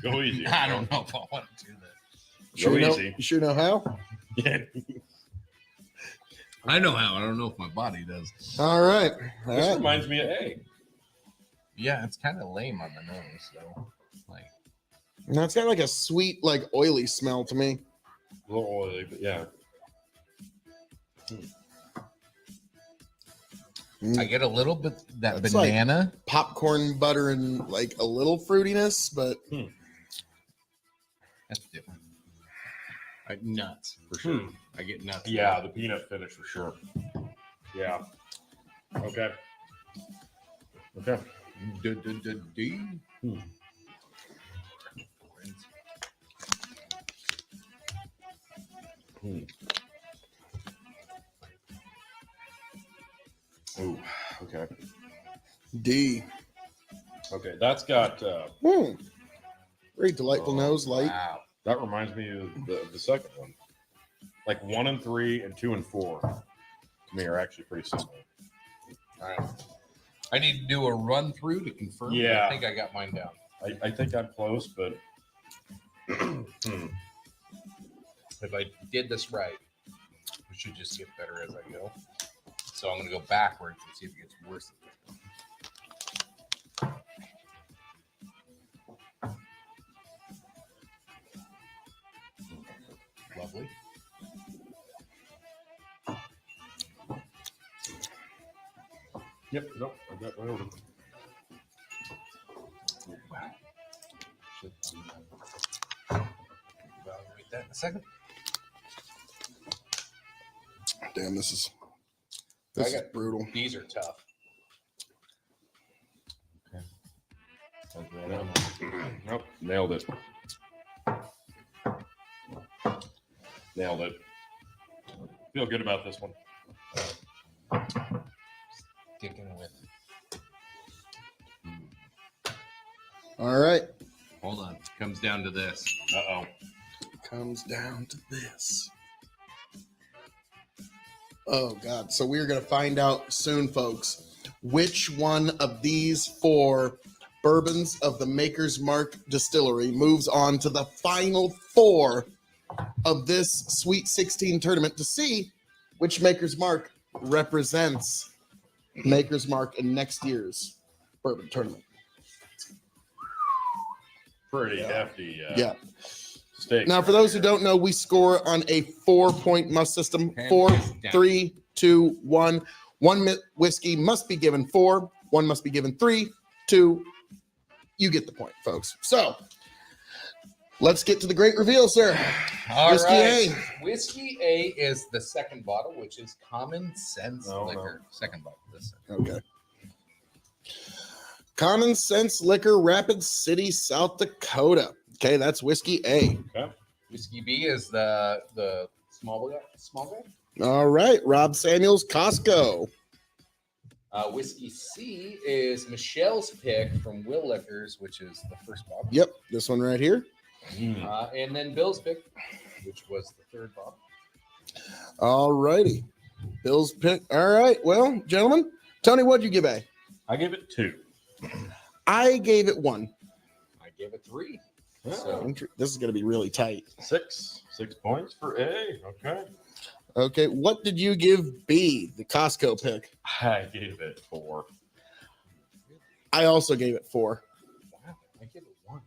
Go easy. I don't know if I want to do that. Go you know, easy. you sure know how? Yeah. I know how. I don't know if my body does. All right. All This right. reminds me of A. Yeah, it's kind of lame on the nose, though. Like, No, it's got like a sweet, like oily smell to me. A little oily, but yeah. I get a little bit that That's like- banana. Popcorn butter and like a little fruitiness, but That's different. Like nuts for sure. I get nuts. Yeah, the peanut finish for sure. Yeah. Okay. Okay. D. Ooh. Okay. D. Okay. That's got. Very delightful nose, light. Wow. That reminds me of the second one. Like 1 and 3 and 2 and 4 to me are actually pretty similar. All right. I need to do a run through to confirm. But Yeah. I think I got mine down. I think I'm close, but If I did this right, it should just get better as I go. So I'm going to go backwards and see if it gets worse. Lovely. yep, nope, I got my order. Wow. Should evaluate that in a second. Damn, this is I got- brutal. These are tough. Nope, nailed it. Nailed it. Feel good about this one. Sticking with. All right, Hold on. Comes down to this. Uh-oh. comes down to this. Oh God! So we're gonna find out soon, folks, which one of these 4 bourbons of the Maker's Mark Distillery moves on to the final 4 of this Sweet 16 tournament to see which Maker's Mark represents Maker's Mark in next year's bourbon tournament. Pretty hefty Yeah. steak. Now, for those who don't know, we score on a 4-point must system. Hand 4, this down. 3, 2, 1. One whiskey must be given 4. One must be given 3, 2. You get the point, folks. So let's get to the great reveal, sir. All Whiskey right. A. Whiskey A is the second bottle, which is Common Sense No, Liquor. Second bottle. This. Okay. Common Sense Liquor, Rapid City, South Dakota. Okay, that's Whiskey A. Whiskey B is the small guy. Small guy. All right, Rob Samuels, Costco. Whiskey C is Michelle's pick from Will Liquors, which is the first bottle. Yep, this one right here. And then Bill's pick, which was the third bottle. All righty. Bill's pick. All right, well, gentlemen, Tony, what'd you give A? I give it 2. I gave it 1. I gave it 3. Yeah. So This is going to be really tight. 6 points for A. Okay. Okay, what did you give B, the Costco pick? I gave it 4. I also gave it 4. wow, I give it 1.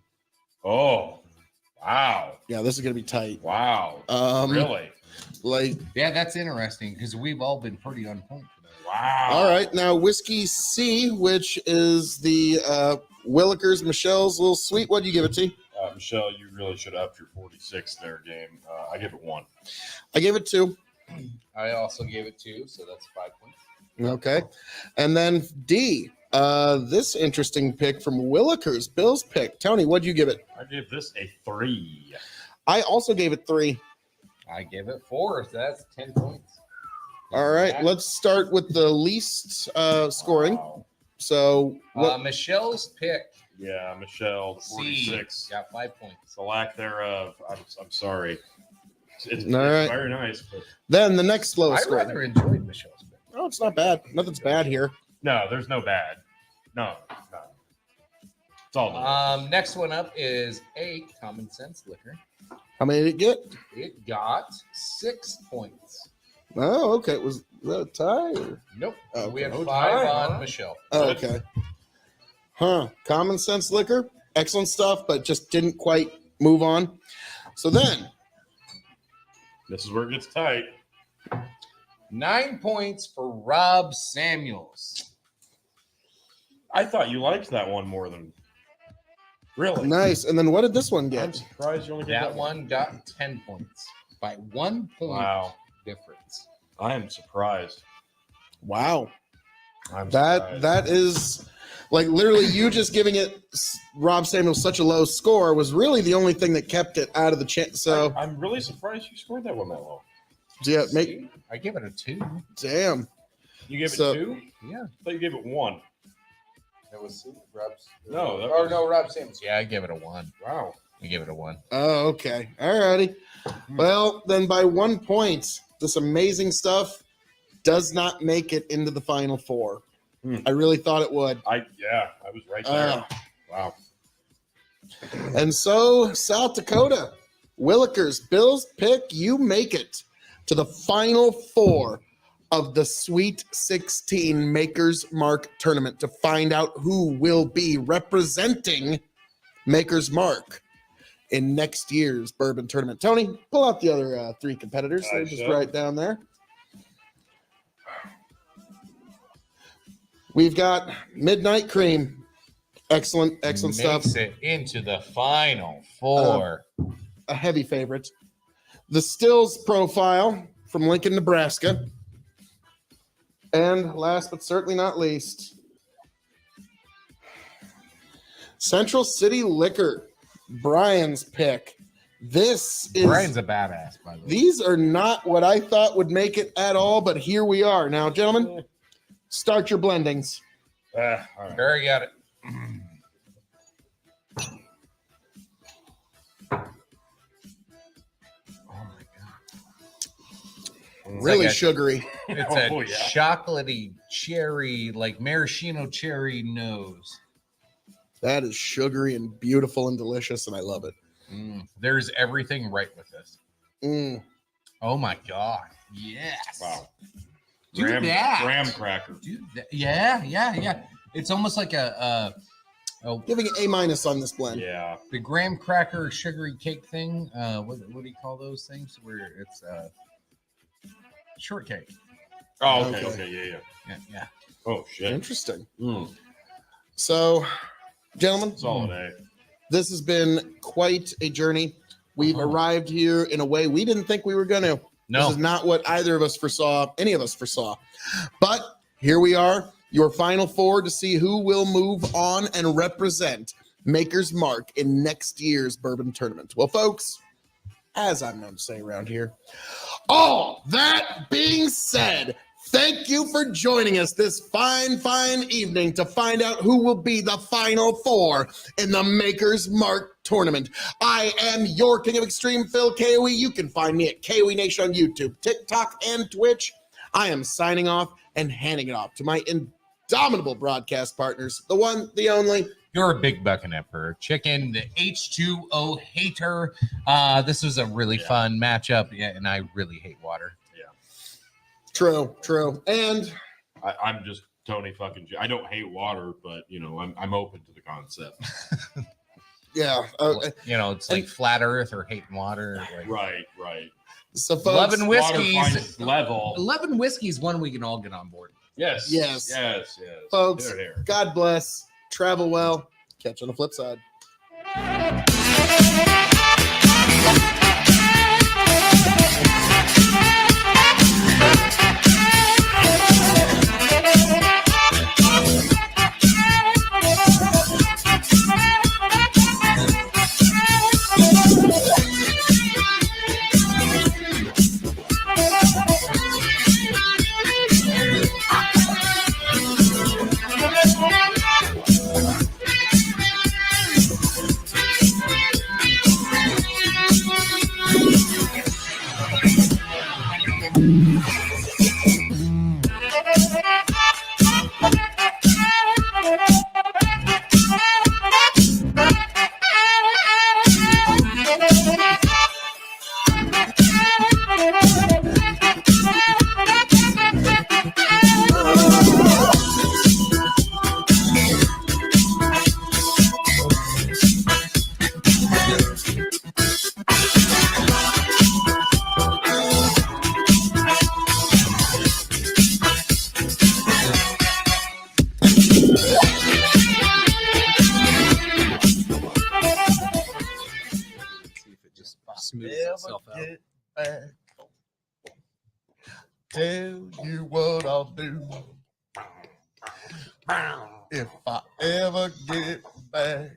Oh, wow. Yeah, this is going to be tight. Wow. Really? Like, Yeah, that's interesting because we've all been pretty on point today. Wow. all right, now Whiskey C, which is the Willikers, Michelle's Little Sweet. What do you give it to? Michelle, you really should up your 46 there game. I give it 1. I gave it 2. I also gave it 2, so that's 5 points. Okay. And then D, this interesting pick from Willikers, Bill's pick. Tony, what'd you give it? I give this a 3. I also gave it 3. I gave it 4, so that's 10 points. All right, let's start with the least scoring. Wow. So, what, Michelle's pick. Yeah, Michelle, the C 46. got 5 points. The lack thereof. I'm sorry. It's All right. very nice, but then the next lowest I scoring. rather enjoyed Michelle's pick. Oh, it's not bad. Nothing's bad here. no, there's no bad. No. It's all delicious. Next one up is A, Common Sense Liquor. How many did it get? It got 6 points. Oh, okay. Was that a tie? Or? Nope. Okay. We had Oh, 5 tie, on huh? Michelle. Oh, okay. Huh. Common Sense Liquor. Excellent stuff, but just didn't quite move on. So then, This is where it gets tight. 9 points for Rob Samuels. I thought you liked that one more than really. nice. And then what did this one I'm get? surprised you only get That one got 10 points by 1 point Wow. difference. I am surprised. Wow. I'm That surprised. that is like literally you just giving it Rob Samuel such a low score was really the only thing that kept it out of the chance. So I'm really surprised you scored that one that low. yeah, make See? I give it a 2. damn. You gave it So- 2? Yeah. I thought you gave it 1. That was Rob's. No, that Oh, was- no, Rob Samuels. Yeah, I give it a 1. Wow. I give it a 1. Oh, okay. All righty. Well, then by 1 point, this amazing stuff does not make it into the final 4. I really thought it would. I was right there. Wow. And so, South Dakota, Willikers, Bills pick, you make it to the final four of the Sweet 16 Maker's Mark tournament to find out who will be representing Maker's Mark in next year's bourbon tournament. Tony, pull out the other three competitors. They're just right down there. We've got Midnight Cream. Excellent stuff. Makes it into the final four. A heavy favorite. The Stills Profile from Lincoln, Nebraska. And last but certainly not least, Central City Liquor, Brian's pick. This is Brian's a badass, by the way. These are not what I thought would make it at all, but here we are. Now, gentlemen, start your blendings. All right. Barry got it. Really like a- sugary. It's Oh, a yeah. chocolatey cherry, like maraschino cherry nose. That is sugary and beautiful and delicious, and I love it. There's everything right with this. Mm. Oh my god. Yes. Wow. Do that. Graham cracker. Dude, yeah. It's almost like Giving it A- on this blend. Yeah. the graham cracker sugary cake thing. What do you call those things? Where it's shortcake. Oh, okay. Okay. Yeah. Oh, shit. Interesting. Mm. So, gentlemen, Solid A. this has been quite a journey. We've arrived here in a way we didn't think we were going to. No. This is not what either of us foresaw, any of us foresaw. But here we are, your final four to see who will move on and represent Maker's Mark in next year's bourbon tournament. Well, folks, as I'm known to say around here, all that being said, thank you for joining us this fine evening to find out who will be the final four in the Maker's Mark tournament. I am your King of Extreme, Phil K.O.E. You can find me at K.O.E. Nation on YouTube, TikTok, and Twitch. I am signing off and handing it off to my indomitable broadcast partners, the one, the only. You're a big bucking emperor. Chicken, the H2O hater. This was a really fun matchup. Yeah, and I really hate water. True. And I'm just Tony fucking G. I don't hate water, but, I'm open to the concept. yeah, It's like flat earth or hating water. Like, Right. so folks, 11 Water finds whiskeys. its level. 11 whiskeys, one we can all get on board. Yes. Yes. folks, Here. God bless. Travel well. Catch you on the flip side. See if it just smooths itself out. Tell you what I'll do if I ever get back.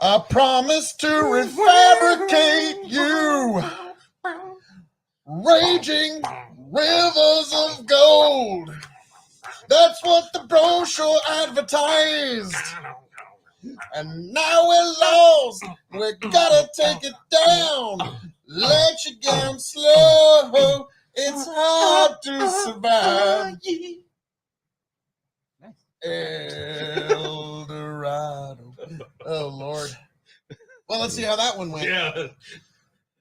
I promise to refabricate you, raging rivers of gold. That's what the brochure advertised. And now we're lost. We gotta take it down. Let you down slow. It's hard to survive. El Dorado. Oh, Lord. Well, let's see how that one went. Yeah.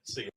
See.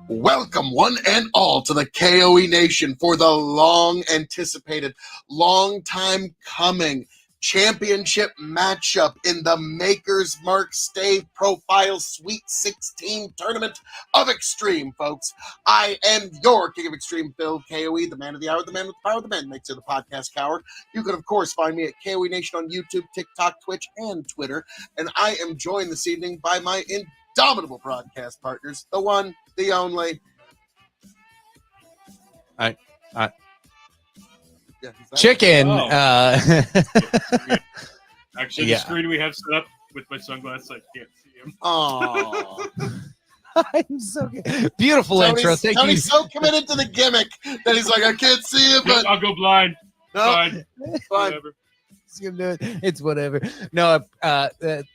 Welcome, one and all, to the K.O.E Nation for the long anticipated, long time coming championship matchup in the Maker's Mark Stave Profile Sweet 16 Tournament of Extreme, folks. I am your King of Extreme, Phil K.O.E, the man of the hour, the man with the power, the man makes it the podcast coward. You can, of course, find me at K.O.E Nation on YouTube, TikTok, Twitch, and Twitter. And I am joined this evening by my indomitable broadcast partners, the one, the only. Yeah, Chicken. Oh. Actually, the Yeah. screen we have set up with my sunglasses, I can't see him. Oh, I'm so good. Beautiful intro. Thank Tony's you. so committed to the gimmick that he's like, I can't see it, Yep, but I'll go blind. no, Fine. fine. Whatever. He's gonna do it. It's whatever. No,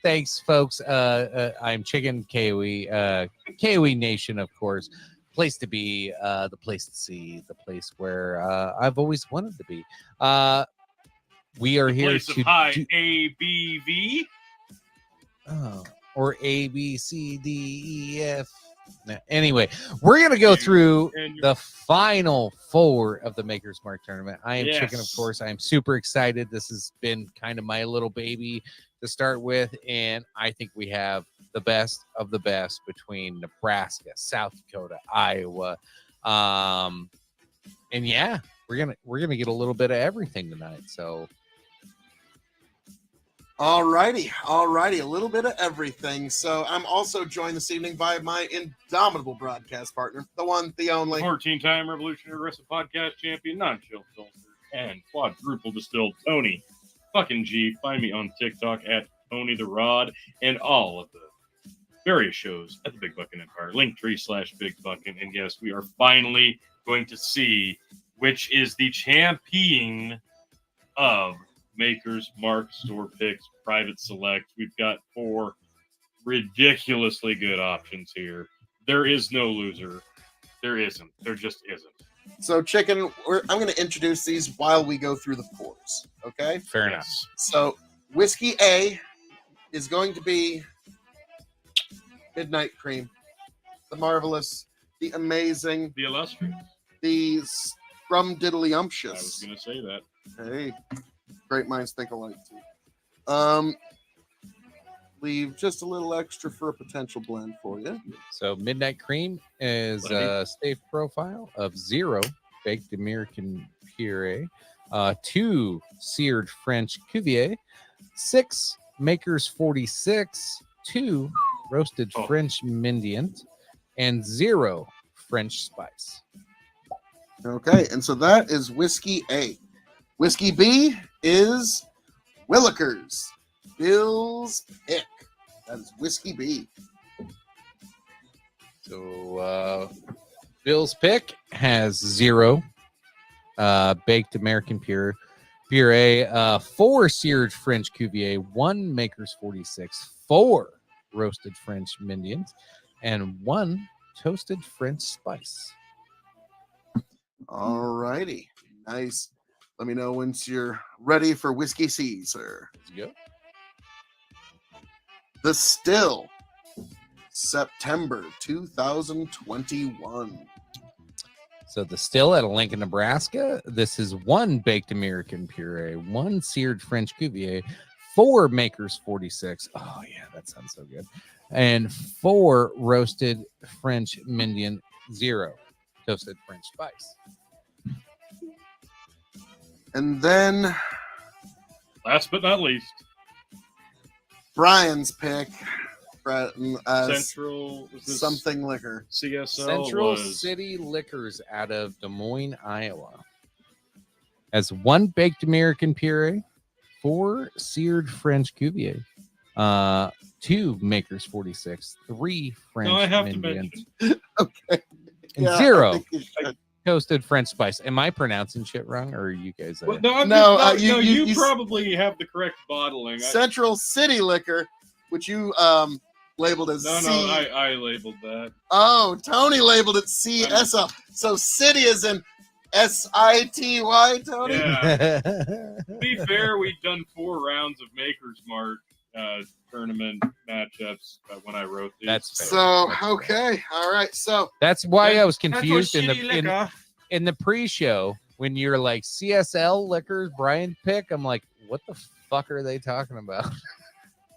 thanks, folks. I'm Chicken K.O.E. K.O.E Nation, of course. Place to be, the place to see, the place where I've always wanted to be. We are The here place of to high do, ABV. or A, B, C, D, E, F. No, anyway, we're gonna go through the final four of the Maker's Mark tournament. I am Chicken, of Yes. course. I'm super excited. This has been kind of my little baby to start with, and I think we have the best of the best between Nebraska, South Dakota, Iowa, and yeah, we're gonna get a little bit of everything tonight. So Alrighty, a little bit of everything. So I'm also joined this evening by my indomitable broadcast partner, the one, the only. 14-time Revolutionary Wrestling Podcast champion, non-chill filter, and quadruple distilled Tony fucking G. Find me on TikTok at Tony the Rod and all of the various shows at the Big Buckin' Empire. Linktree/Big Buckin'. And yes, we are finally going to see which is the champion of Maker's Mark Store Picks Private Select. We've got 4 ridiculously good options here. There is no loser. There isn't. There just isn't. So, Chicken, I'm going to introduce these while we go through the pours, okay? fair enough. Yes. So, Whiskey A is going to be Midnight Cream, the marvelous, the amazing, The illustrious. the scrum I was diddlyumptious. going to say that. Hey, great minds think alike too. Leave just a little extra for a potential blend for you. So Midnight Cream is a safe profile of 0 baked American puree, 2 seared French Cuvier, 6 Maker's 46, 2 roasted French Mendient, and 0 French spice. Okay, and so that is Whiskey A. Whiskey B is Willikers, Bill's Pick. That is Whiskey B. So Bill's Pick has 0 baked American puree, 4 seared French Cuvier, 1 Maker's 46, 4 roasted French Mendient, and 1 toasted French spice. All righty, nice. Let me know once you're ready for Whiskey C, sir. Let's go. The Still, September 2021. So the Still out of Lincoln, Nebraska. This is 1 baked American puree, 1 seared French Cuvier, 4 Maker's 46. Oh yeah, that sounds so good. And 4 roasted French Mendient, 0 toasted French spice. And then Last but not least, Brian's pick, Central was this something liquor. CSL Central was City Liquors out of Des Moines, Iowa. As 1 baked American puree, 4 seared French Cuvier, 2 Maker's 46, 3 French No, I have to Mendient, mention. Okay. and Yeah, I 0 think you should. Toasted French spice. Am I pronouncing shit wrong, or are you guys? Well, you probably have the correct bottling. Central City Liquor, which you labeled as C. I labeled that. Oh, Tony labeled it CSL. So city is in SITY, Tony? Yeah. To be fair, we've done 4 rounds of Maker's Mark tournament matchups when I wrote these. That's fair. So, That's okay. All right. So, That's why I was That's confused what in shitty the liquor. in the pre-show when you're like CSL liquors, Brian pick. I'm like, what the fuck are they talking about?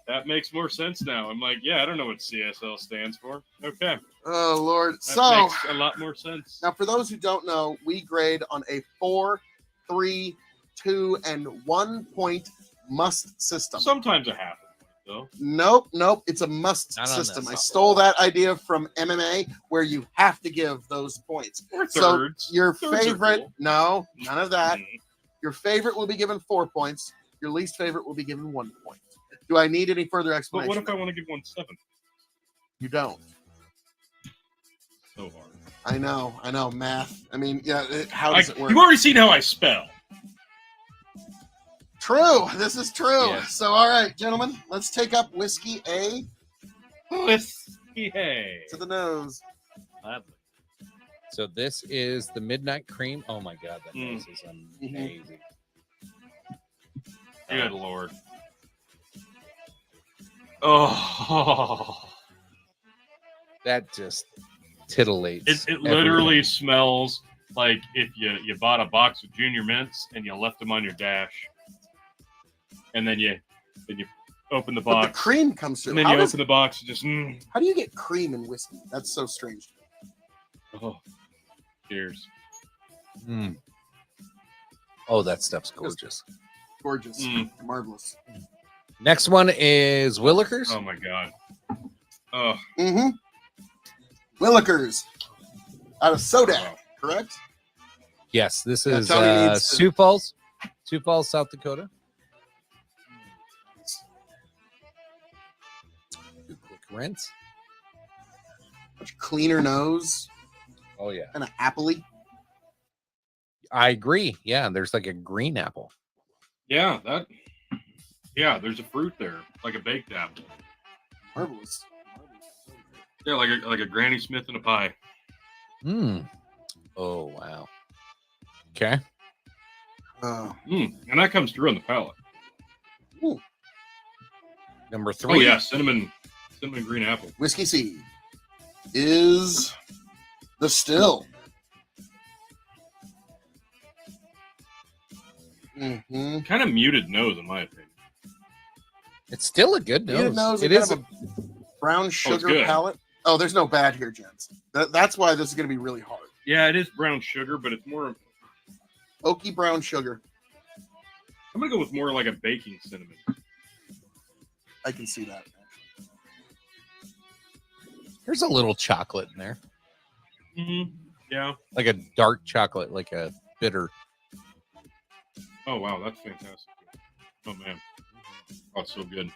That makes more sense now. I'm like, yeah, I don't know what CSL stands for. Okay. oh, Lord. That So, makes a lot more sense. now for those who don't know, we grade on a 4, 3, 2, and 1 point must system. Sometimes a half a point, though. Nope. It's a must Not on system. this. I stole that idea from MMA where you have to give those points. Or So thirds. your Thirds are favorite, cool. no, none of that. Mhm. Your favorite will be given 4 points. Your least favorite will be given 1 point. Do I need any further But explanation? what if I want to give one 7? You don't. So hard. I know. Math. I mean, yeah. How does it work? You've already seen how I spell. True. This is true. Yes. So, all right, gentlemen, let's take up whiskey A Whiskey, hey. to the nose. So this is the Midnight Cream. Oh my god, that Mm. nose is amazing. Good lord. Oh, That just titillates. it literally smells like if you bought a box of Junior Mints and you left them on your dash, and then you open the But the box, cream comes through. and then How, you does, open the box, and just how do you get cream in whiskey? That's so strange. oh, cheers. Mm. Oh, that stuff's gorgeous. Gorgeous. Mm. Marvelous. Next one is Willikers. Oh my god. Oh, Mm-hmm. Willikers. Out of Soda, wow. correct? Yes, this Yeah, is Tony needs to- Sioux Falls, South Dakota. Quick rinse. Much cleaner nose Oh yeah, and an appley. I agree. Yeah, there's like a green apple. Yeah, there's a fruit there, like a baked apple. Marvelous. Yeah, like a Granny Smith in a pie. Mm. Oh wow. Okay. And that comes through on the palate. Number Oh 3. yeah, cinnamon green apple. Whiskey C is the still. Mm-hmm. Kind of muted nose, in my opinion. It's still a good nose. Muted nose It and is. kind of a brown sugar good. palate. Oh, there's no bad here, gents. That's why this is going to be really hard. Yeah, it is brown sugar, but it's more. Oaky brown sugar. I'm gonna go with more like a baking cinnamon. I can see that. There's a little chocolate in there, Mm-hmm. Yeah. like a dark chocolate, like a bitter. Oh wow, that's fantastic. Oh man, oh it's so good.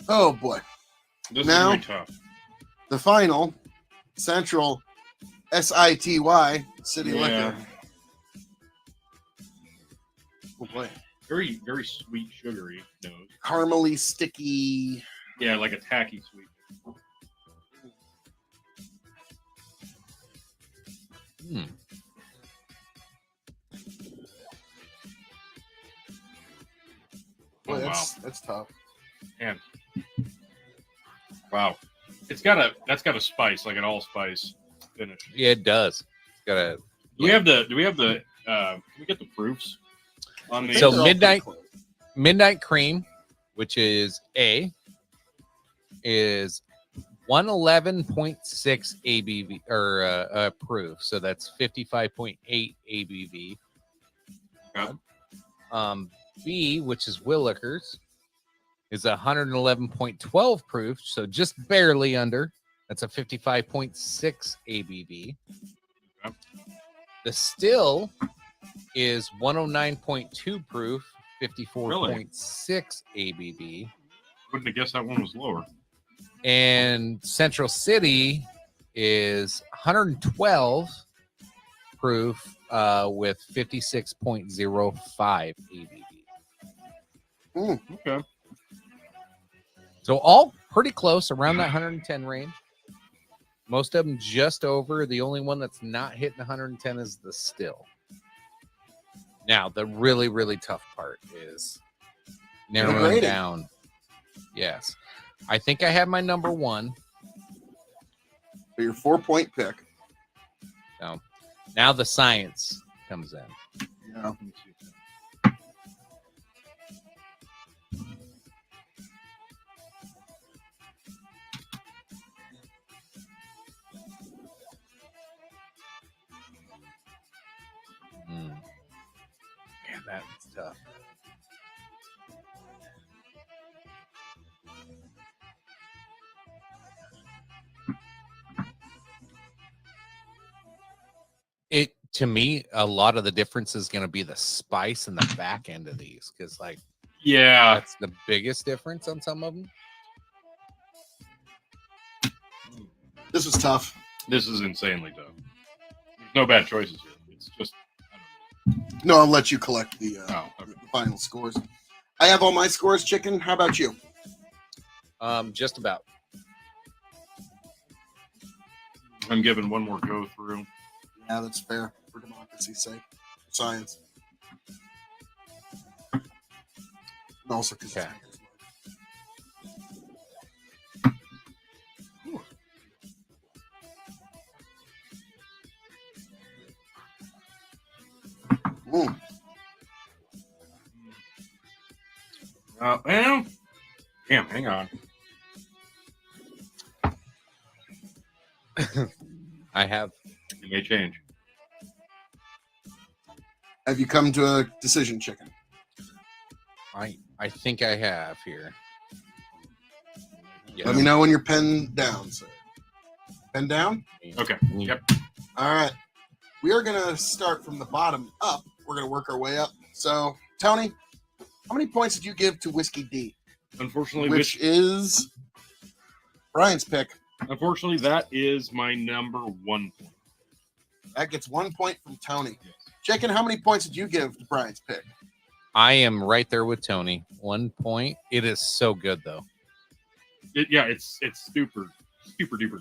Oh boy. This Now- is gonna be tough. The final Central SITY City Yeah. Liquor. Oh boy. Very very sweet, sugary nose. Caramely, sticky. Yeah, like a tacky sweet. Hmm. Boy, Oh, that's tough. And wow, that's got a spice, like an allspice finish. Yeah, it does. It's got a. Do we have the can we get the proofs on the So They're all midnight- pretty close. Midnight Cream, which is A, is 111.6 ABV or proof. So that's 55.8 ABV. Yep. B, which is Willikers, is 111.12 proof. So just barely under. That's a 55.6 ABV. Yep. The Still is 109.2 proof, 54.6 ABV. Wouldn't have guessed that one was lower. And Central City is 112 proof with 56.05 ABV. Okay. So all pretty close, around that 110 range. Most of them just over. The only one that's not hitting 110 is the still. Now, the really, really tough part is narrowing grading. down. Yes. I think I have my number one. For your 4-point pick. So now the science comes in. Yeah. Man, that's tough. It, to me, a lot of the difference is going to be the spice and the back end of these, because like Yeah. that's the biggest difference on some of them. This was tough. This is insanely tough. There's no bad choices here. It's just. No, I'll let you collect the Oh, okay. final scores. I have all my scores, Chicken. How about you? Just about. I'm giving one more go through. Yeah, that's fair for democracy's sake. Science. And also because Okay. Mm. Well, damn, hang on. I have. It may change. Have you come to a decision, Chicken? I think I have here. Yeah. Let me know when you're penned down, sir. Pen down? Okay. Yep. All right. We are going to start from the bottom up. We're going to work our way up. So, Tony, how many points did you give to Whiskey D? Unfortunately, Which is Brian's pick. Unfortunately, that is my number 1 point. That gets 1 point from Tony. Chicken, how many points did you give to Brian's pick? I am right there with Tony. 1 point. It is so good though. It's super duper good.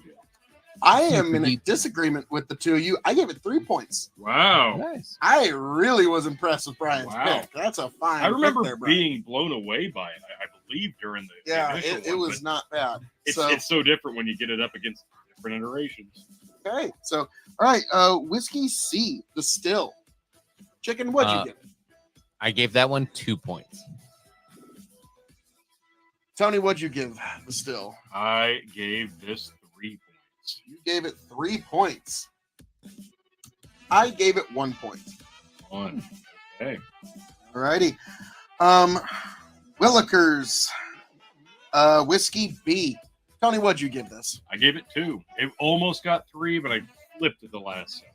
I am in a disagreement with the two of you. I gave it 3 points. Wow. Nice. I really was impressed with Brian's Wow. pick. That's a fine I remember pick there, Brian. being blown away by it. I believe during the Yeah, initial it one, was but not bad. It's so different when you get it up against different iterations. Okay, so all right, Whiskey C, the still. Chicken, what'd you give? I gave that one 2 points. Tony, what'd you give the still? I gave this 3 points. You gave it 3 points. I gave it 1 point. 1. Okay. All righty. Willikers, Whiskey B. Tony, what'd you give this? I gave it 2. It almost got 3, but I flipped it the last second.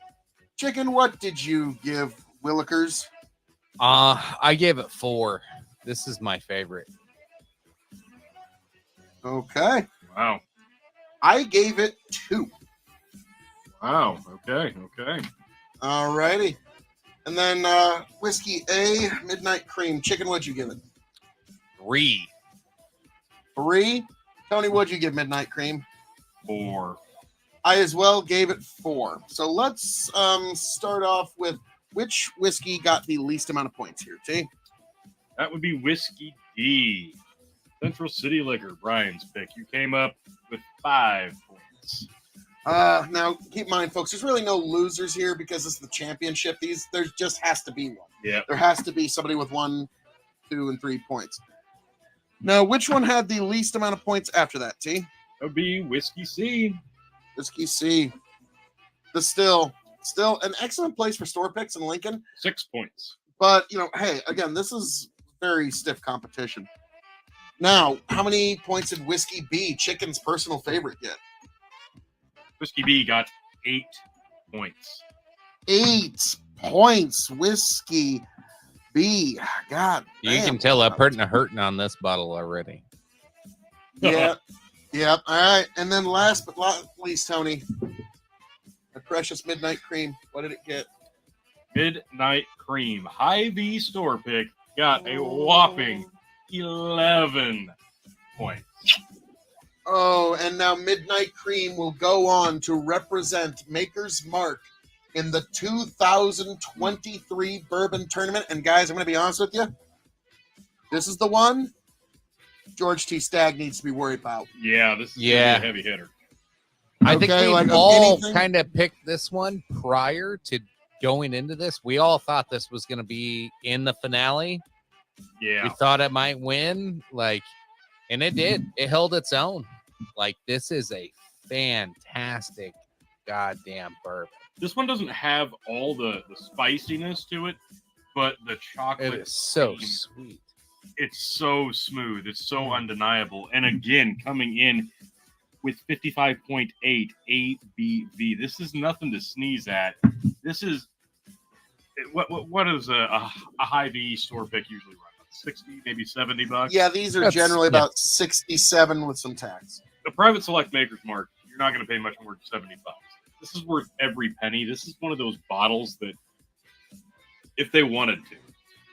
Chicken, what did you give Willikers? I gave it 4. This is my favorite. Okay. Wow. I gave it 2. Wow. Okay. All righty. And then Whiskey A, Midnight Cream. Chicken, what'd you give it? 3. 3. Tony, what'd you give Midnight Cream? 4. I as well gave it 4. So let's start off with which whiskey got the least amount of points here, T? That would be Whiskey D. Central City Liquor, Brian's pick. You came up with 5 points. Now, keep in mind, folks, there's really no losers here because this is the championship. There just has to be one. Yeah. There has to be somebody with 1, 2, and 3 points. Now, which one had the least amount of points after that, T? That would be Whiskey C. Whiskey C. The still an excellent place for store picks in Lincoln. 6 points. But, hey, again, this is very stiff competition. Now, how many points did Whiskey B, Chicken's personal favorite, get? Whiskey B got 8 points. 8 points, Whiskey B. God, You can tell I'm hurting on this bottle already. Yeah, Yep. All right. And then last but not least, Tony, a precious midnight cream. What did it get? Midnight Cream Hy-Vee store pick got a whopping 11 points. Oh, and now Midnight Cream will go on to represent Maker's Mark in the 2023 Bourbon Tournament. And guys, I'm going to be honest with you. This is the one George T. Stagg needs to be worried about. Yeah, this is gonna Yeah. be a heavy hitter. I think Okay, we like, of all anything- kind of picked this one prior to going into this. We all thought this was going to be in the finale. We Yeah. thought it might win, and it did. It held its own. This is a fantastic goddamn bourbon. This one doesn't have all the spiciness to it, but the chocolate It is so cream, sweet. it's so smooth. It's so undeniable. And again, coming in with 55.8 ABV. This is nothing to sneeze at. This is what is a Hy-Vee store pick usually run? 60, maybe $70. Yeah, these are That's- generally yeah. about 67 with some tax. The private select Maker's Mark, you're not going to pay much more than $70. This is worth every penny. This is one of those bottles that, if they wanted to,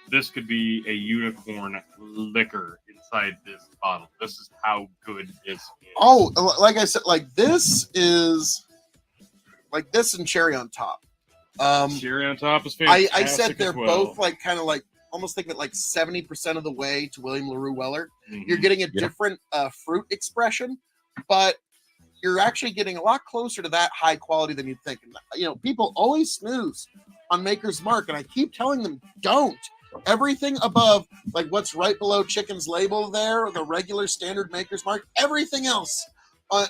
this could be a unicorn liquor inside this bottle. This is how good this is. Oh, like I said, this is like this and cherry on top. Cherry on top is fantastic. I said they're as well. both almost think of it 70% of the way to William LaRue Weller. Mhm. You're getting a different fruit expression, but you're actually getting a lot closer to that high quality than you'd think. And, people always snooze on Maker's Mark, and I keep telling them, don't. Everything above, what's right below Chicken's label there, the regular standard Maker's Mark, everything else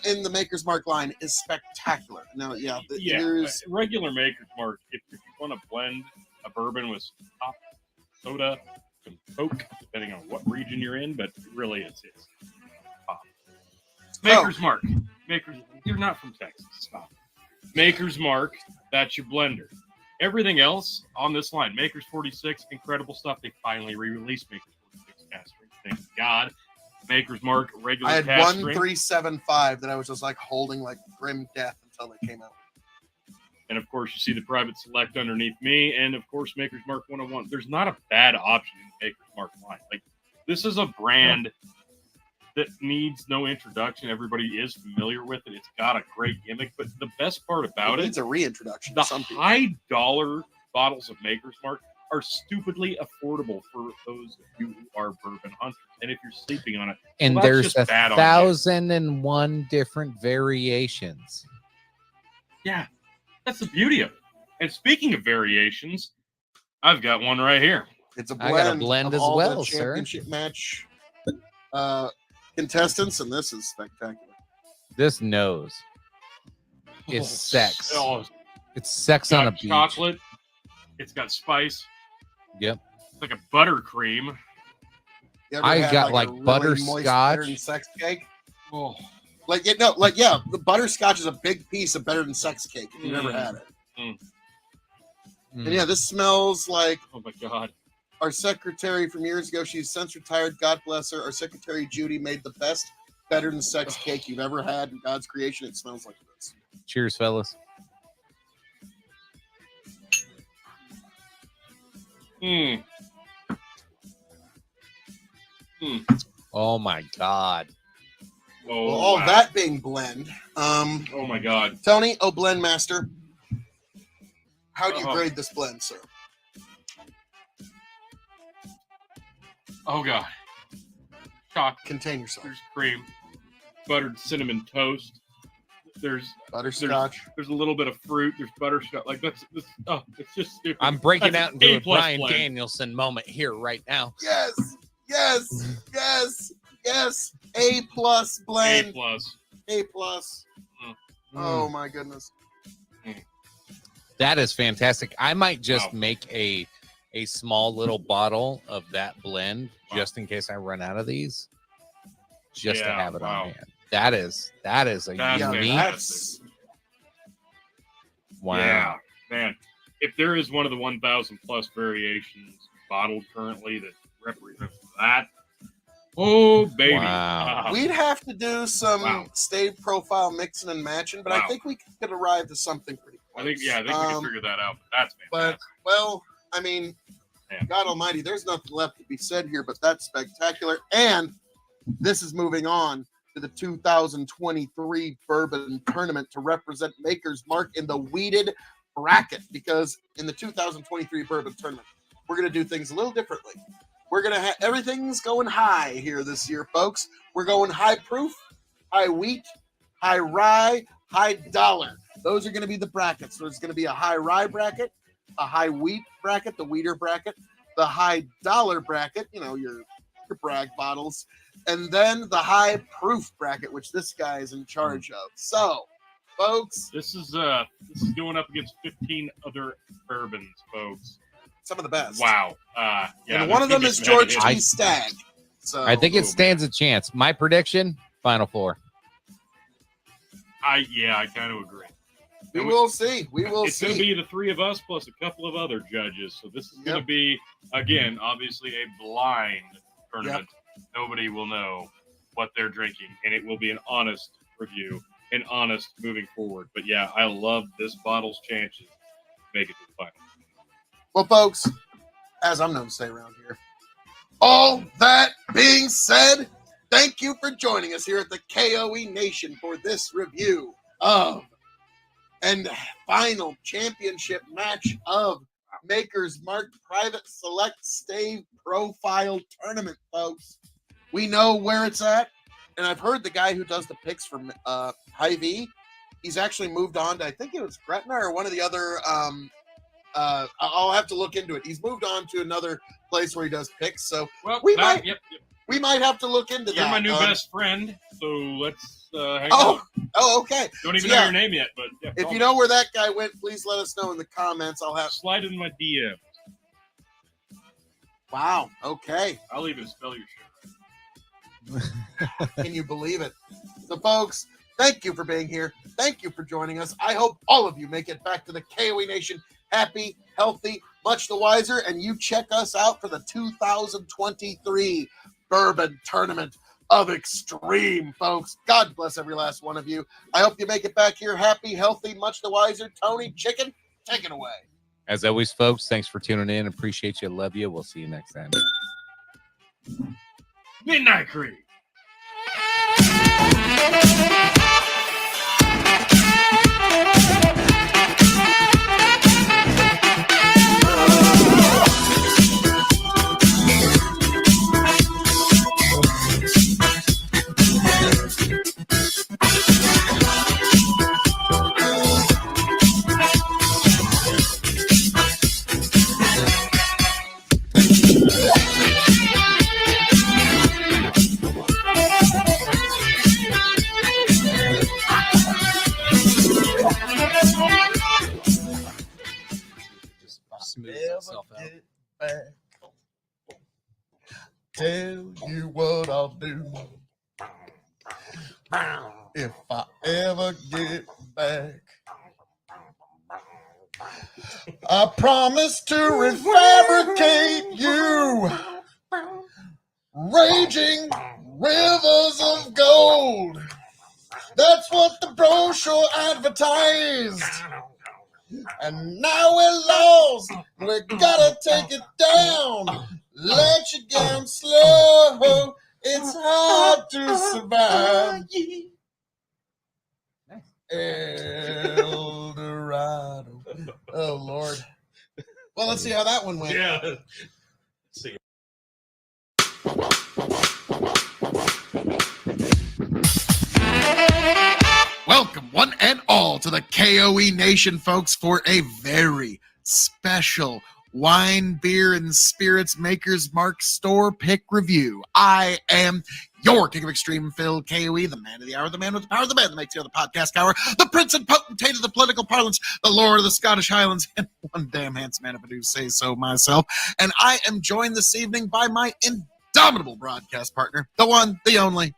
in the Maker's Mark line is spectacular. Now, there's regular Maker's Mark. If you want to blend a bourbon with some hop soda, some Coke, depending on what region you're in, but really it's pop. Maker's Mark. You're not from Texas. Stop. Maker's Mark. That's your blender. Everything else on this line, Maker's 46, incredible stuff. They finally re-released Maker's 46 cast strength. Thank God. Maker's Mark regular. I had cast 1375 that I was just holding grim death until they came out. And of course, you see the private select underneath me, and of course, Maker's Mark 101. There's not a bad option in the Maker's Mark line. This is a brand that needs no introduction. Everybody is familiar with it. It's got a great gimmick, but the best part about It it, needs a reintroduction. the to some people. high dollar bottles of Maker's Mark are stupidly affordable for those of you who are bourbon hunters. And if you're sleeping on it, And well, that's there's just bad on you. 1,001 different variations. Yeah, that's the beauty of it. And speaking of variations, I've got one right here. It's a I blend, got a blend of as all well, the sir. championship match contestants, and this is spectacular. This nose is sex. Oh, It's sex it's on a got beach. chocolate. It's got spice. Yep. It's like a buttercream. You ever I had, got, a like, really butterscotch. moist better than sex cake. Oh, The butterscotch is a big piece of better than sex cake if you've ever had it. Mm. And yeah, this smells like oh my God. our secretary from years ago. She's since retired. God bless her. Our secretary Judy made the best better than sex cake you've ever had in God's creation. It smells like this. Cheers, fellas. Mm. Oh my God. Oh, Well, all wow. that being blend, Oh my God. Tony, blend master, how do you Oh. grade this blend, sir? Oh God. Chocolate. Contain yourself. There's cream. Buttered cinnamon toast. There's Butterscotch. there's a little bit of fruit. There's butterscotch. It's just stupid. I'm breaking That's out an into a A+ Brian blend. Danielson moment here right now. Yes, yes, yes, yes. A plus A blend. plus. A plus. Oh my goodness. That is fantastic. I might just Wow. make a small little bottle of that blend just in case I run out of these, just to Yeah, have it wow. on hand. That is a That's Yeah, unique. that's Wow. Yeah, man. If there is one of the 1,000 plus variations bottled currently that represents that, Oh, baby. Wow. We'd have to do some Wow. stave profile mixing and matching, but I Wow. think we could arrive to something pretty I close. think we can figure that out. But that's But fantastic. well, I mean, Yeah. God Almighty, there's nothing left to be said here, but that's spectacular. And this is moving on to the 2023 Bourbon Tournament to represent Maker's Mark in the weeded bracket, because in the 2023 Bourbon Tournament, we're going to do things a little differently. We're going to have everything's going high here this year, folks. We're going high proof, high wheat, high rye, high dollar. Those are going to be the brackets. There's going to be a high rye bracket, a high wheat bracket, the weeder bracket, the high dollar bracket, you know, your brag bottles, and then the high proof bracket, which this guy is in charge of. So, folks, This is going up against 15 other bourbons, folks. some of the best. Wow. Yeah, And one of them is George I- T. Stagg. So I think it stands a chance. My prediction: Final Four. I kind of agree. we will see. We will It's going to see. be the three of us plus a couple of other judges. So this is going Yep. to be, again, obviously a blind tournament. Nobody will know what they're drinking, and it will be an honest review and honest moving forward. But yeah, I love this bottle's chances to make it to the final. Well, folks, as I'm known to say around here, all that being said, thank you for joining us here at the KOE Nation for this review of and final championship match of Maker's Mark Private Select Stave Profile Tournament, folks. We know where it's at, and I've heard the guy who does the picks from Hy-Vee, he's actually moved on to, I think it was Gretna or one of the other I'll have to look into it. He's moved on to another place where he does picks, so Well, we might Yep. we might have to look into You're that. my new best friend, so let's hang Oh, out. oh, okay. Don't even so know yeah. your name yet, but yeah, If call you me. know where that guy went, please let us know in the comments. I'll have. Slide in my DM. Wow. Okay. I'll even spell your shit. Can you believe it? So, folks, thank you for being here. Thank you for joining us. I hope all of you make it back to the KOE Nation happy, healthy, much the wiser, and you check us out for the 2023 Bourbon Tournament of Extreme, folks. God bless every last one of you. I hope you make it back here happy, healthy, much the wiser. Tony, Chicken, take it away. As always, folks, thanks for tuning in. Appreciate you. Love you. We'll see you next time. Midnight Creek. Just smooths itself out. Tell you what I'll do if I ever get back. I promise to refabricate you, raging rivers of gold. That's what the brochure advertised. And now we're lost. We gotta take it down. Let you down slow. It's hard to survive. El Dorado. Oh, Lord. Well, let's see how that one went. Yeah. See. Welcome, one and all, to the KOE Nation, folks, for a very special wine, beer, and spirits Maker's Mark store pick review. I am your King of Extreme, Phil KOE, the man of the hour, the man with the power, the man that makes the other podcast hour, the prince and potentate of the political parlance, the lord of the Scottish Highlands, and one damn handsome man if I do say so myself. And I am joined this evening by my indomitable broadcast partner, the one, the only,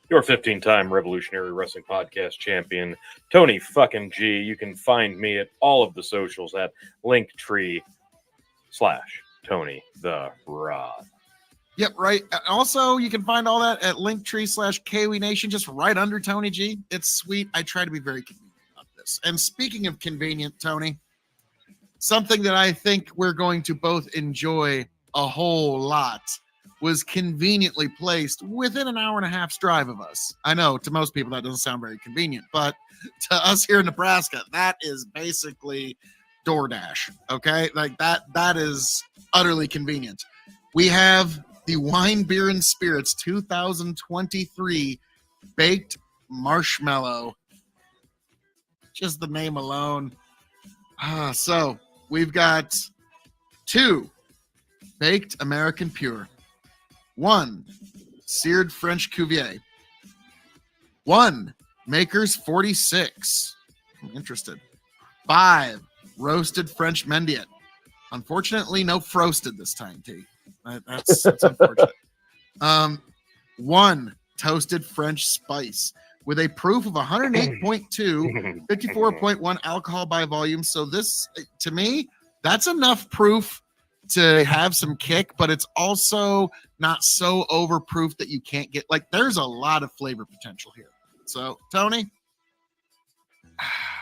Your 15-time Revolutionary Wrestling Podcast champion, Tony fucking G. You can find me at all of the socials at Linktree/Tony the Rod. Yep, right. Also, you can find all that at linktree/K.O.E Nation, just right under Tony G. It's sweet. I try to be very convenient about this. And speaking of convenient, Tony, something that I think we're going to both enjoy a whole lot was conveniently placed within an hour and a half's drive of us. I know to most people that doesn't sound very convenient, but to us here in Nebraska, that is basically DoorDash. Okay, like that is utterly convenient. We have the Wine, Beer, and Spirits 2023 Baked Marshmallow. Just the name alone. So we've got 2 Baked American Pure, 1 Seared French Cuvée, 1 Maker's 46. I'm interested. 5 Roasted French Mendiet. Unfortunately, no frosted this time, T. That's unfortunate. 1 Toasted French Spice with a proof of 108.2, 54.1 alcohol by volume. So this, to me, that's enough proof to have some kick, but it's also not so overproof that you can't get, like, there's a lot of flavor potential here. So, Tony,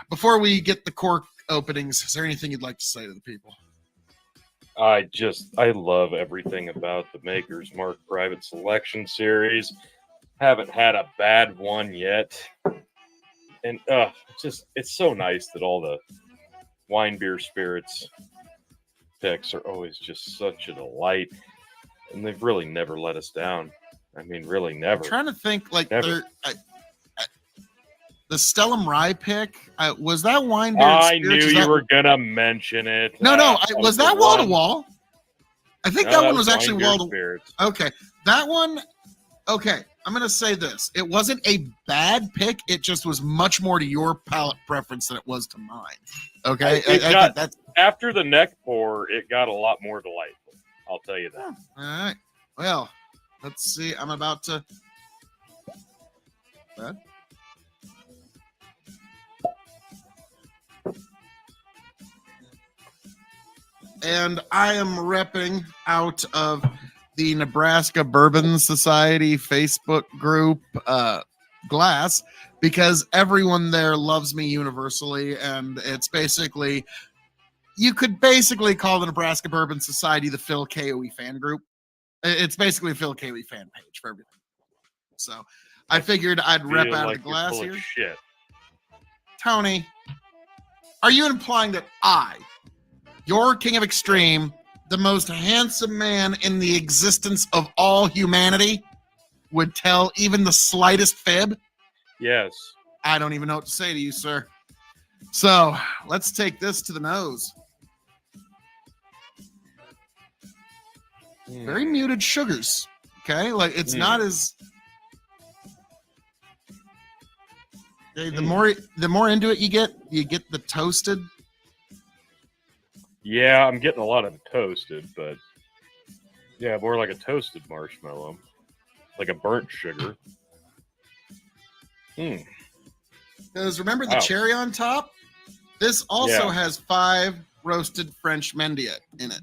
before we get the cork openings, is there anything you'd like to say to the people? I love everything about the Maker's Mark Private Selection Series. Haven't had a bad one yet. And it's so nice that all the wine, beer, spirits picks are always just such a delight. And they've really never let us down. I mean, really never. I'm trying to think, like, Never. the Stellum Rye pick, was that wine, beer, and I spirits? knew Is you that- were going to mention it. No, was that wall to one. wall? I think No, that one was wine, actually beer, wall to. spirits. Okay, that one. Okay, I'm gonna say this: it wasn't a bad pick. It just was much more to your palate preference than it was to mine. Okay, I think that's After the neck pour, it got a lot more delightful. I'll tell you that. all right. Well, let's see. I'm about to. What? And I am repping out of the Nebraska Bourbon Society Facebook group glass because everyone there loves me universally, and it's basically, you could basically call the Nebraska Bourbon Society the Phil K.O.E fan group. It's basically a Phil K.O.E fan page for everything. So I figured I'd rep Feel out like of the you're glass full here. of shit. Tony, are you implying that I, your King of Extreme, the most handsome man in the existence of all humanity, would tell even the slightest fib? Yes. I don't even know what to say to you, sir. So let's take this to the nose. Very muted sugars. Okay, like it's not as. Okay, the more into it you get the toasted. Yeah, I'm getting a lot of toasted, but yeah, more like a toasted marshmallow, like a burnt sugar. Because remember the Wow. cherry on top? This also Yeah. has 5 roasted French Mendiet in it.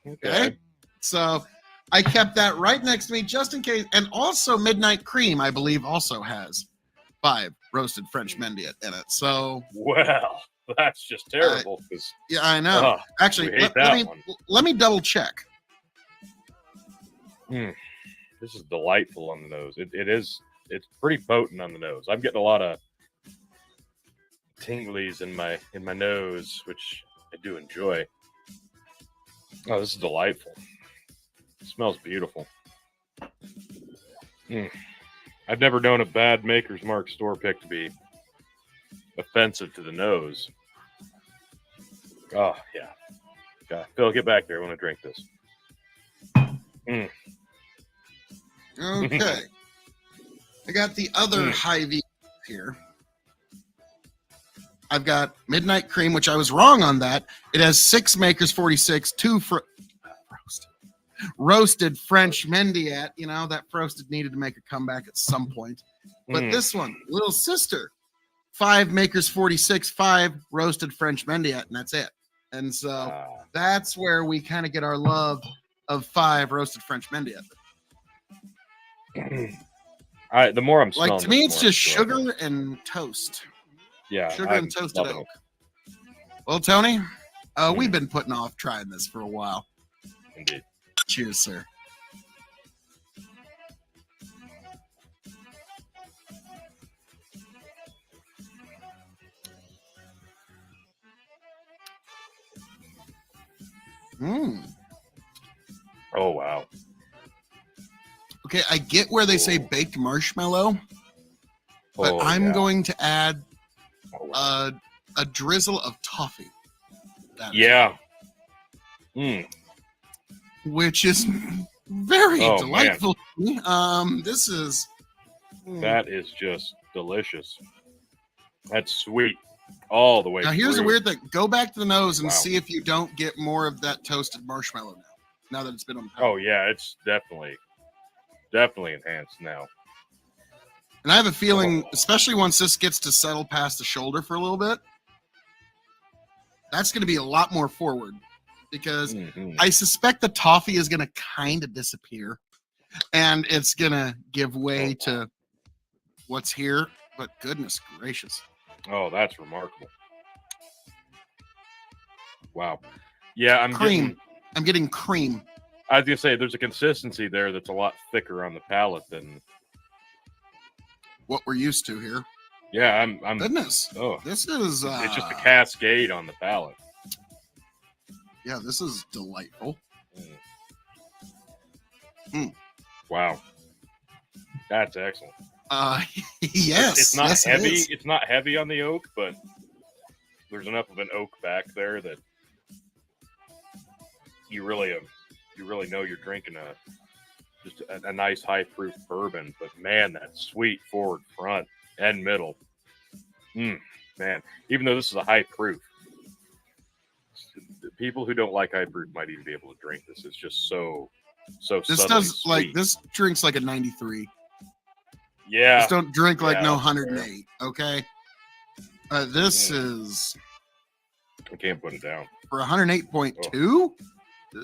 Okay. So I kept that right next to me just in case. And also Midnight Cream, I believe, also has 5 roasted French Mendiet in it. So Well, that's just terrible. 'Cause yeah, I know. Oh, Actually, we hate let that let me double check. this is delightful on the nose. It's pretty potent on the nose. I'm getting a lot of tinglies in my nose, which I do enjoy. Oh, this is delightful. It smells beautiful. I've never known a bad Maker's Mark store pick to be offensive to the nose. Oh, yeah. God, Phil, get back there. I want to drink this. Okay. I got the other Hy-Vee here. I've got Midnight Cream, which I was wrong on that. It has 6 Maker's 46, 2 roasted French Mendiet. You know, that frosted needed to make a comeback at some point. But this one, Little Sister, 5 Maker's 46, 5 roasted French Mendiet, and that's it. And so that's where we kind of get our love of 5 roasted French Mendiet. The more I'm Like smelling, to me, the it's more just I'm enjoying it. sugar and toast. Yeah, Sugar I'm and toasted loving oak. Well, Tony, we've Mm. been putting off trying this for a while. it. Indeed. Cheers, sir. Mm. Oh wow. Okay, I get where they say Ooh. baked marshmallow, but Oh, I'm yeah. going to add Oh, wow. a drizzle of toffee. That is Yeah. Mm. which is very Oh, delightful. This is That is just delicious. That's sweet all the way now. Here's the through. weird thing: go back to the nose and Wow. see if you don't get more of that toasted marshmallow now. Now that it's been on the palate. Oh yeah, it's definitely enhanced now. And I have a feeling, especially once this gets to settle past the shoulder for a little bit, that's going to be a lot more forward because Mhm. I suspect the toffee is going to kind of disappear and it's going to give way to what's here. But goodness gracious. Oh, that's remarkable. Wow. Yeah, Cream. I'm getting cream. I was gonna say there's a consistency there that's a lot thicker on the palate than What we're used to here. yeah. I'm Goodness. oh, This is it's just a cascade on the palate. yeah, this is delightful. Wow, that's excellent. Yes. It's not yes, it heavy. is. It's not heavy on the oak, but there's enough of an oak back there that you really know you're drinking a nice high proof bourbon. But man, that sweet forward front and middle, man. Even though this is a high proof, people who don't like high proof might even be able to drink this. It's just so This subtly does like sweet. this drinks like a 93. Yeah, Just don't drink like Yeah, no that's fair. 108. Okay. This is I can't put it down. for 108.2.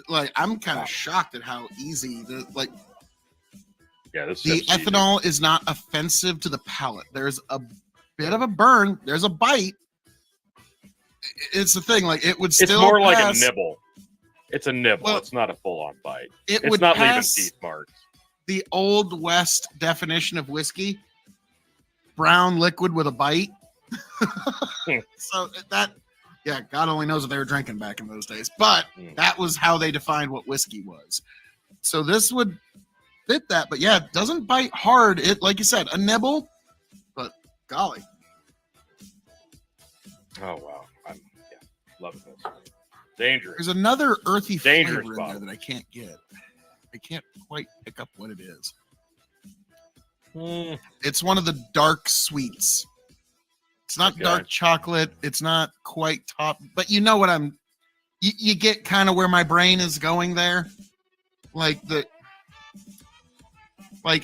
Like I'm kind of shocked at how easy Yeah, this the stuff's easy. ethanol is not offensive to the palate. There's a bit of a burn. There's a bite. It's the thing. Like it would still. It's more like a pass- nibble. It's a nibble. Well, It's not a full on bite. It It's would not leaving pass teeth marks. the old West definition of whiskey: brown liquid with a bite. So that, yeah, God only knows what they were drinking back in those days. But that was how they defined what whiskey was. So this would fit that. But yeah, it doesn't bite hard. It, like you said, a nibble. But golly, Oh wow, I'm loving this. Dangerous. there's another earthy Dangerous flavor in there bottle. that I can't get. I can't quite pick up what it is. Mm, It's one of the dark sweets. It's not Okay. dark chocolate. It's not quite top, but you know what I'm. You get kind of where my brain is going there, like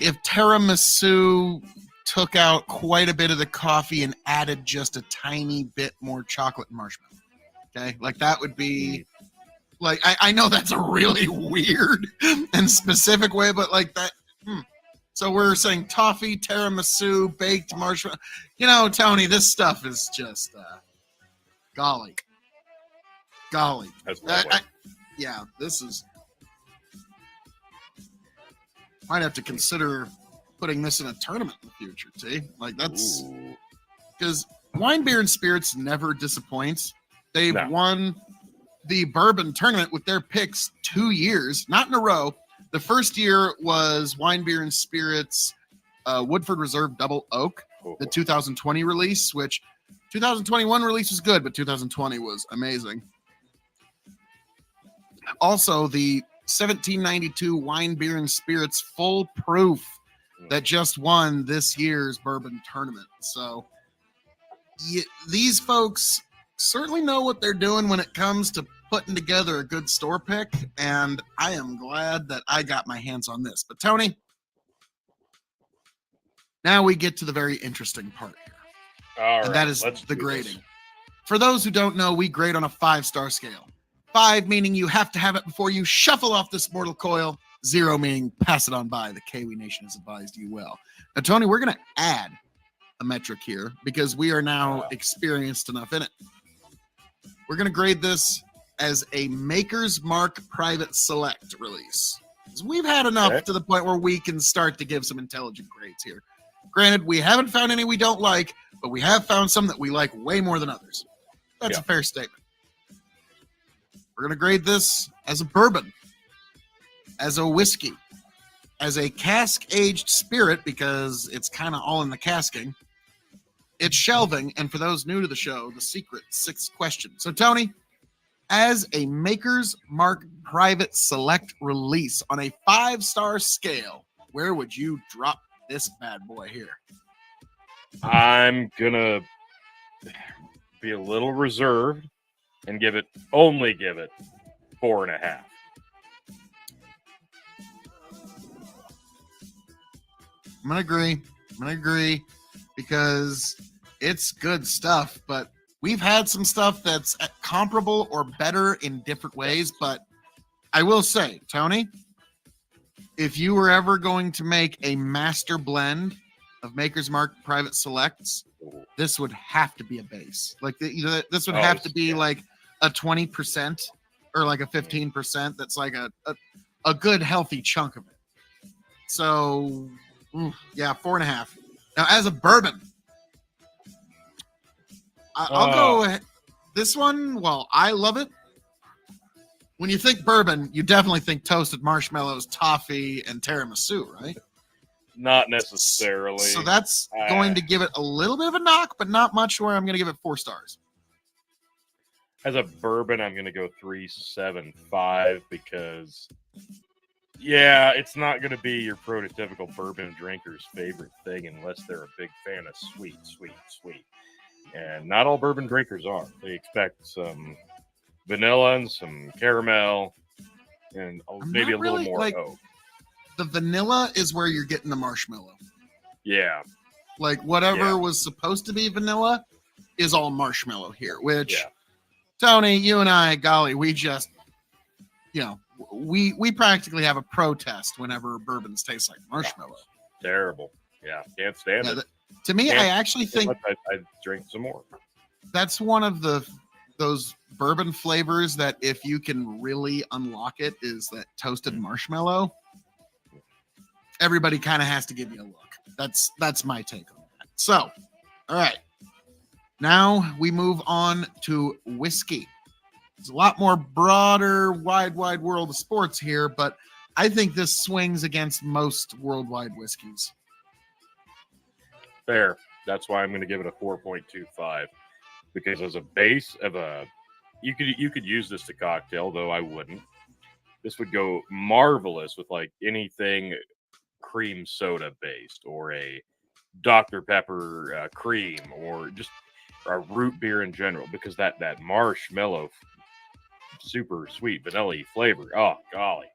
if tiramisu took out quite a bit of the coffee and added just a tiny bit more chocolate and marshmallow. Okay, like that would be. Like I know that's a really weird and specific way, but like that. So we're saying toffee, tiramisu, baked marshmallow. You know, Tony, this stuff is just golly. that's lovely. Yeah, this is. Might have to consider putting this in a tournament in the future. See, like that's Ooh. because wine, beer, and spirits never disappoints. They've No. won the bourbon tournament with their picks 2 years, not in a row. The first year was wine, beer, and spirits Woodford Reserve Double Oak, the 2020 release, which 2021 release was good, but 2020 was amazing. Also, the 1792 wine, beer, and spirits full proof that just won this year's bourbon tournament. So these folks certainly know what they're doing when it comes to putting together a good store pick, and I am glad that I got my hands on this. But Tony, now we get to the very interesting part here, All and right, that is let's the do grading. this. For those who don't know, we grade on a 5-star scale. 5 meaning you have to have it before you shuffle off this mortal coil. 0 meaning pass it on by. The K.O.E Nation has advised you well. Now, Tony, we're going to add a metric here because we are now experienced enough in it. We're going to grade this as a Maker's Mark Private Select release. We've had enough to the point where we can start to give some intelligent grades here. Granted, we haven't found any we don't like, but we have found some that we like way more than others. That's a fair statement. We're going to grade this as a bourbon, as a whiskey, as a cask-aged spirit, because it's kind of all in the casking. It's shelving, and for those new to the show, the secret 6th question. So, Tony, as a Maker's Mark Private Select release on a 5-star scale, where would you drop this bad boy here? I'm gonna be a little reserved and only give it 4.5. I'm gonna agree because it's good stuff, but we've had some stuff that's comparable or better in different ways. But I will say, Tony, if you were ever going to make a master blend of Maker's Mark Private Selects, this would have to be a base. Like this would have to be like a 20% or like a 15%. That's like a good healthy chunk of it. So yeah, 4.5. Now as a bourbon, I'll go this one. Well, I love it. When you think bourbon, you definitely think toasted marshmallows, toffee, and tiramisu, right? Not necessarily. So that's going to give it a little bit of a knock, but not much, where I'm going to give it 4 stars. As a bourbon, I'm going to go 3.75 because, it's not going to be your prototypical bourbon drinker's favorite thing unless they're a big fan of sweet. And not all bourbon drinkers are. They expect some vanilla and some caramel and maybe a little more oak. The vanilla is where you're getting the marshmallow. Yeah. Like whatever was supposed to be vanilla is all marshmallow here, which Tony, you and I, golly, we just, we practically have a protest whenever bourbons taste like marshmallow. Terrible. Yeah. Can't stand it. To me, I actually think I drink some more. That's one of those bourbon flavors that if you can really unlock it is that toasted marshmallow. Everybody kind of has to give you a look. That's my take on that. So, all right. Now we move on to whiskey. There's a lot more broader, wide world of sports here, but I think this swings against most worldwide whiskeys. Fair. That's why I'm going to give it a 4.25 because as a base of you could use this to cocktail, though I wouldn't. This would go marvelous with like anything cream soda based or a Dr. Pepper cream or just a root beer in general because that marshmallow super sweet vanilla flavor. Oh golly,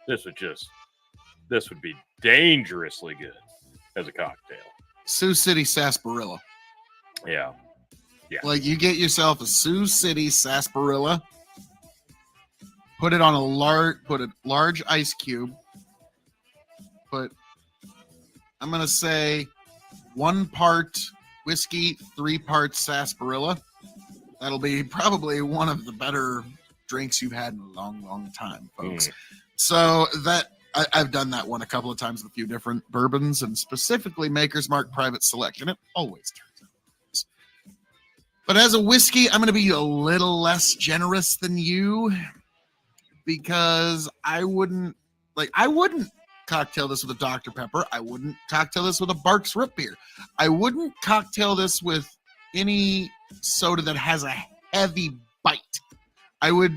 this would be dangerously good as a cocktail. Sioux City Sarsaparilla. Yeah. Like you get yourself a Sioux City Sarsaparilla, put it on a large ice cube. I'm gonna say 1 part whiskey, 3 parts sarsaparilla. That'll be probably one of the better drinks you've had in a long time, folks. So I've done that one a couple of times with a few different bourbons and specifically Maker's Mark Private Select, and it always turns out. But as a whiskey, I'm going to be a little less generous than you because I wouldn't cocktail this with a Dr. Pepper. I wouldn't cocktail this with a Barks Root Beer. I wouldn't cocktail this with any soda that has a heavy bite. I would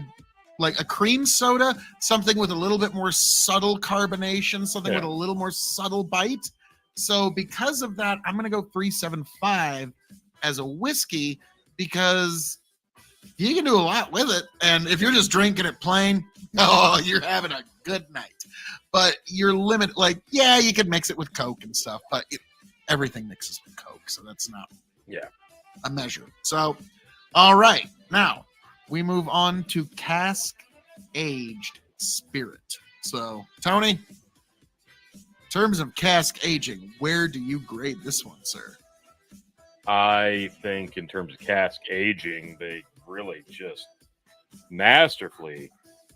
like a cream soda, something with a little bit more subtle carbonation, something with a little more subtle bite. So because of that, I'm going to go 3.75 as a whiskey because you can do a lot with it. And if you're just drinking it plain, you're having a good night. But you're limited. Like, you could mix it with Coke and stuff, but everything mixes with Coke. So that's not a measure. So, all right. Now, we move on to cask aged spirit. So, Tony, in terms of cask aging, where do you grade this one, sir? I think in terms of cask aging, they really just masterfully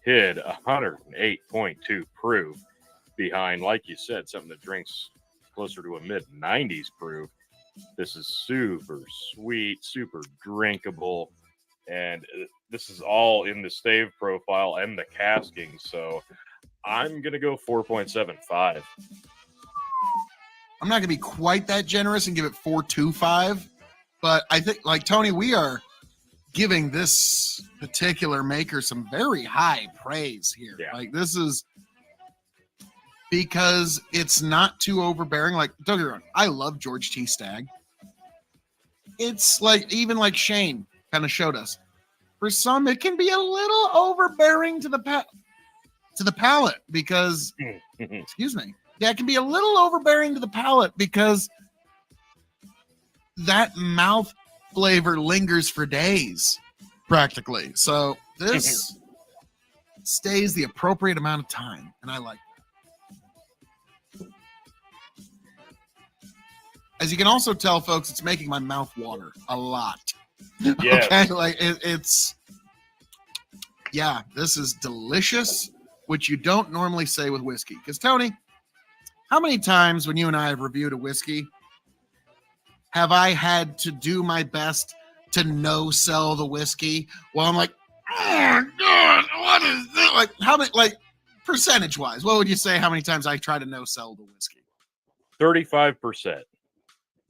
hid 108.2 proof behind, like you said, something that drinks closer to a mid-90s proof. This is super sweet, super drinkable, and this is all in the stave profile and the casking. So I'm going to go 4.75. I'm not going to be quite that generous and give it 4.25, but I think, like Tony, we are giving this particular maker some very high praise here. Yeah. Like, this is because it's not too overbearing. Like, don't get me wrong, I love George T. Stagg. It's like, even like Shane kind of showed us, for some it can be a little overbearing to the palate because excuse me, yeah, it can be a little overbearing to the palate because that mouth flavor lingers for days practically. So this stays the appropriate amount of time, and I like that. As you can also tell, folks, it's making my mouth water a lot. Yes. Okay, like it's, yeah, this is delicious, which you don't normally say with whiskey. Because Tony, how many times when you and I have reviewed a whiskey have I had to do my best to no sell the whiskey while I'm like, oh God, what is this? Like, how many, like, percentage wise, what would you say how many times I try to no sell the whiskey? 35%.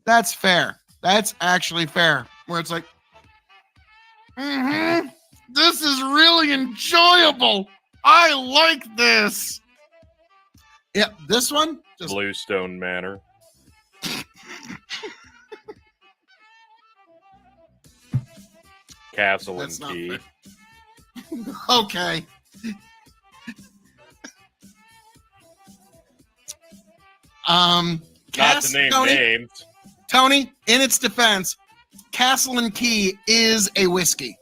That's fair. That's actually fair. Where it's like, this is really enjoyable. I like this. Yeah, this one just Bluestone Manor. Castle That's and not Key. fair. Okay. Not to name names. Tony, in its defense, Castle and Key is a whiskey.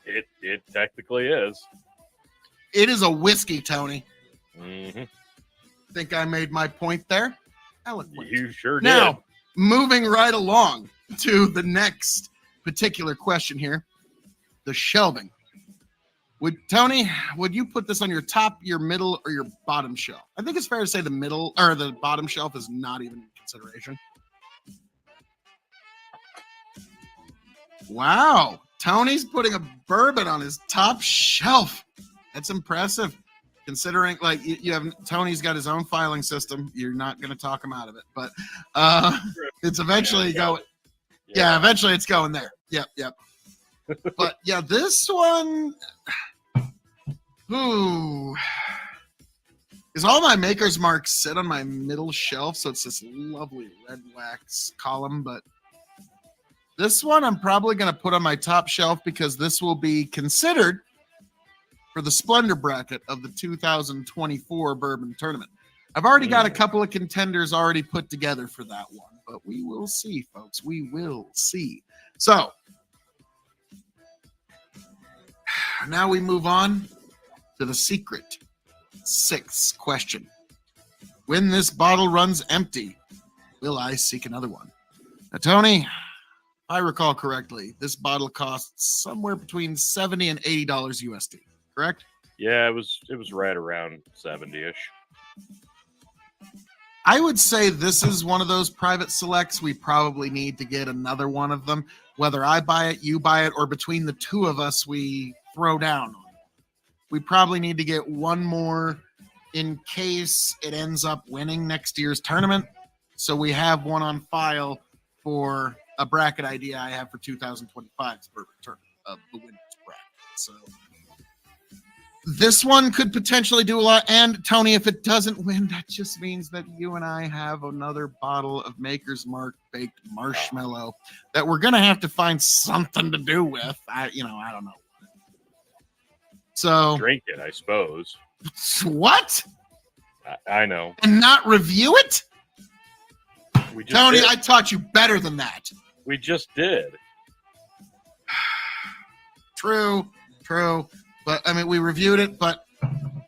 It technically is. It is a whiskey, Tony. Mm-hmm. Think I made my point there? Eloquent. You sure did. Now, moving right along to the next particular question here, the shelving. Tony, would you put this on your top, your middle, or your bottom shelf? I think it's fair to say the middle or the bottom shelf is not even in consideration. Wow, Tony's putting a bourbon on his top shelf. That's impressive. Considering, like, you have Tony's got his own filing system. You're not going to talk him out of it, but it's eventually Yeah, eventually it's going there. Yep. But yeah, this one, is all my Maker's Marks sit on my middle shelf, so it's this lovely red wax column. But this one I'm probably going to put on my top shelf because this will be considered for the Splendor bracket of the 2024 Bourbon Tournament. I've already got a couple of contenders already put together for that one, but we will see, folks. We will see. So now we move on to the secret sixth question. When this bottle runs empty, will I seek another one? Now, Tony, if I recall correctly, this bottle costs somewhere between $70 and $80 USD, correct? Yeah, it was right around 70-ish. I would say this is one of those private selects. We probably need to get another one of them. Whether I buy it, you buy it, or between the two of us, we throw down on it. We probably need to get one more in case it ends up winning next year's tournament. So we have one on file for a bracket idea I have for 2025's Bourbon Tournament of the winners bracket. So this one could potentially do a lot. And Tony, if it doesn't win, that just means that you and I have another bottle of Maker's Mark baked marshmallow that we're going to have to find something to do with. I don't know. So Drink it, I suppose. What? I know. And not review it? We just Tony, did. I taught you better than that. We just did. True. But I mean, we reviewed it, but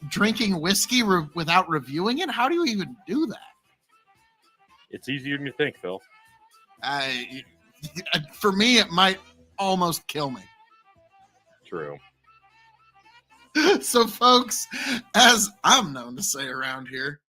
drinking whiskey without reviewing it, how do you even do that? It's easier than you think, Phil. For me, it might almost kill me. True. So, folks, as I'm known to say around here,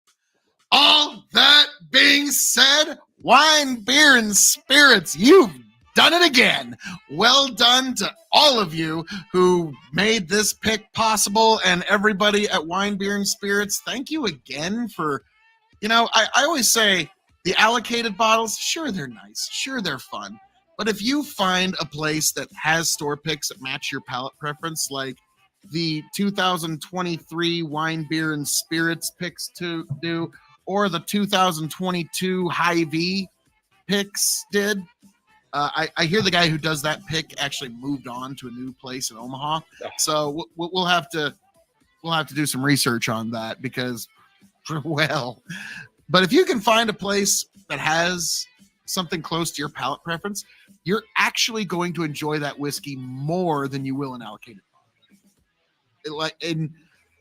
all that being said, wine, beer, and spirits, you've done it again. Well done to all of you who made this pick possible, and everybody at Wine, Beer, and Spirits. Thank you again for, I always say the allocated bottles, sure, they're nice. Sure, they're fun. But if you find a place that has store picks that match your palate preference, like the 2023 Wine, Beer, and Spirits picks to do, or the 2022 Hy-Vee picks did. I hear the guy who does that pick actually moved on to a new place in Omaha, so we'll have to do some research on that because, well, but if you can find a place that has something close to your palate preference, you're actually going to enjoy that whiskey more than you will in allocated. Like in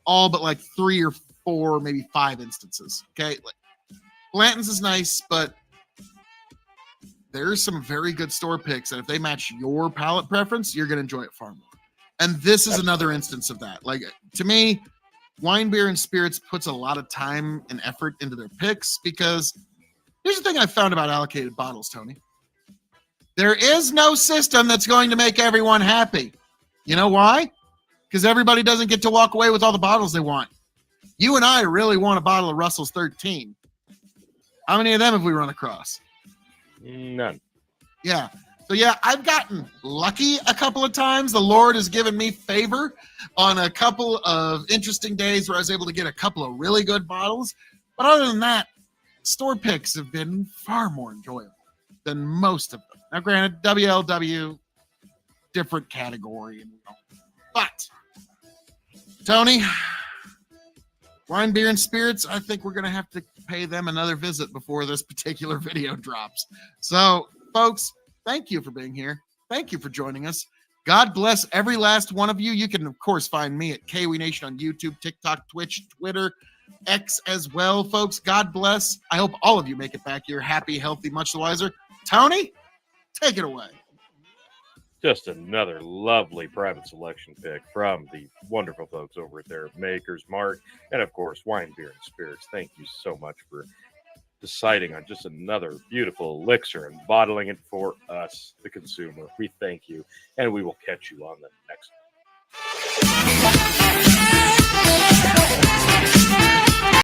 all but like 3 or 4, maybe 5 instances. Okay, like Blanton's is nice, but there's some very good store picks, and if they match your palate preference, you're going to enjoy it far more. And this is another instance of that. Like, to me, Wine, Beer, and Spirits puts a lot of time and effort into their picks because here's the thing I found about allocated bottles, Tony. There is no system that's going to make everyone happy. You know why? Because everybody doesn't get to walk away with all the bottles they want. You and I really want a bottle of Russell's 13. How many of them have we run across? None. Yeah. So, yeah, I've gotten lucky a couple of times. The Lord has given me favor on a couple of interesting days where I was able to get a couple of really good bottles. But other than that, store picks have been far more enjoyable than most of them. Now, granted, WLW, different category. But, Tony, Wine, Beer, and Spirits, I think we're going to have to pay them another visit before this particular video drops. So, folks, thank you for being here. Thank you for joining us. God bless every last one of you. You can, of course, find me at K.O.E Nation on YouTube, TikTok, Twitch, Twitter, X as well, folks. God bless. I hope all of you make it back here happy, healthy, much the wiser. Tony, take it away. Just another lovely private selection pick from the wonderful folks over there at Maker's Mark. And, of course, Wine, Beer, and Spirits. Thank you so much for deciding on just another beautiful elixir and bottling it for us, the consumer. We thank you, and we will catch you on the next one.